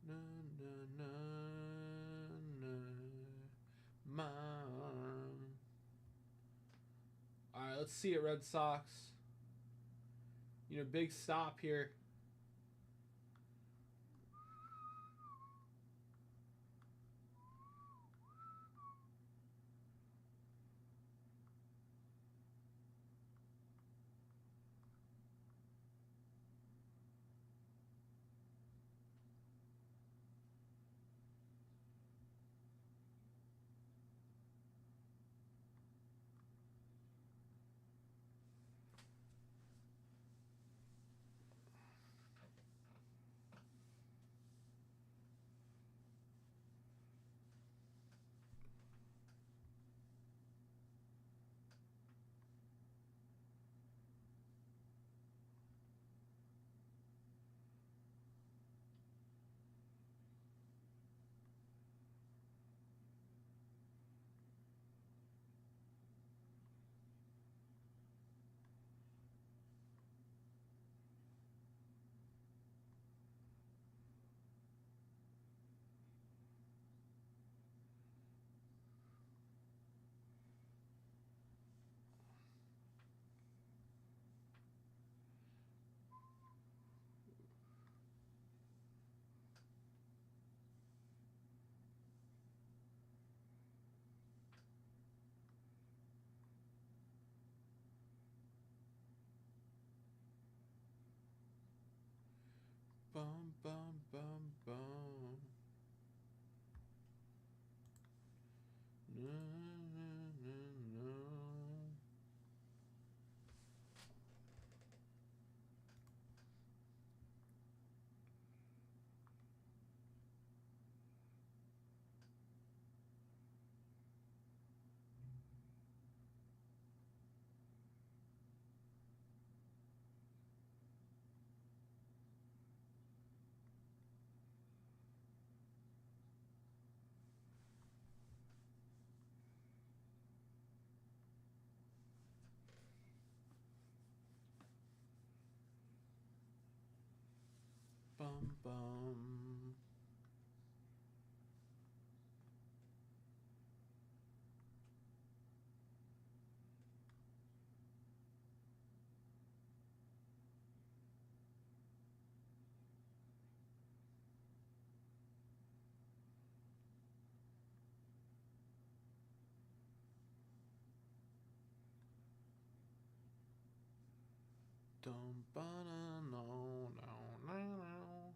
Na na na na mom. All right, let's see it, Red Sox. You know, big stop here. Bum bum bum bum. Na na na na. Bum bum. Dum ba na no no no no.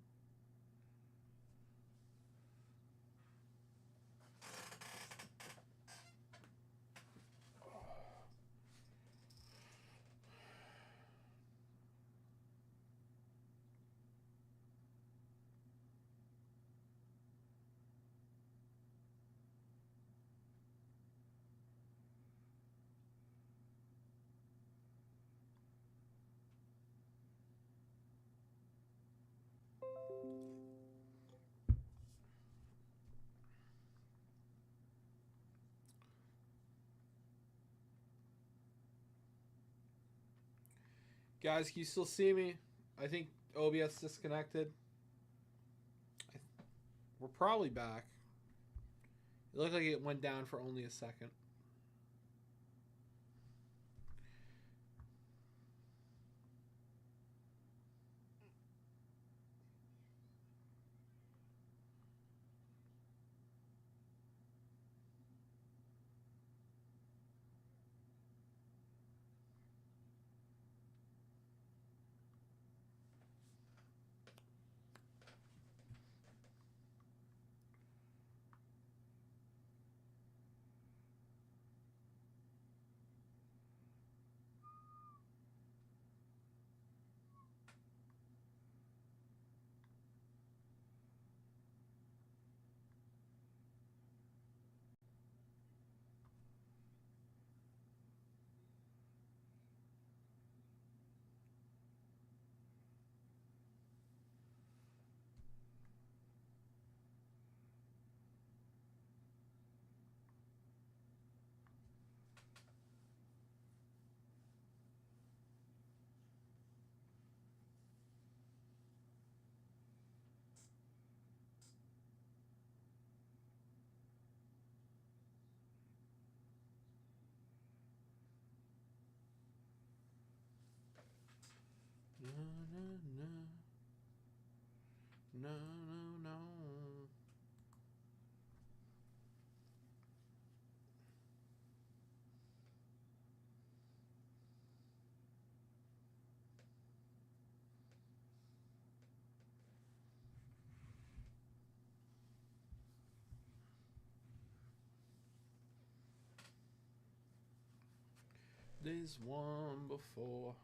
Guys, can you still see me? I think OBS disconnected. We're probably back. It looked like it went down for only a second. No, no, no. No, no, no. There's one before.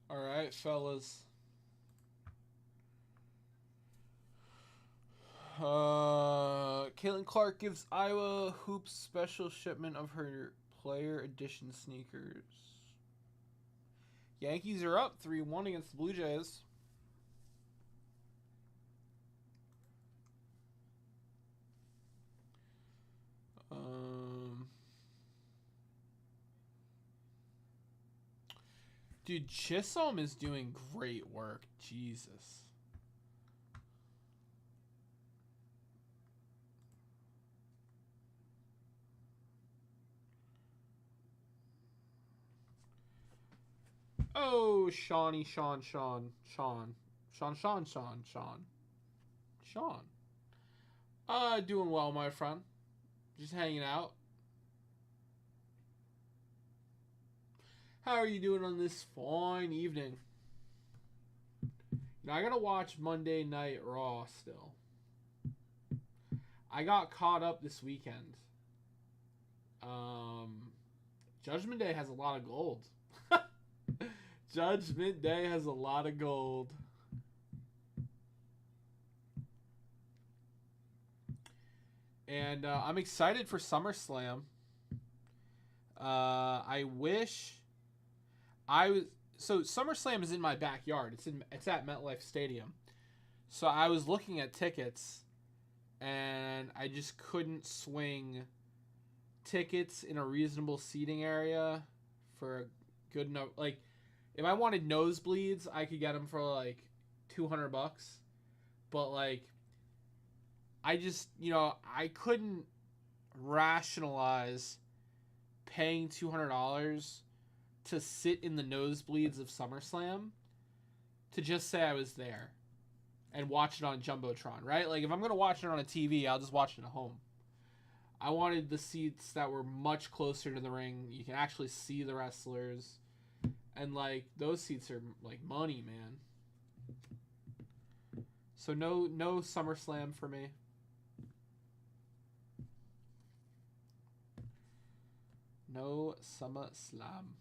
All right, fellas. Caitlin Clark gives Iowa Hoops special shipment of her Player edition sneakers. Yankees are up 3-1 against the Blue Jays. Dude, Chisholm is doing great work. Jesus. Oh, Shawnee, Sean. Doing well, my friend. Just hanging out. How are you doing on this fine evening? Now, I gotta watch Monday Night Raw still. I got caught up this weekend. Judgment Day has a lot of gold. Judgment Day has a lot of gold. And I'm excited for SummerSlam. I wish I was... So SummerSlam is in my backyard. It's at MetLife Stadium. So I was looking at tickets, and I just couldn't swing tickets in a reasonable seating area for a good enough... Like, if I wanted nosebleeds, I could get them for like $200. But like, I just, I couldn't rationalize paying $200 to sit in the nosebleeds of SummerSlam to just say I was there and watch it on Jumbotron, right? Like, if I'm going to watch it on a TV, I'll just watch it at home. I wanted the seats that were much closer to the ring. You can actually see the wrestlers. And, like, those seats are, like, money, man. So no SummerSlam for me. No SummerSlam.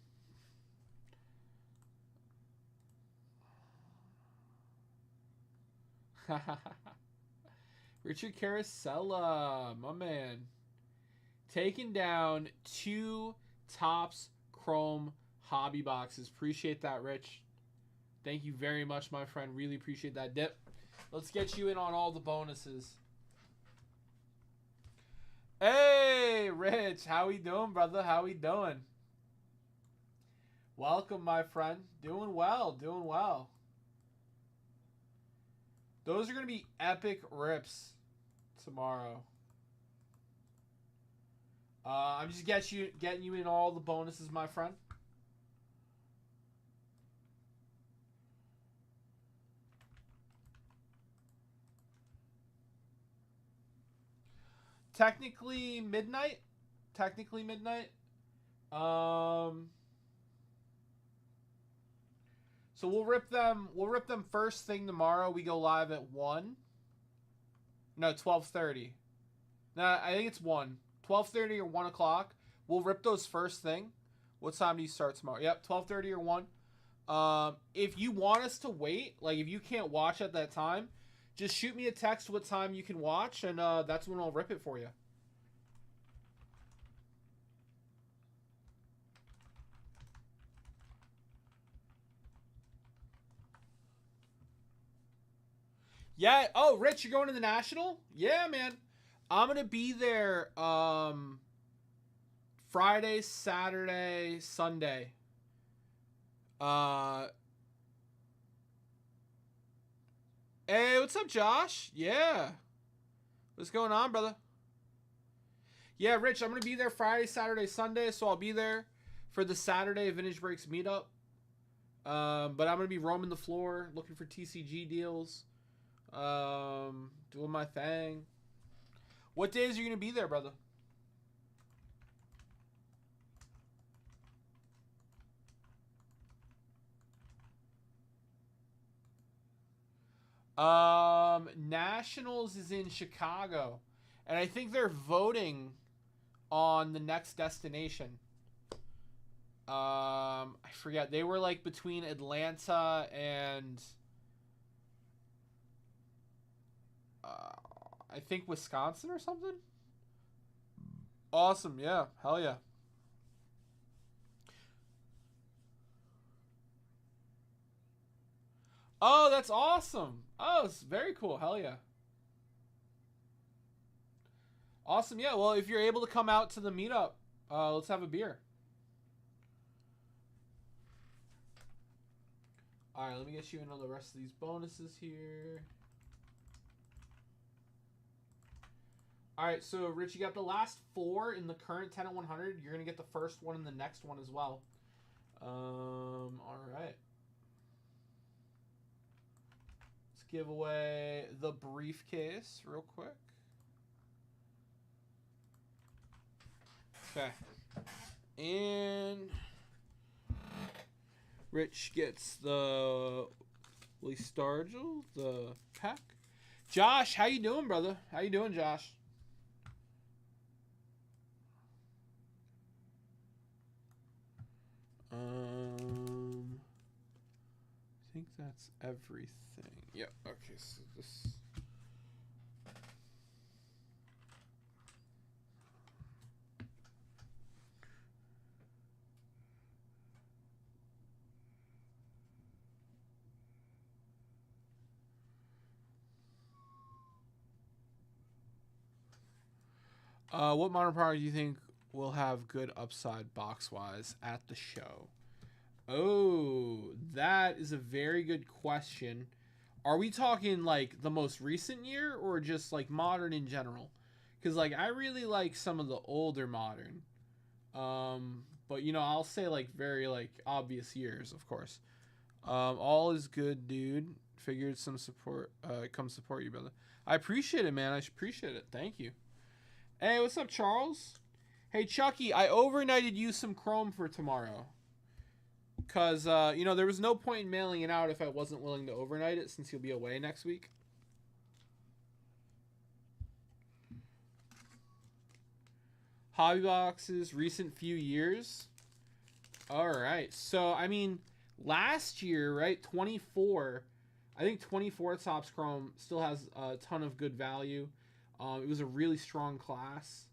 Richard Carasella, my man. Taking down 2 Topps Chrome hobby boxes. Appreciate that, Rich. Thank you very much, my friend. Really appreciate that dip. Let's get you in on all the bonuses. Hey, Rich. How we doing, brother? How we doing? Welcome, my friend. Doing well. Doing well. Those are going to be epic rips tomorrow. I'm just getting you in all the bonuses, my friend. Technically midnight. So we'll rip them first thing tomorrow. We go live at 1. No, 12:30. No, I think it's 1. 12:30 or 1 o'clock. We'll rip those first thing. What time do you start tomorrow? Yep, 12:30 or 1. If you want us to wait, like if you can't watch at that time, just shoot me a text what time you can watch, and that's when I'll rip it for you. Yeah. Oh, Rich, you're going to the National? Yeah, man. I'm going to be there Friday, Saturday, Sunday. Hey, what's up, Josh? Yeah. What's going on, brother? Yeah, Rich, I'm going to be there Friday, Saturday, Sunday, so I'll be there for the Saturday Vintage Breaks meetup. But I'm going to be roaming the floor, looking for TCG deals, doing my thing. What days are you going to be there, brother? Nationals is in Chicago, and I think they're voting on the next destination. I forget. They were like between Atlanta and I think Wisconsin or something. Awesome, yeah, hell yeah. Oh, that's awesome. Oh, it's very cool. Hell yeah. Awesome. Yeah, well, if you're able to come out to the meetup, let's have a beer. All right, let me get you in on the rest of these bonuses here. All right, so Rich, you got the last 4 in the current 10 at 100. You're gonna get the first one in the next one as well. All right. Let's give away the briefcase real quick. Okay. And Rich gets the Lee Stargell, the pack. Josh, how you doing, brother? How you doing, Josh? I think that's everything. Yep. Okay. So this. What modern product do you think will have good upside box-wise at the show? Oh, that is a very good question. Are we talking like the most recent year or just like modern in general? Because like I really like some of the older modern. But you know, I'll say like very like obvious years, of course. All is good, dude. Figured some support come support you, brother. I appreciate it, man. I appreciate it. Thank you. Hey, what's up, Charles? Hey, Chucky, I overnighted you some Chrome for tomorrow. Because, you know, there was no point in mailing it out if I wasn't willing to overnight it since you'll be away next week. Hobby boxes, recent few years. All right. So, I mean, last year, right, 24. I think 24 Topps Chrome still has a ton of good value. It was a really strong class.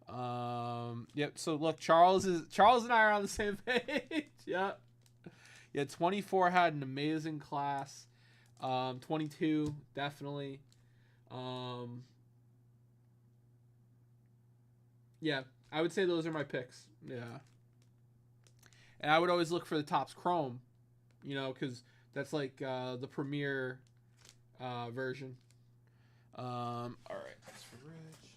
Yep. So look, Charles and I are on the same page. Yep. Yeah. 24 had an amazing class. 22 definitely. Yeah, I would say those are my picks. Yeah. And I would always look for the Topps Chrome, you know, because that's like the premier version. All right, that's for Rich.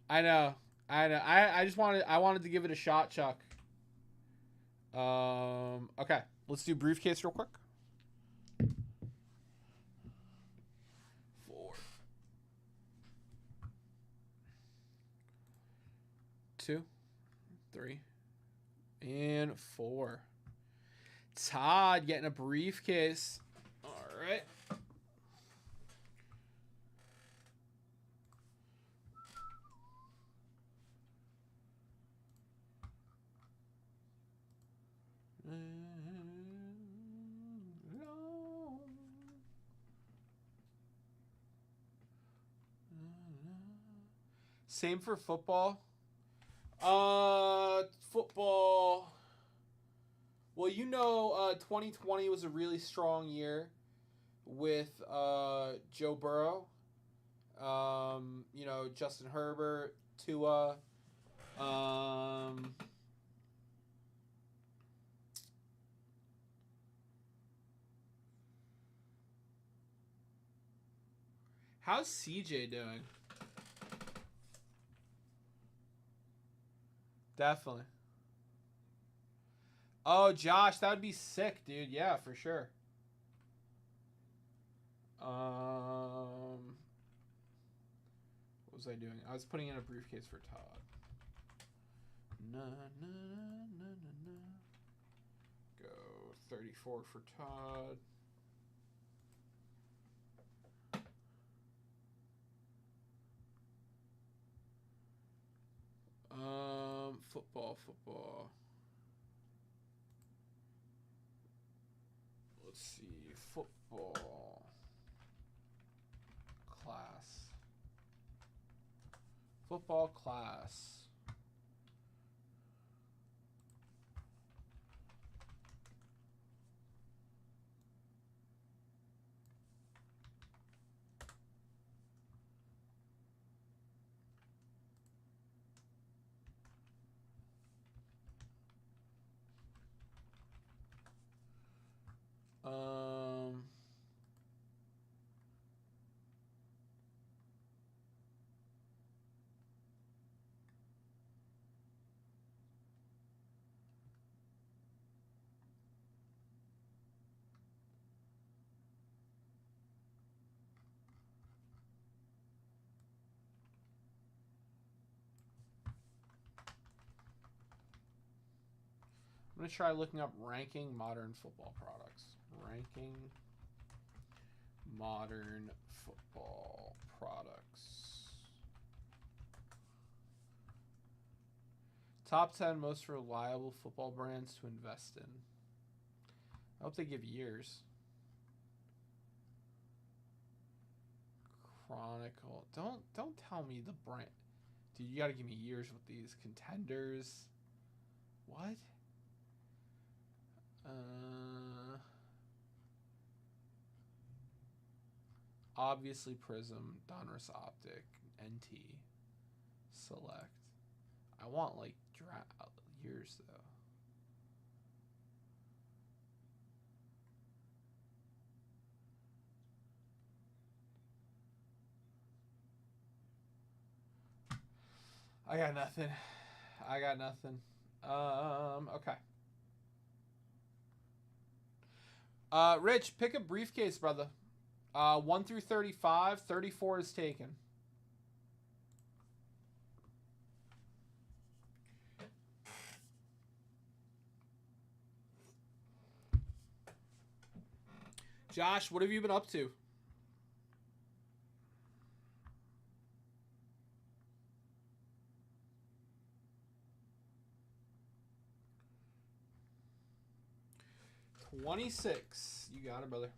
I know. I just wanted to give it a shot, Chuck. Okay, let's do briefcase real quick. 4, 2, 3, and 4. Todd getting a briefcase. All right. Same for football. Football. Well, you know, 2020 was a really strong year with Joe Burrow. You know, Justin Herbert, Tua. How's CJ doing? Definitely. Oh, Josh, that would be sick, dude. Yeah, for sure. What was I doing? I was putting in a briefcase for Todd. Na, na, na, na, na. Go 34 for Todd. Football. Let's see, football class. Football class. Um. I'm going to try looking up ranking modern football products. Ranking modern football products. Top 10 most reliable football brands to invest in. I hope they give years. Chronicle. Don't tell me the brand. Dude, you got to give me years with these. Contenders. What? Obviously Prism, Donruss Optic, NT, Select. I want like years though. I got nothing. Okay. Rich, pick a briefcase, brother. 1 through 35. 34 is taken. Josh, what have you been up to? $26. You got it, brother.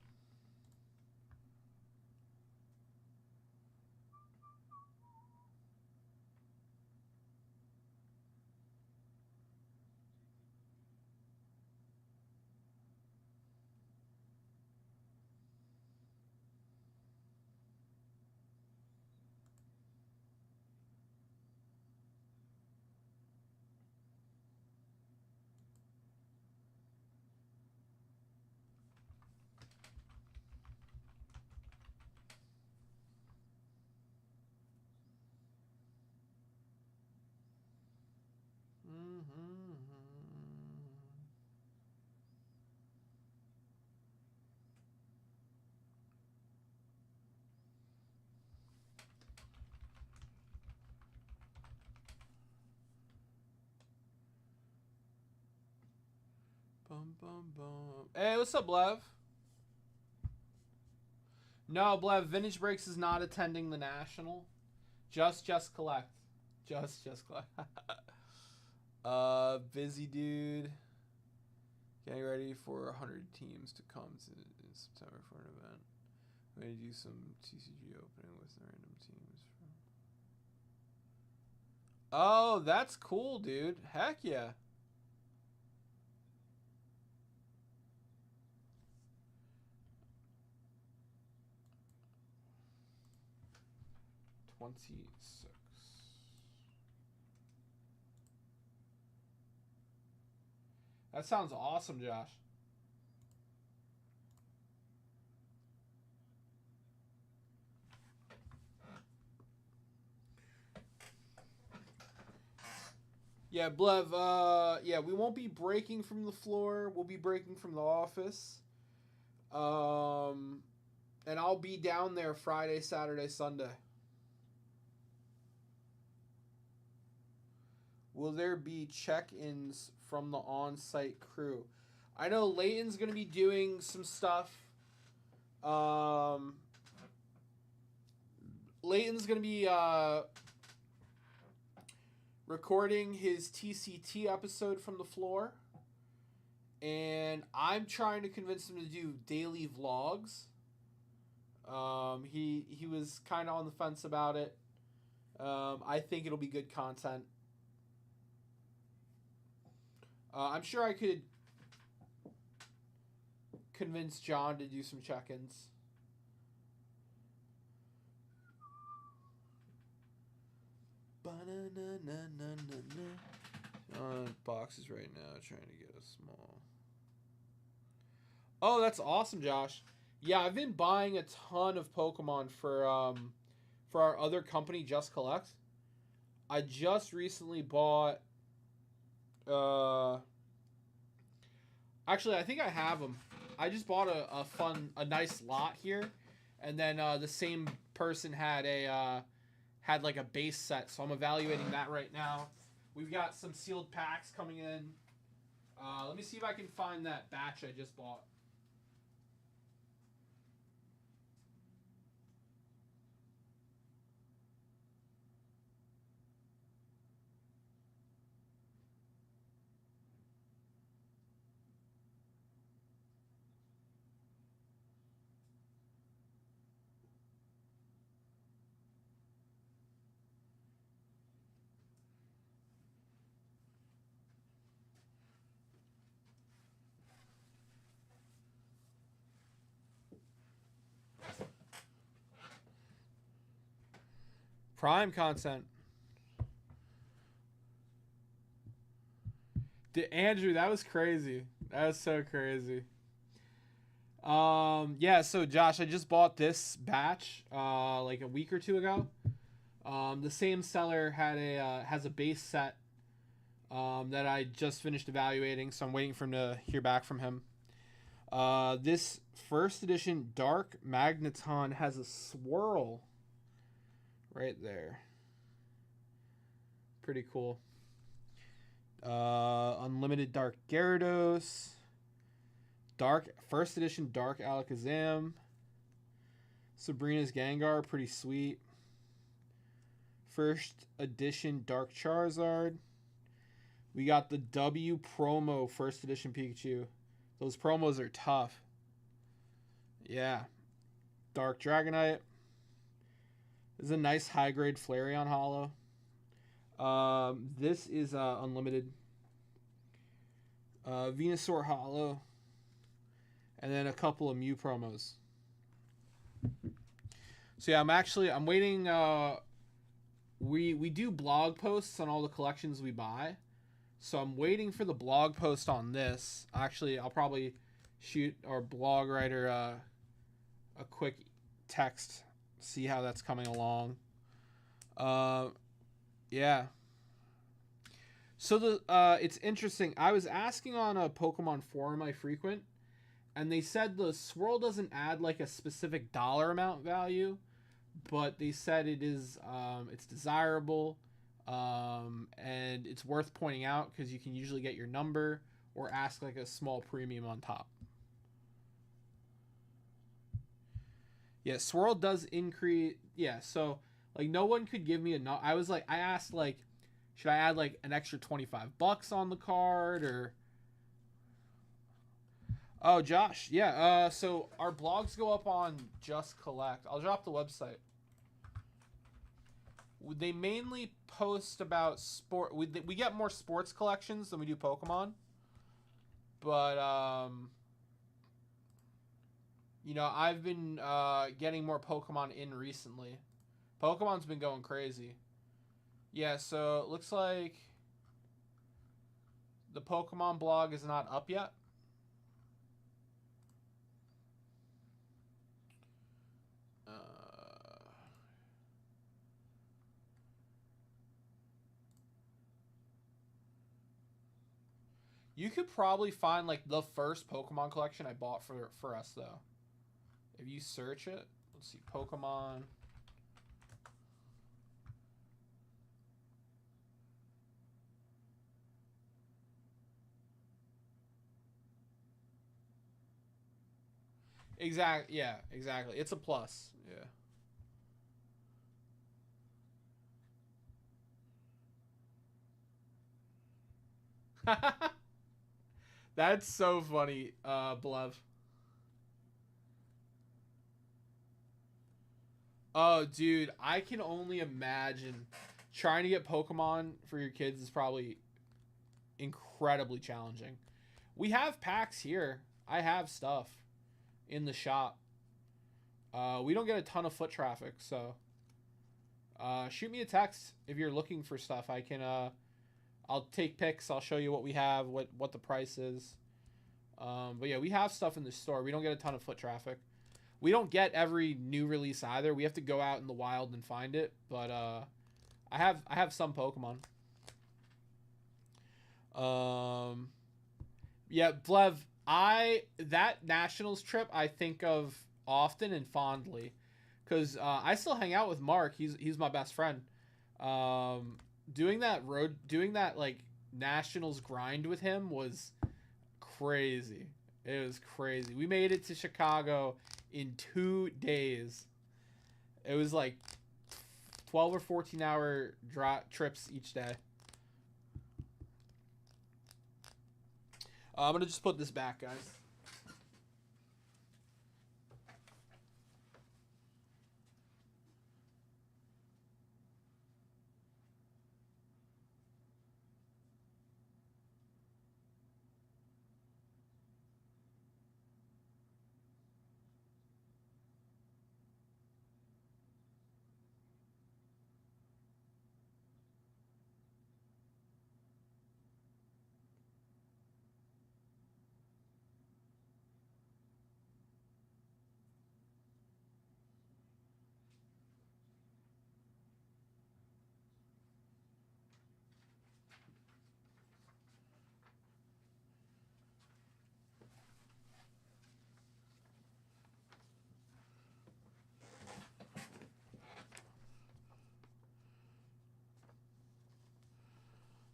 Bum, bum, bum. Hey, what's up, Blev? No, Blev, Vintage Breaks is not attending the National. Just collect. Just collect. Busy dude. Getting ready for 100 teams to come in September for an event. I'm going to do some TCG opening with random teams. Oh, that's cool, dude. Heck yeah. $26. That sounds awesome, Josh. Yeah, Blev, yeah, we won't be breaking from the floor. We'll be breaking from the office. And I'll be down there Friday, Saturday, Sunday. Will there be check-ins from the on-site crew? I know Leighton's going to be doing some stuff. Leighton's going to be recording his TCT episode from the floor. And I'm trying to convince him to do daily vlogs. He was kind of on the fence about it. I think it'll be good content. I'm sure I could convince John to do some check-ins. On boxes right now, trying to get a small. Oh, that's awesome, Josh. Yeah, I've been buying a ton of Pokemon for our other company, Just Collect. I just recently bought. Uh, Actually, I think I have them. I just bought a nice lot here, and then the same person had had like a base set, so I'm evaluating that right now. We've got some sealed packs coming in. Let me see if I can find that batch I just bought. Prime content. Andrew, that was crazy. That was so crazy. Yeah, so Josh, I just bought this batch like a week or two ago. The same seller had has a base set that I just finished evaluating, so I'm waiting for him to hear back from him. This first edition Dark Magneton has a swirl right there. Pretty cool. Unlimited Dark Gyarados. Dark first edition Dark Alakazam. Sabrina's Gengar, pretty sweet. First edition Dark Charizard. We got the W promo first edition Pikachu. Those promos are tough. Yeah. Dark Dragonite. This is a nice high grade Flareon Holo. This is unlimited. Venusaur Holo. And then a couple of Mew promos. So yeah, I'm waiting. We do blog posts on all the collections we buy. So I'm waiting for the blog post on this. Actually, I'll probably shoot our blog writer a quick text, see how that's coming along. Yeah. So it's interesting. I was asking on a Pokemon forum I frequent, and they said the swirl doesn't add like a specific dollar amount value, but they said it is it's desirable, and it's worth pointing out because you can usually get your number or ask like a small premium on top. Yeah, swirl does increase. Yeah, so like no one could give me a no. I asked like, should I add like an extra $25 on the card or? Oh, Josh, yeah. So our blogs go up on Just Collect. I'll drop the website. They mainly post about sport. We get more sports collections than we do Pokemon. But you know, I've been getting more Pokemon in recently. Pokemon's been going crazy. Yeah, so it looks like the Pokemon blog is not up yet. You could probably find like the first Pokemon collection I bought for us though. If you search it, let's see, Pokemon. Yeah, exactly. It's a plus. Yeah. That's so funny, Blev. Oh, dude, I can only imagine trying to get Pokemon for your kids is probably incredibly challenging. We have packs here. I have stuff in the shop. We don't get a ton of foot traffic, so shoot me a text if you're looking for stuff. I can I'll take pics. I'll show you what we have, what the price is. But yeah, we have stuff in the store. We don't get a ton of foot traffic. We don't get every new release either. We have to go out in the wild and find it. But I have some Pokemon. Yeah, Blev, that Nationals trip I think of often and fondly, because I still hang out with Mark. He's my best friend. Doing that like Nationals grind with him was crazy. It was crazy. We made it to Chicago in 2 days. It was like 12 or 14 hour trips each day. I'm going to just put this back, guys.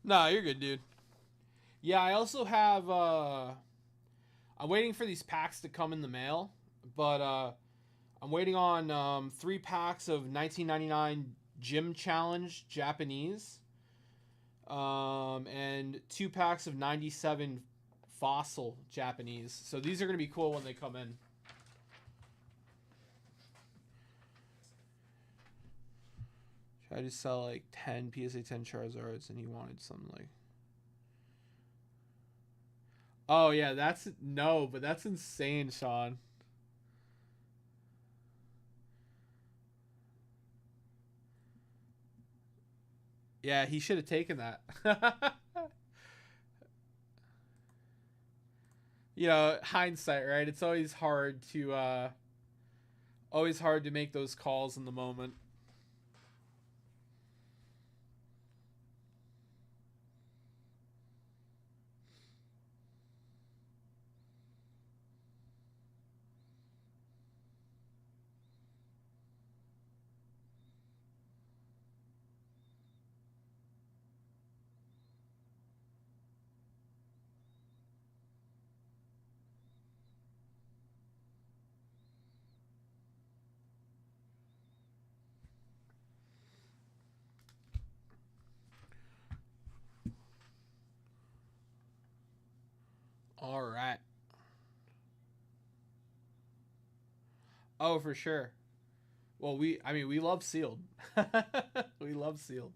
Nah, you're good, dude. Yeah, I also have I'm waiting for these packs to come in the mail, but I'm waiting on 3 packs of 1999 Gym Challenge Japanese, and 2 packs of 97 Fossil Japanese. So these are going to be cool when they come in. Tried to sell like 10 PSA 10 Charizards, and he wanted something like... Oh, yeah, but that's insane, Sean. Yeah, he should have taken that. You know, hindsight, right? It's always hard to make those calls in the moment. All right. Oh, for sure. Well, we love sealed. We love sealed.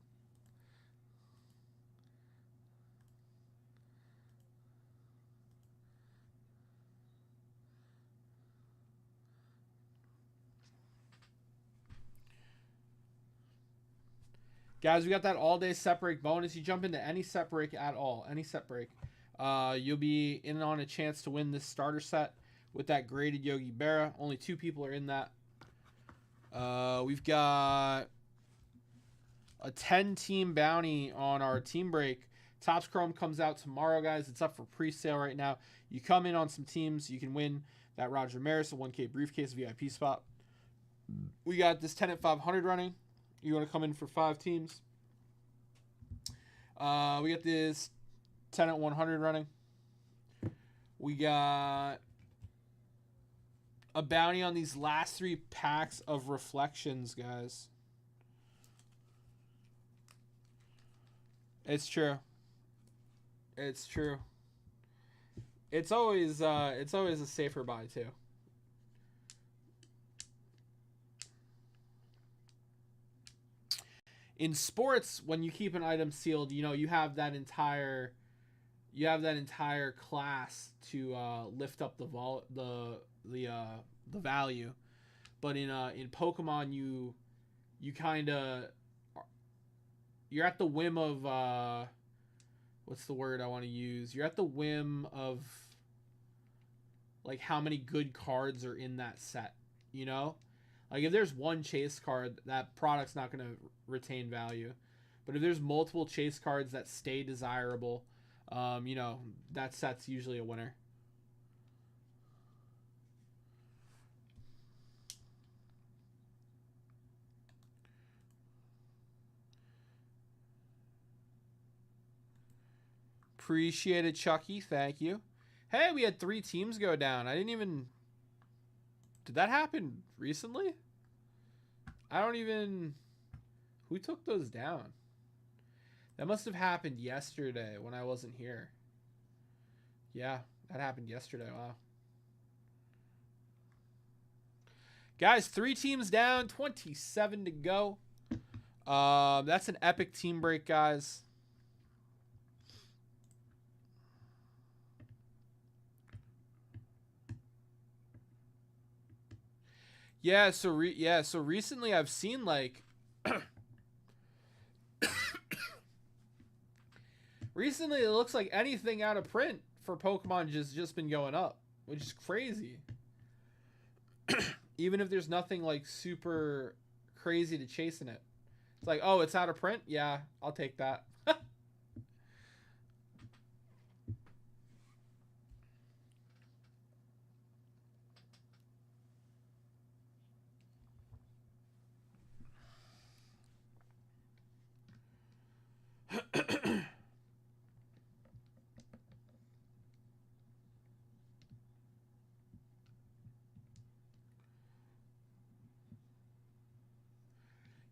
Guys, we got that all-day set break bonus. You jump into any set break at all, any set break. You'll be in on a chance to win this starter set with that graded Yogi Berra. Only 2 people are in that. We've got a 10-team bounty on our team break. Topps Chrome comes out tomorrow, guys. It's up for pre-sale right now. You come in on some teams, you can win that Roger Maris, a 1K briefcase VIP spot. We got this 10 at 500 running. You want to come in for 5 teams. We got this 10 at 100 running. We got a bounty on these last 3 packs of reflections, guys. It's true. It's true. It's always a safer buy too. In sports, when you keep an item sealed, you know, you have that entire class to lift up the value. But in Pokemon, you kind of, you're at the whim of what's the word I want to use? You're at the whim of like how many good cards are in that set, you know? Like if there's one chase card, that product's not going to retain value. But if there's multiple chase cards that stay desirable, you know, that set's usually a winner. Appreciate it, Chucky. Thank you. Hey, we had 3 teams go down. I didn't even... Did that happen recently? I don't even... Who took those down? That must have happened yesterday when I wasn't here. Yeah, that happened yesterday. Wow. Guys, 3 teams down, 27 to go. That's an epic team break, guys. Yeah, so recently I've seen like recently it looks like anything out of print for Pokemon just been going up, which is crazy. Even if there's nothing like super crazy to chase in it. It's like, oh, it's out of print? Yeah, I'll take that.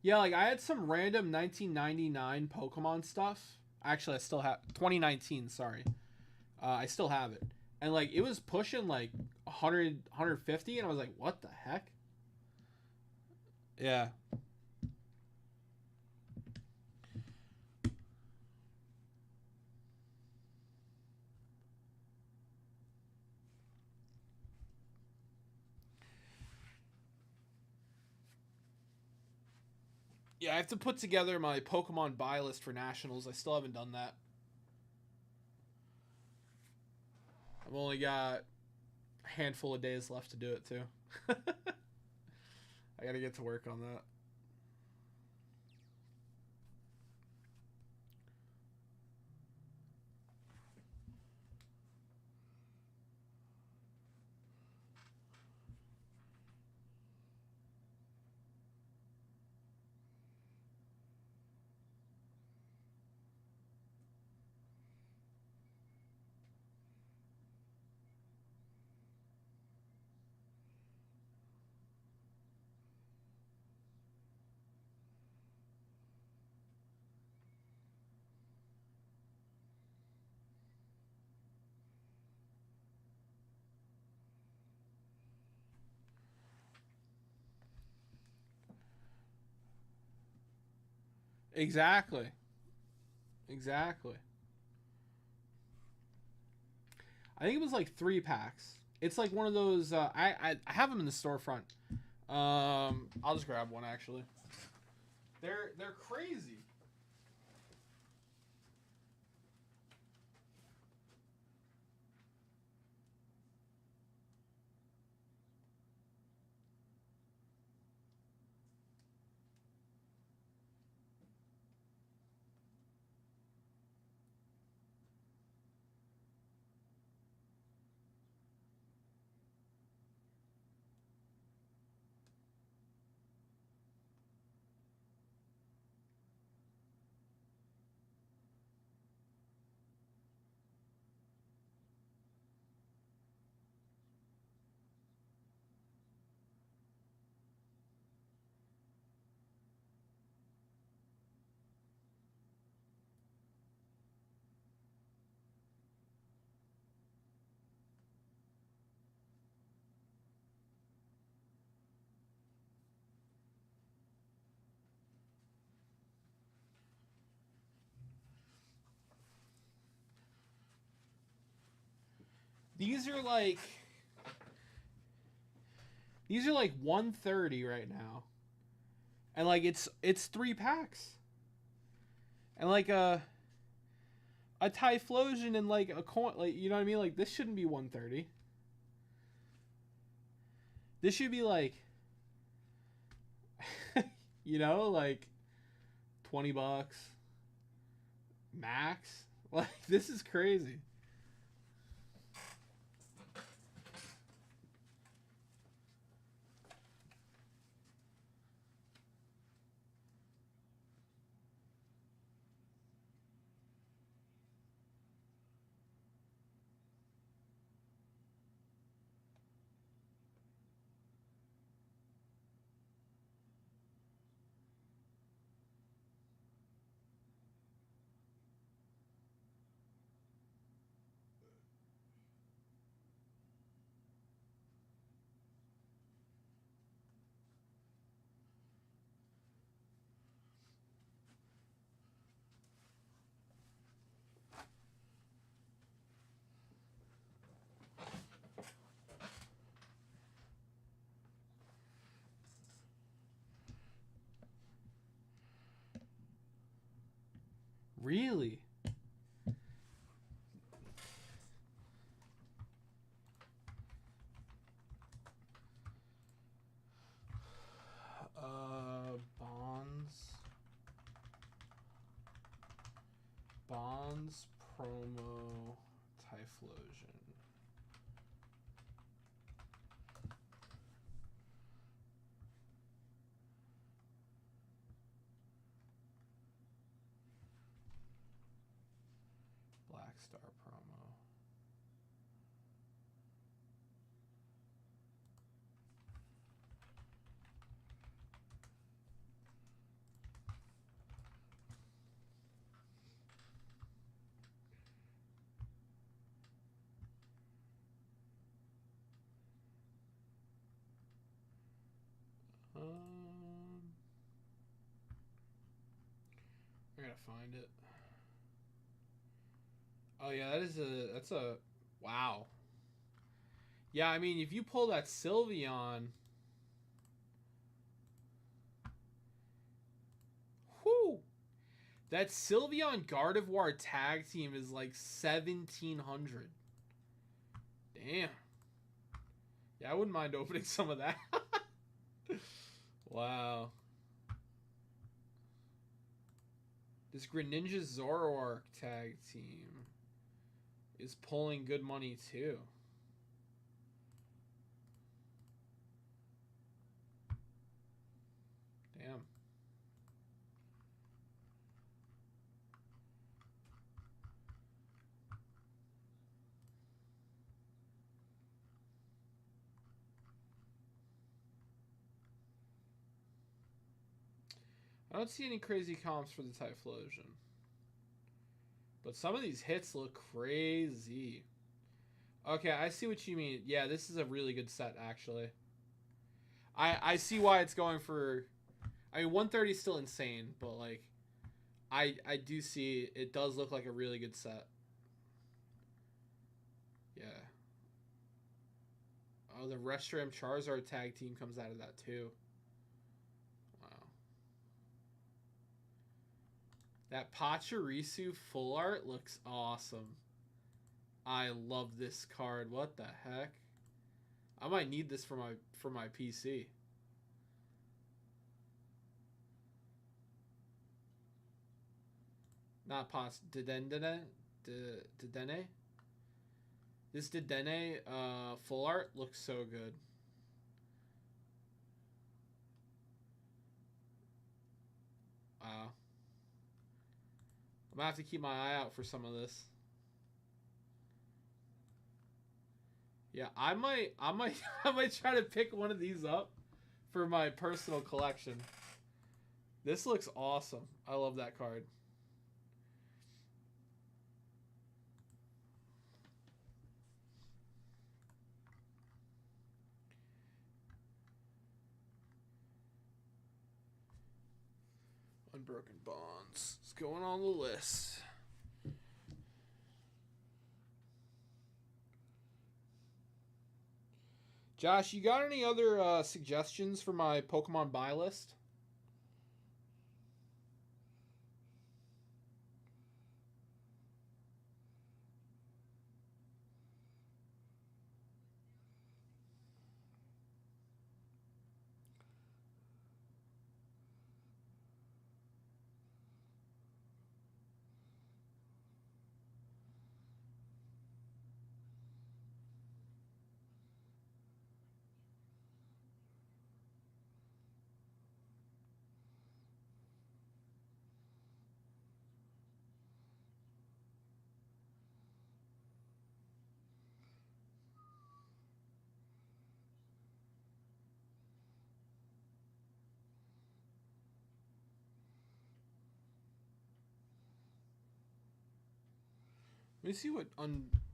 Yeah, like I had some random 1999 Pokemon stuff. Actually, I still have 2019, sorry. I still have it. And like it was pushing like 100 150 and I was like, "What the heck?" Yeah. Yeah, I have to put together my Pokemon buy list for Nationals. I still haven't done that. I've only got a handful of days left to do it, too. I gotta get to work on that. Exactly. Exactly. I think it was like 3 packs. It's like one of those. I have them in the storefront. I'll just grab one actually. They're crazy. These are like 130 right now. And like it's 3 packs. And like a Typhlosion and like a coin, like, you know what I mean? Like this shouldn't be 130. This should be like, you know, like $20 max. Like, this is crazy. Really? Bonds promo Typhlosion. Black Star promo. I gotta find it. Oh yeah, that's a wow. Yeah, I mean, if you pull that Sylveon, whoo, that Sylveon Gardevoir tag team is like 1,700. Damn. Yeah, I wouldn't mind opening some of that. Wow. This Greninja Zoroark tag team is pulling good money too. Damn. I don't see any crazy comps for the Typhlosion. But some of these hits look crazy. Okay, I see what you mean. Yeah, this is a really good set, actually. I see why it's going for... I mean, 130 is still insane, but, like... I do see it does look like a really good set. Yeah. Oh, the Reshiram Charizard tag team comes out of that, too. That Pachirisu full art looks awesome. I love this card. What the heck? I might need this for my PC. Not Dedenne? This Dedenne full art looks so good. Wow. I'm gonna have to keep my eye out for some of this. Yeah, I might try to pick one of these up for my personal collection. This looks awesome. I love that card. Unbroken Bonds. It's going on the list. Josh, you got any other suggestions for my Pokemon buy list? Let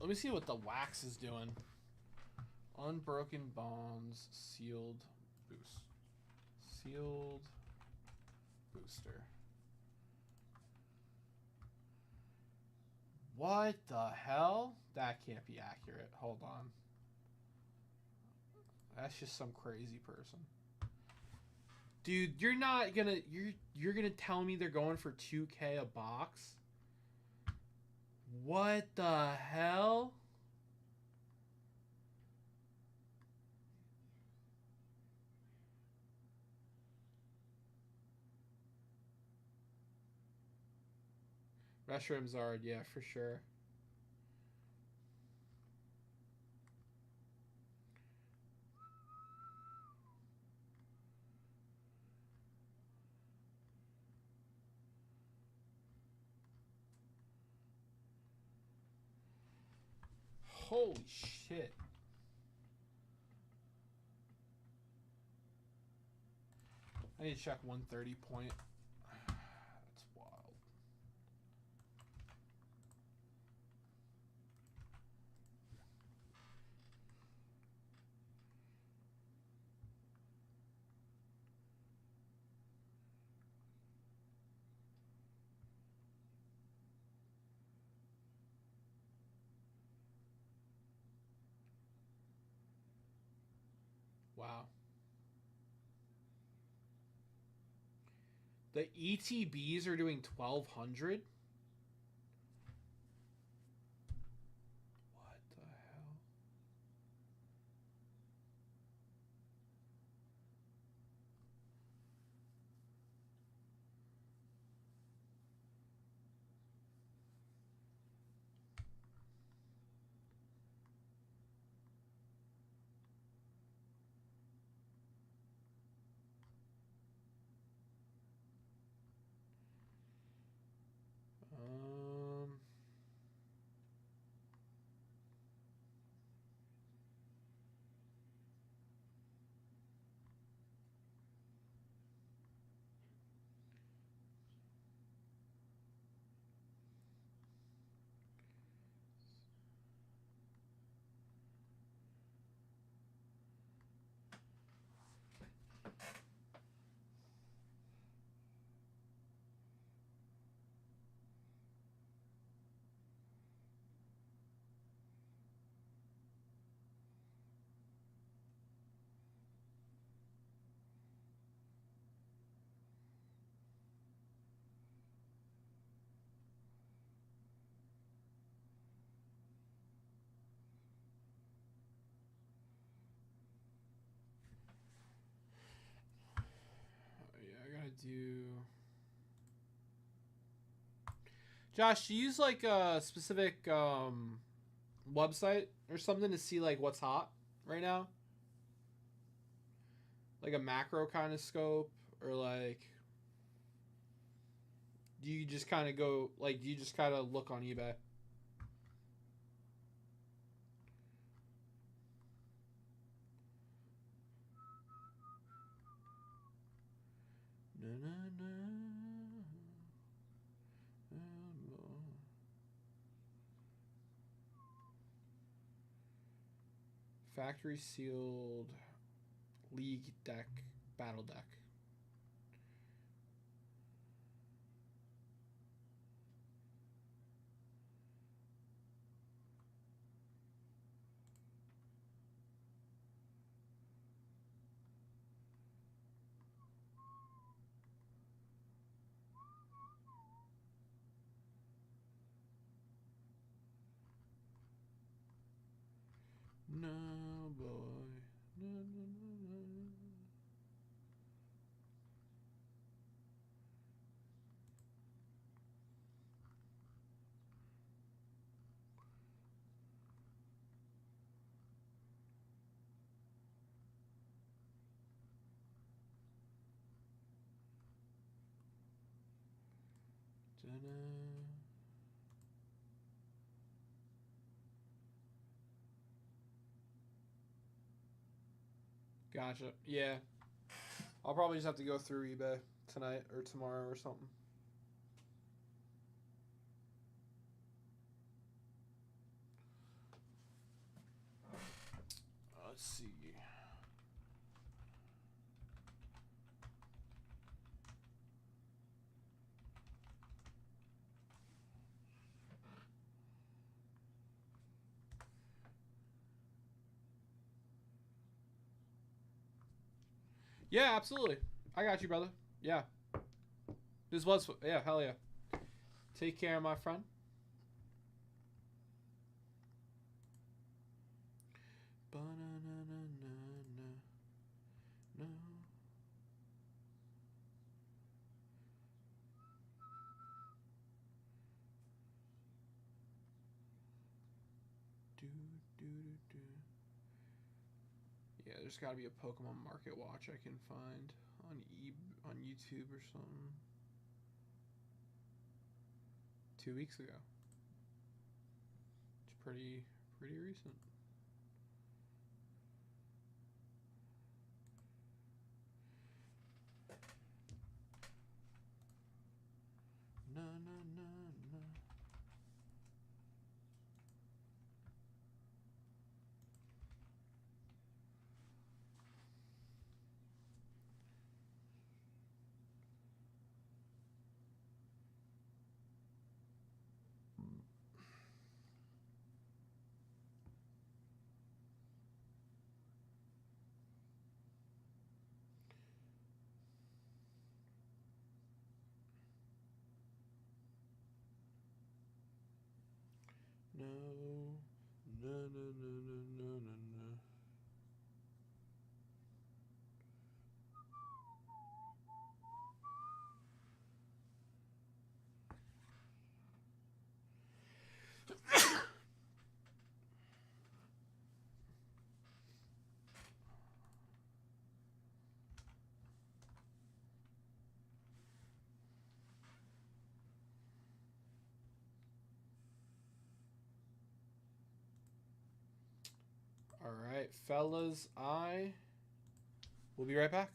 me see what the wax is doing. Unbroken bonds, sealed booster. What the hell? That can't be accurate. Hold on. That's just some crazy person. Dude, you're not gonna you're gonna tell me they're going for 2K a box? What the hell? Restroom Zard, yeah, for sure. Holy shit. I need to check 130 point. That's wild. Wow. The ETBs are doing 1,200? What the hell? Um, yeah, I gotta do. Josh, do you use like a specific website or something to see like what's hot right now? Like a macro kind of scope, or like do you just kind of go like do you just kind of look on eBay? Na, na, na. Factory sealed league deck, battle deck. No, boy. No, no, no, no. Ta-da. Gotcha. Yeah. I'll probably just have to go through eBay tonight or tomorrow or something. Yeah, absolutely. I got you, brother. Yeah. This was, yeah, hell yeah. Take care, my friend. No. Yeah, there's got to be a Pokemon Market Watch I can find on YouTube or something. 2 weeks ago. It's pretty recent. No, no, no, no. No, no, no, no, no, no, no, no. All right, fellas, I will be right back.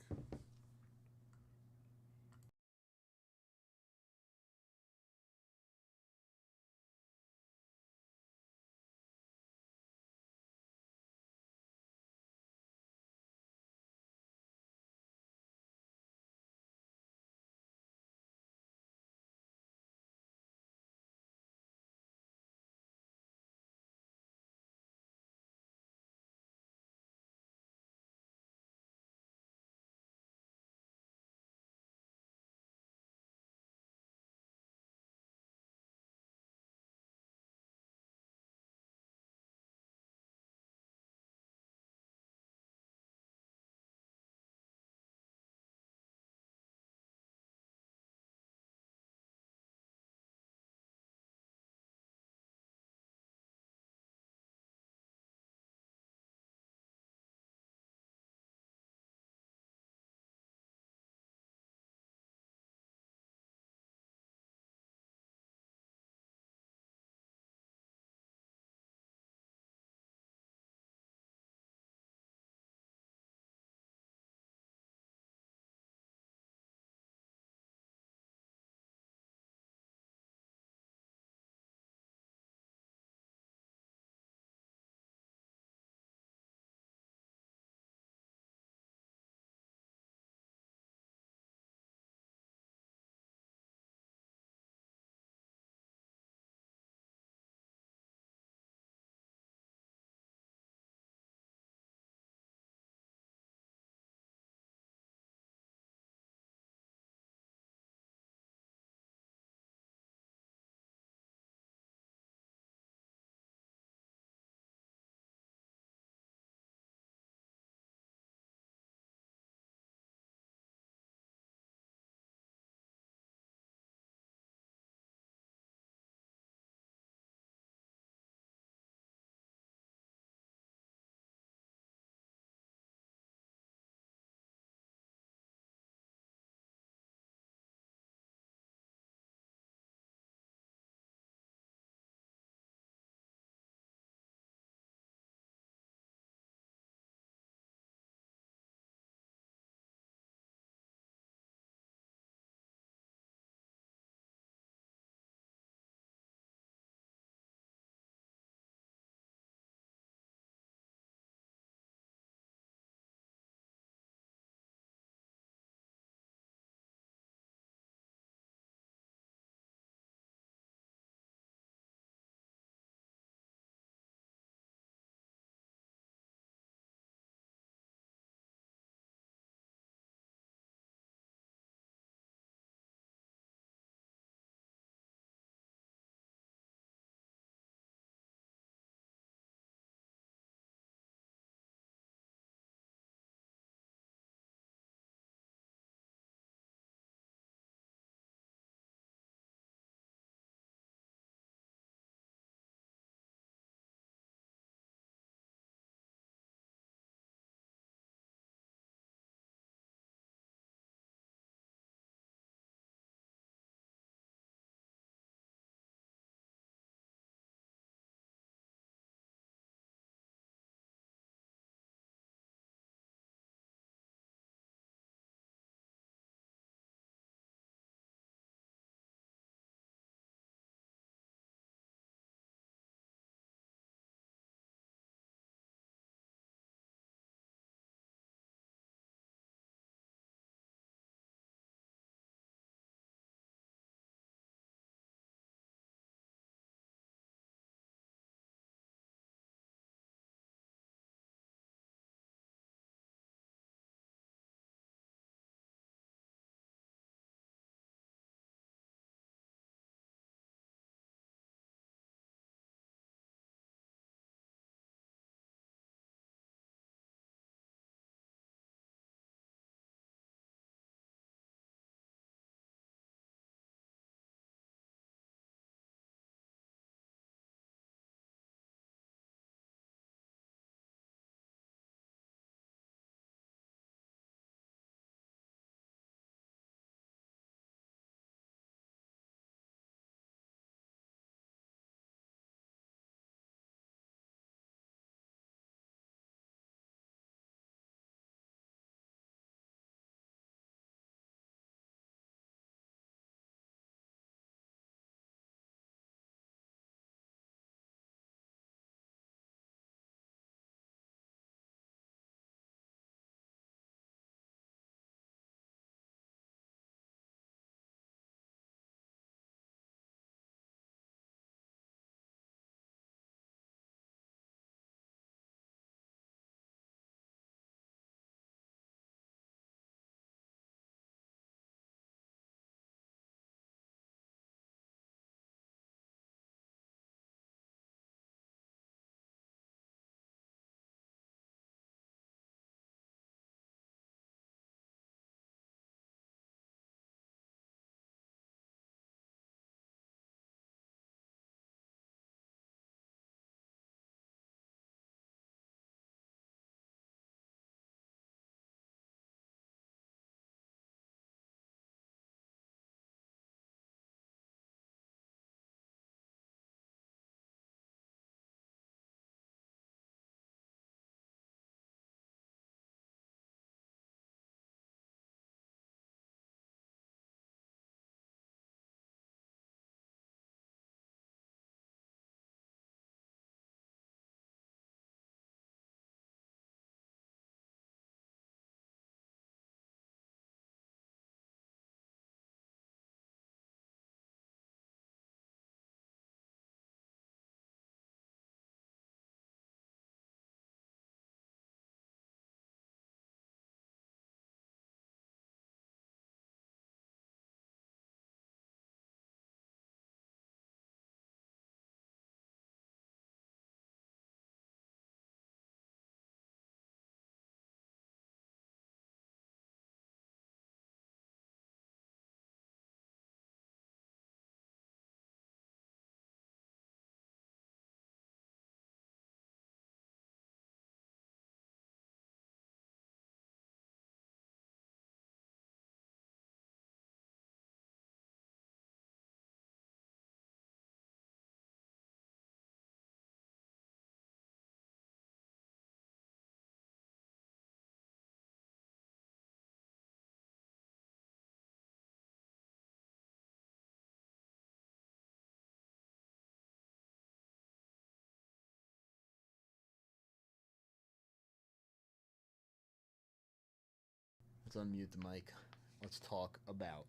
unmute the mic. Let's talk about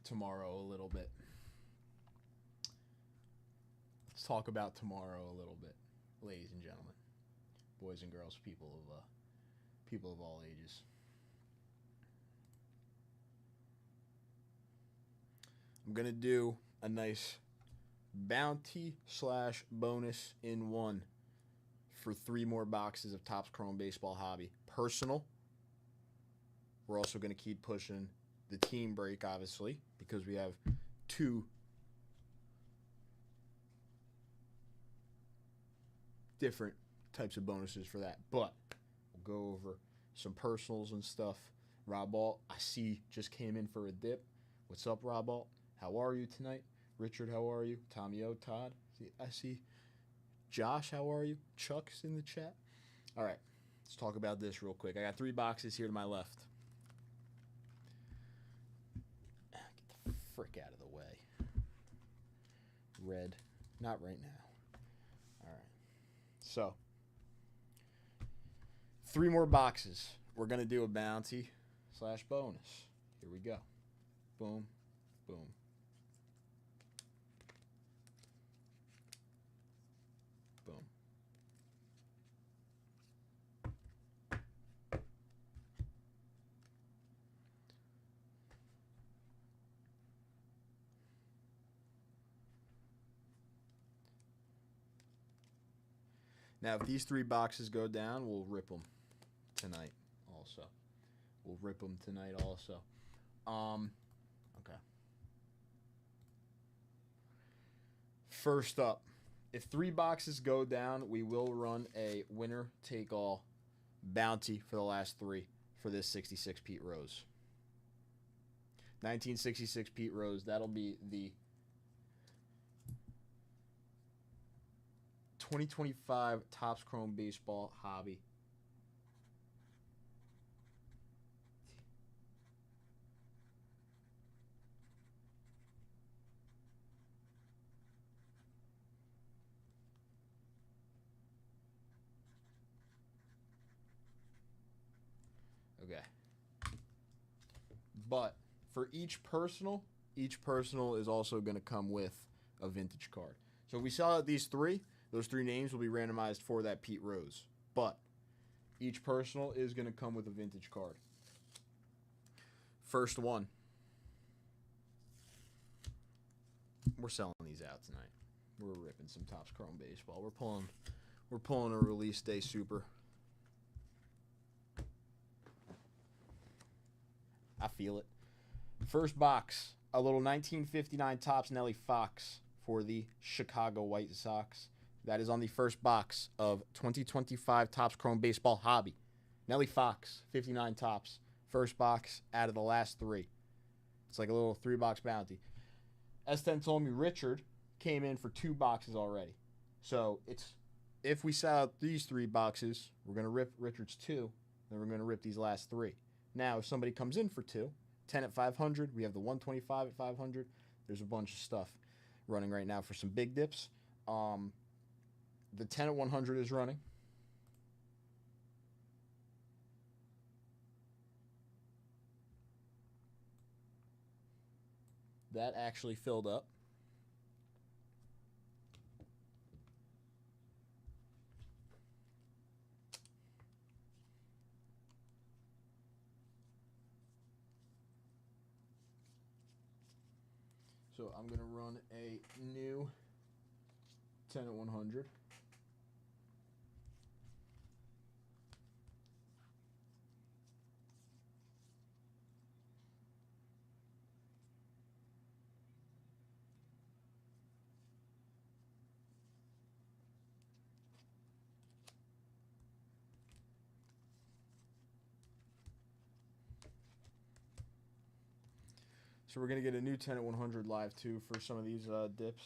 tomorrow a little bit. Let's talk about tomorrow a little bit, ladies and gentlemen, boys and girls, people of all ages. I'm gonna do a nice bounty / bonus in one for 3 more boxes of Topps Chrome Baseball Hobby. Personal. We're also going to keep pushing the team break, obviously, because we have 2 different types of bonuses for that. But we'll go over some personals and stuff. Rob Alt, I see, just came in for a dip. What's up, Rob Alt? How are you tonight? Richard, how are you? Tommy O, Todd. I see. Josh, how are you? Chuck's in the chat. All right, let's talk about this real quick. I got 3 boxes here to my left. Get the frick out of the way. Red. Not right now. All right. So, 3 more boxes. We're going to do a bounty / bonus. Here we go. Boom. Boom. Boom. Now, if these 3 boxes go down, we'll rip them tonight also. We'll rip them tonight also. Okay. First up, if 3 boxes go down, we will run a winner-take-all bounty for the last 3 for this 66 Pete Rose. 1966 Pete Rose, that'll be the 2025 Topps Chrome Baseball Hobby. Okay. But for each personal is also going to come with a vintage card. So if we sell out these 3, those 3 names will be randomized for that Pete Rose. But each personal is going to come with a vintage card. First one. We're selling these out tonight. We're ripping some Topps Chrome Baseball. We're pulling a release day super. I feel it. First box, a little 1959 Topps Nelly Fox for the Chicago White Sox. That is on the first box of 2025 Topps Chrome Baseball Hobby. Nelly Fox, 59 Topps. First box out of the last 3. It's like a little 3-box bounty. S10 told me Richard came in for 2 boxes already. So if we sell out these 3 boxes, we're going to rip Richard's 2, then we're going to rip these last 3. Now, if somebody comes in for 2, 10 at 500, we have the 125 at 500. There's a bunch of stuff running right now for some big dips. The 10 at 100 is running. That actually filled up. So I'm going to run a new 10 at 100. So we're going to get a new 10 at 100 live too for some of these dips.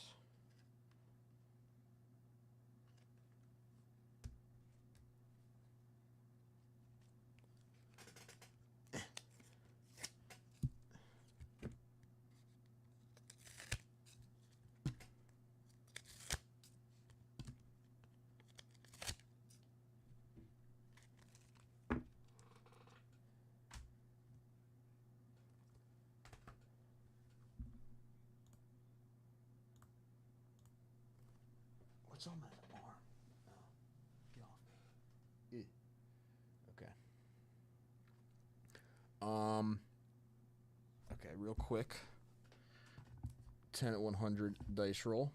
What's on my arm? Oh, get off me. Ew. Okay. Okay, real quick. 10 at 100 dice roll.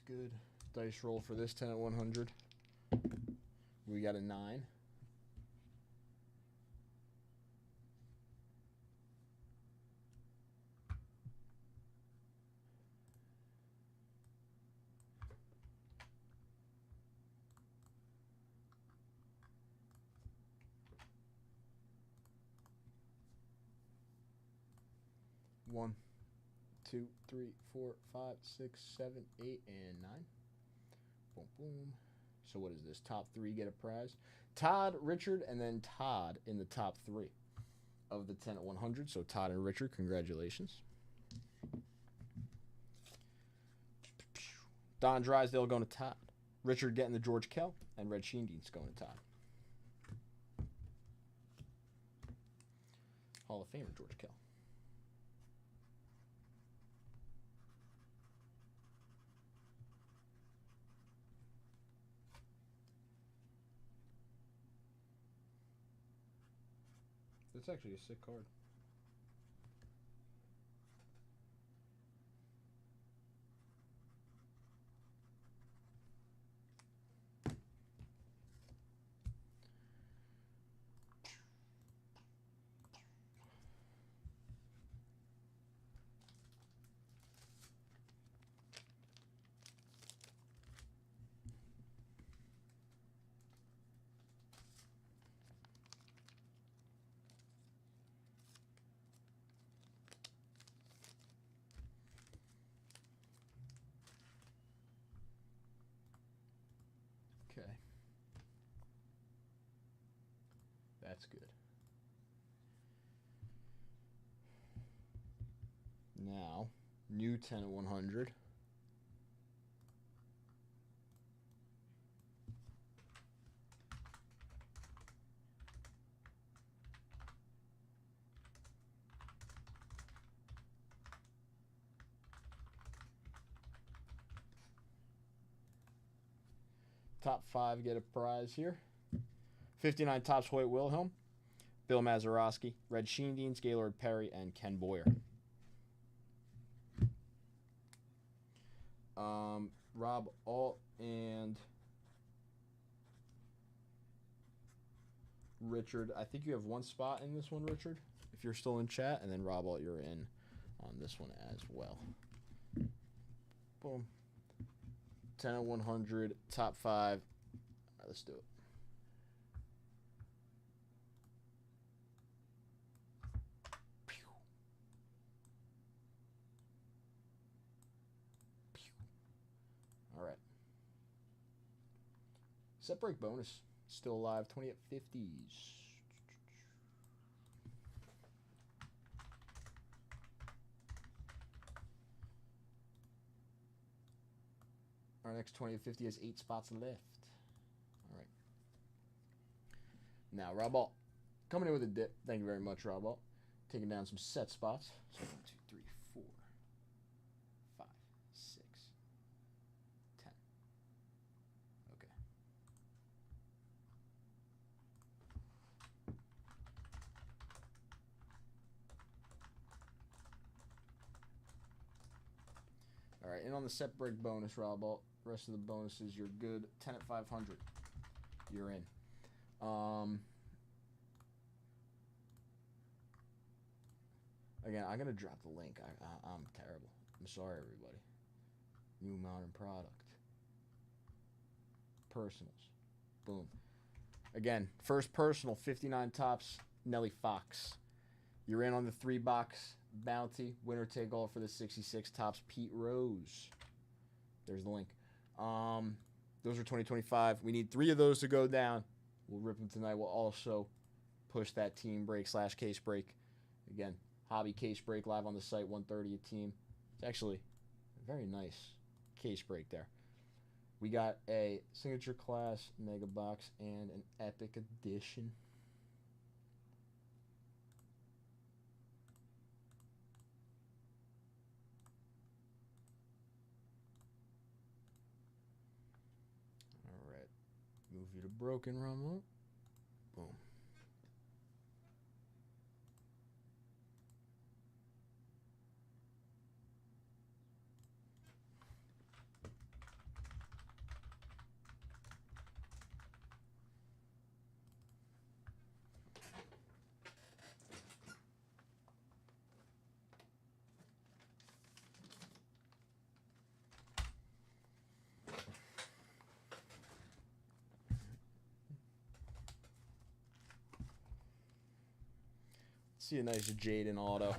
Good dice roll for this 10 at 100. We got a 9. One, 2, 3, 4, 5, 6, 7, 8, and 9. Boom, boom. So what is this? Top 3 get a prize. Todd, Richard, and then Todd in the top 3 of the 10 at 100. So Todd and Richard, congratulations. Don Drysdale going to Todd. Richard getting the George Kell, and Red Sheendean's going to Todd. Hall of Famer George Kell. That's actually a sick card. Okay. That's good. Now, new 10 at 100. Top 5 get a prize here. 59 tops Hoyt Wilhelm, Bill Mazeroski, Red Sheendeans, Gaylord Perry, and Ken Boyer. Rob Alt and Richard. I think you have one spot in this one, Richard, if you're still in chat. And then Rob Alt, you're in on this one as well. Boom. 10 at 100, top 5. All right, let's do it. All right. Set break bonus. Still alive. 20 at 50s. Our next 20 at 50 has 8 spots left. All right. Now, Rob Alt. Coming in with a dip. Thank you very much, Rob Alt. Taking down some set spots. So 1, 2, 3, 4, 5, 6, 10. Okay. All right, and on the set break bonus, Rob Alt. Rest of the bonuses, you're good. 10 at 500. You're in. Again, I'm going to drop the link. I'm terrible. I'm sorry, everybody. New Modern Product. Personals. Boom. Again, first personal, 59 tops, Nelly Fox. You're in on the 3-box bounty. Winner take all for the 66 Topps Pete Rose. There's the link. Those are 2025. We need 3 of those to go down. We'll rip them tonight. We'll also push that team break / case break. Again, hobby case break live on the site, 130 a team. It's actually a very nice case break there. We got a signature class mega box and an epic edition. All right, move you to Broken Rumble. Boom. See a nice Jaden auto.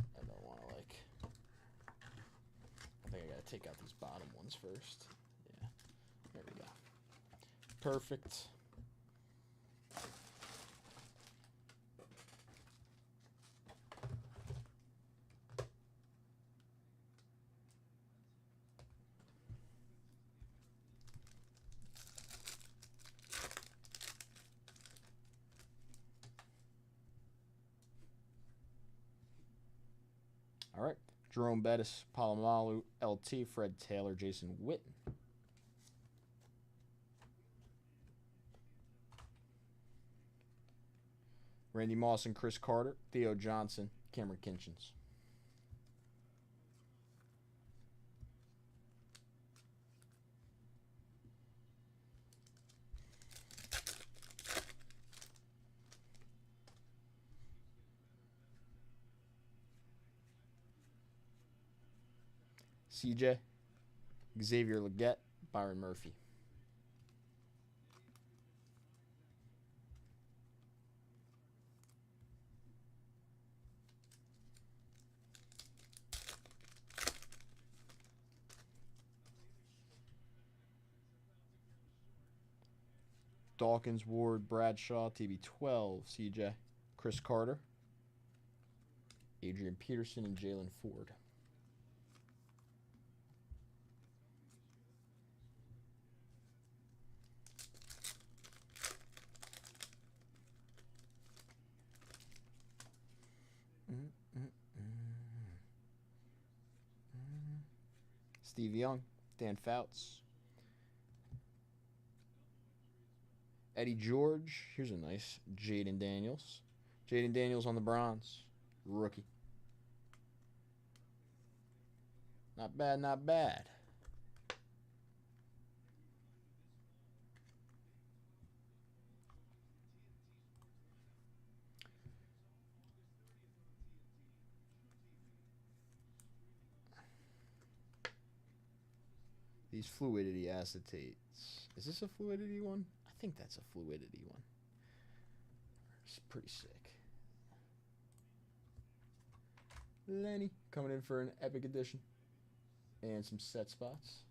I don't want to I think I gotta take out these bottom ones first. Yeah, there we go. Perfect. All right. Jerome Bettis, Palomalu, LT, Fred Taylor, Jason Witten. Randy Moss and Chris Carter, Theo Johnson, Cameron Kinchins. CJ, Xavier Legette, Byron Murphy. Dawkins, Ward, Bradshaw, TB12, CJ, Chris Carter, Adrian Peterson, and Jalen Ford. Steve Young, Dan Fouts, Eddie George. Here's a nice Jaden Daniels. Jaden Daniels on the bronze. Rookie. Not bad, not bad. These fluidity acetates. Is this a fluidity one? I think that's a fluidity one. It's pretty sick. Lenny coming in for an epic edition. And some set spots.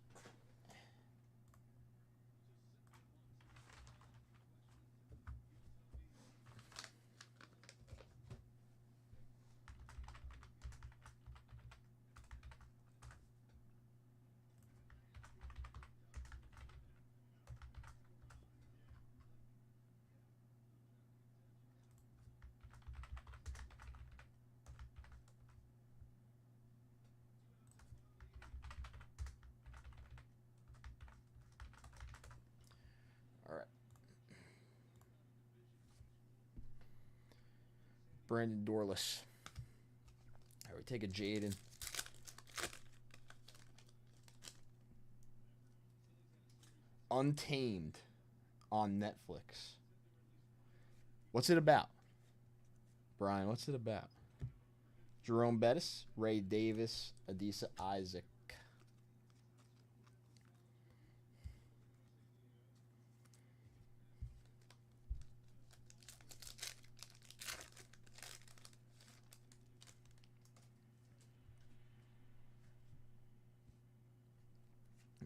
All right. Brandon Dorless. All right, we take a Jaden. Untamed on Netflix. What's it about? Brian, what's it about? Jerome Bettis, Ray Davis, Adisa Isaac.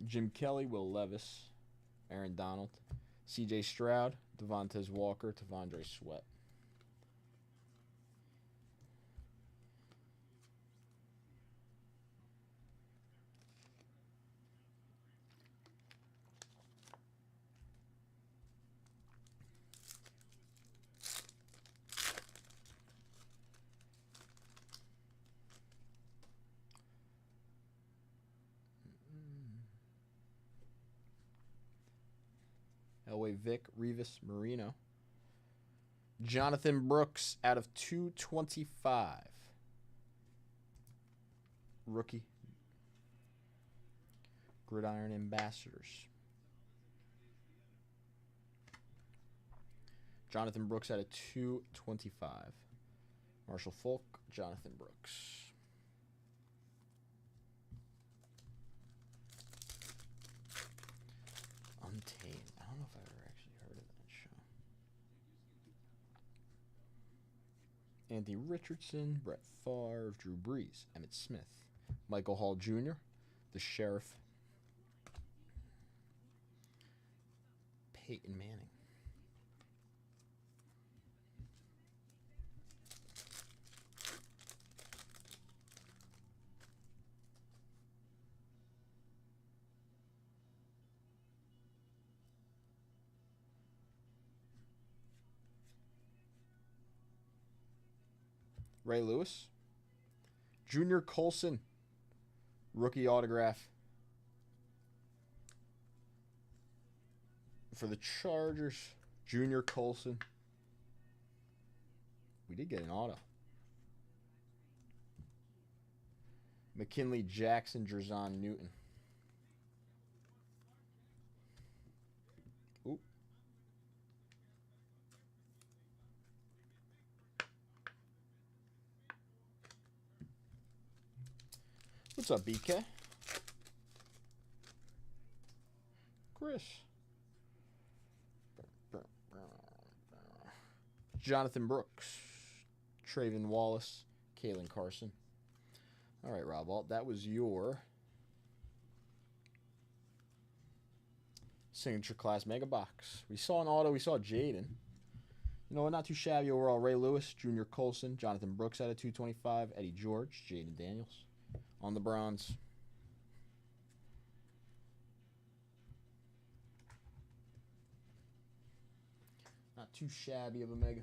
Jim Kelly, Will Levis, Aaron Donald, C.J. Stroud, Devontae Walker, Tavondre Sweat. Elway, Vic, Revis, Marino. Jonathan Brooks out of 225. Rookie. Gridiron Ambassadors. Jonathan Brooks out of 225. Marshall Falk, Jonathan Brooks. Untamed. I don't know if I've ever actually heard of that show. Anthony Richardson, Brett Favre, Drew Brees, Emmitt Smith, Michael Hall Jr., the Sheriff, Peyton Manning. Ray Lewis. Junior Colson. Rookie autograph. For the Chargers. Junior Colson. We did get an auto. McKinley Jackson. Jerzon Newton. Oop. What's up, BK? Chris. Jonathan Brooks. Traven Wallace. Kalen Carson. All right, Rob Alt, that was your signature class mega box. We saw an auto. We saw Jaden. You know what? Not too shabby overall. Ray Lewis, Junior Colson, Jonathan Brooks out of 225, Eddie George, Jaden Daniels on the bronze. Not too shabby of a mega.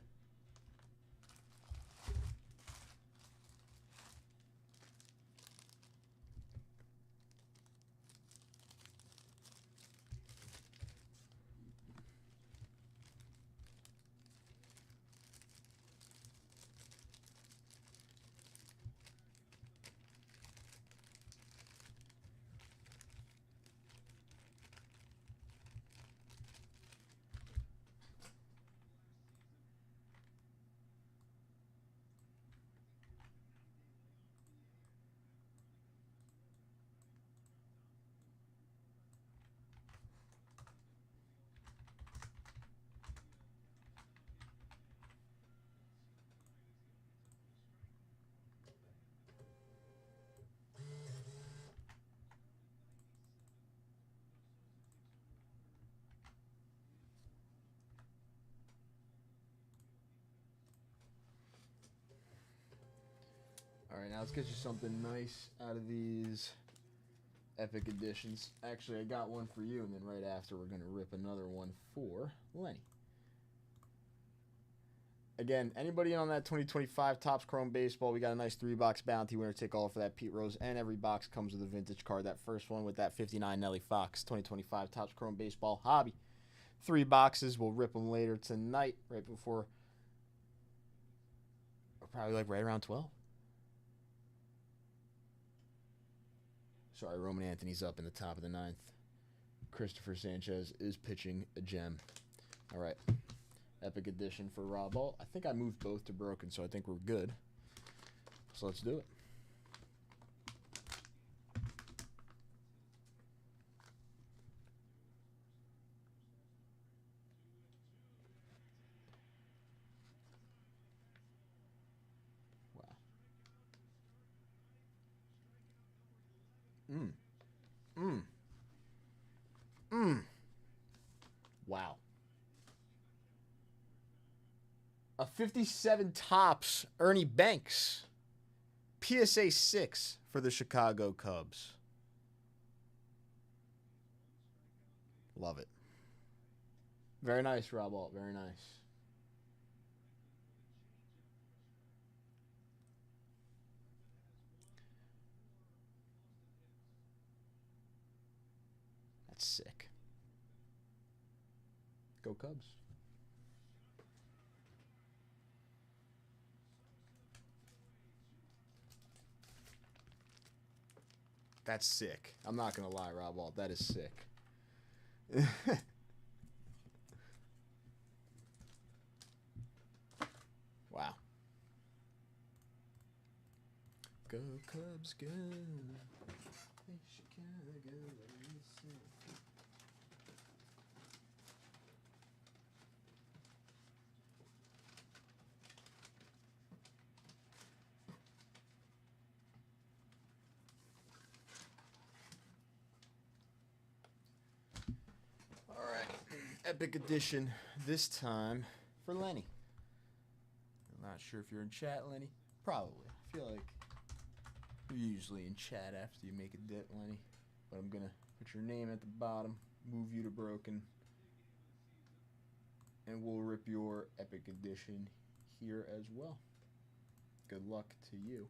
All right, now let's get you something nice out of these Epic Editions. Actually, I got one for you, and then right after, we're going to rip another one for Lenny. Again, anybody on that 2025 Topps Chrome Baseball, we got a nice 3-box bounty winner take all for that Pete Rose, and every box comes with a vintage card. That first one with that 59 Nelly Fox 2025 Topps Chrome Baseball Hobby. 3 boxes. We'll rip them later tonight, right before, or probably like right around 12. Sorry, Roman Anthony's up in the top of the 9th. Christopher Sanchez is pitching a gem. All right. Epic edition for Rob Alt. I think I moved both to broken, so I think we're good. So let's do it. Wow. A 57 tops, Ernie Banks. PSA 6 for the Chicago Cubs. Love it. Very nice, Rob Alt. Very nice. That's sick. Go Cubs. That's sick. I'm not going to lie, Rob Alt. That is sick. Wow. Go Cubs, go. Hey, Chicago, listen. All right, Epic Edition this time for Lenny. I'm not sure if you're in chat, Lenny. Probably. I feel like you're usually in chat after you make a dip, Lenny. But I'm going to put your name at the bottom, move you to broken, and we'll rip your Epic Edition here as well. Good luck to you.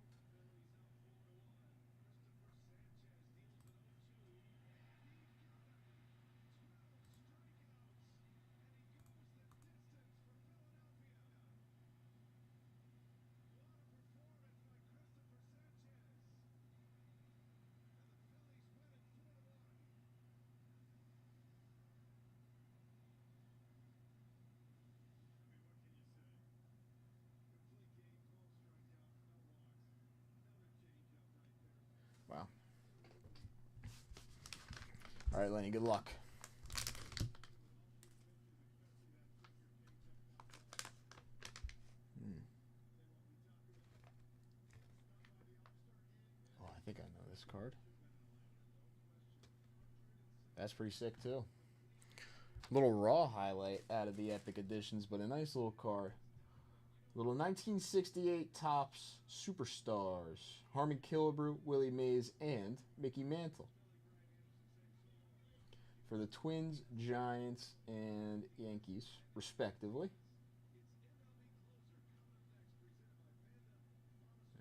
Wow. All right, Lenny, good luck. Oh, I think I know this card. That's pretty sick, too. Little raw highlight out of the Epic Editions, but a nice little card. Little 1968 Topps Superstars. Harmon Killebrew, Willie Mays, and Mickey Mantle. For the Twins, Giants, and Yankees, respectively.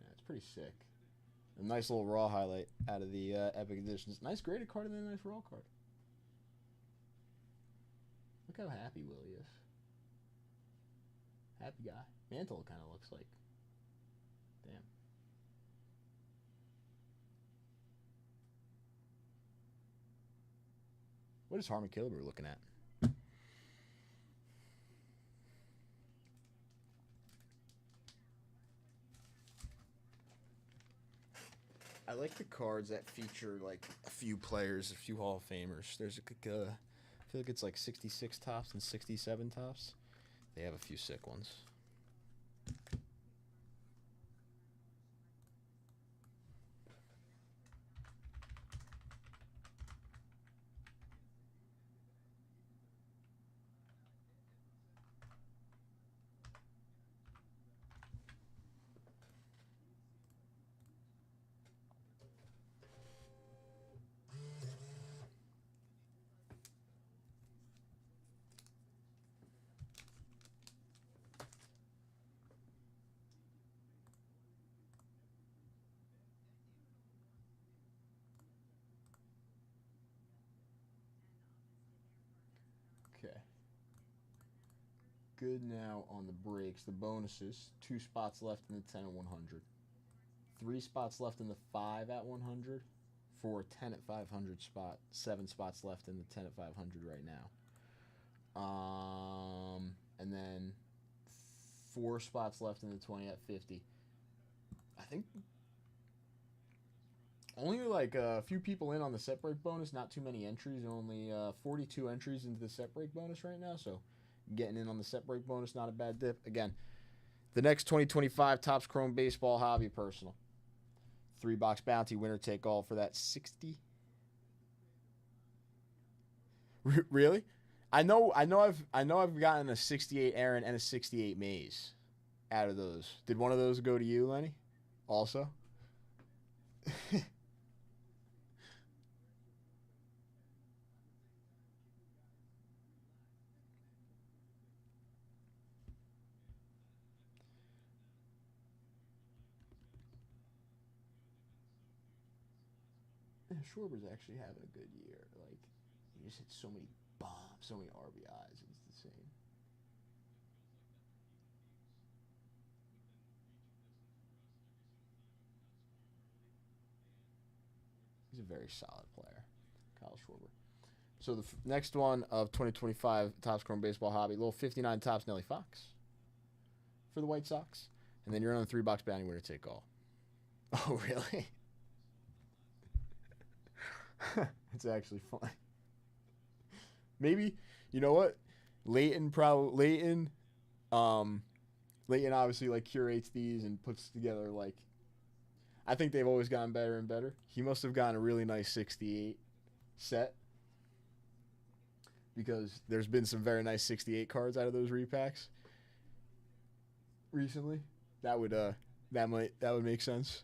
Yeah, it's pretty sick. A nice little raw highlight out of the Epic Editions. Nice graded card and then a nice raw card. Look how happy Willie is. Happy guy. Mantle kind of looks like. Damn. What is Harmon Killebrew looking at? I like the cards that feature like a few players, a few Hall of Famers. There's I feel like it's like 66 tops and 67 tops. They have a few sick ones. Okay. Good now on the breaks. The bonuses. 2 spots left in the 10 and 100. 3 spots left in the 5 at 100. for 10 at 500 spot. 7 spots left in the 10 at 500 right now. And then 4 spots left in the 20 at 50. I think only like a few people in on the set break bonus. Not too many entries. Only 42 entries into the set break bonus right now. So getting in on the set break bonus, not a bad dip. Again, the next 2025 Topps Chrome Baseball Hobby Personal. 3-box bounty, winner take all for that 60. Really? I know I've gotten a 68 Aaron and a 68 Mays out of those. Did one of those go to you, Lenny? Also? Schwarber's actually having a good year. Like, he just hit so many bombs, so many RBIs. It's insane. He's a very solid player, Kyle Schwarber. So the next one of 2025 Topps Chrome Baseball Hobby, little 59 Topps Nelly Fox for the White Sox. And then you're on the 3-box bounty, winner take all. Oh, really? It's actually fun. Maybe, you know what? Leighton obviously like curates these and puts together like, I think they've always gotten better and better. He must have gotten a really nice 68 set because there's been some very nice 68 cards out of those repacks recently. That would make sense.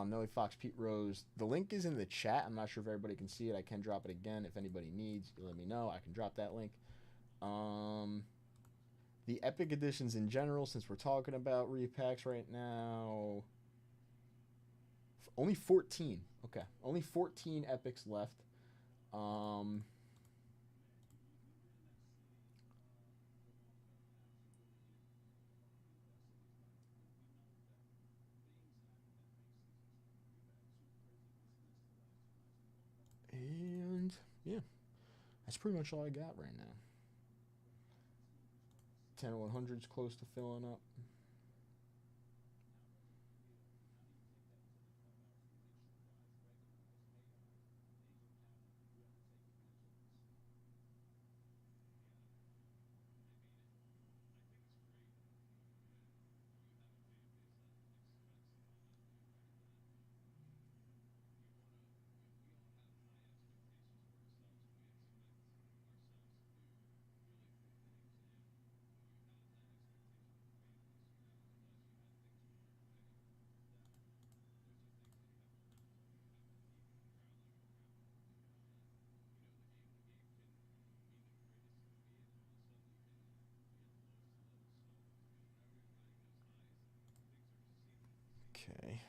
Nelly Fox, Pete Rose. The link is in the chat. I'm not sure if everybody can see it. I can drop it again. If anybody needs, let me know. I can drop that link. The Epic Editions in general, since we're talking about repacks right now. Only 14. Okay. Only 14 Epics left. And yeah, that's pretty much all I got right now. 10 or 100 is close to filling up. Okay.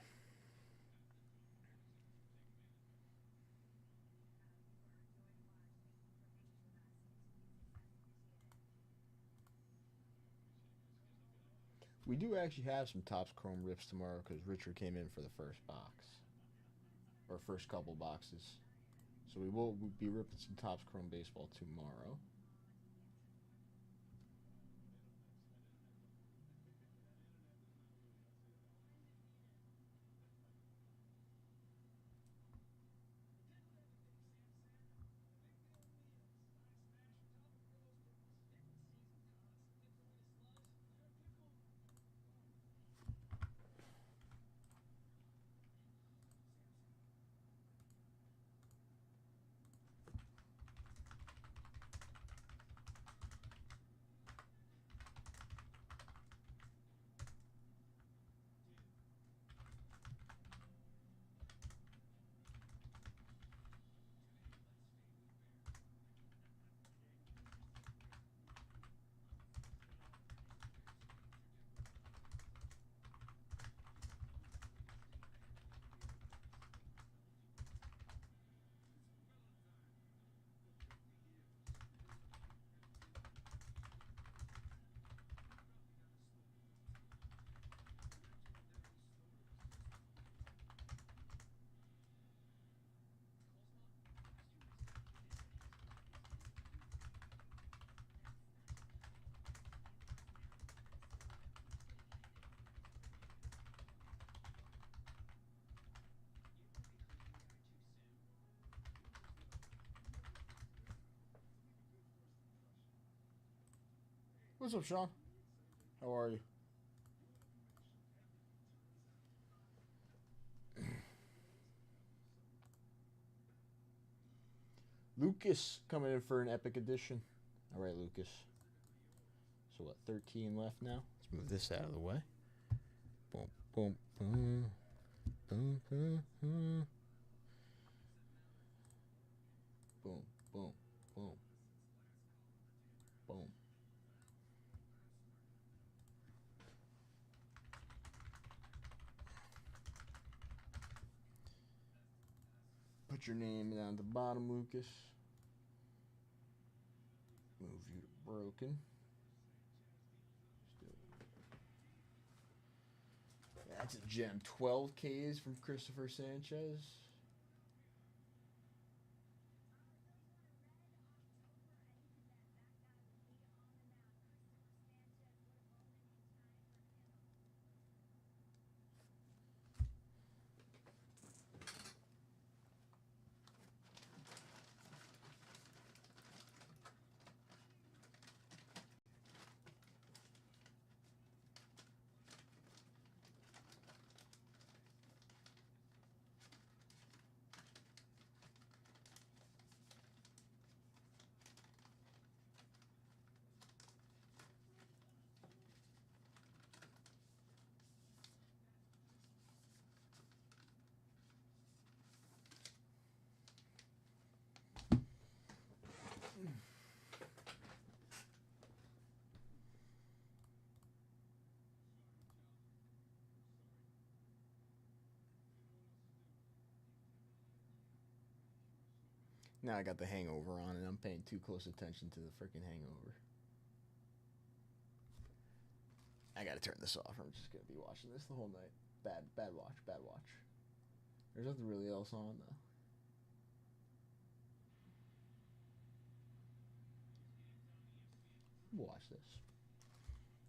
We do actually have some Topps Chrome rips tomorrow because Richard came in for the first box. Or first couple boxes. So we will be ripping some Topps Chrome Baseball tomorrow. What's up, Sean? How are you? Lucas coming in for an epic edition. All right, Lucas. So what, 13 left now? Let's move this out of the way. Boom, boom, boom. Boom, boom, boom. Boom, boom, boom. Boom. Put your name down at the bottom, Lucas. Move you to broken. That's a gem. 12 Ks from Christopher Sanchez. Now I got the hangover on and I'm paying too close attention to the freaking hangover. I gotta turn this off. I'm just gonna be watching this the whole night. Bad watch, bad watch. There's nothing really else on though. We'll watch this.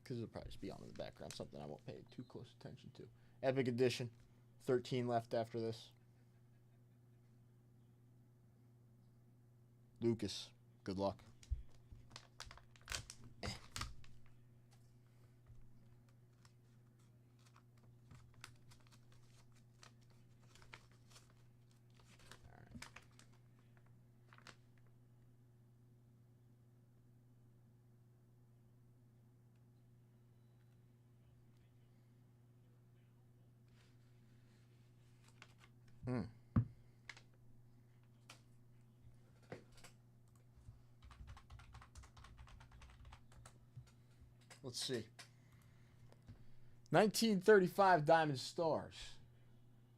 Because it'll probably just be on in the background. Something I won't pay too close attention to. Epic Edition. 13 left after this. Lucas, good luck. Let's see. 1935 Diamond Stars.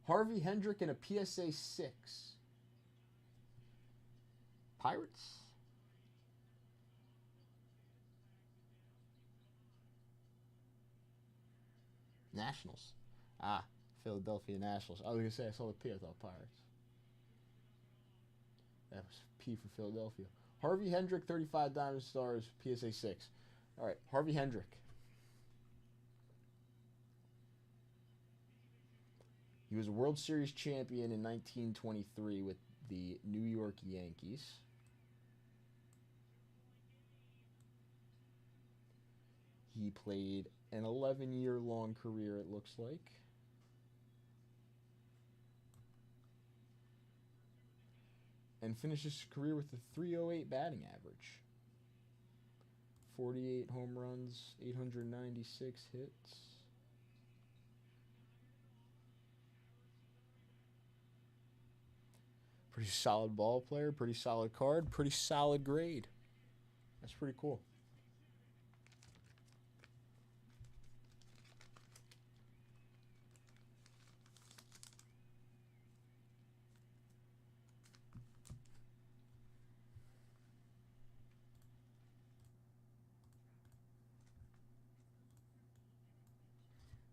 Harvey Hendrick and a PSA 6. Pirates? Nationals. Ah, Philadelphia Nationals. I was going to say, I saw the P. I thought Pirates. That was P for Philadelphia. Harvey Hendrick, 35 Diamond Stars, PSA 6. All right, Harvey Hendrick. He was a World Series champion in 1923 with the New York Yankees. He played an 11-year-long career, it looks like. And finished his career with a .308 batting average. 48 home runs, 896 hits. Pretty solid ball player, pretty solid card, pretty solid grade. That's pretty cool.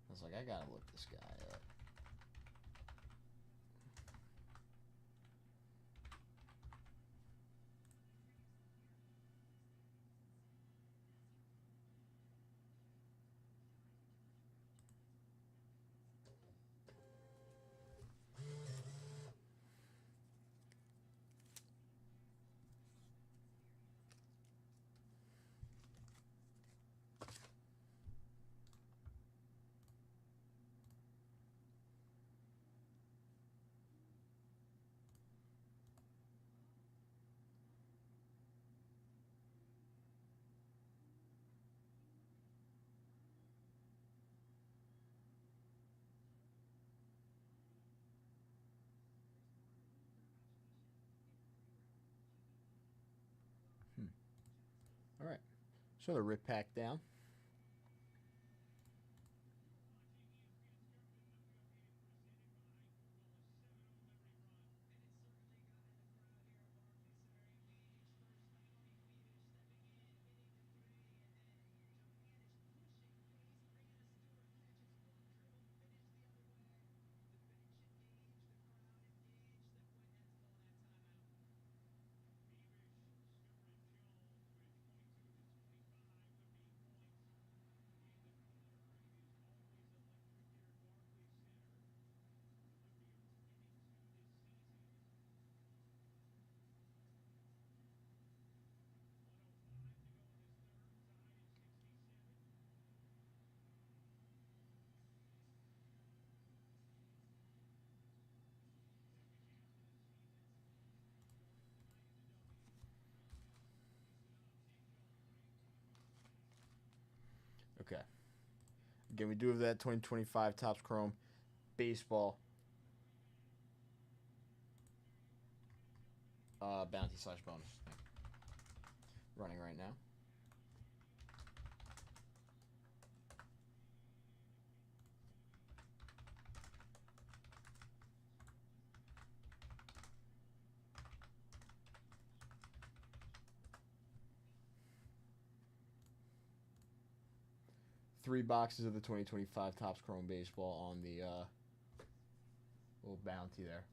I was like, I gotta look this guy up. So the rip pack down. Okay. Again, we do have that 2025 Topps Chrome baseball bounty slash bonus thing running right now. Three boxes of the 2025 Topps Chrome baseball on the little bounty there.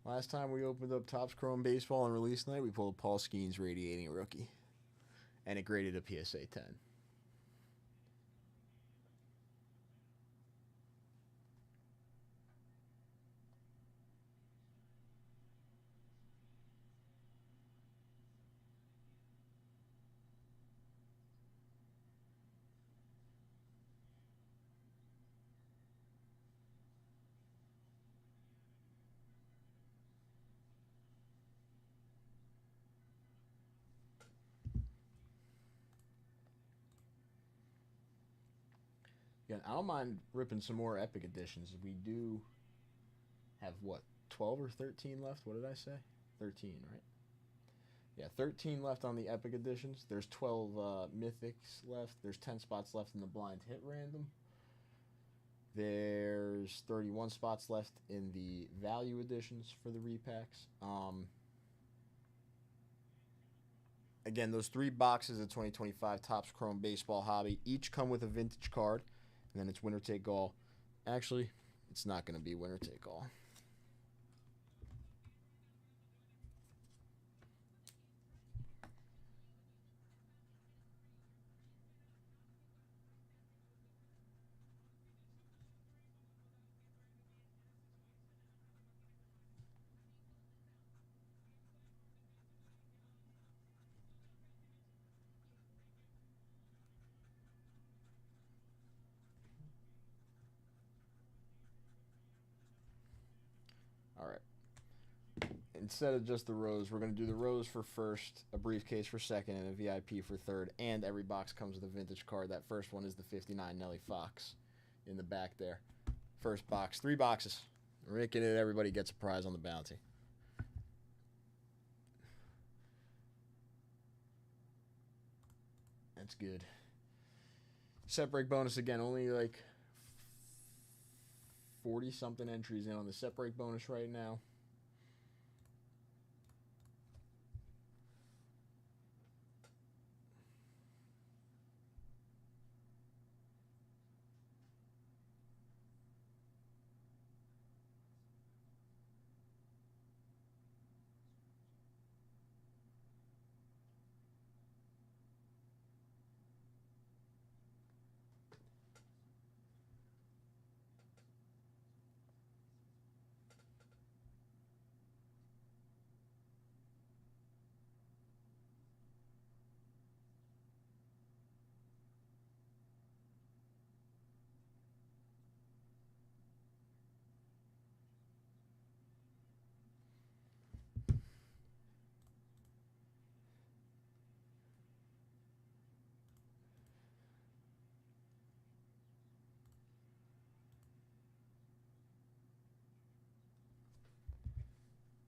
Last time we opened up Topps Chrome baseball on release night, we pulled Paul Skeens Radiating Rookie, and it graded a PSA 10. Again, I don't mind ripping some more Epic Editions. We do have, what, 12 or 13 left? What did I say? 13, right? Yeah, 13 left on the Epic Editions. There's 12 Mythics left. There's 10 spots left in the Blind Hit Random. There's 31 spots left in the Value Editions for the repacks. Again, those three boxes of 2025 Topps Chrome Baseball Hobby each come with a vintage card. And then it's winner take all. Actually, it's not going to be winner take all. All right. Instead of just the rows, we're going to do the rows for first, a briefcase for second, and a VIP for third. And every box comes with a vintage card. That first one is the 59 Nelly Fox in the back there. First box, 3 boxes. We're making it everybody gets a prize on the bounty. That's good. Set break bonus again, only like 40 something entries in on the set break bonus right now.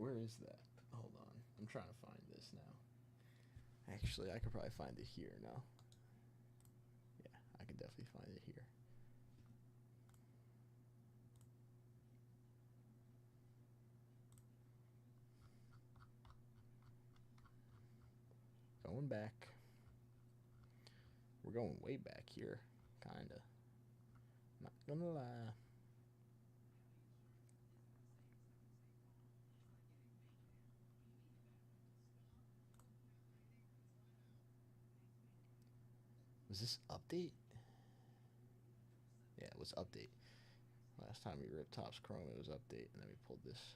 where is that? Hold on. I'm trying to find this now. Actually, I could probably find it here now. Yeah, I can definitely find it here. Going back. We're going way back here. Kinda. Not gonna lie. Was this update? Yeah, it was update. Last time we ripped Topps Chrome, it was update, and then we pulled this.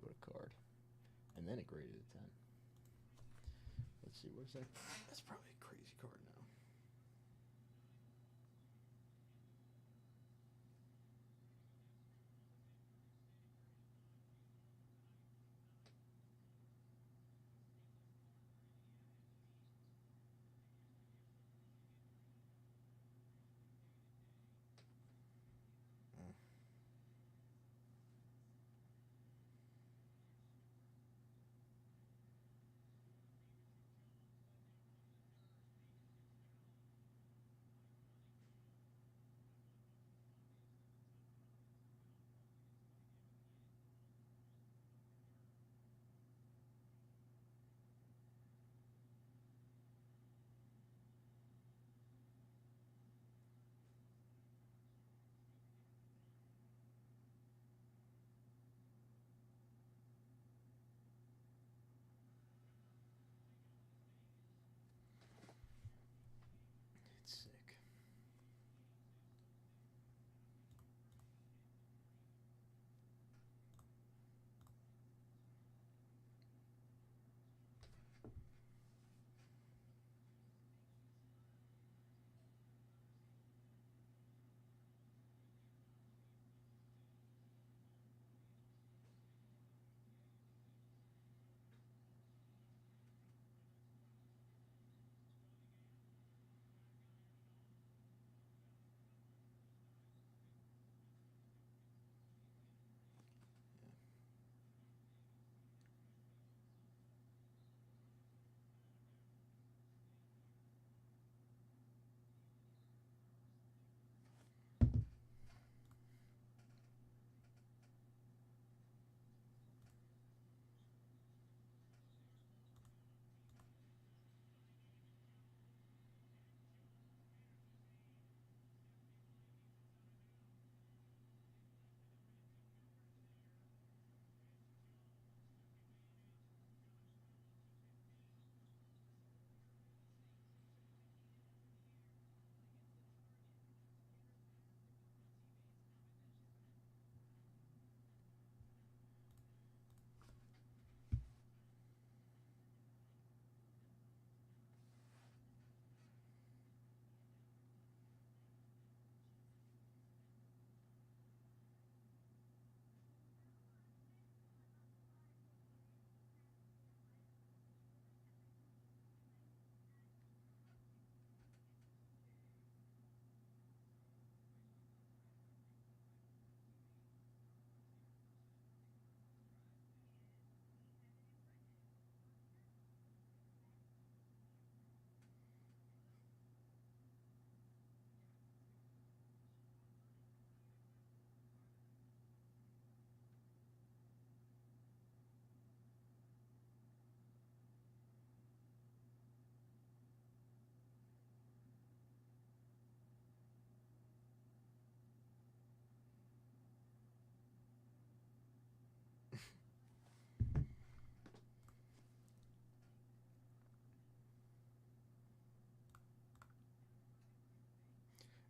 What a card. And then it graded a 10. Let's see, what's that? That's probably a crazy card now.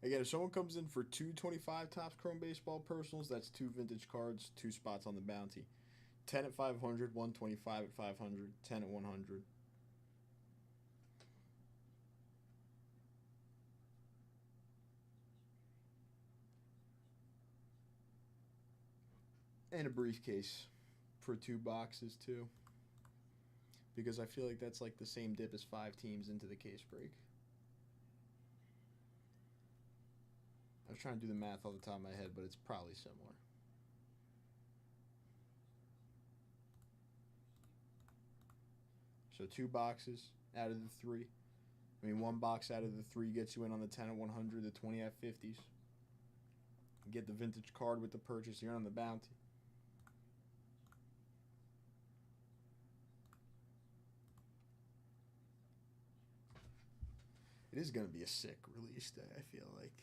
Again, if someone comes in for 225 Topps Chrome Baseball Personals, that's 2 vintage cards, 2 spots on the bounty. 10 at 500, 125 at 500, 10 at 100. And a briefcase for 2 boxes too. Because I feel like that's like the same dip as 5 teams into the case break. I was trying to do the math off the top of my head, but it's probably similar. So 2 boxes out of the 3. I mean, 1 box out of the 3 gets you in on the 10 at 100, the 20 at 50s. You get the vintage card with the purchase. You're on the bounty. It is going to be a sick release day, I feel like.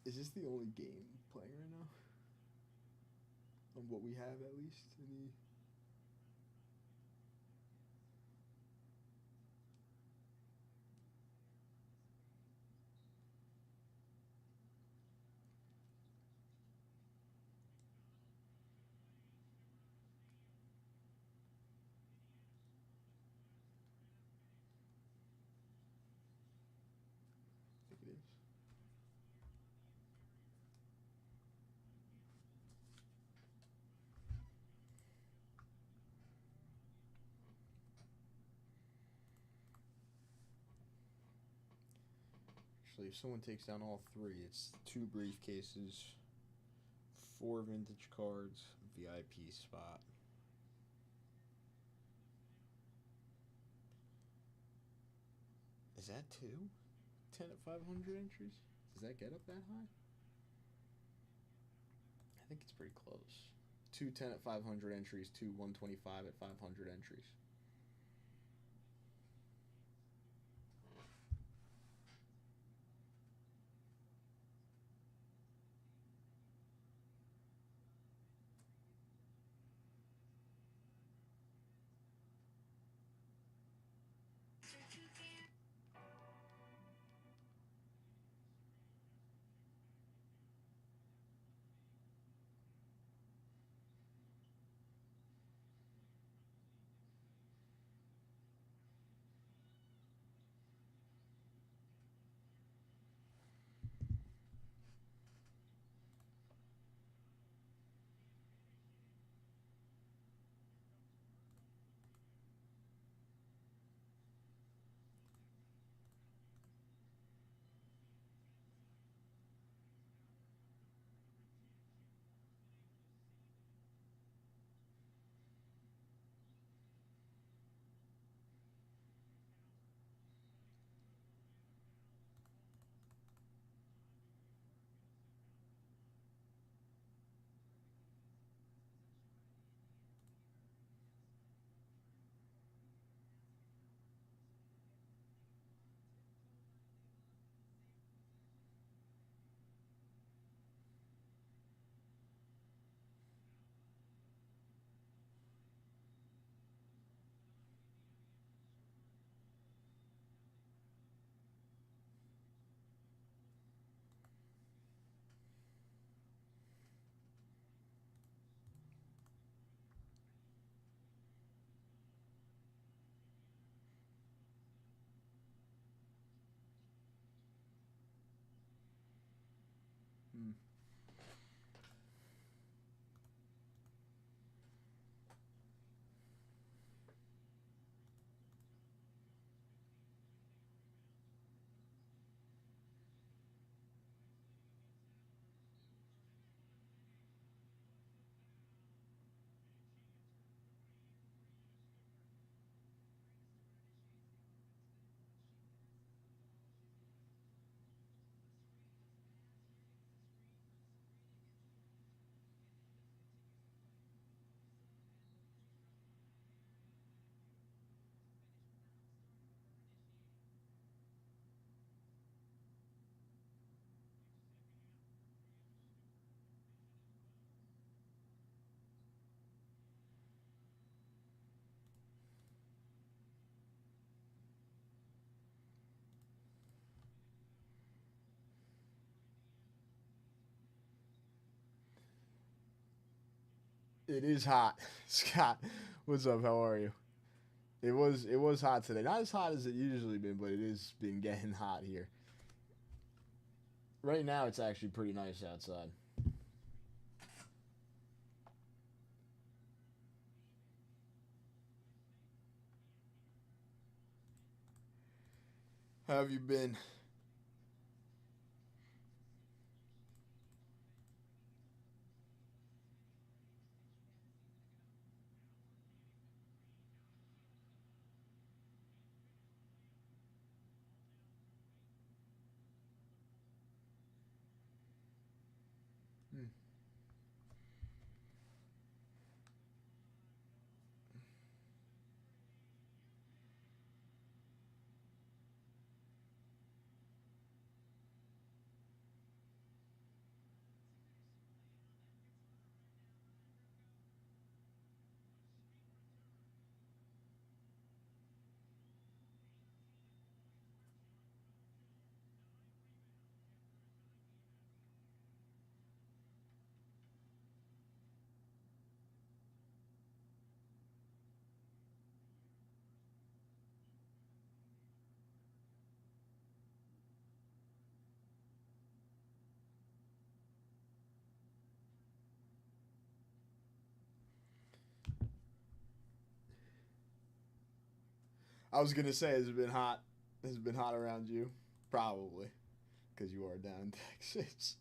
Is this the only game playing right now? On what we have, at least? Any... I think it is. Actually, if someone takes down all 3, it's 2 briefcases, 4 vintage cards, VIP spot. Is that 2? 10 at 500 entries? Does that get up that high? I think it's pretty close. 2 10 at 500 entries, 2 125 at 500 entries. It is hot. Scott, what's up? How are you? It was hot today. Not as hot as it usually been, but it is been getting hot here. Right now, it's actually pretty nice outside. How have you been? I was gonna say, has it been hot? Has it been hot around you? Probably, because you are down in Texas.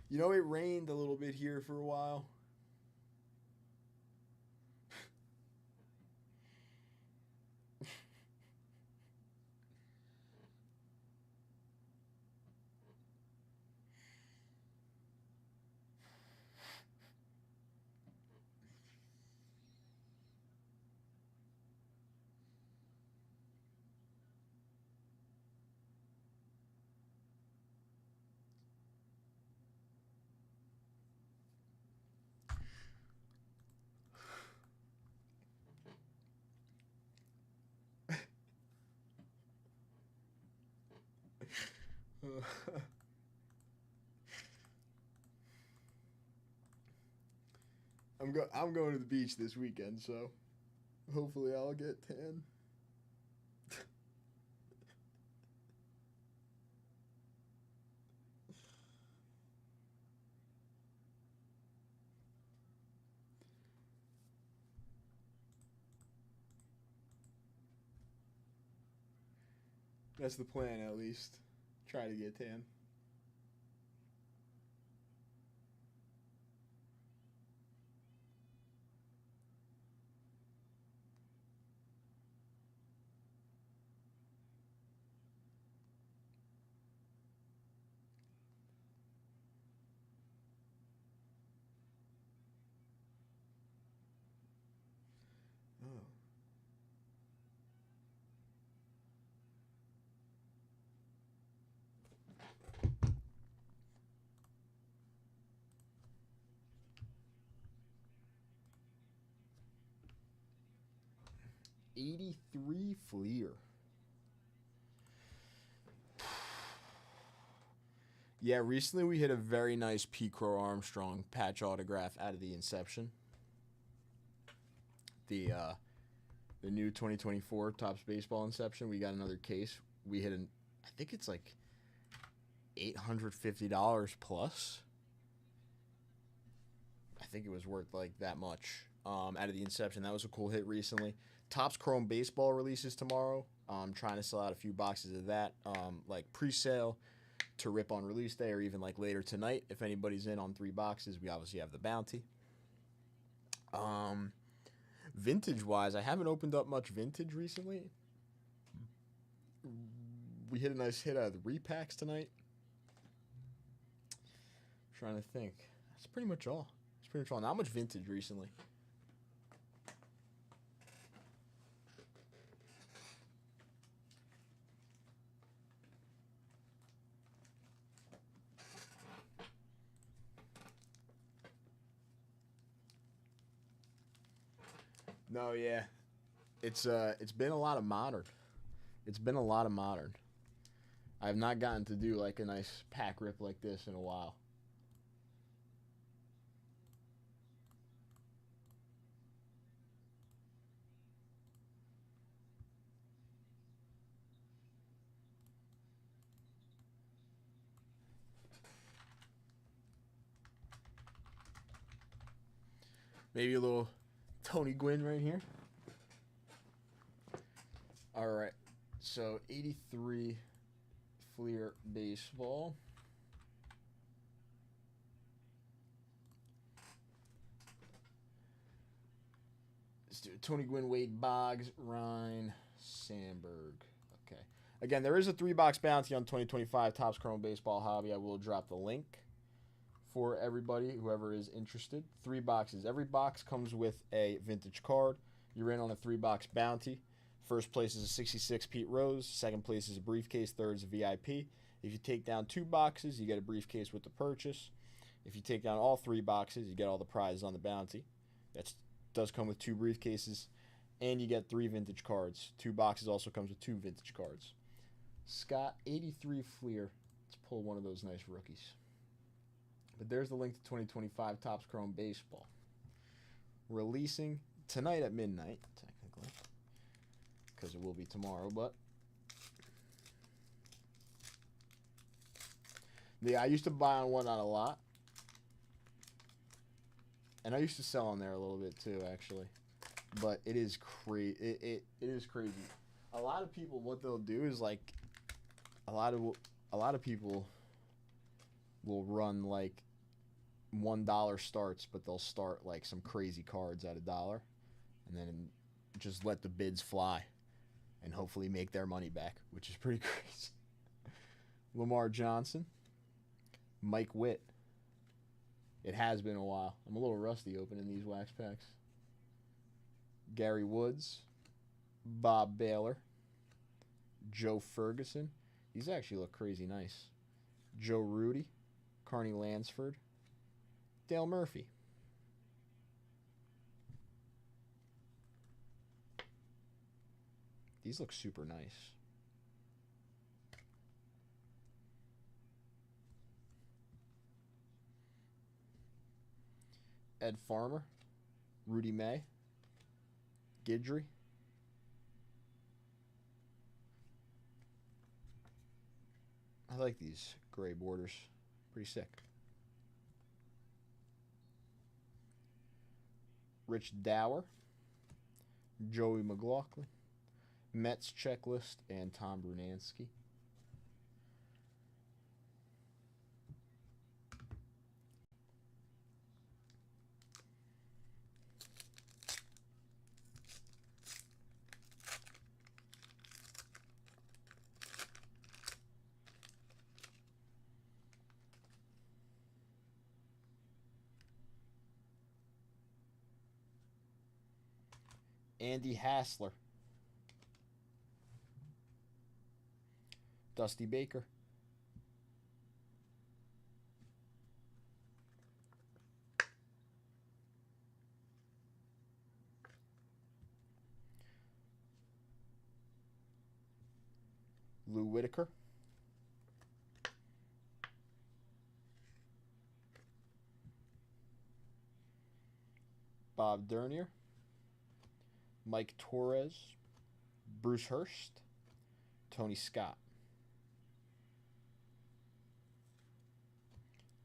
You know, it rained a little bit here for a while. I'm going to the beach this weekend, so hopefully I'll get tan. That's the plan, at least. Try to get tan. Oh. '83 Fleer. Yeah, recently we hit a very nice P. Crow Armstrong patch autograph out of the Inception. The new 2024 Topps Baseball Inception. We got another case. We hit I think it's like $850 plus. I think it was worth like that much out of the Inception. That was a cool hit recently. Topps Chrome Baseball releases tomorrow. Trying to sell out a few boxes of that, like pre-sale to rip on release day, or even like later tonight. If anybody's in on 3 boxes, we obviously have the bounty. Vintage-wise, I haven't opened up much vintage recently. We hit a nice hit out of the repacks tonight. I'm trying to think. That's pretty much all. Not much vintage recently. No, yeah. It's been a lot of modern. I have not gotten to do like a nice pack rip like this in a while. Maybe a little Tony Gwynn right here. All right. So 83 Fleer baseball. Let's do Tony Gwynn, Wade Boggs, Ryan Sandberg. Okay. Again, there is a 3-box bounty on 2025 Topps Chrome Baseball Hobby. I will drop the link for everybody, whoever is interested. 3 boxes. Every box comes with a vintage card. You're in on a 3-box bounty. First place is a 66 Pete Rose. Second place is a briefcase. Third is a VIP. If you take down 2 boxes, you get a briefcase with the purchase. If you take down all 3 boxes, you get all the prizes on the bounty. That does come with 2 briefcases. And you get 3 vintage cards. 2 boxes also comes with 2 vintage cards. Scott, 83 Fleer. Let's pull one of those nice rookies. But there's the link to 2025 Topps Chrome Baseball. Releasing tonight at midnight, technically, because it will be tomorrow, but yeah, I used to buy on Whatnot a lot, and I used to sell on there a little bit too, actually. But it is crazy. It is crazy. A lot of people, what they'll do is like, a lot of people will run like $1 starts, but they'll start like some crazy cards at $1, and then just let the bids fly, and hopefully make their money back, which is pretty crazy. Lamar Johnson, Mike Witt. It has been a while. I'm a little rusty opening these wax packs. Gary Woods, Bob Baylor, Joe Ferguson. These actually look crazy nice. Joe Rudy, Carney Lansford, Dale Murphy. These look super nice. Ed Farmer, Rudy May, Guidry. I like these gray borders. Pretty sick. Rich Dower, Joey McLaughlin, Mets Checklist, and Tom Brunansky. Andy Hassler, Dusty Baker, Lou Whitaker, Bob Dernier, Mike Torres, Bruce Hurst, Tony Scott,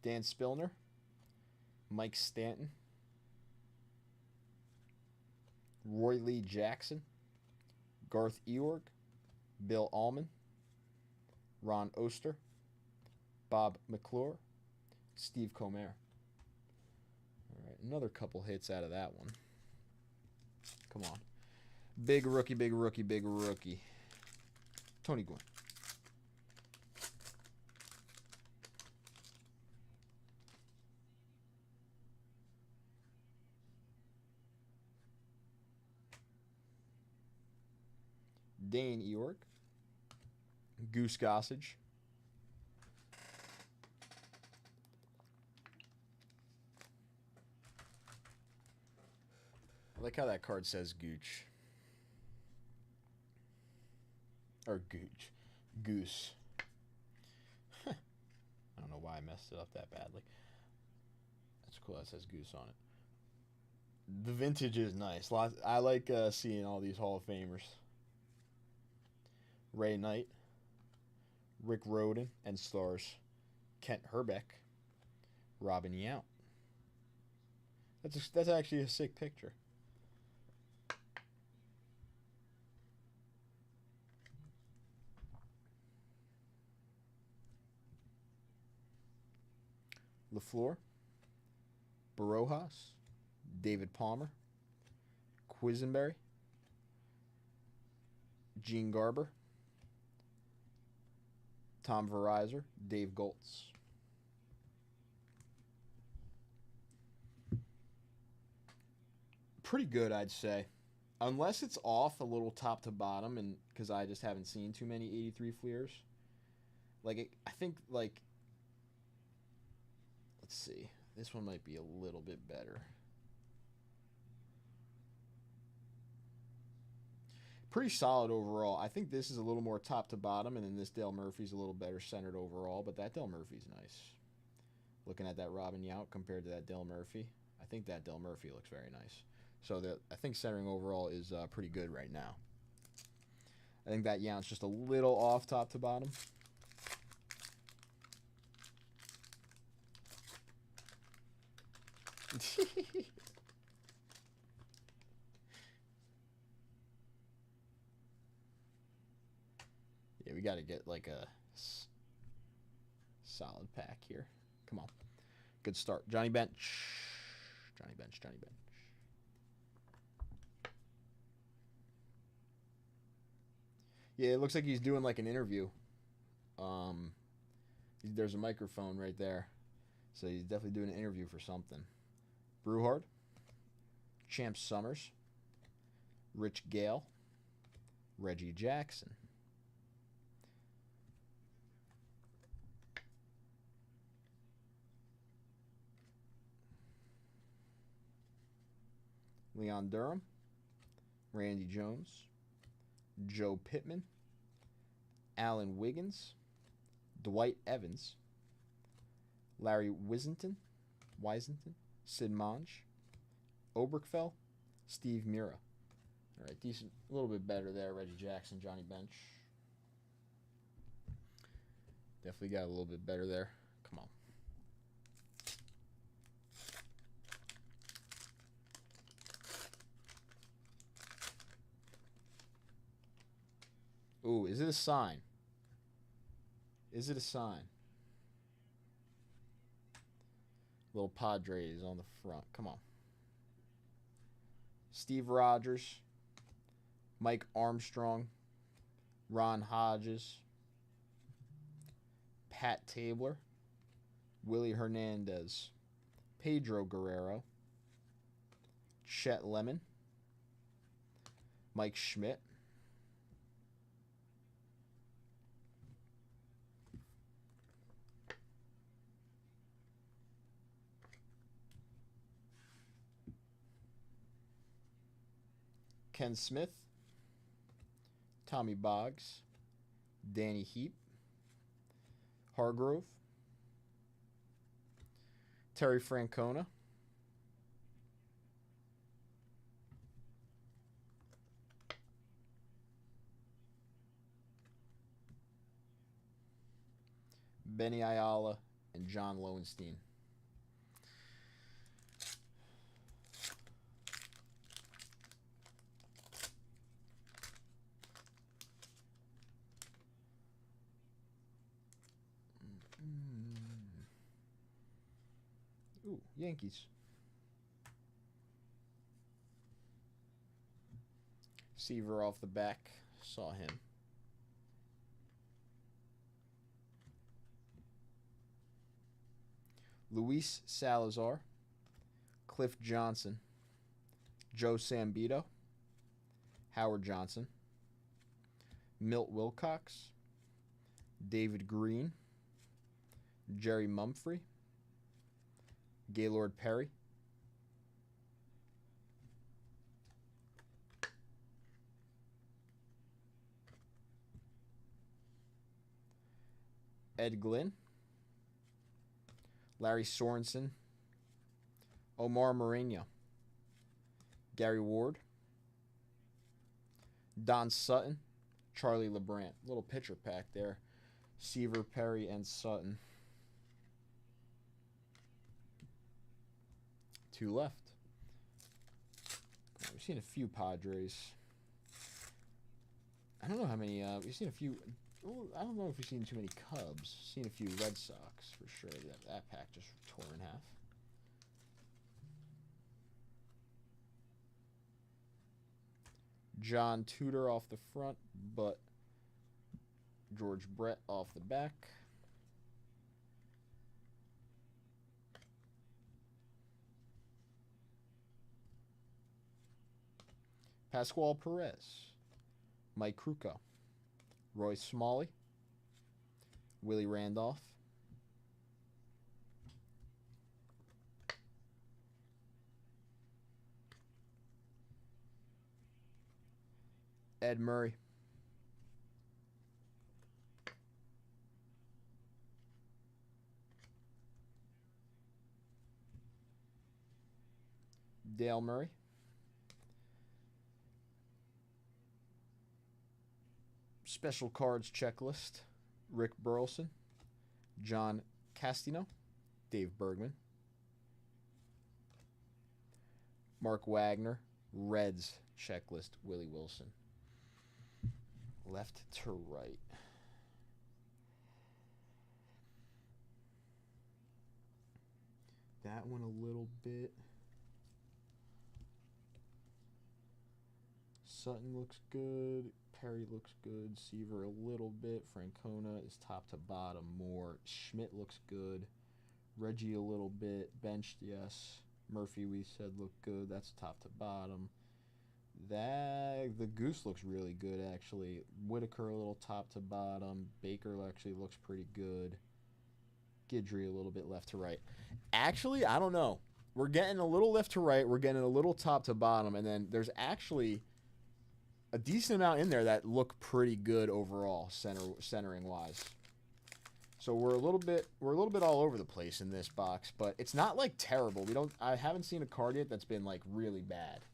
Dan Spillner, Mike Stanton, Roy Lee Jackson, Garth Eorg, Bill Allman, Ron Oster, Bob McClure, Steve Comer. All right, another couple hits out of that one. Come on. Big rookie, big rookie, big rookie. Tony Gwynn. Dane Eorg. Goose Gossage. I like how that card says Gooch. Or Gooch. Goose. don't know why I messed it up that badly. That's cool. That says Goose on it. The vintage is nice. I like seeing all these Hall of Famers. Ray Knight, Rick Rhoden, and stars Kent Herbeck, Robin Yount. That's actually a sick picture. LaFleur, Barojas, David Palmer, Quisenberry, Gene Garber, Tom Verizor, Dave Goltz. Pretty good, I'd say. Unless it's off a little top to bottom, and because I just haven't seen too many 83 Fleers. I think, let's see. This one might be a little bit better. Pretty solid overall. I think this is a little more top to bottom, and then this Dale Murphy's a little better centered overall, but that Dale Murphy's nice. Looking at that Robin Yount compared to that Dale Murphy, I think that Dale Murphy looks very nice. So I think centering overall is pretty good right now. I think that Yount's just a little off top to bottom. Yeah, we got to get like a solid pack here. Come on. Good start. Johnny Bench. Johnny Bench. Johnny Bench. Yeah, it looks like he's doing like an interview. There's a microphone right there. So he's definitely doing an interview for something. Brewhard. Champ Summers. Rich Gale. Reggie Jackson. Leon Durham. Randy Jones. Joe Pittman. Alan Wiggins. Dwight Evans. Larry Wisenton. Sid Monge. Oberkfell. Steve Mira. All right, decent. A little bit better there. Reggie Jackson, Johnny Bench. Definitely got a little bit better there. Come on. Ooh, is it a sign? Is it a sign? Little Padres on the front. Come on. Steve Rogers. Mike Armstrong. Ron Hodges. Pat Tabler. Willie Hernandez. Pedro Guerrero. Chet Lemon. Mike Schmidt. Ken Smith, Tommy Boggs, Danny Heap, Hargrove, Terry Francona, Benny Ayala, and John Lowenstein. Ooh, Yankees. Seaver off the back. Saw him. Luis Salazar. Cliff Johnson. Joe Sambito. Howard Johnson. Milt Wilcox. David Green. Jerry Mumphrey. Gaylord Perry. Ed Glynn. Larry Sorensen, Omar Moreno, Gary Ward, Don Sutton, Charlie LeBrant. Little pitcher pack there. Seaver, Perry, and Sutton. 2 left. We've seen a few Padres. I don't know how many. We've seen a few. I don't know if we've seen too many Cubs. Seen a few Red Sox for sure. That pack just tore in half. John Tudor off the front, but George Brett off the back. Pascual Perez, Mike Krukow, Roy Smalley, Willie Randolph, Ed Murray, Dale Murray, Special Cards Checklist, Rick Burleson, John Castino, Dave Bergman, Mark Wagner, Reds Checklist, Willie Wilson. Left to right. That one a little bit. Sutton looks good. Perry looks good. Seaver a little bit. Francona is top to bottom more. Schmidt looks good. Reggie a little bit. Benched, yes. Murphy we said looked good. That's top to bottom. The Goose looks really good actually. Whitaker a little top to bottom. Baker actually looks pretty good. Guidry a little bit left to right. Actually, I don't know. We're getting a little left to right. We're getting a little top to bottom, and then there's actually a decent amount in there that look pretty good overall, centering wise. So we're a little bit all over the place in this box, but it's not like terrible. I haven't seen a card yet that's been like really bad,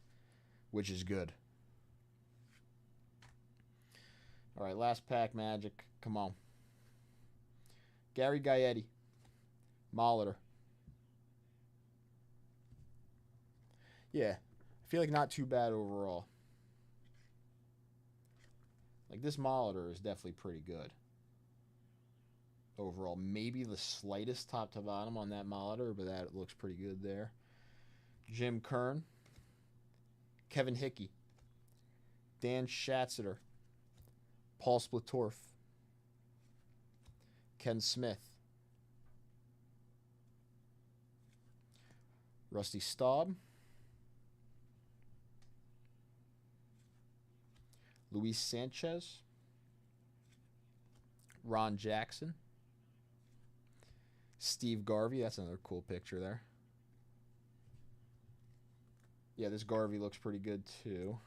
which is good. All right, last pack, Magic. Come on. Gary Gaetti, Molitor. Yeah, I feel like not too bad overall. Like, this Molitor is definitely pretty good overall. Maybe the slightest top to bottom on that Molitor, but that looks pretty good there. Jim Kern, Kevin Hickey, Dan Schatzeder, Paul Splitorf, Ken Smith, Rusty Staub, Luis Sanchez, Ron Jackson, Steve Garvey. That's another cool picture there. Yeah, this Garvey looks pretty good too.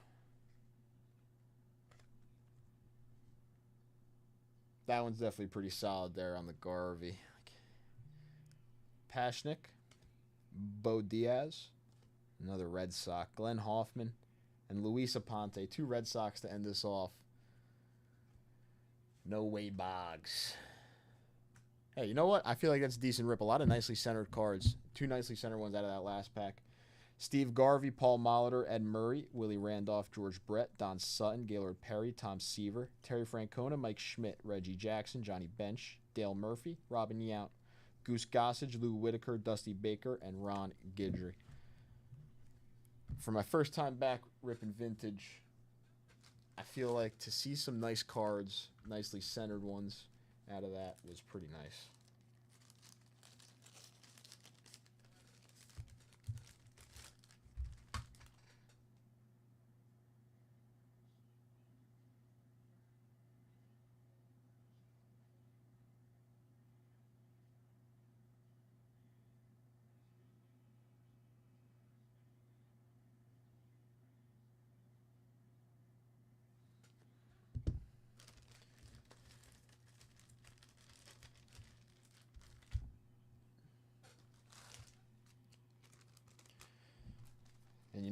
That one's definitely pretty solid there on the Garvey. Pashnik, Bo Diaz, another Red Sox, Glenn Hoffman, and Luis Aponte. 2 Red Sox to end this off. No way, Boggs. Hey, you know what? I feel like that's a decent rip. A lot of nicely centered cards. 2 nicely centered ones out of that last pack. Steve Garvey, Paul Molitor, Ed Murray, Willie Randolph, George Brett, Don Sutton, Gaylord Perry, Tom Seaver, Terry Francona, Mike Schmidt, Reggie Jackson, Johnny Bench, Dale Murphy, Robin Yount, Goose Gossage, Lou Whitaker, Dusty Baker, and Ron Guidry. For my first time back ripping vintage, I feel like to see some nice cards, nicely centered ones out of that was pretty nice.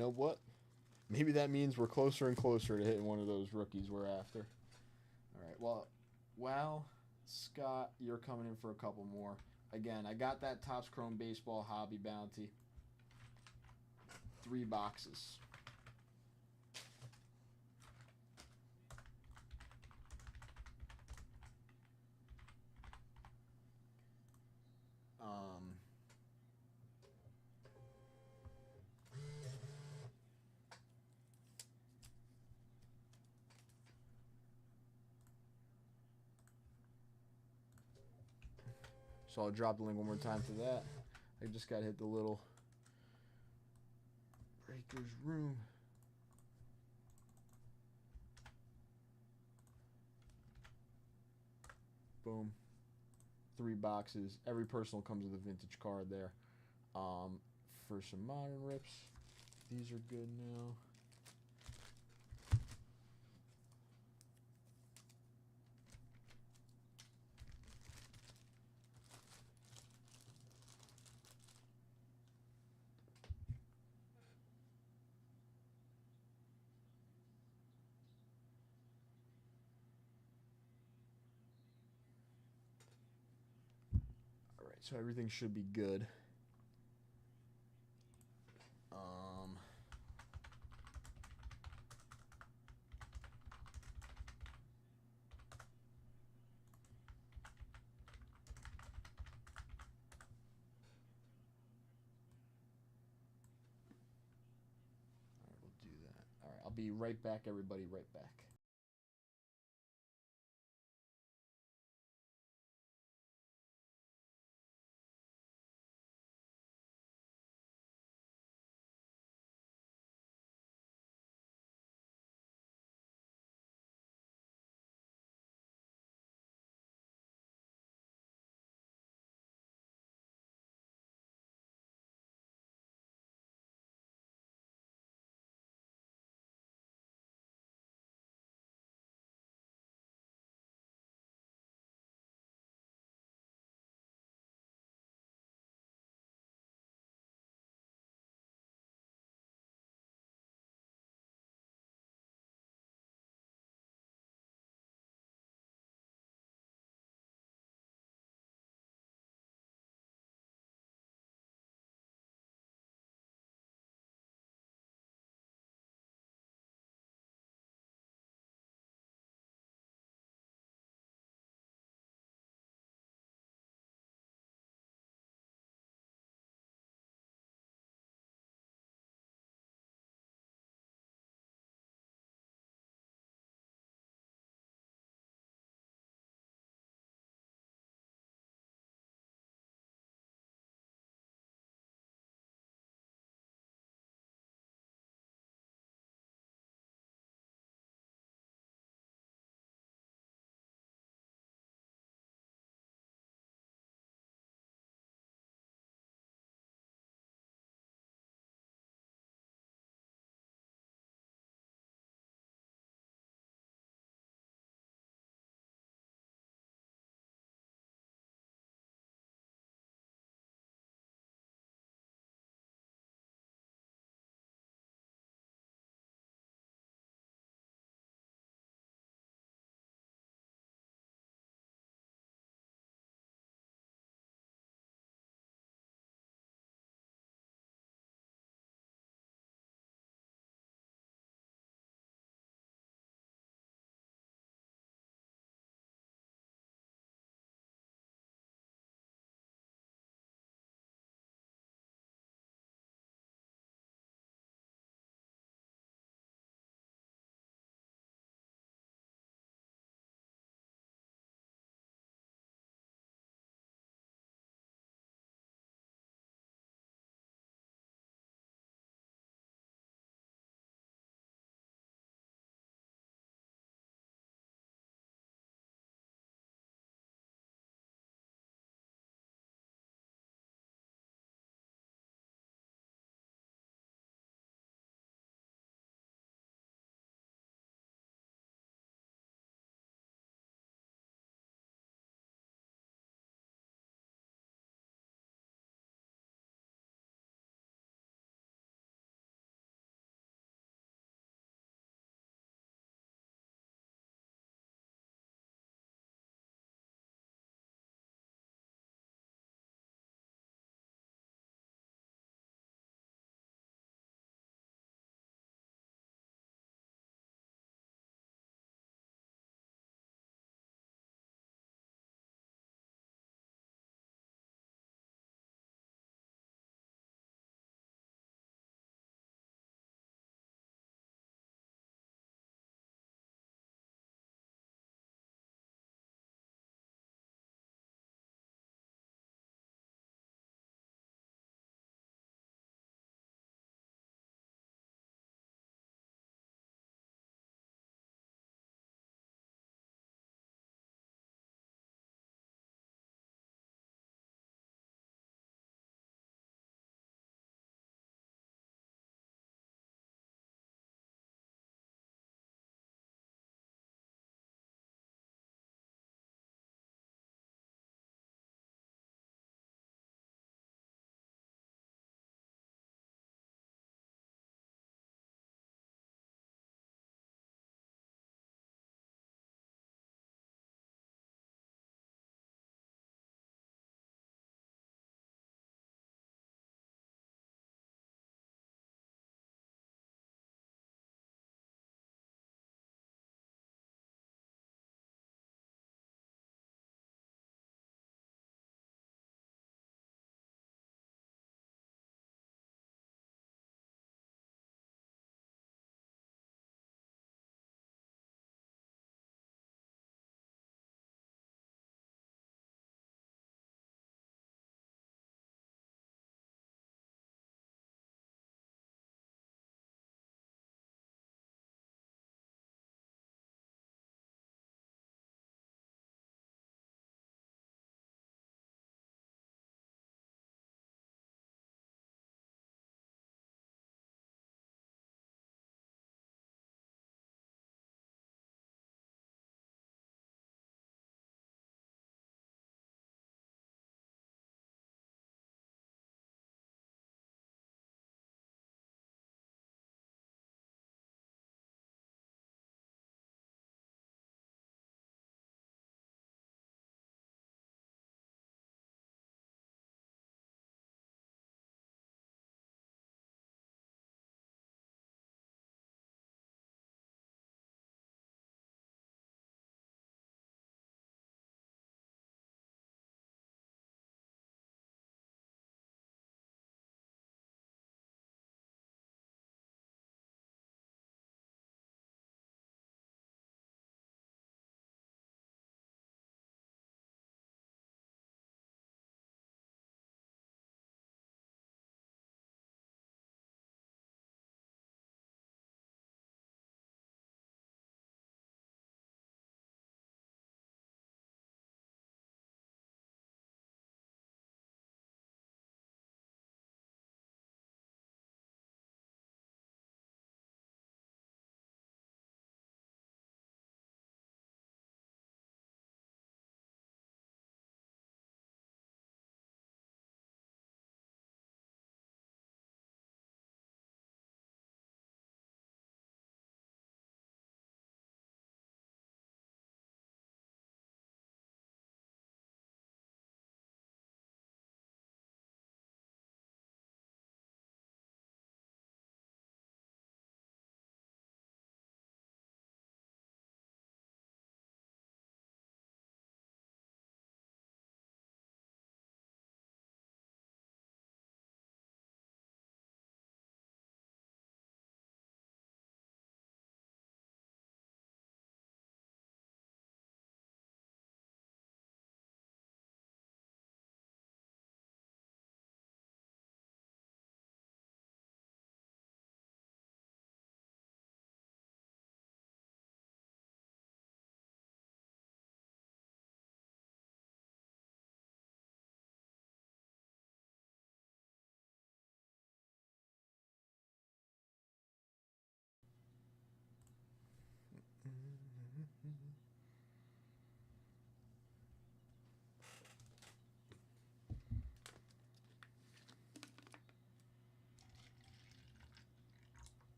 know what? Maybe that means we're closer and closer to hitting one of those rookies we're after. All right. Well, wow, Scott, you're coming in for a couple more. Again, I got that Topps Chrome Baseball Hobby Bounty. 3 boxes. So I'll drop the link one more time for that. I just got to hit the little breaker's room. Boom. 3 boxes. Every personal comes with a vintage card there. For some modern rips, these are good now. Alright, so everything should be good. We'll do that. Alright, I'll be right back, everybody, right back.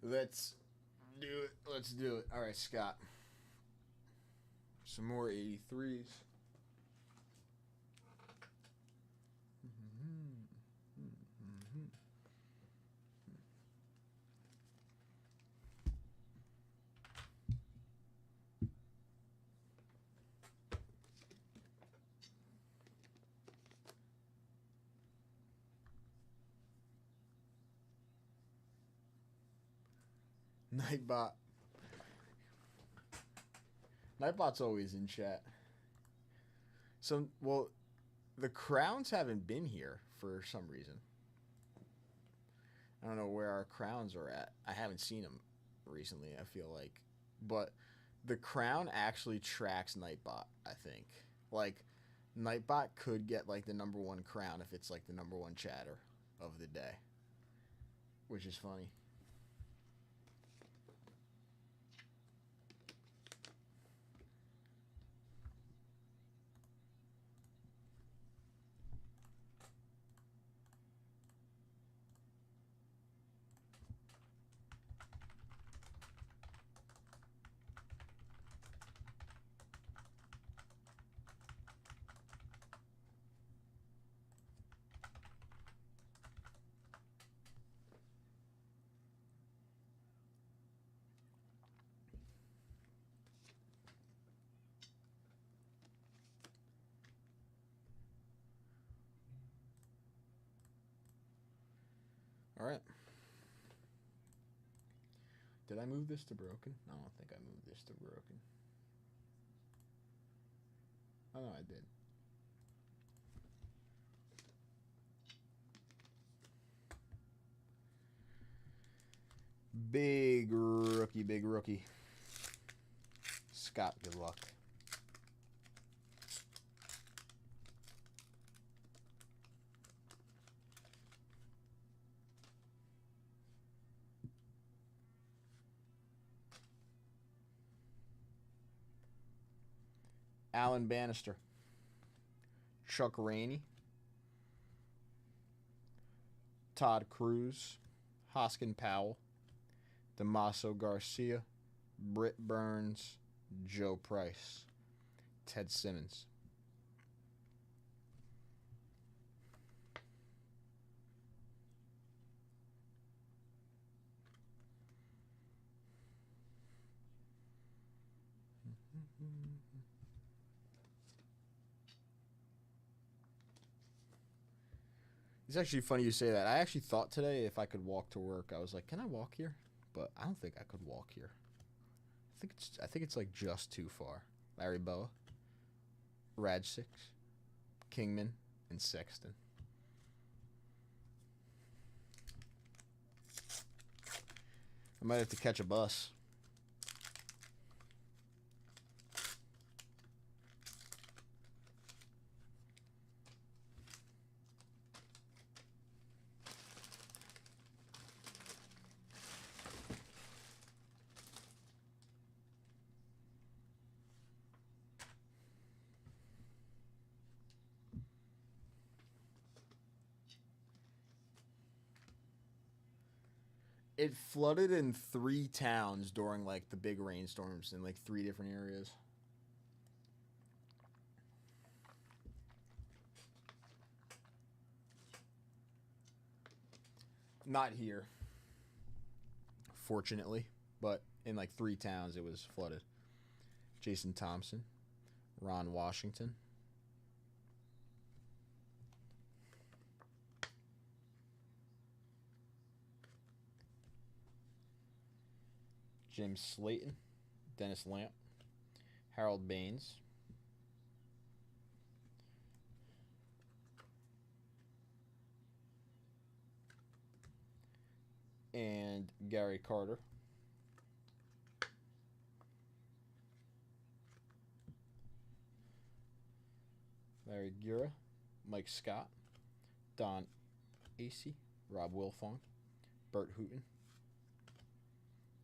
Let's do it. Let's do it. All right, Scott. Some more 83s. Nightbot. Nightbot's always in chat. Well, the crowns haven't been here for some reason. I don't know where our crowns are at. I haven't seen them recently, I feel like. But the crown actually tracks Nightbot, I think. Like, Nightbot could get, like, the #1 crown if it's, like, the #1 chatter of the day. Which is funny. All right. Did I move this to broken? I don't think I moved this to broken. Oh, no, I did. Big rookie. Scott, good luck. Alan Bannister. Chuck Rainey. Todd Cruz. Hoskin Powell. Damaso Garcia. Britt Burns. Joe Price. Ted Simmons. It's actually funny you say that. I actually thought today if I could walk to work, I was like, can I walk here? But I don't think I could walk here. I think it's like just too far. Larry Boa, Rad 6, Kingman, and Sexton. I might have to catch a bus. It flooded in 3 towns during, like, the big rainstorms in, like, 3 different areas. Not here, fortunately, but in, like, 3 towns it was flooded. Jason Thompson, Ron Washington, Jim Slayton, Dennis Lamp, Harold Baines, and Gary Carter. Larry Gura, Mike Scott, Don Acey, Rob Wilfong, Bert Hooten,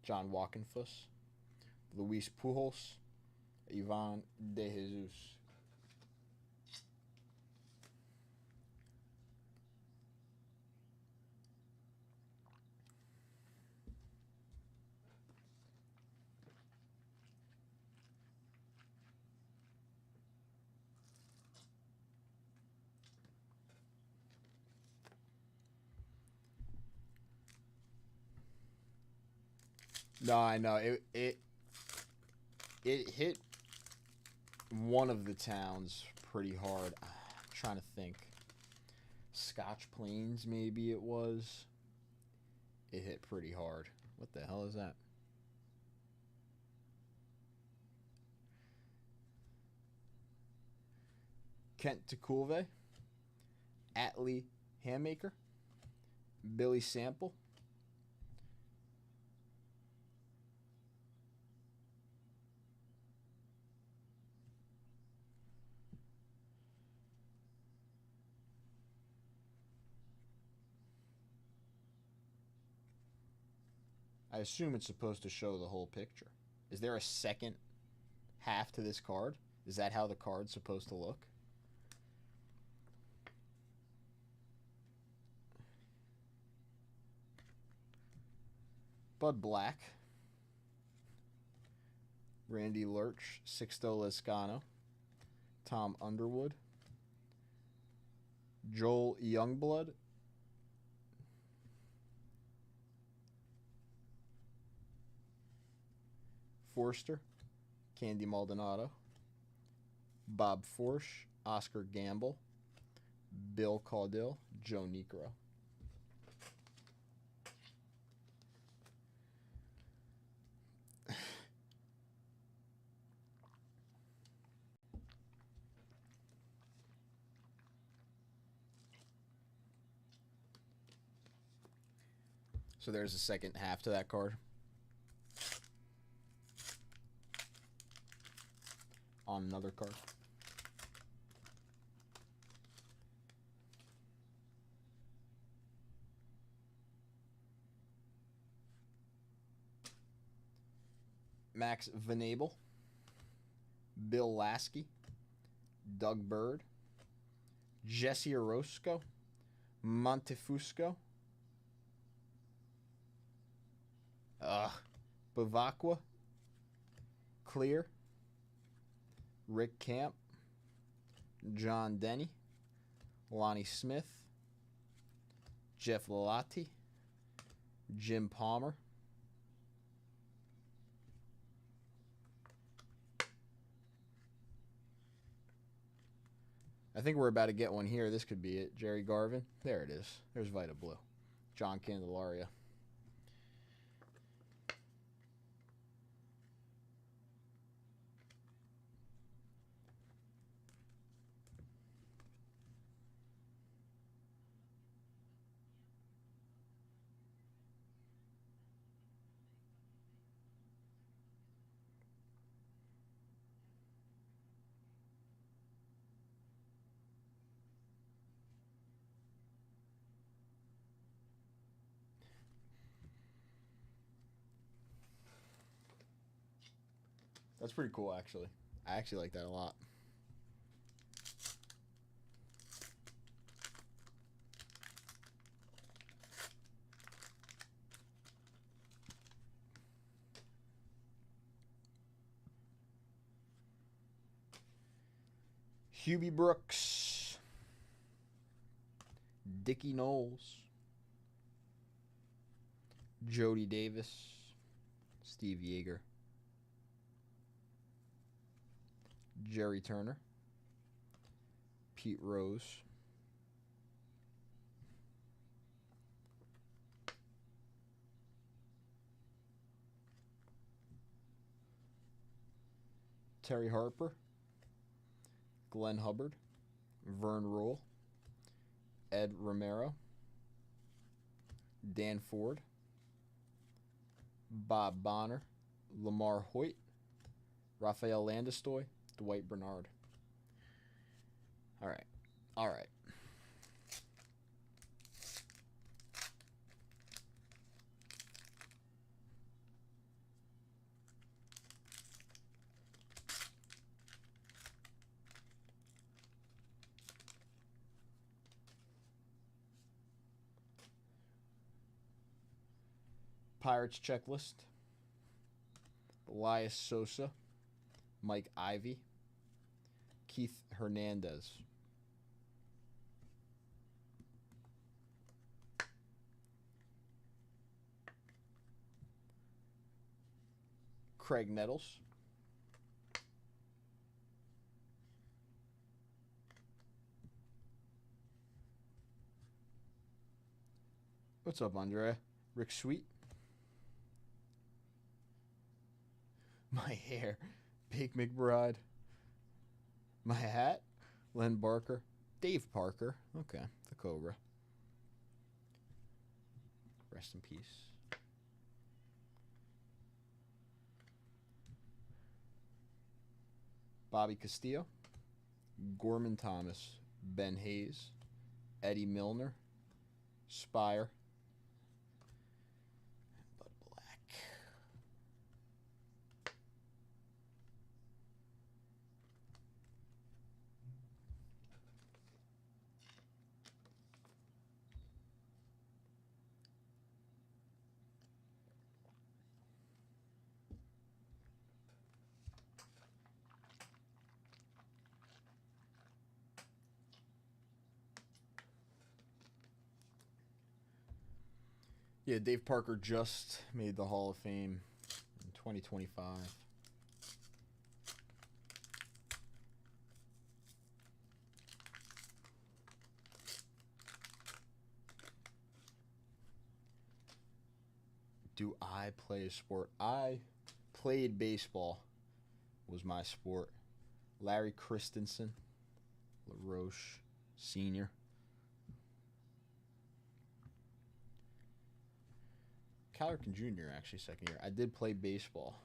John Walkenfuss, Luis Pujols, Ivan De Jesus. No, I know it hit one of the towns pretty hard. I'm trying to think. Scotch Plains, maybe it was. It hit pretty hard. What the hell is that? Kent Tekulve, Atlee Hammaker, Billy Sample, I assume it's supposed to show the whole picture. Is there a second half to this card? Is that how the card's supposed to look? Bud Black, Randy Lurch, Sixto Lezcano, Tom Underwood, Joel Youngblood, Forster, Candy Maldonado, Bob Forsch, Oscar Gamble, Bill Caudill, Joe Niekro. So there's a second half to that card. On another card. Max Venable, Bill Lasky, Doug Bird, Jesse Orosco, Montefusco, Bavacqua, Clear, Rick Camp, John Denny, Lonnie Smith, Jeff Lilati, Jim Palmer, I think we're about to get one here. This could be it. Jerry Garvin. There it is. There's Vita Blue. John Candelaria. That's pretty cool, actually. I actually like that a lot. Hubie Brooks, Dickie Knowles, Jody Davis, Steve Yeager, Jerry Turner, Pete Rose, Terry Harper, Glenn Hubbard, Vern Rule, Ed Romero, Dan Ford, Bob Bonner, Lamar Hoyt, Rafael Landestoy, Dwight Bernard. All right. Pirates checklist. Elias Sosa, Mike Ivy, Keith Hernandez. Craig Nettles. What's up, Andrea? Rick Sweet. My hair, Big McBride. My hat, Len Barker. Dave Parker. Okay, the Cobra. Rest in peace. Bobby Castillo. Gorman Thomas. Ben Hayes. Eddie Milner. Spire. Bud Black. Yeah, Dave Parker just made the Hall of Fame in 2025. Do I play a sport? I played baseball, was my sport. Larry Christensen, LaRoche Sr. Calrican Jr. actually second year. I did play baseball.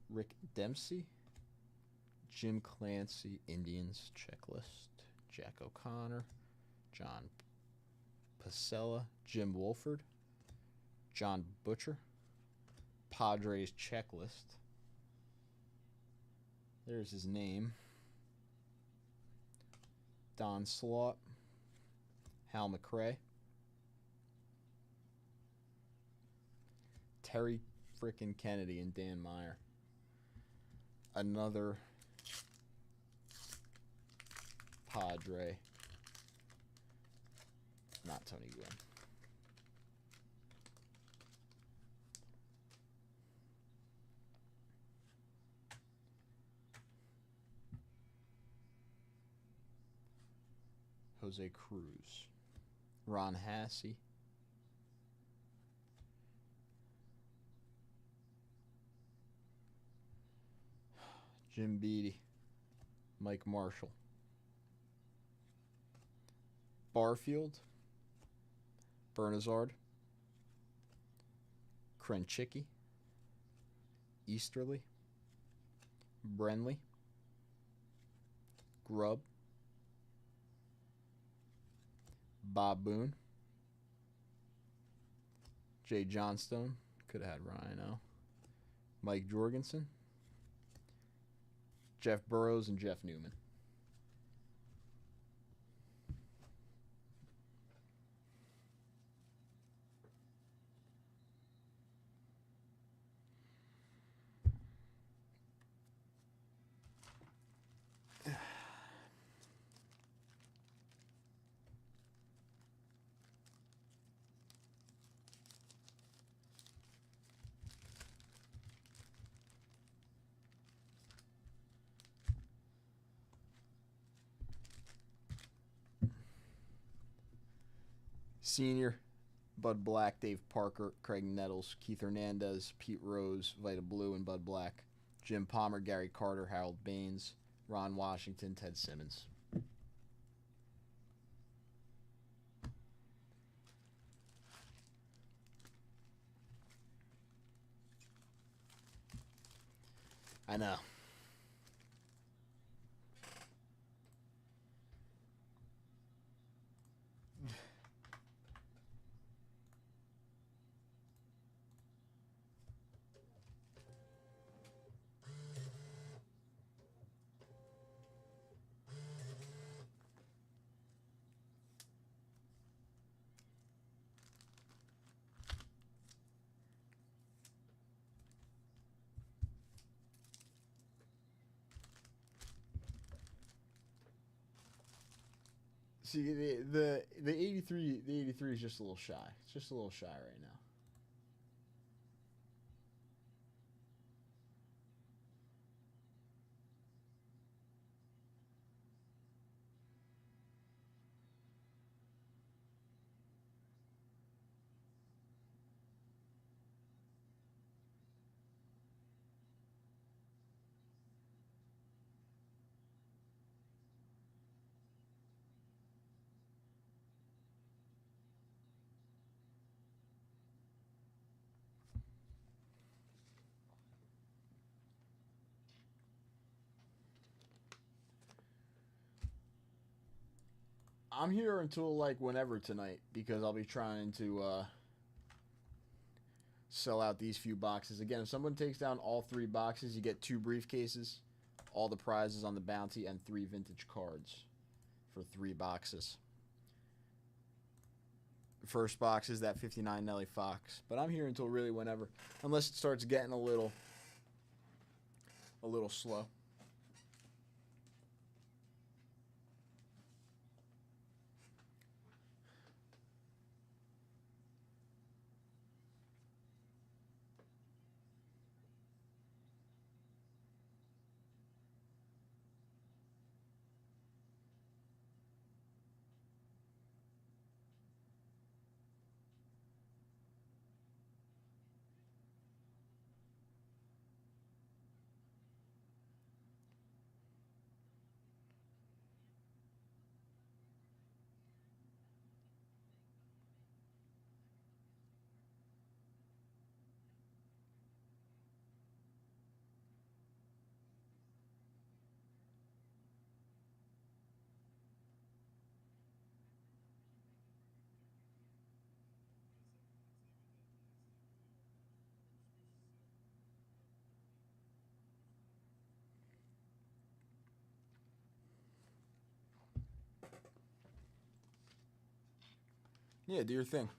Rick Dempsey, Jim Clancy, Indians checklist. Jack O'Connor, John Pasella, Jim Wolford, John Butcher, Padres checklist. There's his name. Don Slaught, Hal McRae, Terry frickin' Kennedy, and Dan Meyer. Another Padre. Not Tony Gwynn. Jose Cruz. Ron Hassey. Jim Beattie. Mike Marshall. Barfield. Bernazard. Krenchicki. Easterly. Brenly. Grubb. Bob Boone. Jay Johnstone. Could have had Rhino. Mike Jorgensen. Jeff Burrows and Jeff Newman. Senior, Bud Black, Dave Parker, Craig Nettles, Keith Hernandez, Pete Rose, Vita Blue, and Bud Black. Jim Palmer, Gary Carter, Harold Baines, Ron Washington, Ted Simmons. I know. See, the 83 is just a little shy. It's just a little shy right now. I'm here until like whenever tonight because I'll be trying to sell out these few boxes. Again, if someone takes down all 3 boxes, you get 2 briefcases, all the prizes on the bounty, and 3 vintage cards for 3 boxes. The first box is that 59 Nelly Fox, but I'm here until really whenever, unless it starts getting a little slow. Yeah, do your thing.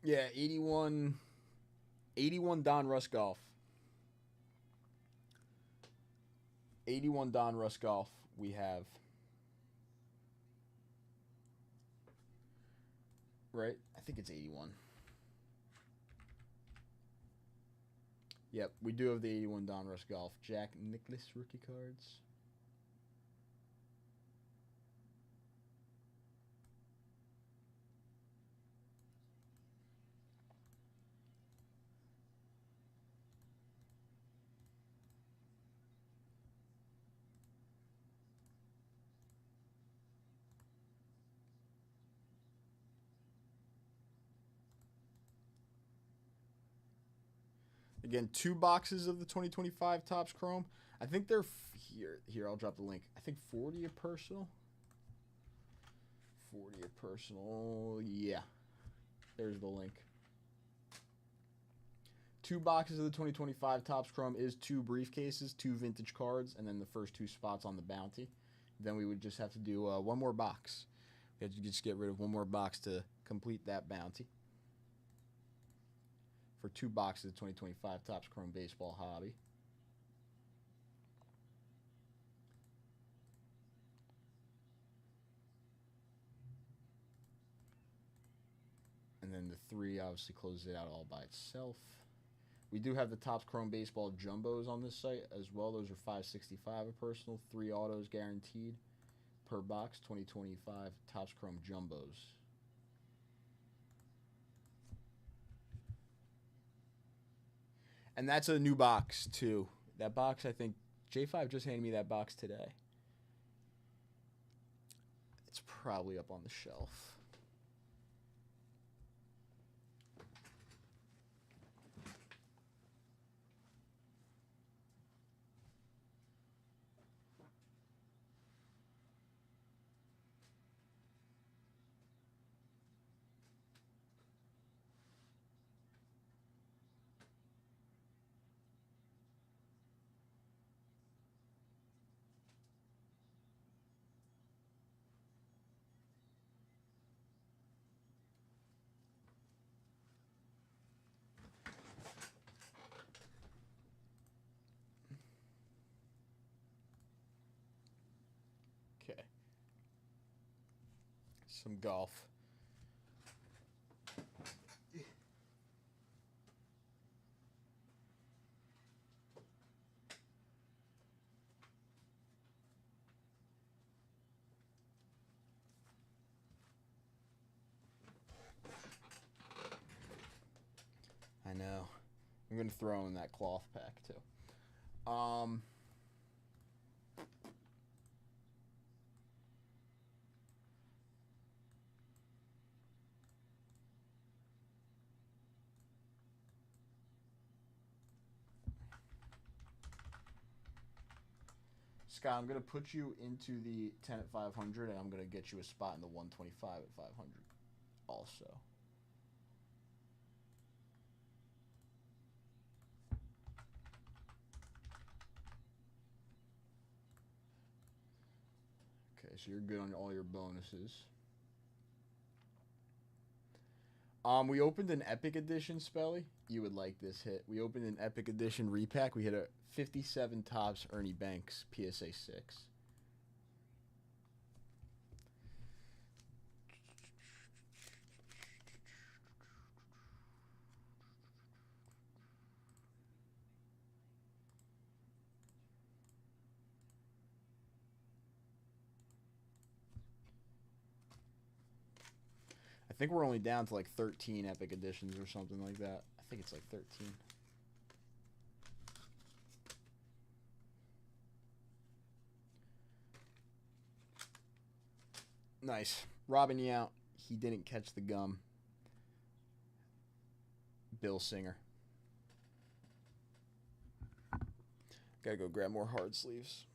Yeah, 81 Don Russ Golf. 81 Don Russ Golf we have. Right? I think it's 81. Yep, we do have the 81 Don Russ Golf. Jack Nicklaus rookie cards. Again, 2 boxes of the 2025 Topps Chrome. I think they're here. Here, I'll drop the link. I think 40 a personal. 40 a personal. Yeah. There's the link. 2 boxes of the 2025 Topps Chrome is 2 briefcases, 2 vintage cards, and then the first 2 spots on the bounty. Then we would just have to do 1 more box. We have to just get rid of 1 more box to complete that bounty. For 2 boxes of 2025 Topps Chrome Baseball Hobby. 3 obviously closes it out all by itself. We do have the Topps Chrome Baseball Jumbos on this site as well. Those are $565 a personal, 3 autos guaranteed per box. 2025 Topps Chrome Jumbos. And that's a new box too. That box, I think J5 just handed me that box today. It's probably up on the shelf. Okay. Some golf. I know. I'm going to throw in that cloth pack too. Scott, I'm going to put you into the 10 at 500, and I'm going to get you a spot in the 125 at 500 also. Okay, so you're good on all your bonuses. We opened an Epic Edition, Spelly. You would like this hit. We opened an Epic Edition repack. We hit a 57 Topps Ernie Banks PSA 6. I think we're only down to like 13 Epic Editions or something like that. I think it's like 13. Nice. Robbing you out. He didn't catch the gum. Bill Singer. Gotta go grab more hard sleeves.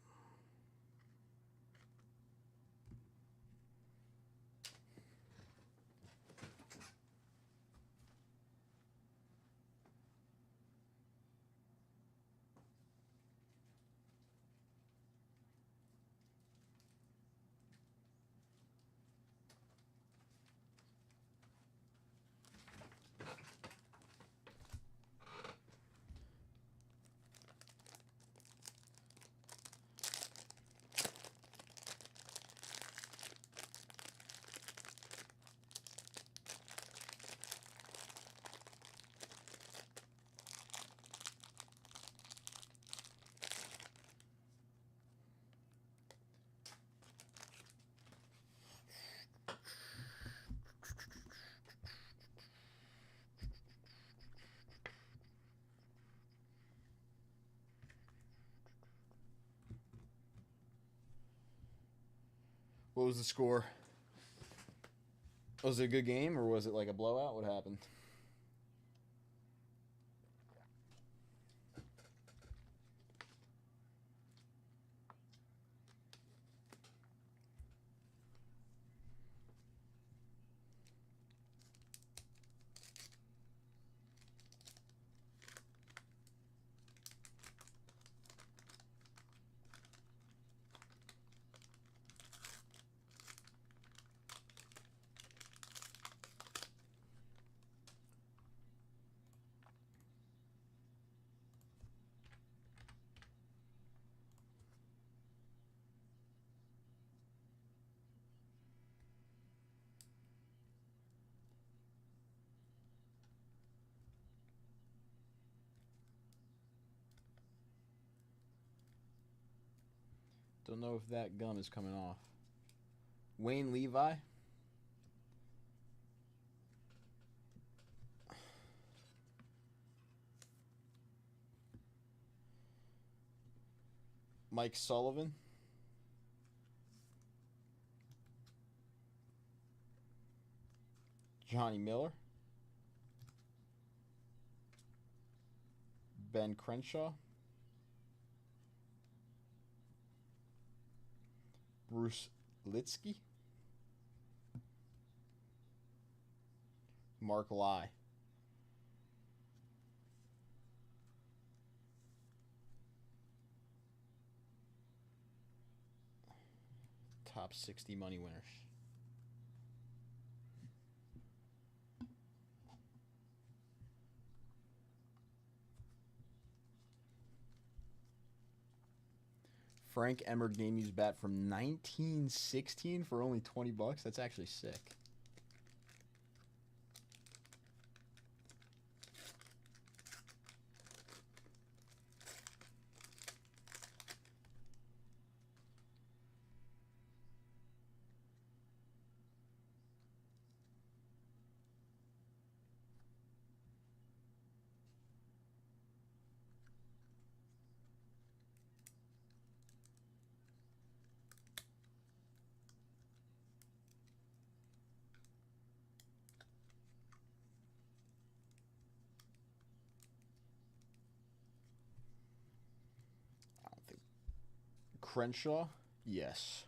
What was the score? Was it a good game or was it like a blowout? What happened? Don't know if that gum is coming off. Wayne Levi. Mike Sullivan. Johnny Miller. Ben Crenshaw. Bruce Litsky. Mark Lai. Top 60 money winners. Frank Emmer game used bat from 1916 for only 20 bucks. That's actually sick. Crenshaw? Yes.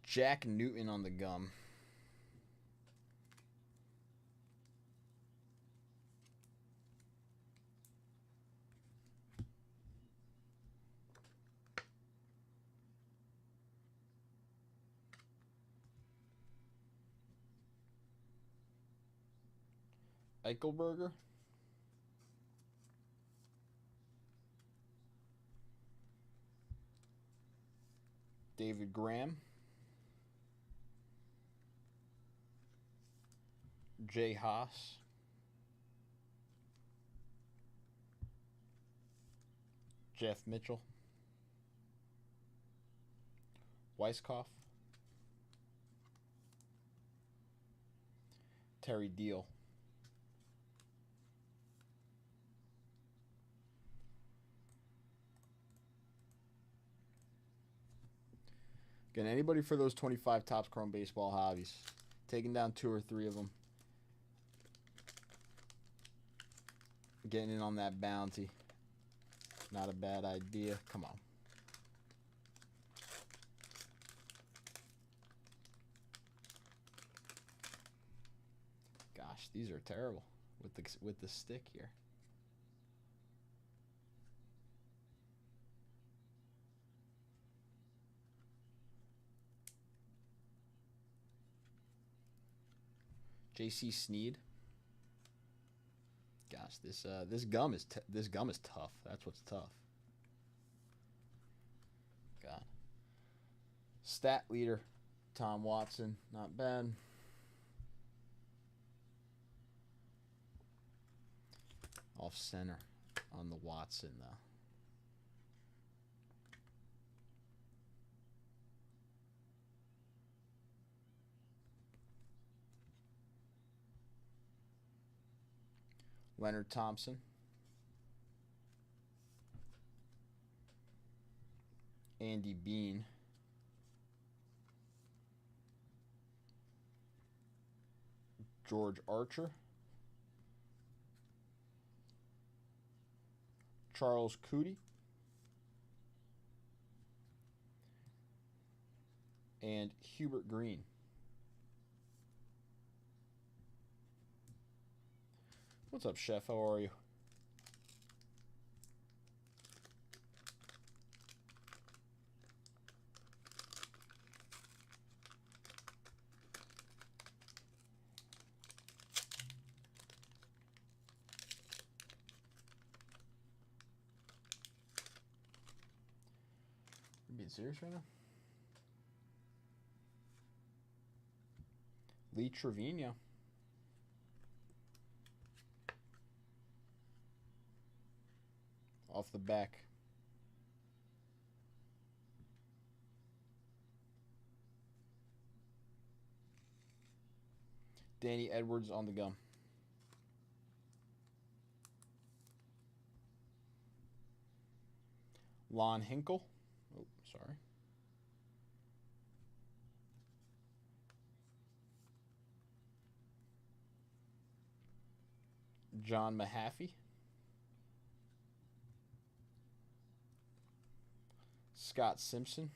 Jack Newton on the gum. Eichelberger. David Graham. Jay Haas. Jeff Mitchell. Weiskopf. Terry Deal. Again, anybody for those 25 Topps Chrome Baseball hobbies. Taking down 2 or 3 of them. Getting in on that bounty. Not a bad idea. Come on. Gosh, these are terrible with the stick here. J.C. Sneed. Gosh, this gum is tough. That's what's tough. God. Stat leader, Tom Watson, not bad. Off center on the Watson though. Leonard Thompson. Andy Bean. George Archer. Charles Cootie. And Hubert Green. What's up, Chef? How are you? You being serious right now? Lee Trevino. Off the back. Danny Edwards on the gum. Lon Hinkle. Oh, sorry. John Mahaffey. Scott Simpson.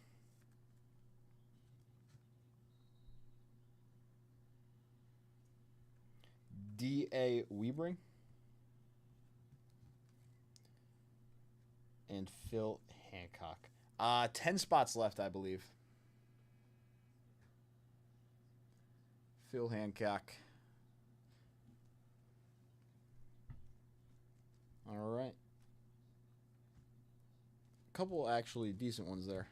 D.A. Wiebring. And Phil Hancock. 10 spots left, I believe. Phil Hancock. All right. A couple actually decent ones there.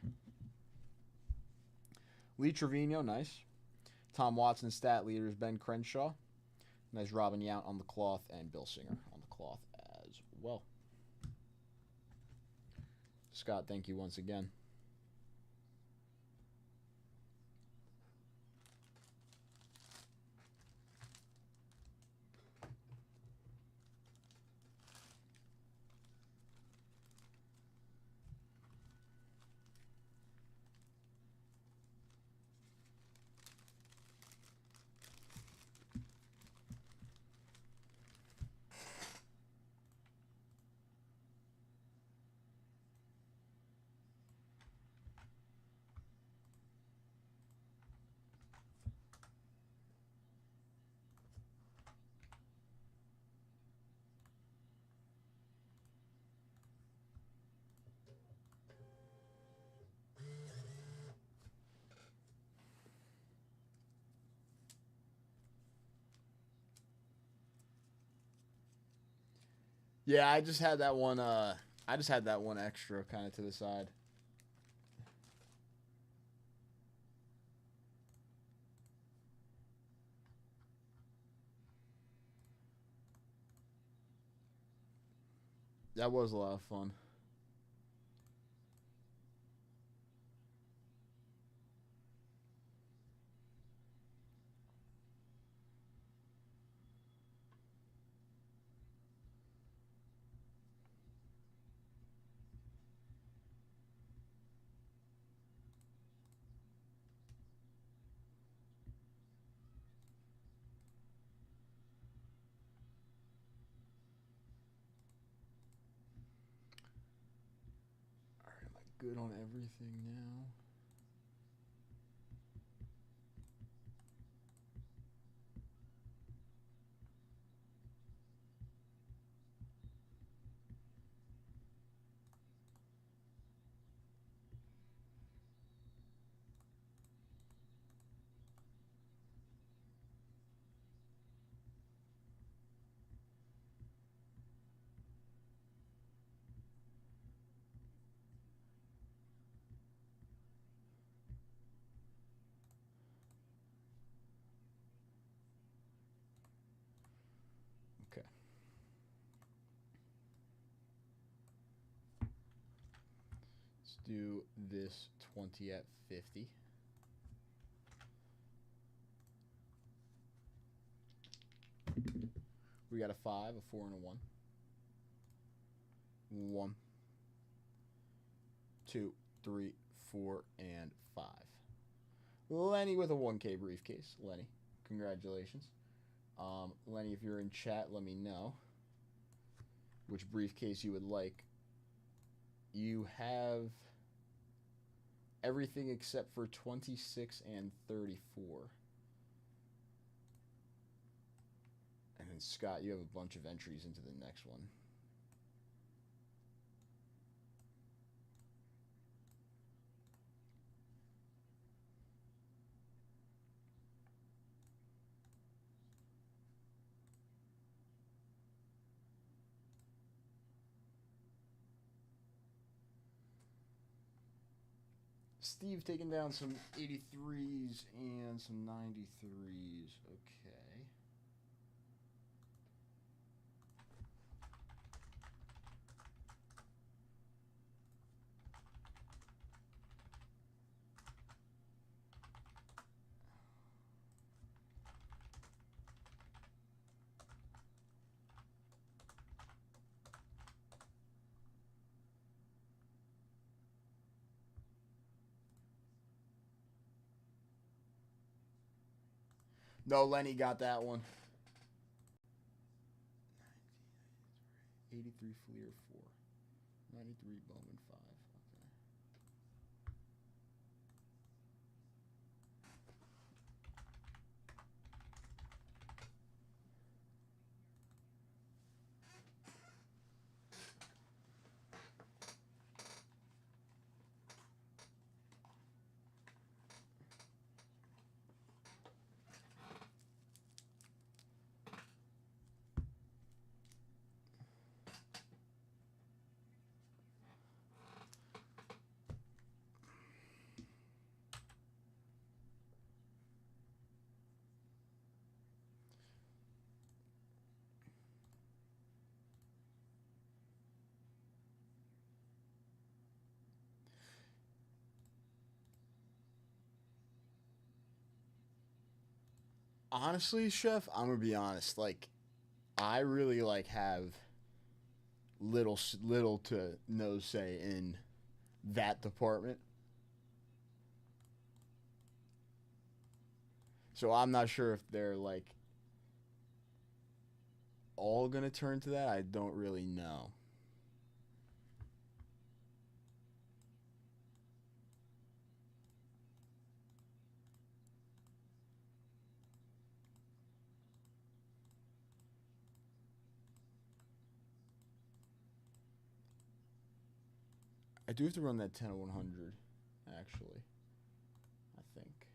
Lee Trevino, nice. Tom Watson stat leaders, Ben Crenshaw. Nice Robin Yount on the cloth and Bill Singer on the cloth as well. Scott, thank you once again. Yeah, I just had that one. I just had that one extra kind of to the side. That was a lot of fun. All right, am I good on everything now? Okay. Let's do this 20 at 50. We got a 5, a 4, and a 1. 1, 2, 3, 4, and 5. Lenny with a 1K briefcase. Lenny, congratulations. Lenny, if you're in chat, let me know which briefcase you would like. You have everything except for 26 and 34. And then Scott, you have a bunch of entries into the next one. Steve taking down some 83s and some 93s. Okay. No, Lenny got that one. 83 Fleer 4. 93 Bowman 5. Okay. Honestly, Chef, I'm gonna be honest. Like, I really like have little to no say in that department. So I'm not sure if they're like all gonna turn to that. I don't really know. I do have to run that 10 of 100, actually. I think.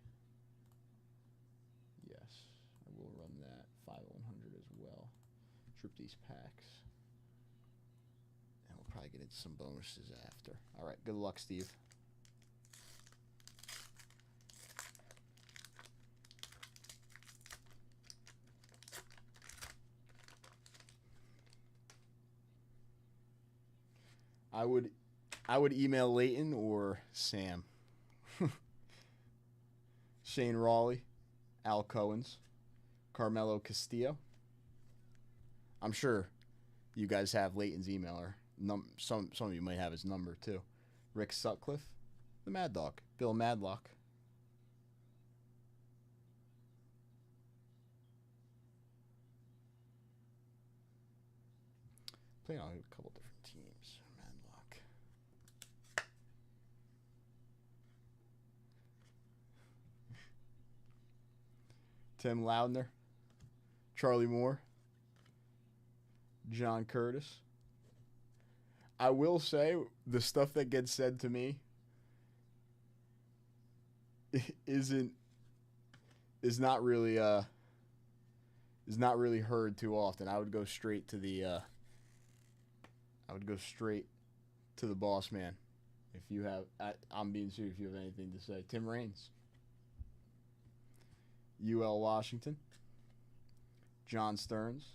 Yes, I will run that 5 of 100 as well. Trip these packs. And we'll probably get into some bonuses after. All right, good luck, Steve. I would email Leighton or Sam. Shane Rawley, Al Cohens, Carmelo Castillo. I'm sure you guys have Leighton's email, or some of you might have his number too. Rick Sutcliffe, the Mad Dog, Bill Madlock. Playing on a couple different teams. Madlock. Tim Loudner, Charlie Moore, John Curtis. I will say the stuff that gets said to me is not really heard too often. I would go straight to the boss man. If you have, I'm being serious. If you have anything to say, Tim Raines, UL Washington, John Stearns,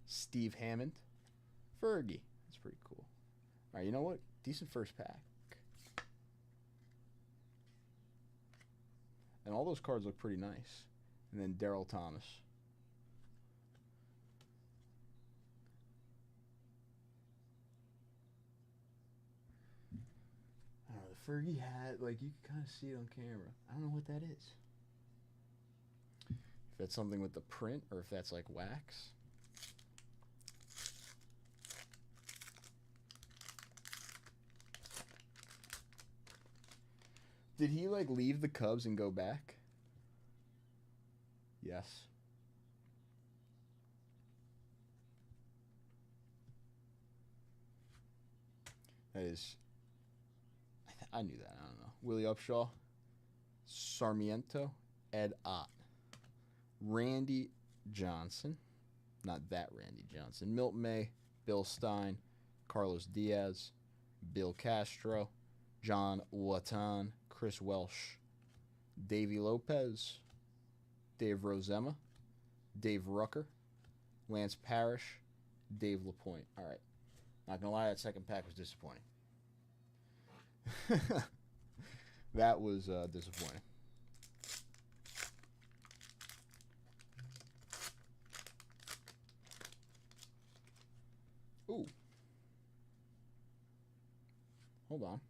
Steve Hammond, Fergie. That's pretty cool. All right, you know what? Decent first pack. And all those cards look pretty nice. And then Daryl Thomas. I don't know, the Fergie hat, like, you can kind of see it on camera. I don't know what that is. If that's something with the print or if that's like wax. Did he like leave the Cubs and go back? Yes. That is. I knew that. I don't know. Willie Upshaw, Sarmiento, Ed Ott, Randy Johnson, not that Randy Johnson, Milt May, Bill Stein, Carlos Diaz, Bill Castro, John Watan, Chris Welsh, Davey Lopez, Dave Rosema, Dave Rucker, Lance Parrish, Dave LaPointe. All right. Not going to lie, that second pack was disappointing. That was disappointing. Ooh. Hold on.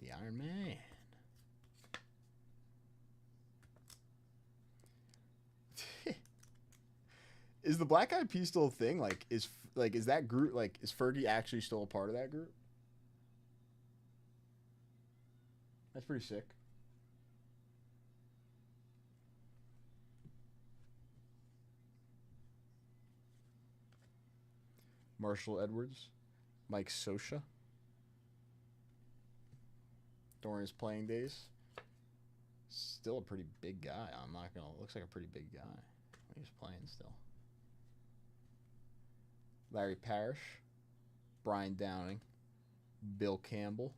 The Iron Man. Is the Black Eyed Peas still a thing? Like, is that group, like, is Fergie actually still a part of that group? That's pretty sick. Marshall Edwards, Mike Scioscia. During his playing days. Still a pretty big guy. I'm not gonna. Looks like a pretty big guy. He's playing still. Larry Parrish, Brian Downing, Bill Campbell,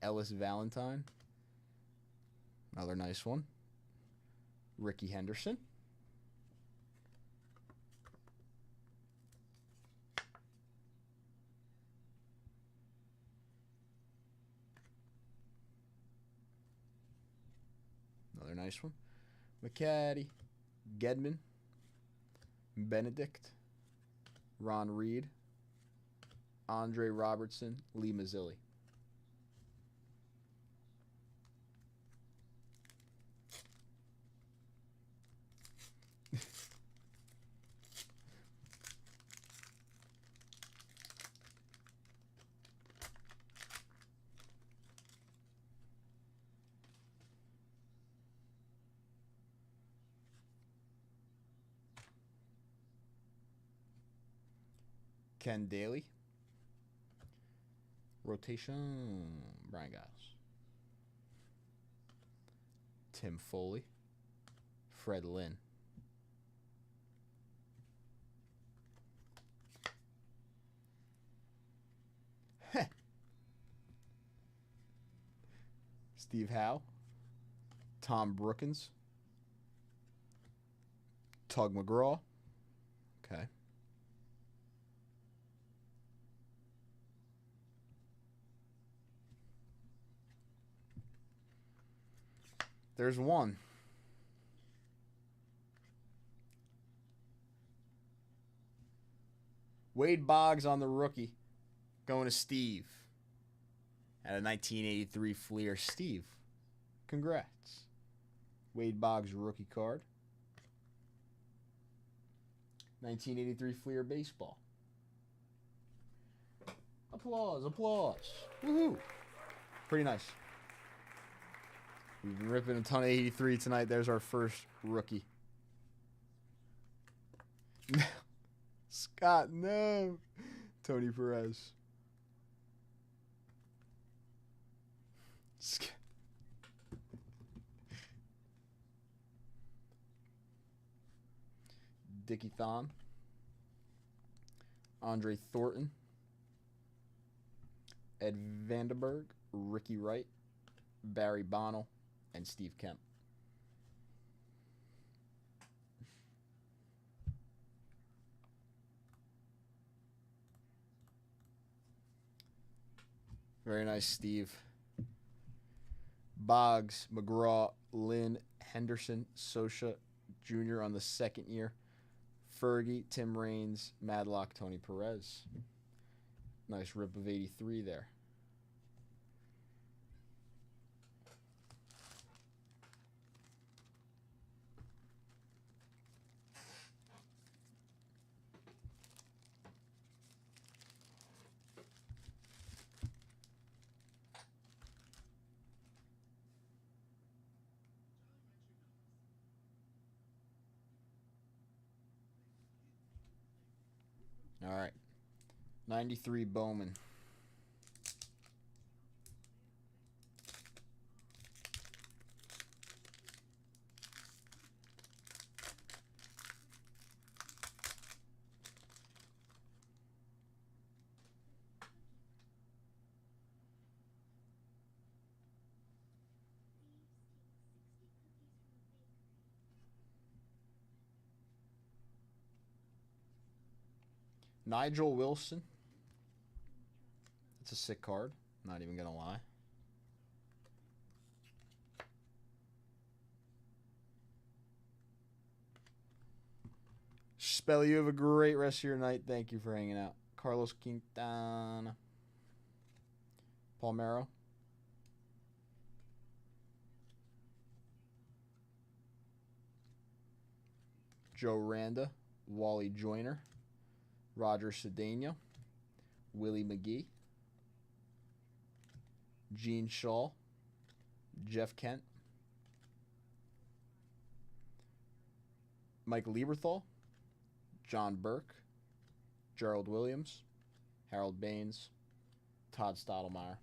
Ellis Valentine. Another nice one. Ricky Henderson. Another nice one. McCaddy, Gedman, Benedict, Ron Reed, Andre Robertson, Lee Mazzilli. Ken Daly. Rotation, Brian Giles. Tim Foley. Fred Lynn. Steve Howe. Tom Brookins. Tug McGraw. Okay. There's one. Wade Boggs on the rookie. Going to Steve. At a 1983 Fleer. Steve, congrats. Wade Boggs rookie card. 1983 Fleer baseball. Applause, applause. Woohoo. Pretty nice. We've been ripping a ton of 83 tonight. There's our first rookie. Scott, no. Tony Perez. Dickie Thon. Andre Thornton. Ed Vandenberg. Ricky Wright. Barry Bonnell. And Steve Kemp. Very nice, Steve. Boggs, McGraw, Lynn, Henderson, Scioscia Jr. on the second year. Fergie, Tim Raines, Madlock, Tony Perez. Nice rip of 83 there. All right. 93 Bowman. Nigel Wilson. It's a sick card. Not even going to lie. Spell, you have a great rest of your night. Thank you for hanging out. Carlos Quintana. Palmero. Joe Randa. Wally Joyner, Roger Cedeno, Willie McGee, Gene Shaw, Jeff Kent, Mike Lieberthal, John Burke, Gerald Williams, Harold Baines, Todd Stottlemyre.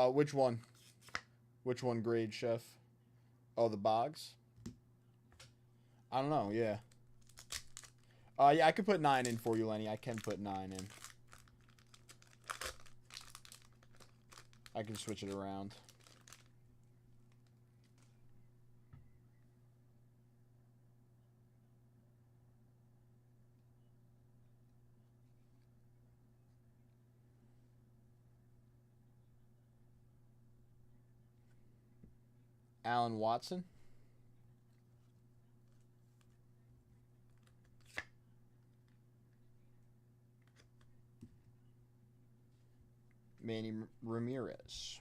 Which one? Which one grade, Chef? Oh, the Boggs? I don't know, yeah. Yeah, I could put 9 in for you, Lenny. I can put 9 in. I can switch it around. Alan Watson. Manny Ramirez.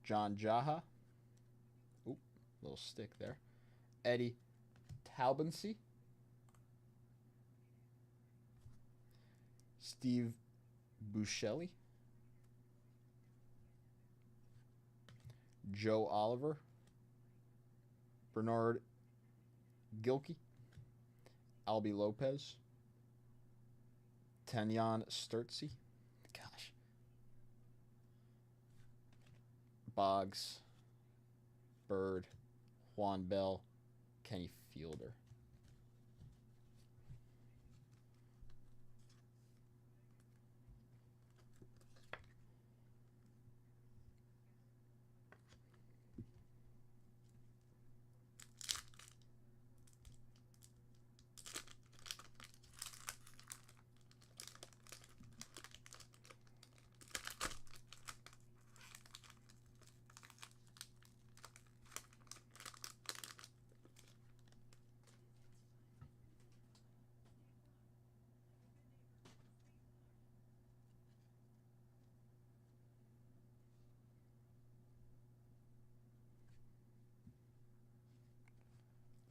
John Jaha. Oop, little stick there. Eddie Taubensee. Steve Buscemi. Joe Oliver. Bernard Gilkey. Albie Lopez. Tanyan Sturtsy. Gosh. Boggs. Bird. Juan Bell. Kenny Fielder.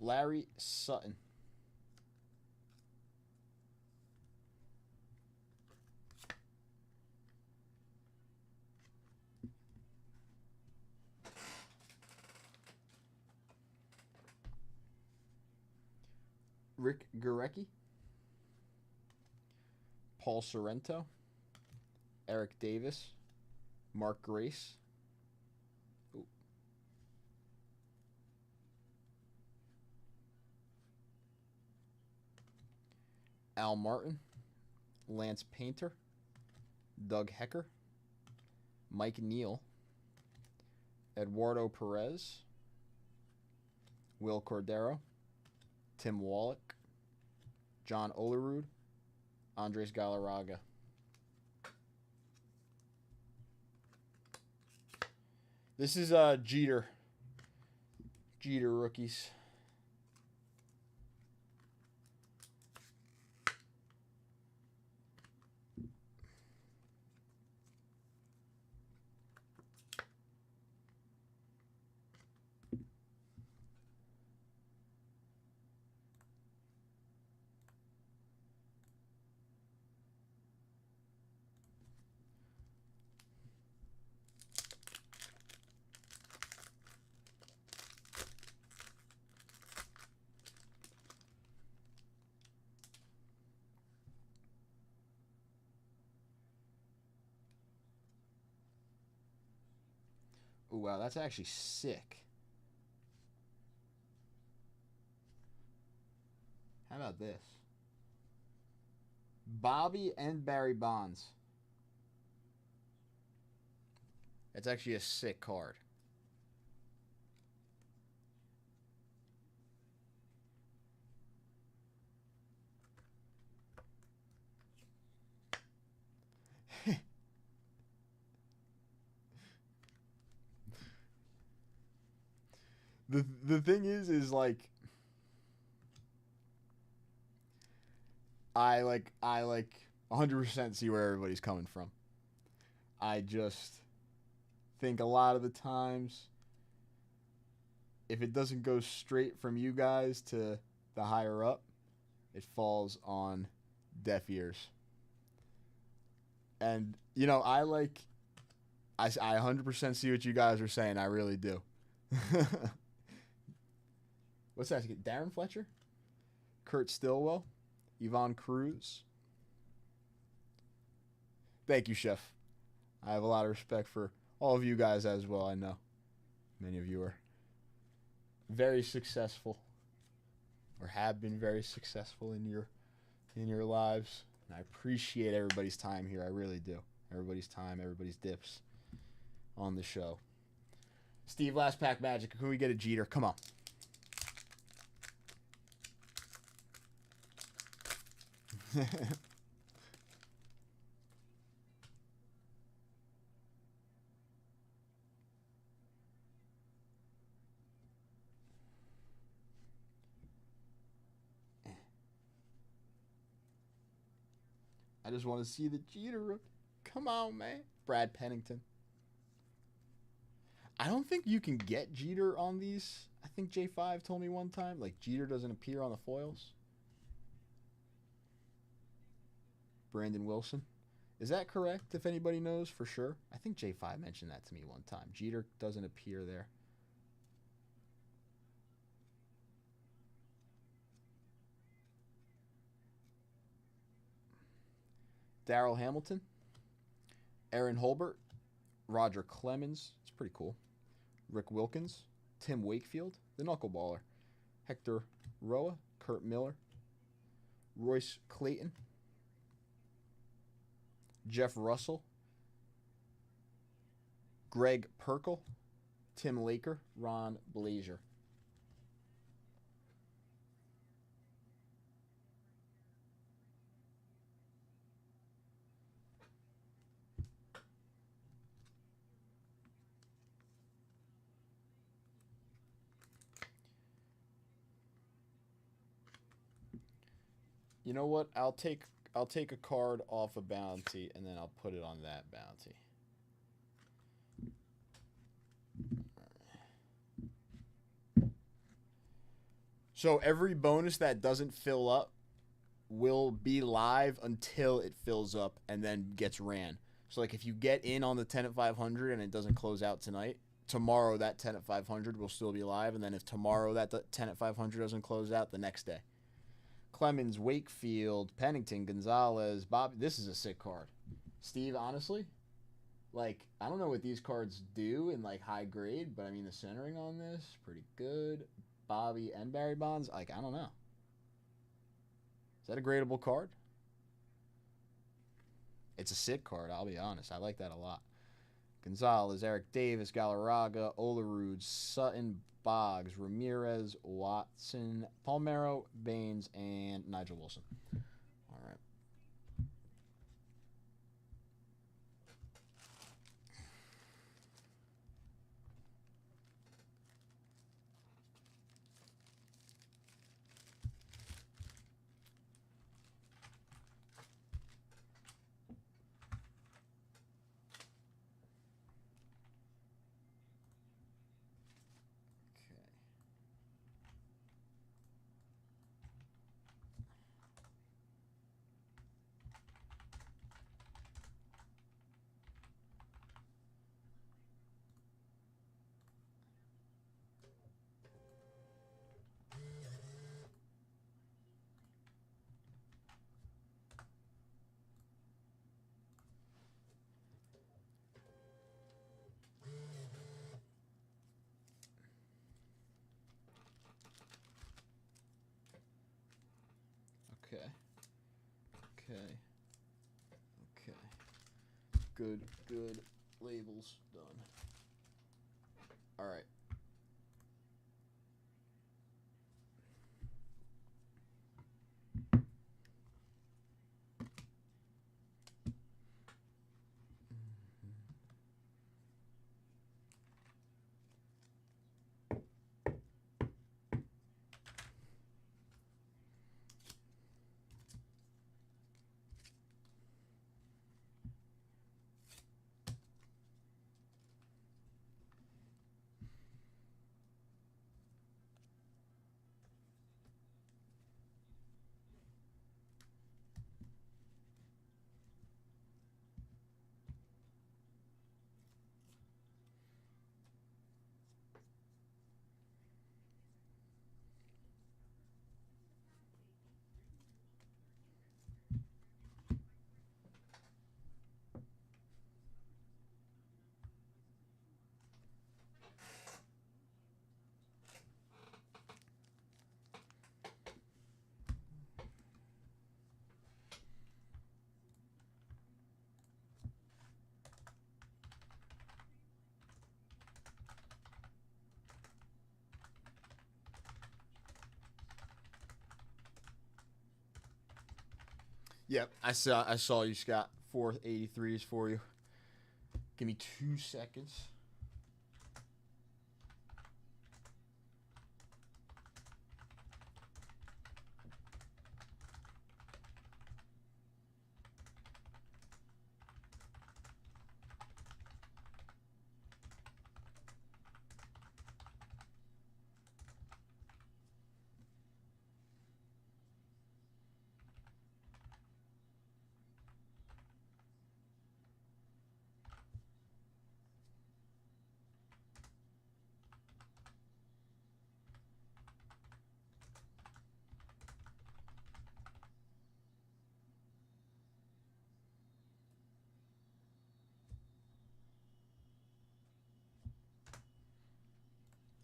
Larry Sutton. Rick Gurecki. Paul Sorrento. Eric Davis. Mark Grace. Ooh. Al Martin. Lance Painter. Doug Hecker. Mike Neal. Eduardo Perez. Will Cordero. Tim Wallach. John Olerud. Andres Galarraga. This is Jeter. Jeter rookies. Ooh, wow, that's actually sick. How about this? Bobby and Barry Bonds. It's actually a sick card. The thing is like I 100% see where everybody's coming from. I just think a lot of the times if it doesn't go straight from you guys to the higher up, it falls on deaf ears. And I 100% see what you guys are saying. I really do. What's that? Darren Fletcher? Kurt Stillwell? Yvonne Cruz? Thank you, Chef. I have a lot of respect for all of you guys as well. I know many of you are very successful or have been very successful in your lives. And I appreciate everybody's time here. I really do. Everybody's time, everybody's dips on the show. Steve, last pack magic. Can we get a Jeter? Come on. I just want to see the Jeter. Come on, man. Brad Pennington. I don't think you can get Jeter on these. I think J5 told me one time, like, Jeter doesn't appear on the foils. Brandon Wilson. Is that correct, if anybody knows for sure? I think J5 mentioned that to me one time. Jeter doesn't appear there. Darryl Hamilton. Aaron Holbert. Roger Clemens. It's pretty cool. Rick Wilkins. Tim Wakefield. The knuckleballer. Hector Roa. Kurt Miller. Royce Clayton. Jeff Russell. Greg Perkle. Tim Laker. Ron Blazier. You know what? I'll take a card off a bounty and then I'll put it on that bounty. So every bonus that doesn't fill up will be live until it fills up and then gets ran. So like if you get in on the 10 at 500 and it doesn't close out tonight, tomorrow that 10 at 500 will still be live, and then if tomorrow that 10 at 500 doesn't close out, the next day. Clemens, Wakefield, Pennington, Gonzalez, Bob. This is a sick card. Steve, honestly, like, I don't know what these cards do in, like, high grade, but, I mean, the centering on this, pretty good. Bobby and Barry Bonds, like, I don't know. Is that a gradable card? It's a sick card, I'll be honest. I like that a lot. Gonzalez, Eric Davis, Galarraga, Olerud, Sutton, Boggs, Ramirez, Watson, Palmeiro, Baines, and Nigel Wilson. All right. Okay. Good labels done. All right. Yep, I saw you, Scott. 483s for you. Give me 2 seconds.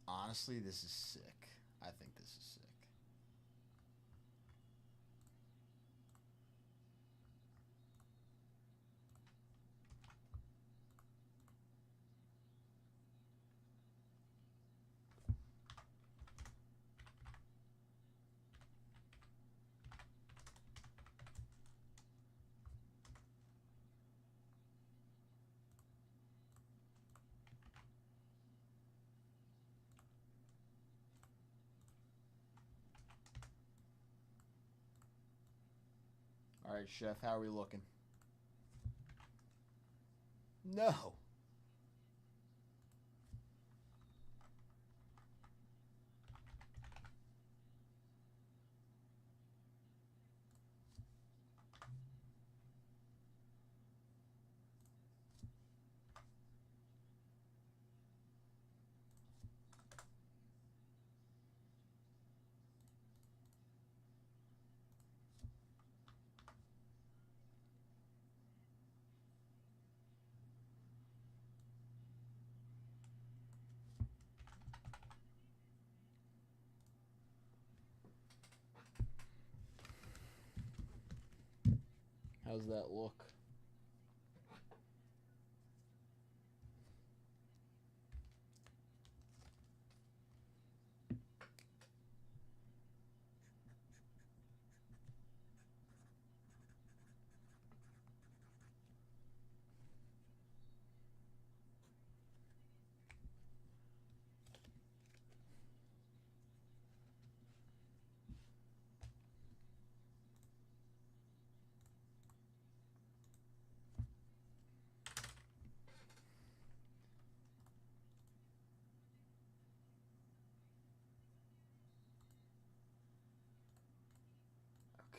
Honestly, this is sick. I think this is sick. All right, Chef, how are we looking? No. How's that look?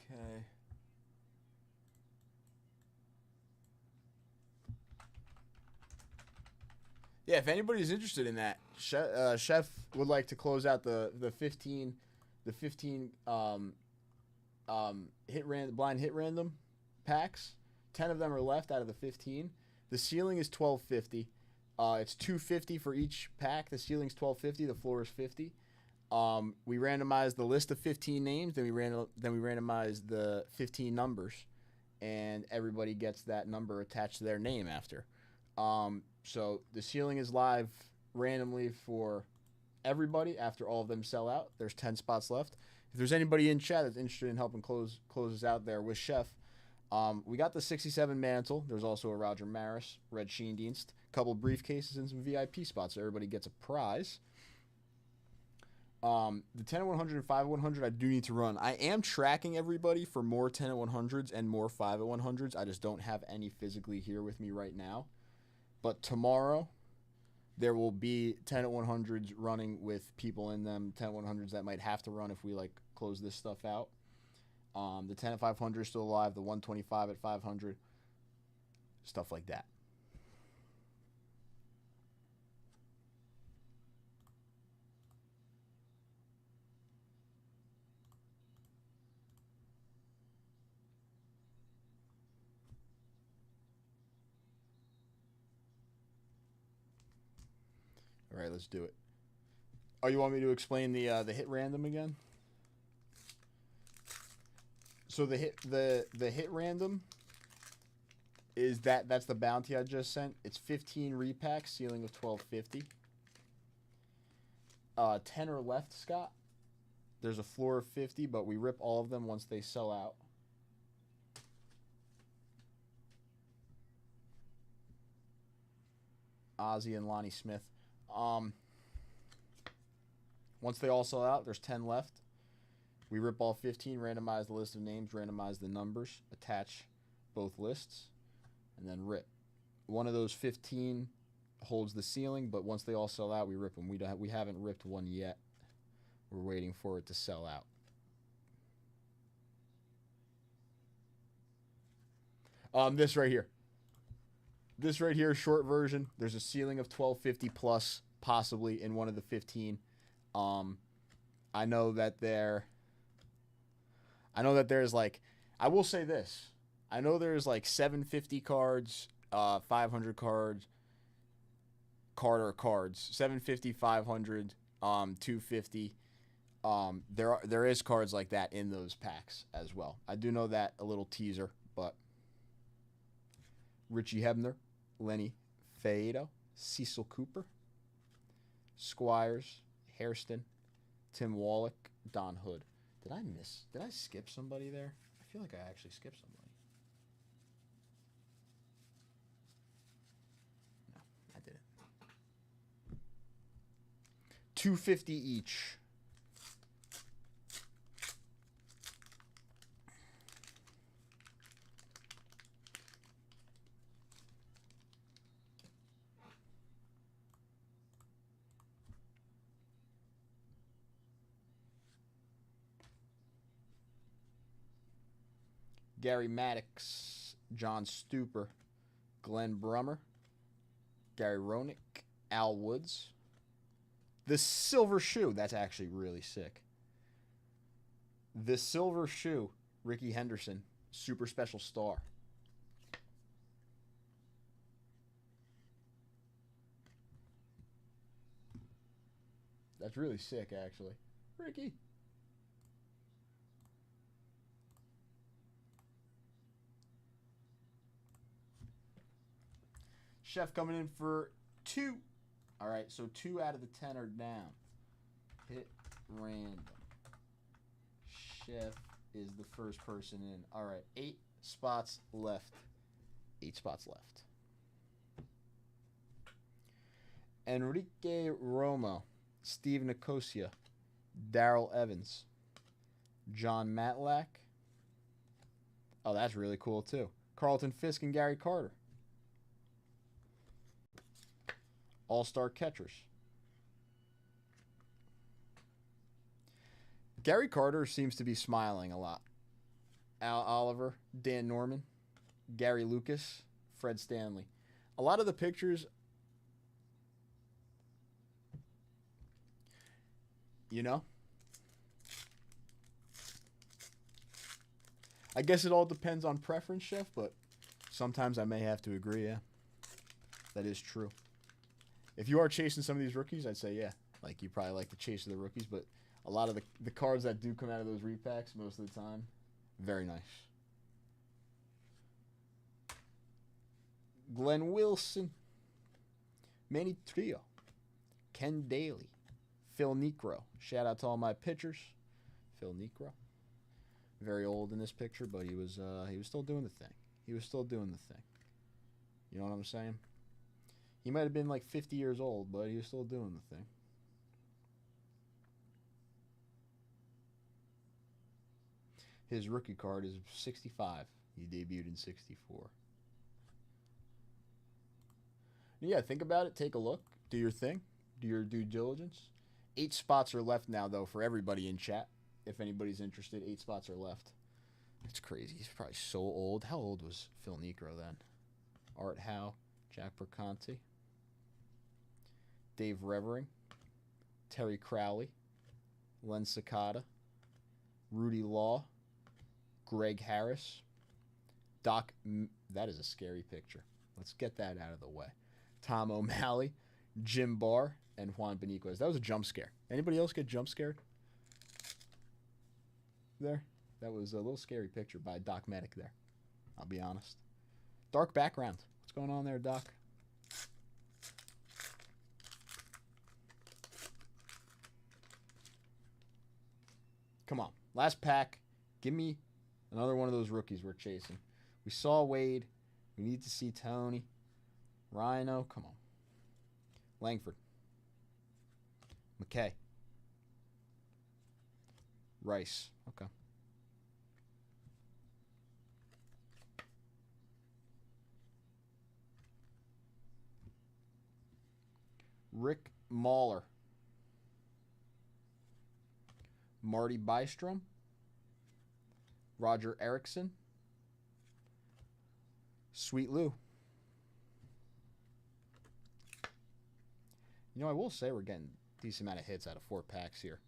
Okay. Yeah, if anybody's interested in that, Chef would like to close out the 15 blind hit random packs. 10 of them are left out of the 15. The ceiling is $12.50. It's $2.50 for each pack. The ceiling's $12.50. The floor is $50. We randomized the list of 15 names. Then we randomized the 15 numbers, and everybody gets that number attached to their name after. So the ceiling is live randomly for everybody after all of them sell out. There's 10 spots left. If there's anybody in chat that's interested in helping close us out there with Chef, we got the 67 mantle. There's also a Roger Maris, Red Sheendienst, a couple briefcases, and some VIP spots. So everybody gets a prize. The 10 at 100 and 5 at 100 I do need to run. I am tracking everybody for more 10 at 100s and more 5 at 100s. I just don't have any physically here with me right now. But tomorrow, there will be 10 at 100s running with people in them, 10 at 100s that might have to run if we close this stuff out. The 10 at 500 is still alive, the 125 at 500, stuff like that. All right, let's do it. Oh, you want me to explain the hit random again? So the hit random is that's the bounty I just sent. It's 15 repacks, ceiling of $12.50. 10 are left, Scott. There's a floor of 50, but we rip all of them once they sell out. Ozzie and Lonnie Smith. Once they all sell out, there's 10 left. We rip all 15, randomize the list of names, randomize the numbers, attach both lists, and then rip. One of those 15 holds the ceiling, but once they all sell out, we rip them. We haven't ripped one yet. We're waiting for it to sell out. This right here. This right here, short version. There's a ceiling of 1250 plus, possibly in one of the 15. I know that there's like, I will say this. I know there's like 750 cards, 500 cards, cards, 750, 500, 250. There is cards like that in those packs as well. I do know that, a little teaser, but Richie Hebner, Lenny Fayado, Cecil Cooper, Squires, Hairston, Tim Wallach, Don Hood. Did I skip somebody there? I feel like I actually skipped somebody. No, I didn't. 250 each. Gary Maddox, John Stuper, Glenn Brummer, Gary Roenick, Al Woods. The Silver Shoe, that's actually really sick. The Silver Shoe, Ricky Henderson, Super Special Star. That's really sick, actually. Ricky. Chef coming in for 2. All right, so 2 out of the 10 are down. Hit random. Chef is the first person in. All right, 8 spots left. 8 spots left. Enrique Romo, Steve Nicosia, Darrell Evans, John Matlack. Oh, that's really cool, too. Carlton Fisk and Gary Carter. All-star catchers. Gary Carter seems to be smiling a lot. Al Oliver, Dan Norman, Gary Lucas, Fred Stanley. A lot of the pictures, you know, I guess it all depends on preference, Chef, but sometimes I may have to agree, yeah. That is true. If you are chasing some of these rookies, I'd say, yeah. Like, you probably like the chase of the rookies, but a lot of the cards that do come out of those repacks most of the time, very nice. Glenn Wilson, Manny Trio, Ken Daly, Phil Necro. Shout out to all my pitchers. Phil Necro. Very old in this picture, but he was still doing the thing. He was still doing the thing. You know what I'm saying? He might have been like 50 years old, but he was still doing the thing. His rookie card is 65. He debuted in 64. Yeah, think about it. Take a look. Do your thing. Do your due diligence. 8 spots are left now, though, for everybody in chat. If anybody's interested, 8 spots are left. It's crazy. He's probably so old. How old was Phil Necro then? Art Howe, Jack Perconti, Dave Revering, Terry Crowley, Len Sakata, Rudy Law, Greg Harris, Doc. That is a scary picture. Let's get that out of the way. Tom O'Malley, Jim Barr, and Juan Beniquez. That was a jump scare. Anybody else get jump scared? There. That was a little scary picture by Doc Medic there. I'll be honest. Dark background. What's going on there, Doc? Come on. Last pack. Give me another one of those rookies we're chasing. We saw Wade. We need to see Tony. Rhino. Come on. Langford. McKay. Rice. Okay. Rick Mahler. Marty Bystrom. Roger Erickson. Sweet Lou. You know, I will say we're getting a decent amount of hits out of 4 packs here.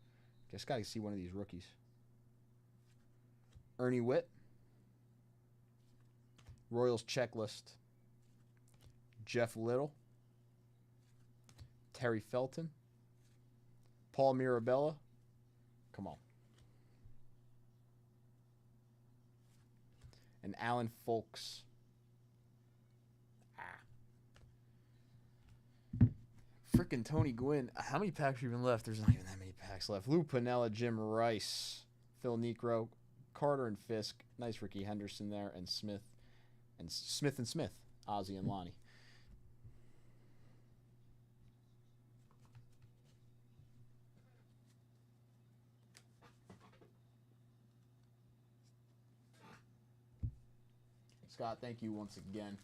Just got to see one of these rookies. Ernie Witt. Royals checklist. Jeff Little. Terry Felton. Paul Mirabella. Come on. And Alan Folks. Frickin' Tony Gwynn. How many packs are even left? There's not even that many packs left. Lou Piniella, Jim Rice, Phil Necro, Carter and Fisk. Nice Ricky Henderson there, and Smith. And Smith, Ozzie and Lonnie. Scott, thank you once again.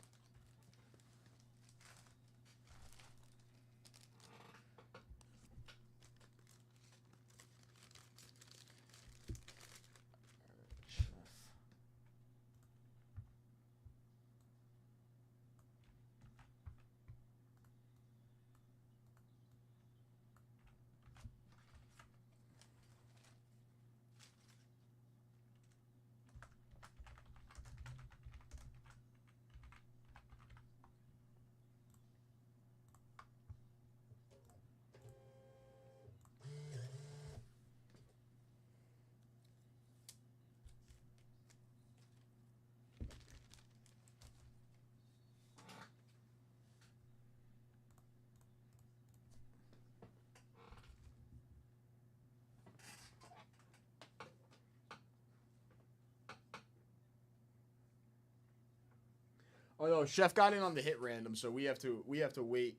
Oh no, Chef got in on the hit random, so we have to wait.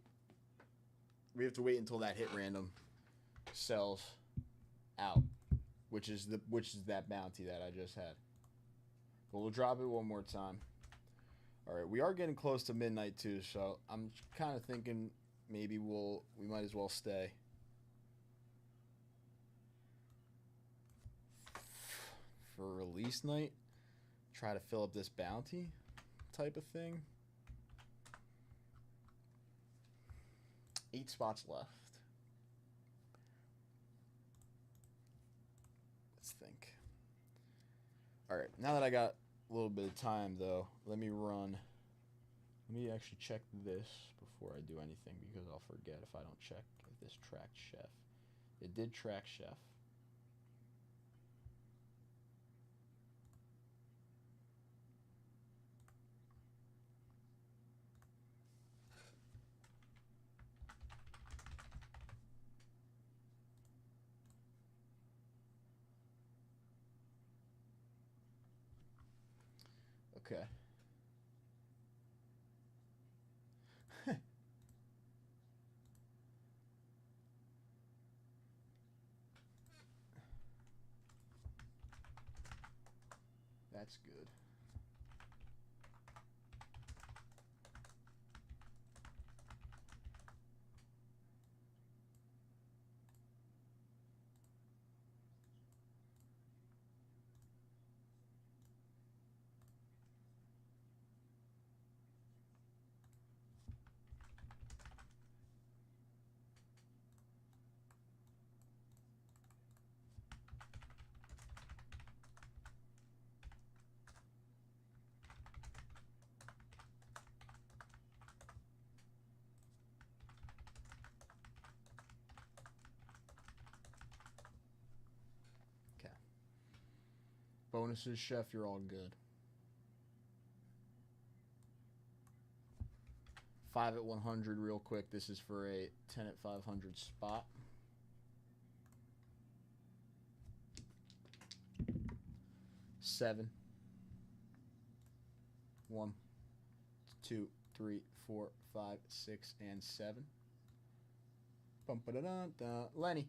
We have to wait until that hit random sells out, which is that bounty that I just had. But we'll drop it one more time. All right, we are getting close to midnight too, so I'm kind of thinking maybe we might as well stay. For release night, try to fill up this bounty type of thing. 8 spots left. Let's think. All right, now that I got a little bit of time though, let me actually check this before I do anything, because I'll forget if I don't check if this tracked Chef. It did track Chef. Okay. That's good. Bonuses, Chef, you're all good. 5 at 100 real quick. This is for a 10 at 500 spot. Seven. 1, 2, 3, 4, 5, 6, and 7. Bum-ba-da-da-da. Lenny.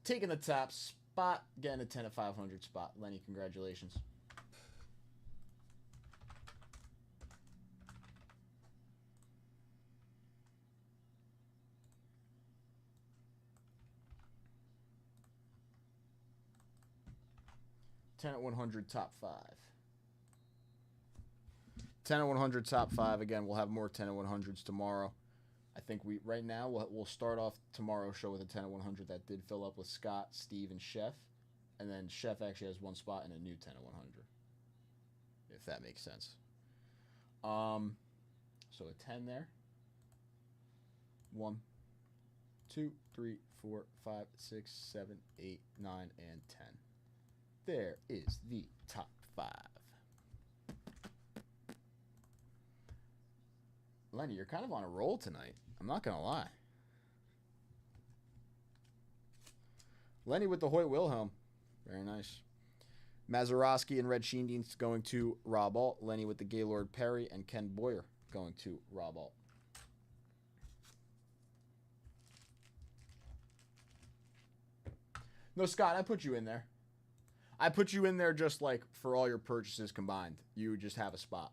Taking the top spot. Getting a 10 at 500 spot. Lenny, congratulations. $10 at 100 top 5. 10 at 100 top 5. Again, we'll have more 10 at 100s tomorrow. I think right now we'll start off tomorrow's show with a 10 at 100 that did fill up with Scott, Steve, and Chef. And then Chef actually has one spot and a new 10 at 100. If that makes sense. So a 10 there. 1, 2, 3, 4, 5, 6, 7, 8, 9, and 10. There is the top 5. Lenny, you're kind of on a roll tonight. I'm not going to lie. Lenny with the Hoyt Wilhelm. Very nice. Mazeroski and Red Sheendines going to Rob Alt. Lenny with the Gaylord Perry and Ken Boyer going to Rob Alt. No, Scott, I put you in there. I put you in there just like for all your purchases combined. You just have a spot.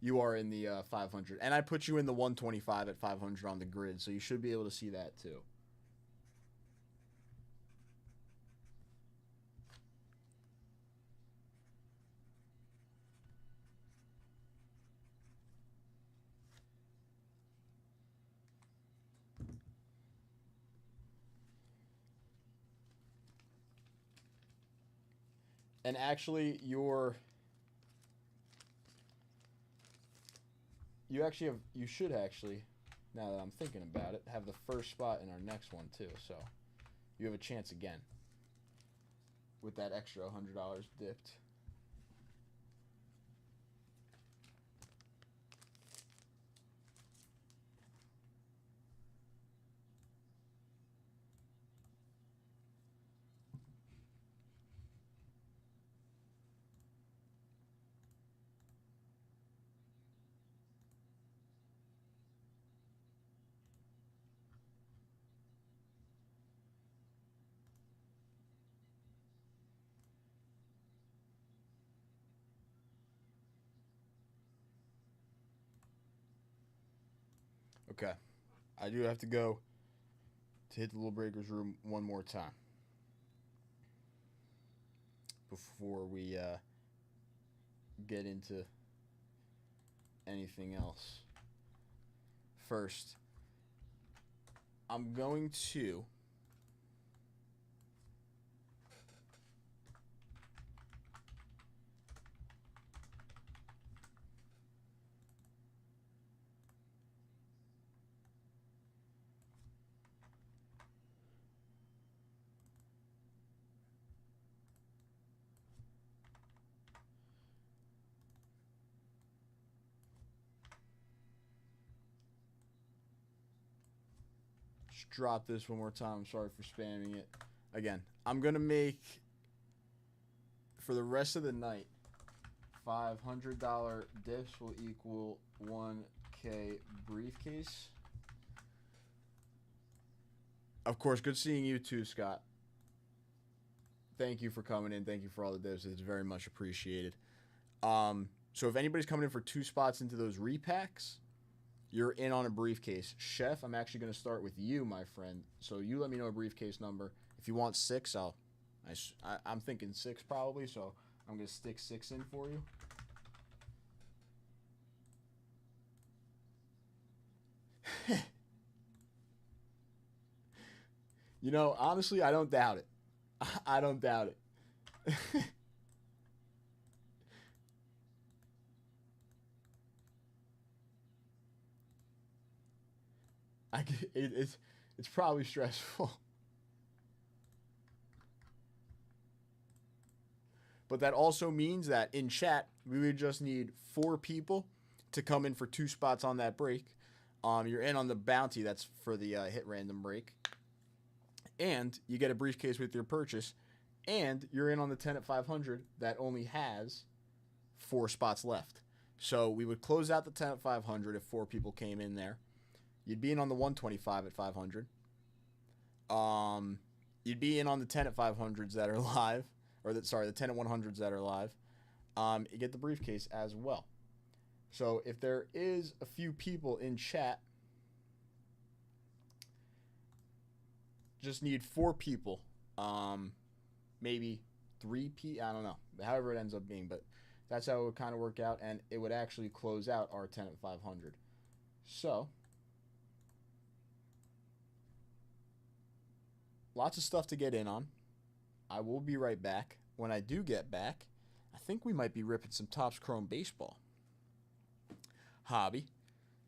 You are in the 500. And I put you in the 125 at 500 on the grid, so you should be able to see that too. And actually, you should actually, now that I'm thinking about it, have the first spot in our next one too. So you have a chance again with that extra $100 dipped. Okay. I do have to go to hit the Little Breakers room one more time before we get into anything else. First, I'm going to drop this one more time. I'm sorry for spamming it. Again, I'm going to make, for the rest of the night, $500 diffs will equal 1K briefcase. Of course, good seeing you too, Scott. Thank you for coming in. Thank you for all the diffs. It's very much appreciated. So if anybody's coming in for 2 spots into those repacks, you're in on a briefcase. Chef, I'm actually going to start with you, my friend. So you let me know a briefcase number. If you want 6, I'm thinking 6 probably, so I'm going to stick 6 in for you. You know, honestly, I don't doubt it. I don't doubt it. It's probably stressful. But that also means that in chat, we would just need 4 people to come in for 2 spots on that break. You're in on the bounty. That's for the hit random break. And you get a briefcase with your purchase. And you're in on the 10 at 500 that only has 4 spots left. So we would close out the 10 at 500 if 4 people came in there. You'd be in on the 125 at 500. You'd be in on the 10 at 500s that are live, or the 10 at 100s that are live. You get the briefcase as well. So if there is a few people in chat, just need 4 people, maybe 3 people, I don't know, however it ends up being, but that's how it would kind of work out, and it would actually close out our 10 at 500. So, lots of stuff to get in on. I will be right back. When I do get back, I think we might be ripping some Topps Chrome Baseball hobby.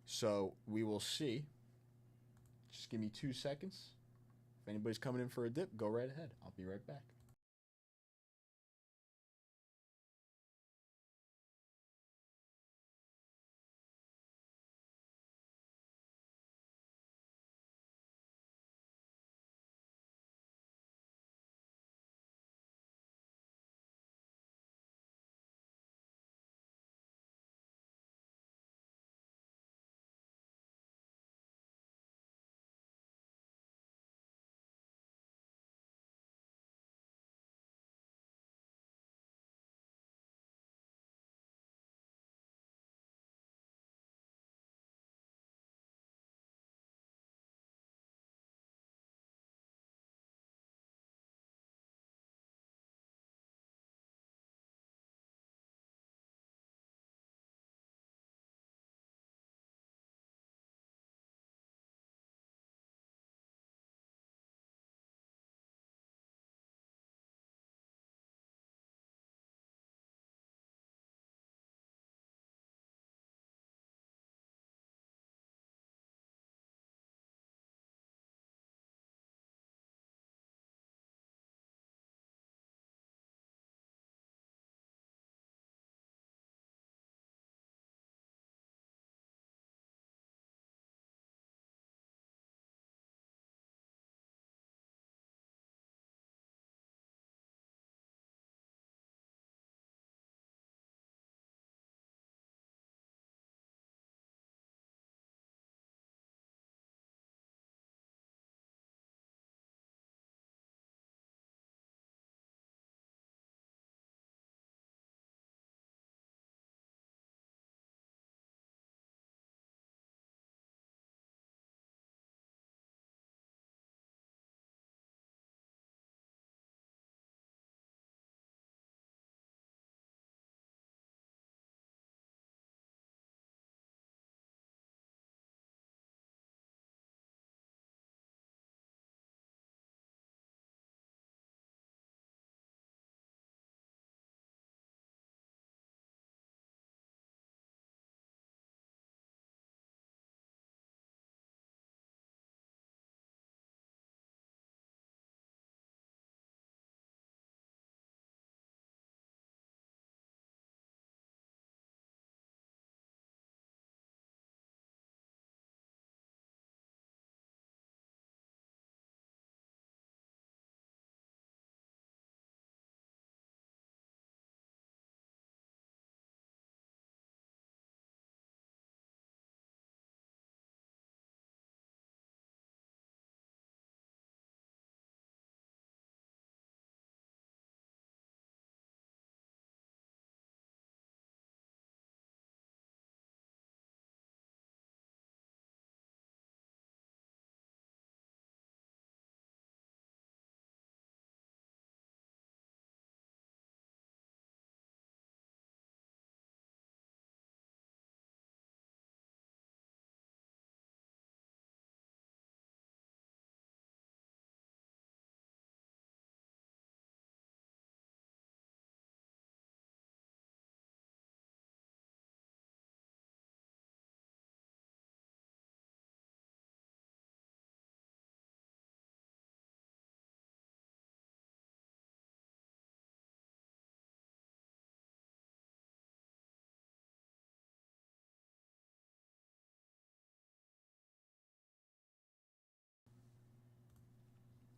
So, we will see. Just give me 2 seconds. If anybody's coming in for a dip, go right ahead. I'll be right back.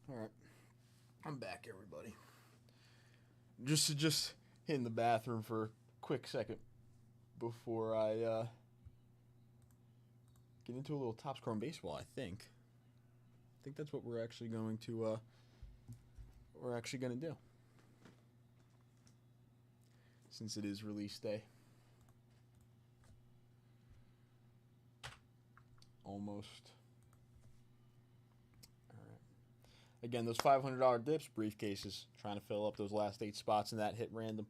All right, I'm back, everybody. Just hitting the bathroom for a quick second. before I get into a little Topps Chrome baseball. I think that's what we're actually going to do, since it is release day. Almost. All right. Again, those $500 dips, briefcases, trying to fill up those last 8 spots in that hit random.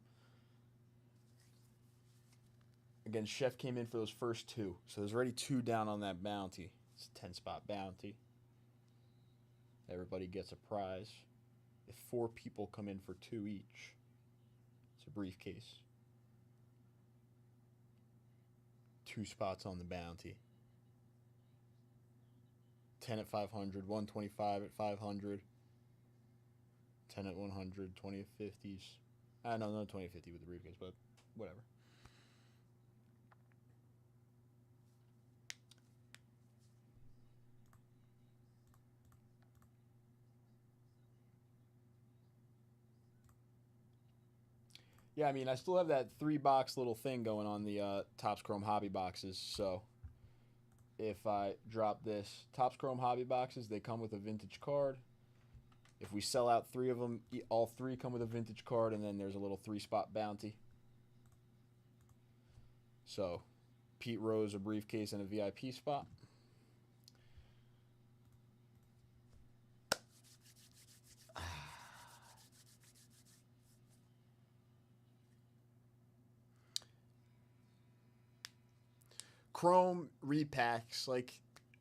Again, Chef came in for those first 2, so there's already 2 down on that bounty. It's a 10-spot bounty. Everybody gets a prize. If 4 people come in for 2 each, it's a briefcase. 2 spots on the bounty. 10 at 500, 125 at 500, 10 at 100, 20 at 50s. No, not 20 at 50 with the briefcase, but whatever. Yeah, I mean, I still have that 3-box little thing going on the Topps Chrome hobby boxes, so if I drop this Topps Chrome hobby boxes, they come with a vintage card. If we sell out 3 of them, all 3 come with a vintage card, and then there's a little 3-spot bounty. So, Pete Rose, a briefcase, and a VIP spot. Chrome repacks,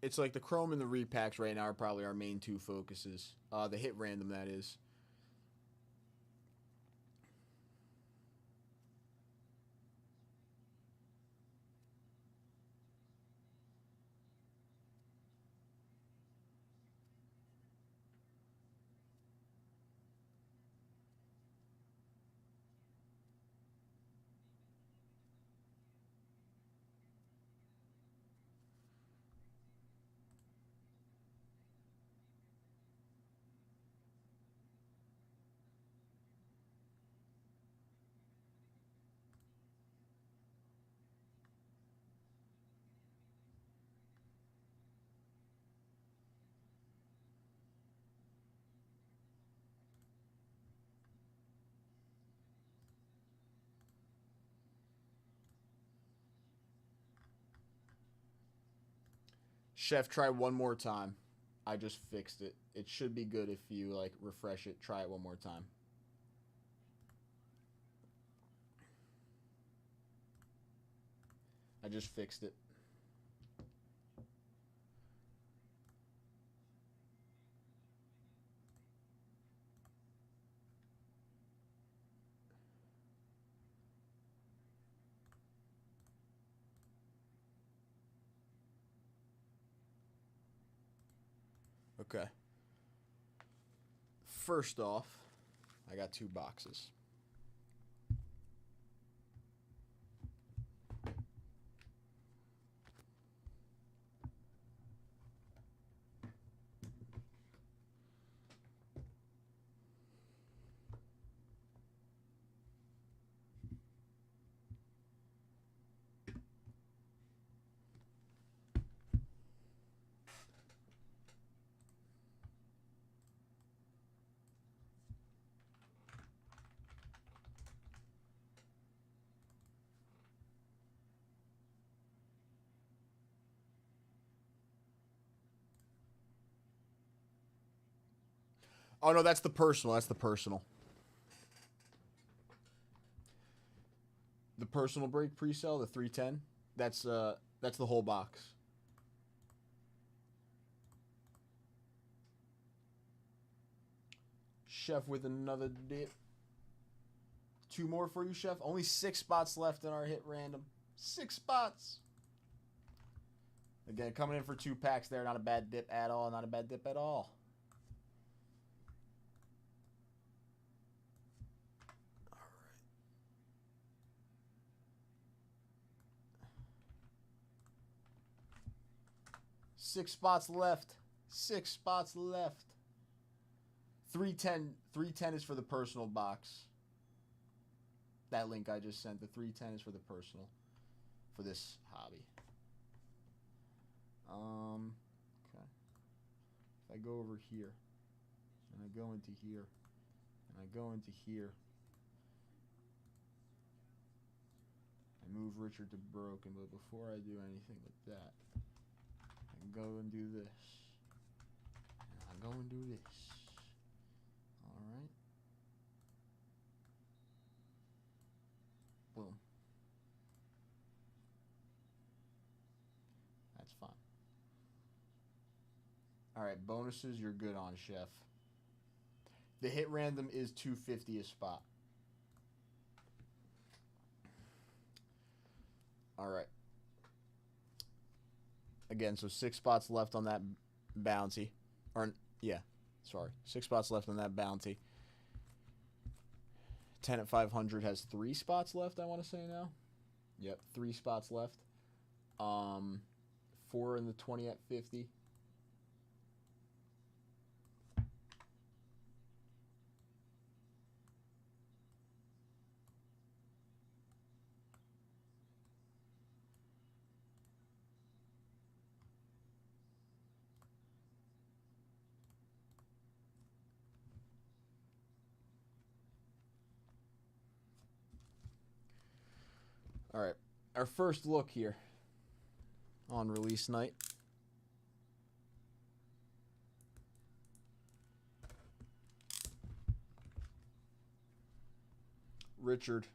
it's like the Chrome and the repacks right now are probably our main 2 focuses. The hit random, that is. Chef, try one more time. I just fixed it. It should be good if you refresh it. Try it one more time. I just fixed it. Okay. First off, I got 2 boxes. Oh, no, that's the personal. That's the personal. The personal break pre-sale, the 310, that's the whole box. Chef with another dip. 2 more for you, Chef. Only 6 spots left in our hit random. 6 spots. Again, coming in for 2 packs there. Not a bad dip at all. Not a bad dip at all. All right. 6 spots left. 6 spots left. 310 is for the personal box. That link I just sent, the 310 is for the personal. for this hobby. Okay. If I go over here, and I go into here, and I go into here, I move Richard to broken, but before I do anything with that, I can go and do this. And I go and do this. Alright. Boom. That's fine. Alright, bonuses you're good on, Chef. The hit random is 250 a spot. Alright. Again, so 6 spots left on that bounty. Or, yeah, sorry. 6 spots left on that bounty. 10 at 500 has 3 spots left, I want to say now. Yep, 3 spots left. 4 in the 20 at 50. All right, our first look here on release night. Richard,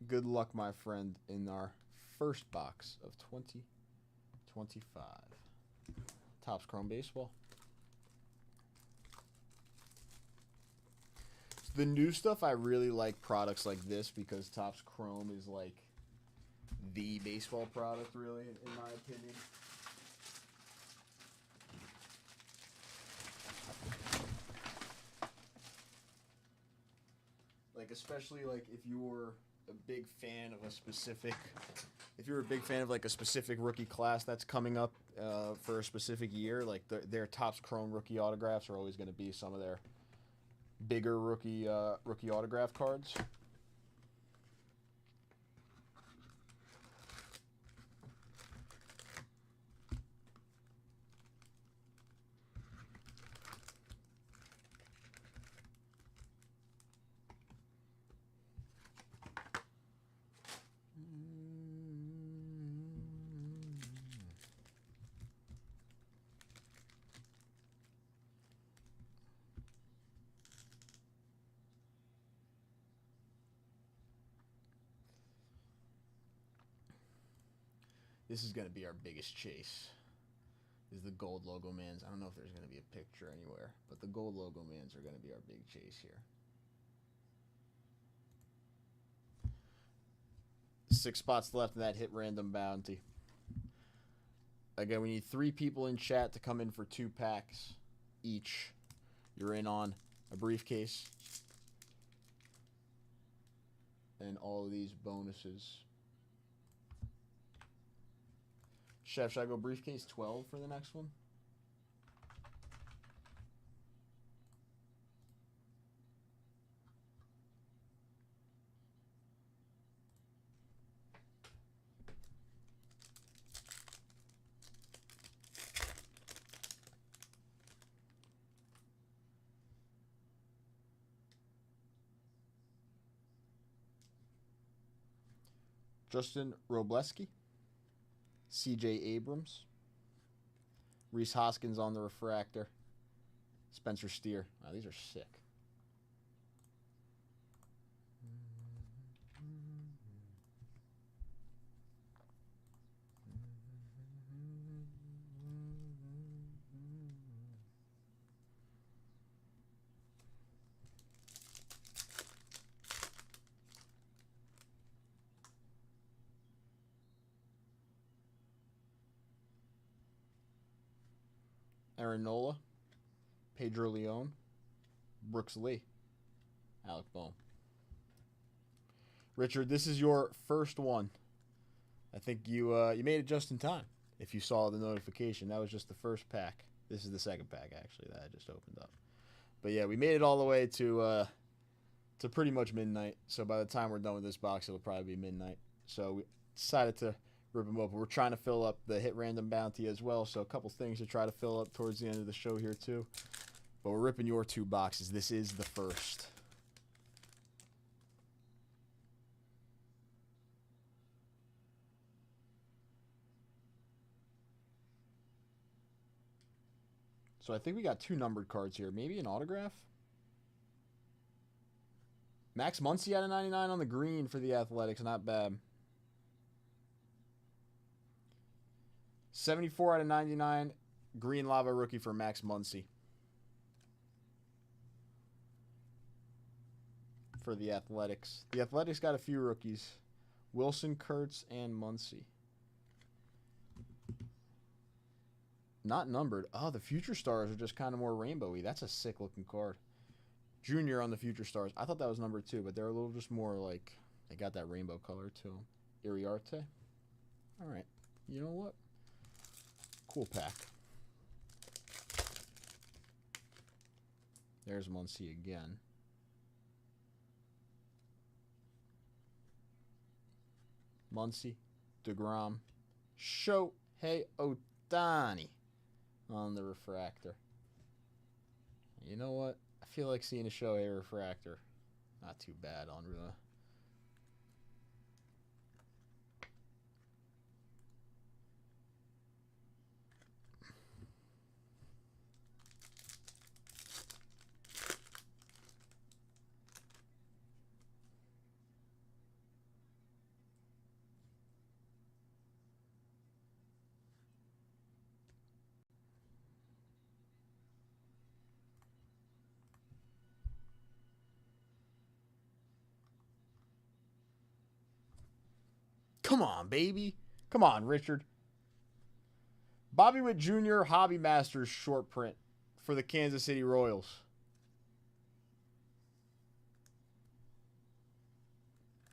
good luck, my friend, in our first box of 2025. Topps Chrome Baseball. The new stuff, I really like products like this because Topps Chrome is like the baseball product, really, in my opinion. Like, especially like if you're a big fan of a specific, like a specific rookie class that's coming up for a specific year, like their Topps Chrome rookie autographs are always going to be some of their bigger rookie autograph cards. This is going to be our biggest chase, is the gold logo mans. I don't know if there's going to be a picture anywhere, but the gold logo mans are going to be our big chase here. 6 spots left in that hit random bounty. Again, we need 3 people in chat to come in for 2 packs each. You're in on a briefcase and all of these bonuses. Chef, should I go briefcase 12 for the next one? Justin Robleski, C.J. Abrams, Reese Hoskins on the refractor, Spencer Steer. Wow, these are sick. Aaron Nola, Pedro Leon, Brooks Lee, Alec Bohm. Richard, this is your first one. I think you made it just in time. If you saw the notification, that was just the first pack. This is the second pack, actually, that I just opened up. But yeah, we made it all the way to pretty much midnight. So by the time we're done with this box, it'll probably be midnight. So we decided to rip them up. We're trying to fill up the hit random bounty as well, so a couple things to try to fill up towards the end of the show here too. But we're ripping your 2 boxes. This is the first. So I think we got 2 numbered cards here. Maybe an autograph? Max Muncy out of 99 on the green for the Athletics. Not bad. 74 out of 99. Green Lava rookie for Max Muncy. For the Athletics. The Athletics got a few rookies. Wilson, Kurtz, and Muncy. Not numbered. Oh, the Future Stars are just kind of more rainbowy. That's a sick looking card. Junior on the Future Stars. I thought that was number 2, but they're a little just more like, they got that rainbow color to them. Iriarte. All right. You know what? Cool pack. There's Muncy again. Muncy, DeGrom, Shohei Ohtani on the refractor. You know what? I feel like seeing a Shohei refractor. Not too bad on the... Come on, baby. Come on, Richard. Bobby Witt Jr. Hobby Masters short print for the Kansas City Royals.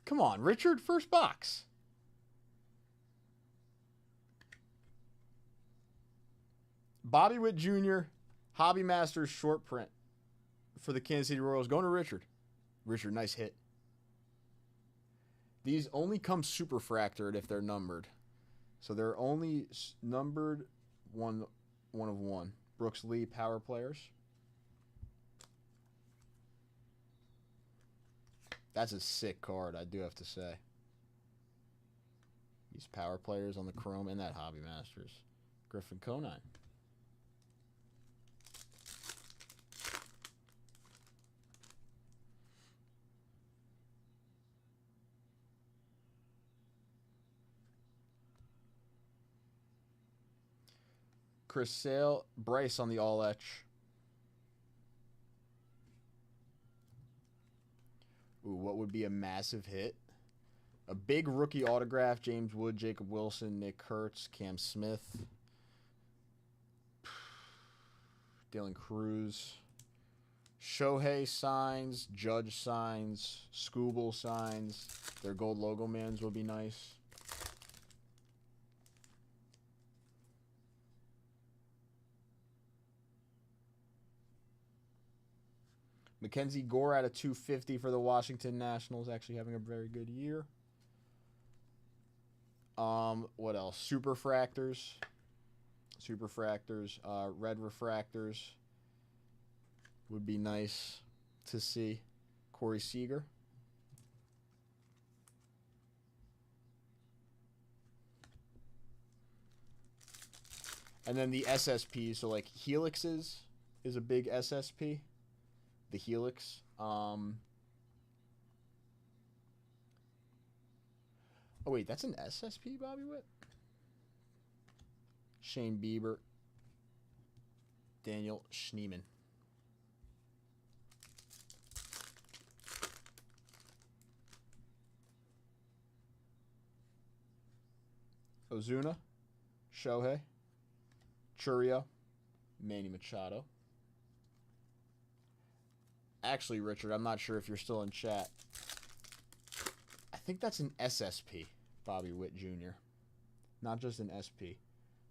Come on, Richard. First box. Bobby Witt Jr. Hobby Masters short print for the Kansas City Royals. Going to Richard. Richard, nice hit. These only come super fractored if they're numbered. So they're only numbered one of one. Brooks Lee, power players. That's a sick card, I do have to say. These power players on the chrome and that Hobby Masters. Griffin Conine. Chris Sale, Bryce on the all etch. Ooh, what would be a massive hit? A big rookie autograph, James Wood, Jacob Wilson, Nick Kurtz, Cam Smith, Dylan Cruz, Shohei signs, Judge signs, Scooble signs. Their gold logo mans would be nice. Mackenzie Gore out of 250 for the Washington Nationals, actually having a very good year. What else? Super Fractors. Red Refractors would be nice to see. Corey Seager. And then the SSP, so like Helixes is a big SSP. The Helix. Oh, wait, that's an SSP, Bobby Witt? Shane Bieber. Daniel Schneemann. Ozuna. Shohei. Churio. Manny Machado. Actually, Richard, I'm not sure if you're still in chat. I think that's an SSP, Bobby Witt Jr. Not just an SP.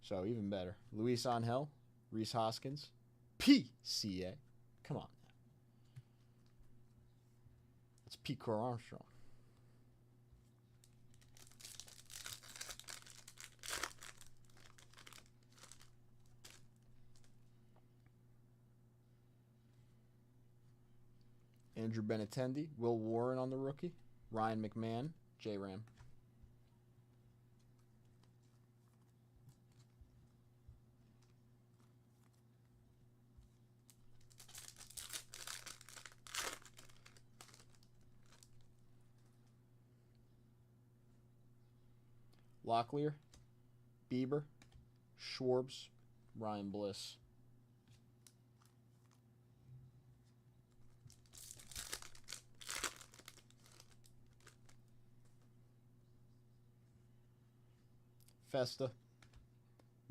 So, even better. Luis Angel, Rhys Hoskins, PCA. Come on. That's Pete Crow Armstrong. Andrew Benintendi, Will Warren on the rookie, Ryan McMahon, J-Ram. Locklear, Bieber, Schwarbs, Ryan Bliss. Festa,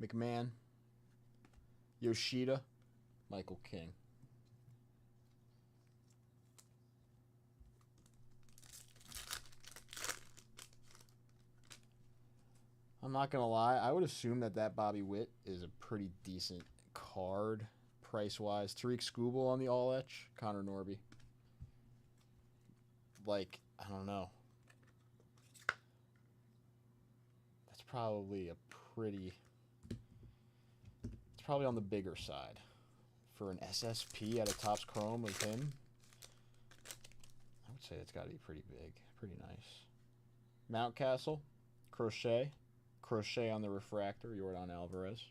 McMahon, Yoshida, Michael King. I'm not going to lie. I would assume that Bobby Witt is a pretty decent card price-wise. Tariq Skubal on the all-etch. Connor Norby. Like, I don't know. That's probably a pretty... It's probably on the bigger side. For an SSP at a Topps Chrome of him, I would say it's got to be pretty big. Pretty nice. Mountcastle. Crochet on the refractor, Yordan Alvarez.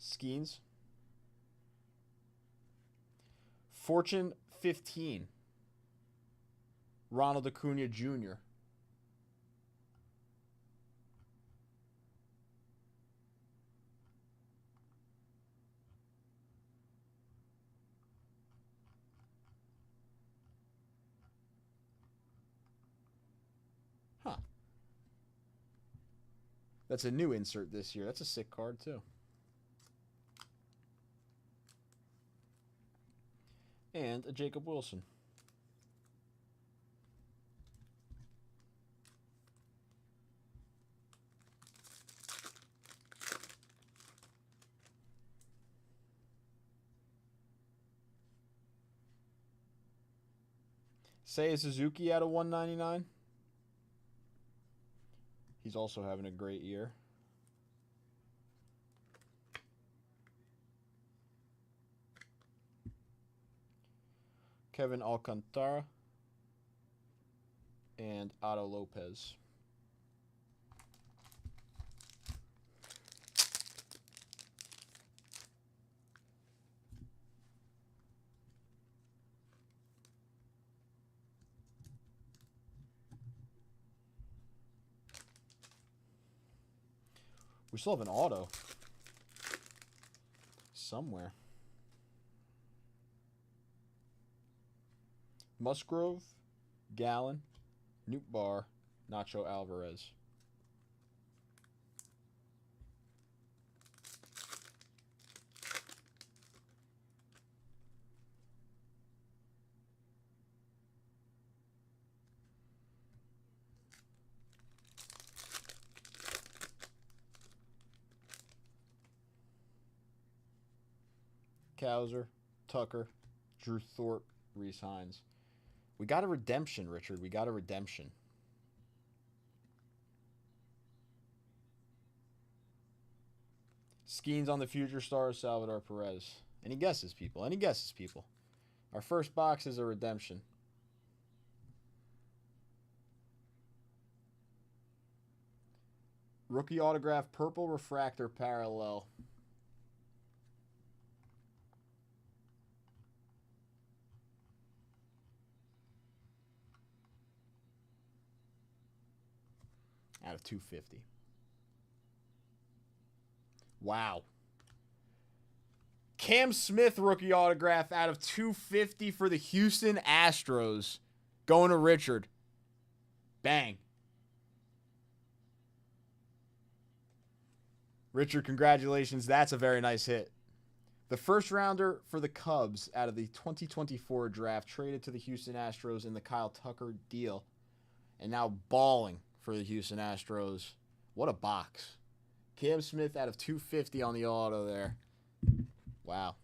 Skeens. Fortune 15. Ronald Acuna Jr. Huh. That's a new insert this year. That's a sick card, too. And a Jacob Wilson. Seiya Suzuki out of 199. He's also having a great year. Kevin Alcantara and Otto Lopez. We still have an auto somewhere. Musgrove, Gallon, Newt Barr, Nacho Alvarez. Cowser, Tucker, Drew Thorpe, Reese Hines. We got a redemption, Richard. We got a redemption. Skeens on the future stars, Salvador Perez. Any guesses, people? Any guesses, people? Our first box is a redemption. Rookie autograph, purple refractor parallel. Out of 250. Wow. Cam Smith rookie autograph out of 250 for the Houston Astros. Going to Richard. Bang. Richard, congratulations. That's a very nice hit. The first rounder for the Cubs out of the 2024 draft traded to the Houston Astros in the Kyle Tucker deal. And now balling for the Houston Astros. What a box. Cam Smith out of 250 on the auto there. Wow.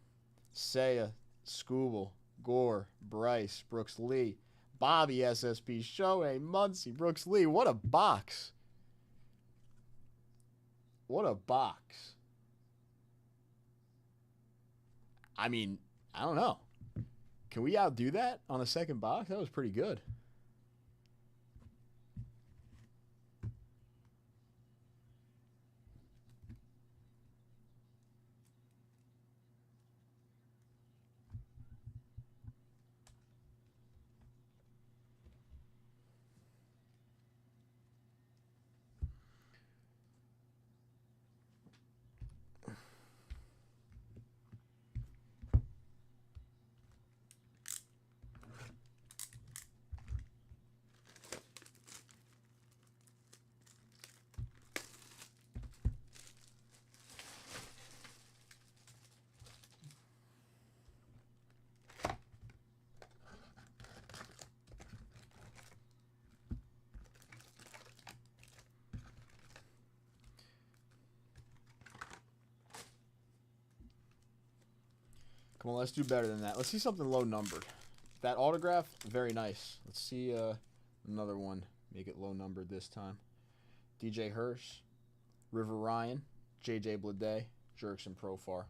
Seiya, Skubal, Gore, Bryce, Brooks Lee, Bobby SSP, Shohei, Muncy, Brooks Lee. What a box. What a box. I mean, I don't know. Can we outdo that on a second box? That was pretty good. Come on, let's do better than that. Let's see something low numbered. That autograph, very nice. Let's see another one. Make it low numbered this time. DJ Hirsch, River Ryan, JJ Bleday, Jerkson Profar.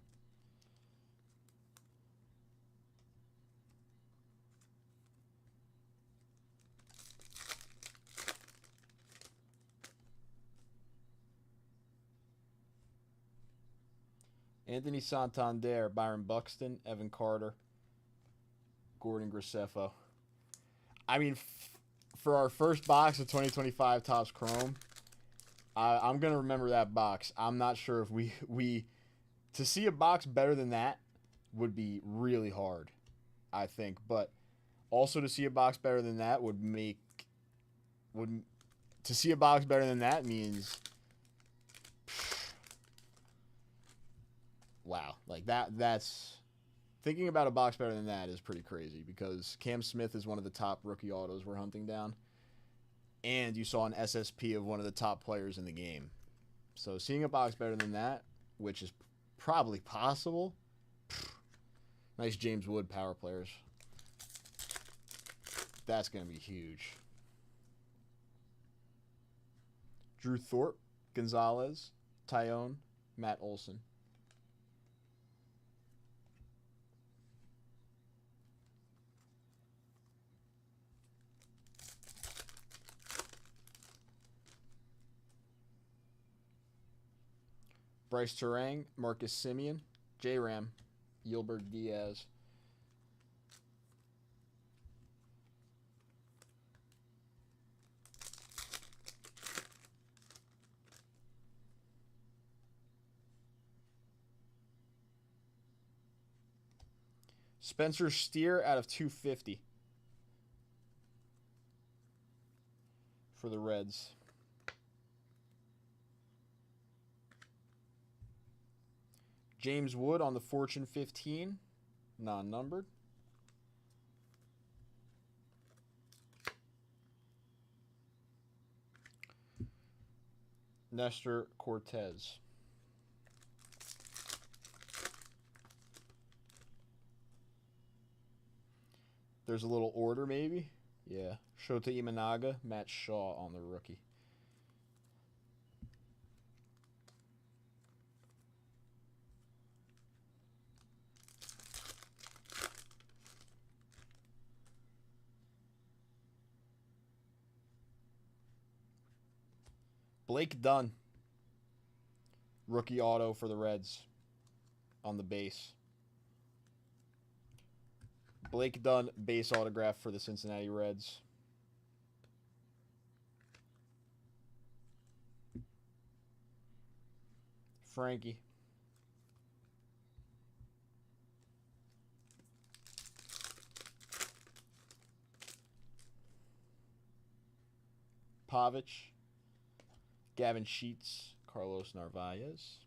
Anthony Santander, Byron Buxton, Evan Carter, Gordon Graceffo. I mean, for our first box of 2025 Topps Chrome, I'm going to remember that box. I'm not sure if we to see a box better than that would be really hard, I think. But also to see a box better than that to see a box better than that means... Wow, like that's thinking about a box better than that is pretty crazy because Cam Smith is one of the top rookie autos we're hunting down, and you saw an SSP of one of the top players in the game. So seeing a box better than that, which is probably possible, nice James Wood power players. That's going to be huge. Drew Thorpe, Gonzalez, Tyone, Matt Olson. Bryce Terang, Marcus Simeon, J-Ram, Yilbert Diaz. Spencer Steer out of 250 for the Reds. James Wood on the Fortune 15, non-numbered. Nestor Cortez. There's a little order, maybe? Yeah. Shota Imanaga, Matt Shaw on the rookie. Blake Dunn, rookie auto for the Reds on the base. Blake Dunn, base autograph for the Cincinnati Reds. Frankie. Pavich. Gavin Sheets, Carlos Narvaez.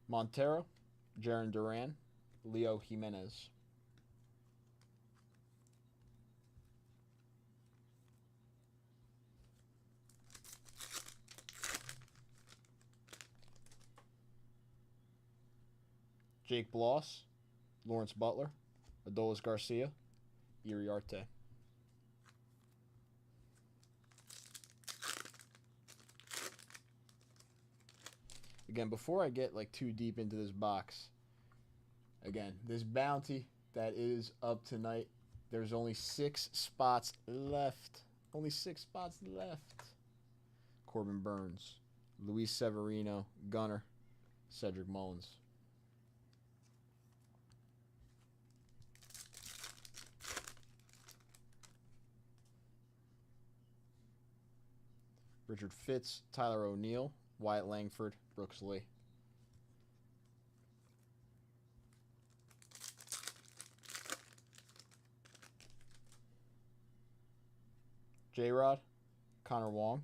Montero, Jaron Duran, Leo Jimenez. Jake Bloss, Lawrence Butler, Adolis Garcia, Iriarte. Again, before I get like too deep into this box, again, this bounty that is up tonight, there's only 6 spots left. Only 6 spots left. Corbin Burns, Luis Severino, Gunner, Cedric Mullins. Richard Fitz, Tyler O'Neill, Wyatt Langford, Brooks Lee. J-Rod, Connor Wong,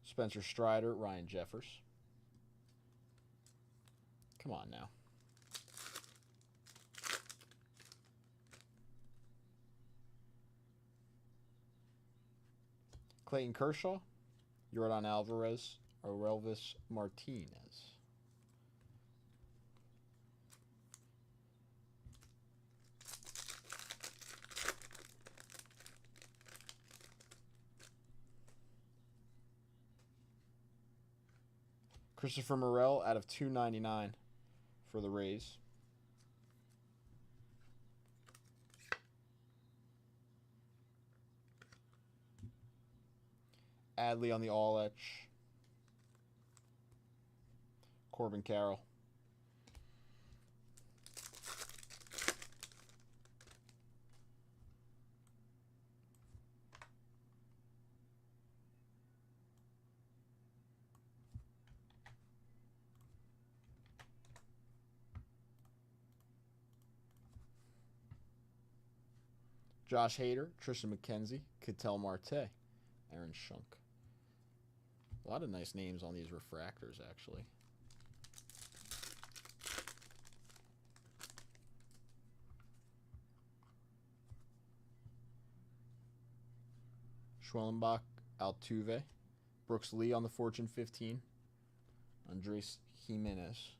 Spencer Strider, Ryan Jeffers. Come on now. Clayton Kershaw, Yordan Alvarez, Orelvis Martinez. Christopher Morel out of 299 for the Rays. Adley on the all-etch. Corbin Carroll. Josh Hader, Tristan McKenzie, Ketel Marte, Aaron Schunk. A lot of nice names on these refractors, actually. Schwellenbach, Altuve, Brooks Lee on the Fortune 15, Andres Jimenez.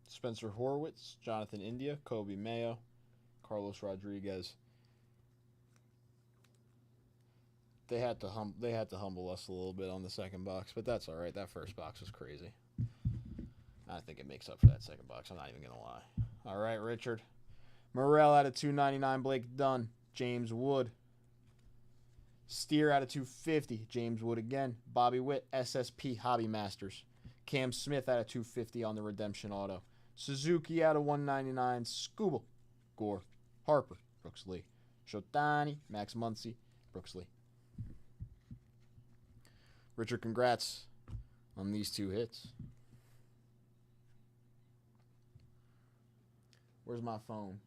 Spencer Horwitz, Jonathan India, Kobe Mayo, Carlos Rodriguez. They had to humble us a little bit on the second box, but that's all right. That first box was crazy. I think it makes up for that second box. I'm not even gonna lie. All right, Richard. Morel out of 299. Blake Dunn, James Wood. Steer out of 250. James Wood again. Bobby Witt, SSP Hobby Masters. Cam Smith out of 250 on the Redemption Auto. Suzuki out of 199. Scooble, Gore, Harper, Brooks Lee. Shotani, Max Muncy, Brooks Lee. Richard, congrats on these 2 hits. Where's my phone?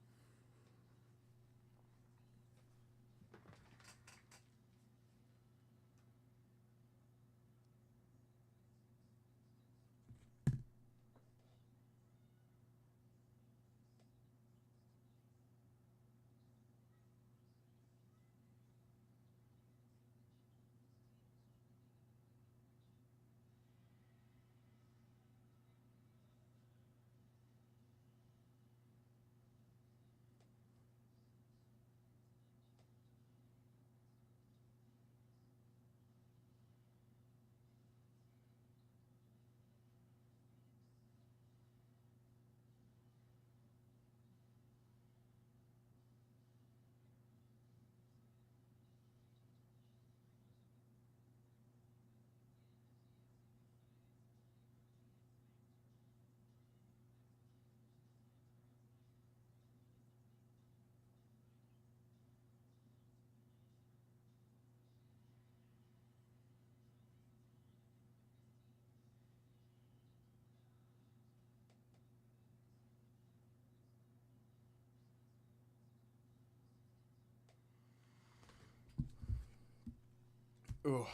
Ooh,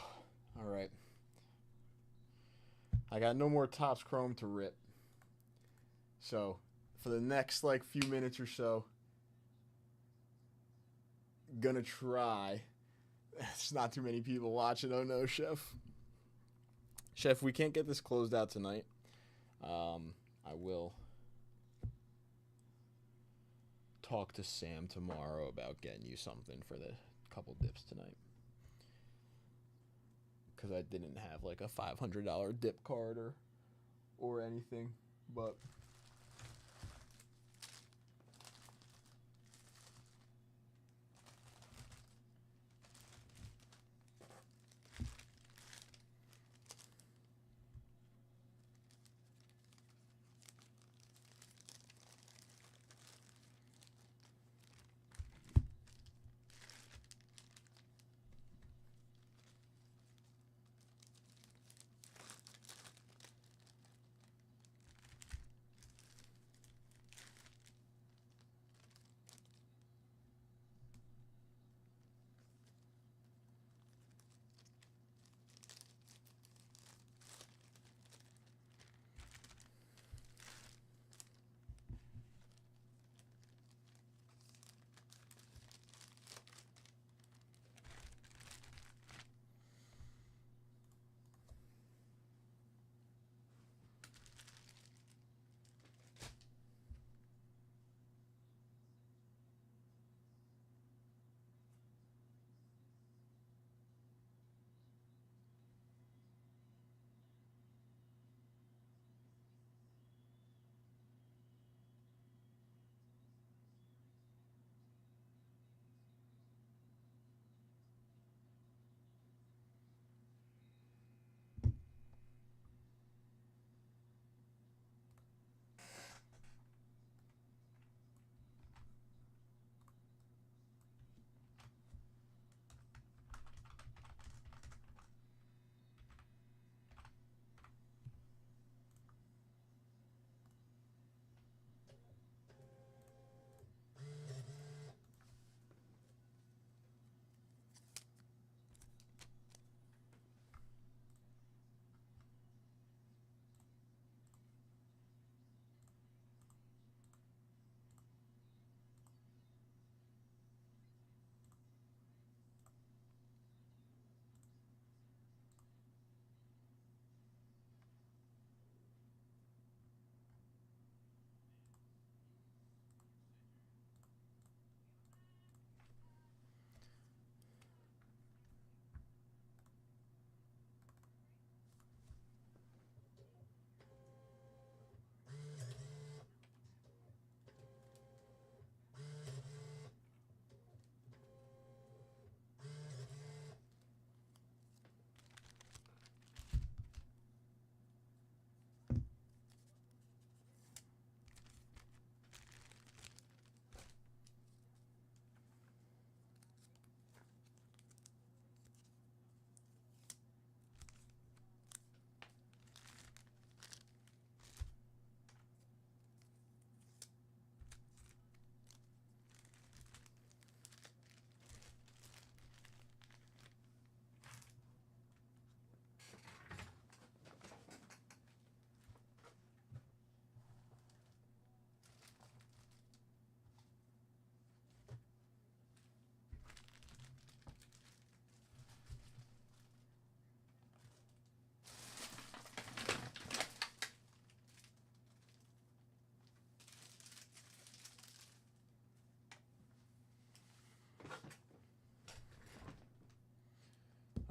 all right. I got no more Topps Chrome to rip. So, for the next like few minutes or so. Gonna try. There's not too many people watching. Oh no, Chef. Chef, we can't get this closed out tonight. I will talk to Sam tomorrow about getting you something for the couple dips tonight. Because I didn't have like a $500 dip card or anything. But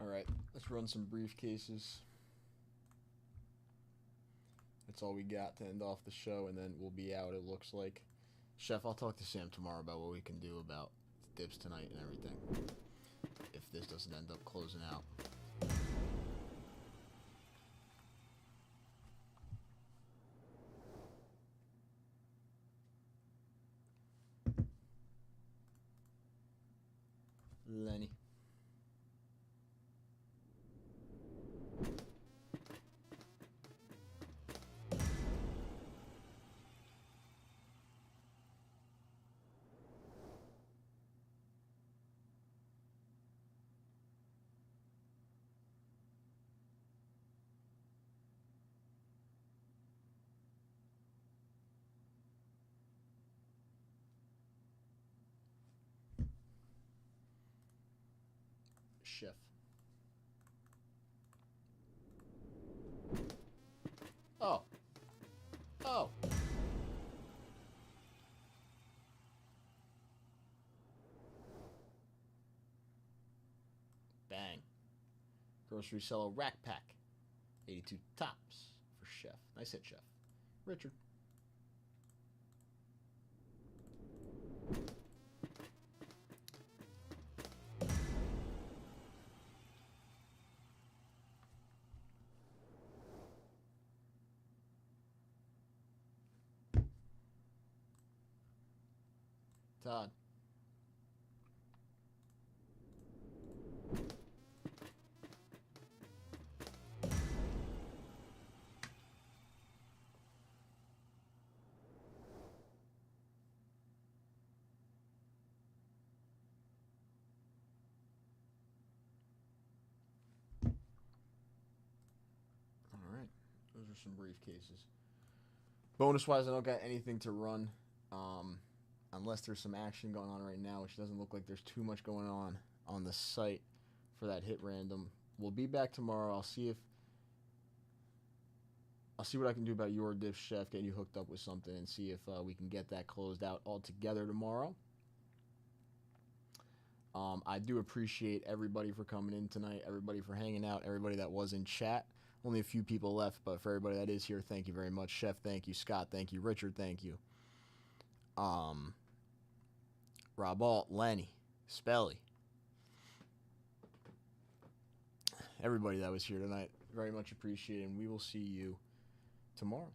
all right, let's run some briefcases. That's all we got to end off the show, and then we'll be out, it looks like. Chef, I'll talk to Sam tomorrow about what we can do about dips tonight and everything, if this doesn't end up closing out. Lenny. Chef. Oh. Oh. Bang. Grocery seller rack pack. 82 tops for Chef. Nice hit, Chef. Richard. Todd. All right. Those are some briefcases. Bonus-wise, I don't got anything to run. Unless there's some action going on right now, which doesn't look like there's too much going on the site for that hit random. We'll be back tomorrow. I'll see what I can do about your diff, Chef, get you hooked up with something, and see if we can get that closed out all together tomorrow. I do appreciate everybody for coming in tonight, everybody for hanging out, everybody that was in chat. Only a few people left, but for everybody that is here, thank you very much. Chef, thank you. Scott, thank you. Richard, thank you. Rob Alt, Lenny, Spelly, everybody that was here tonight, very much appreciated, and we will see you tomorrow.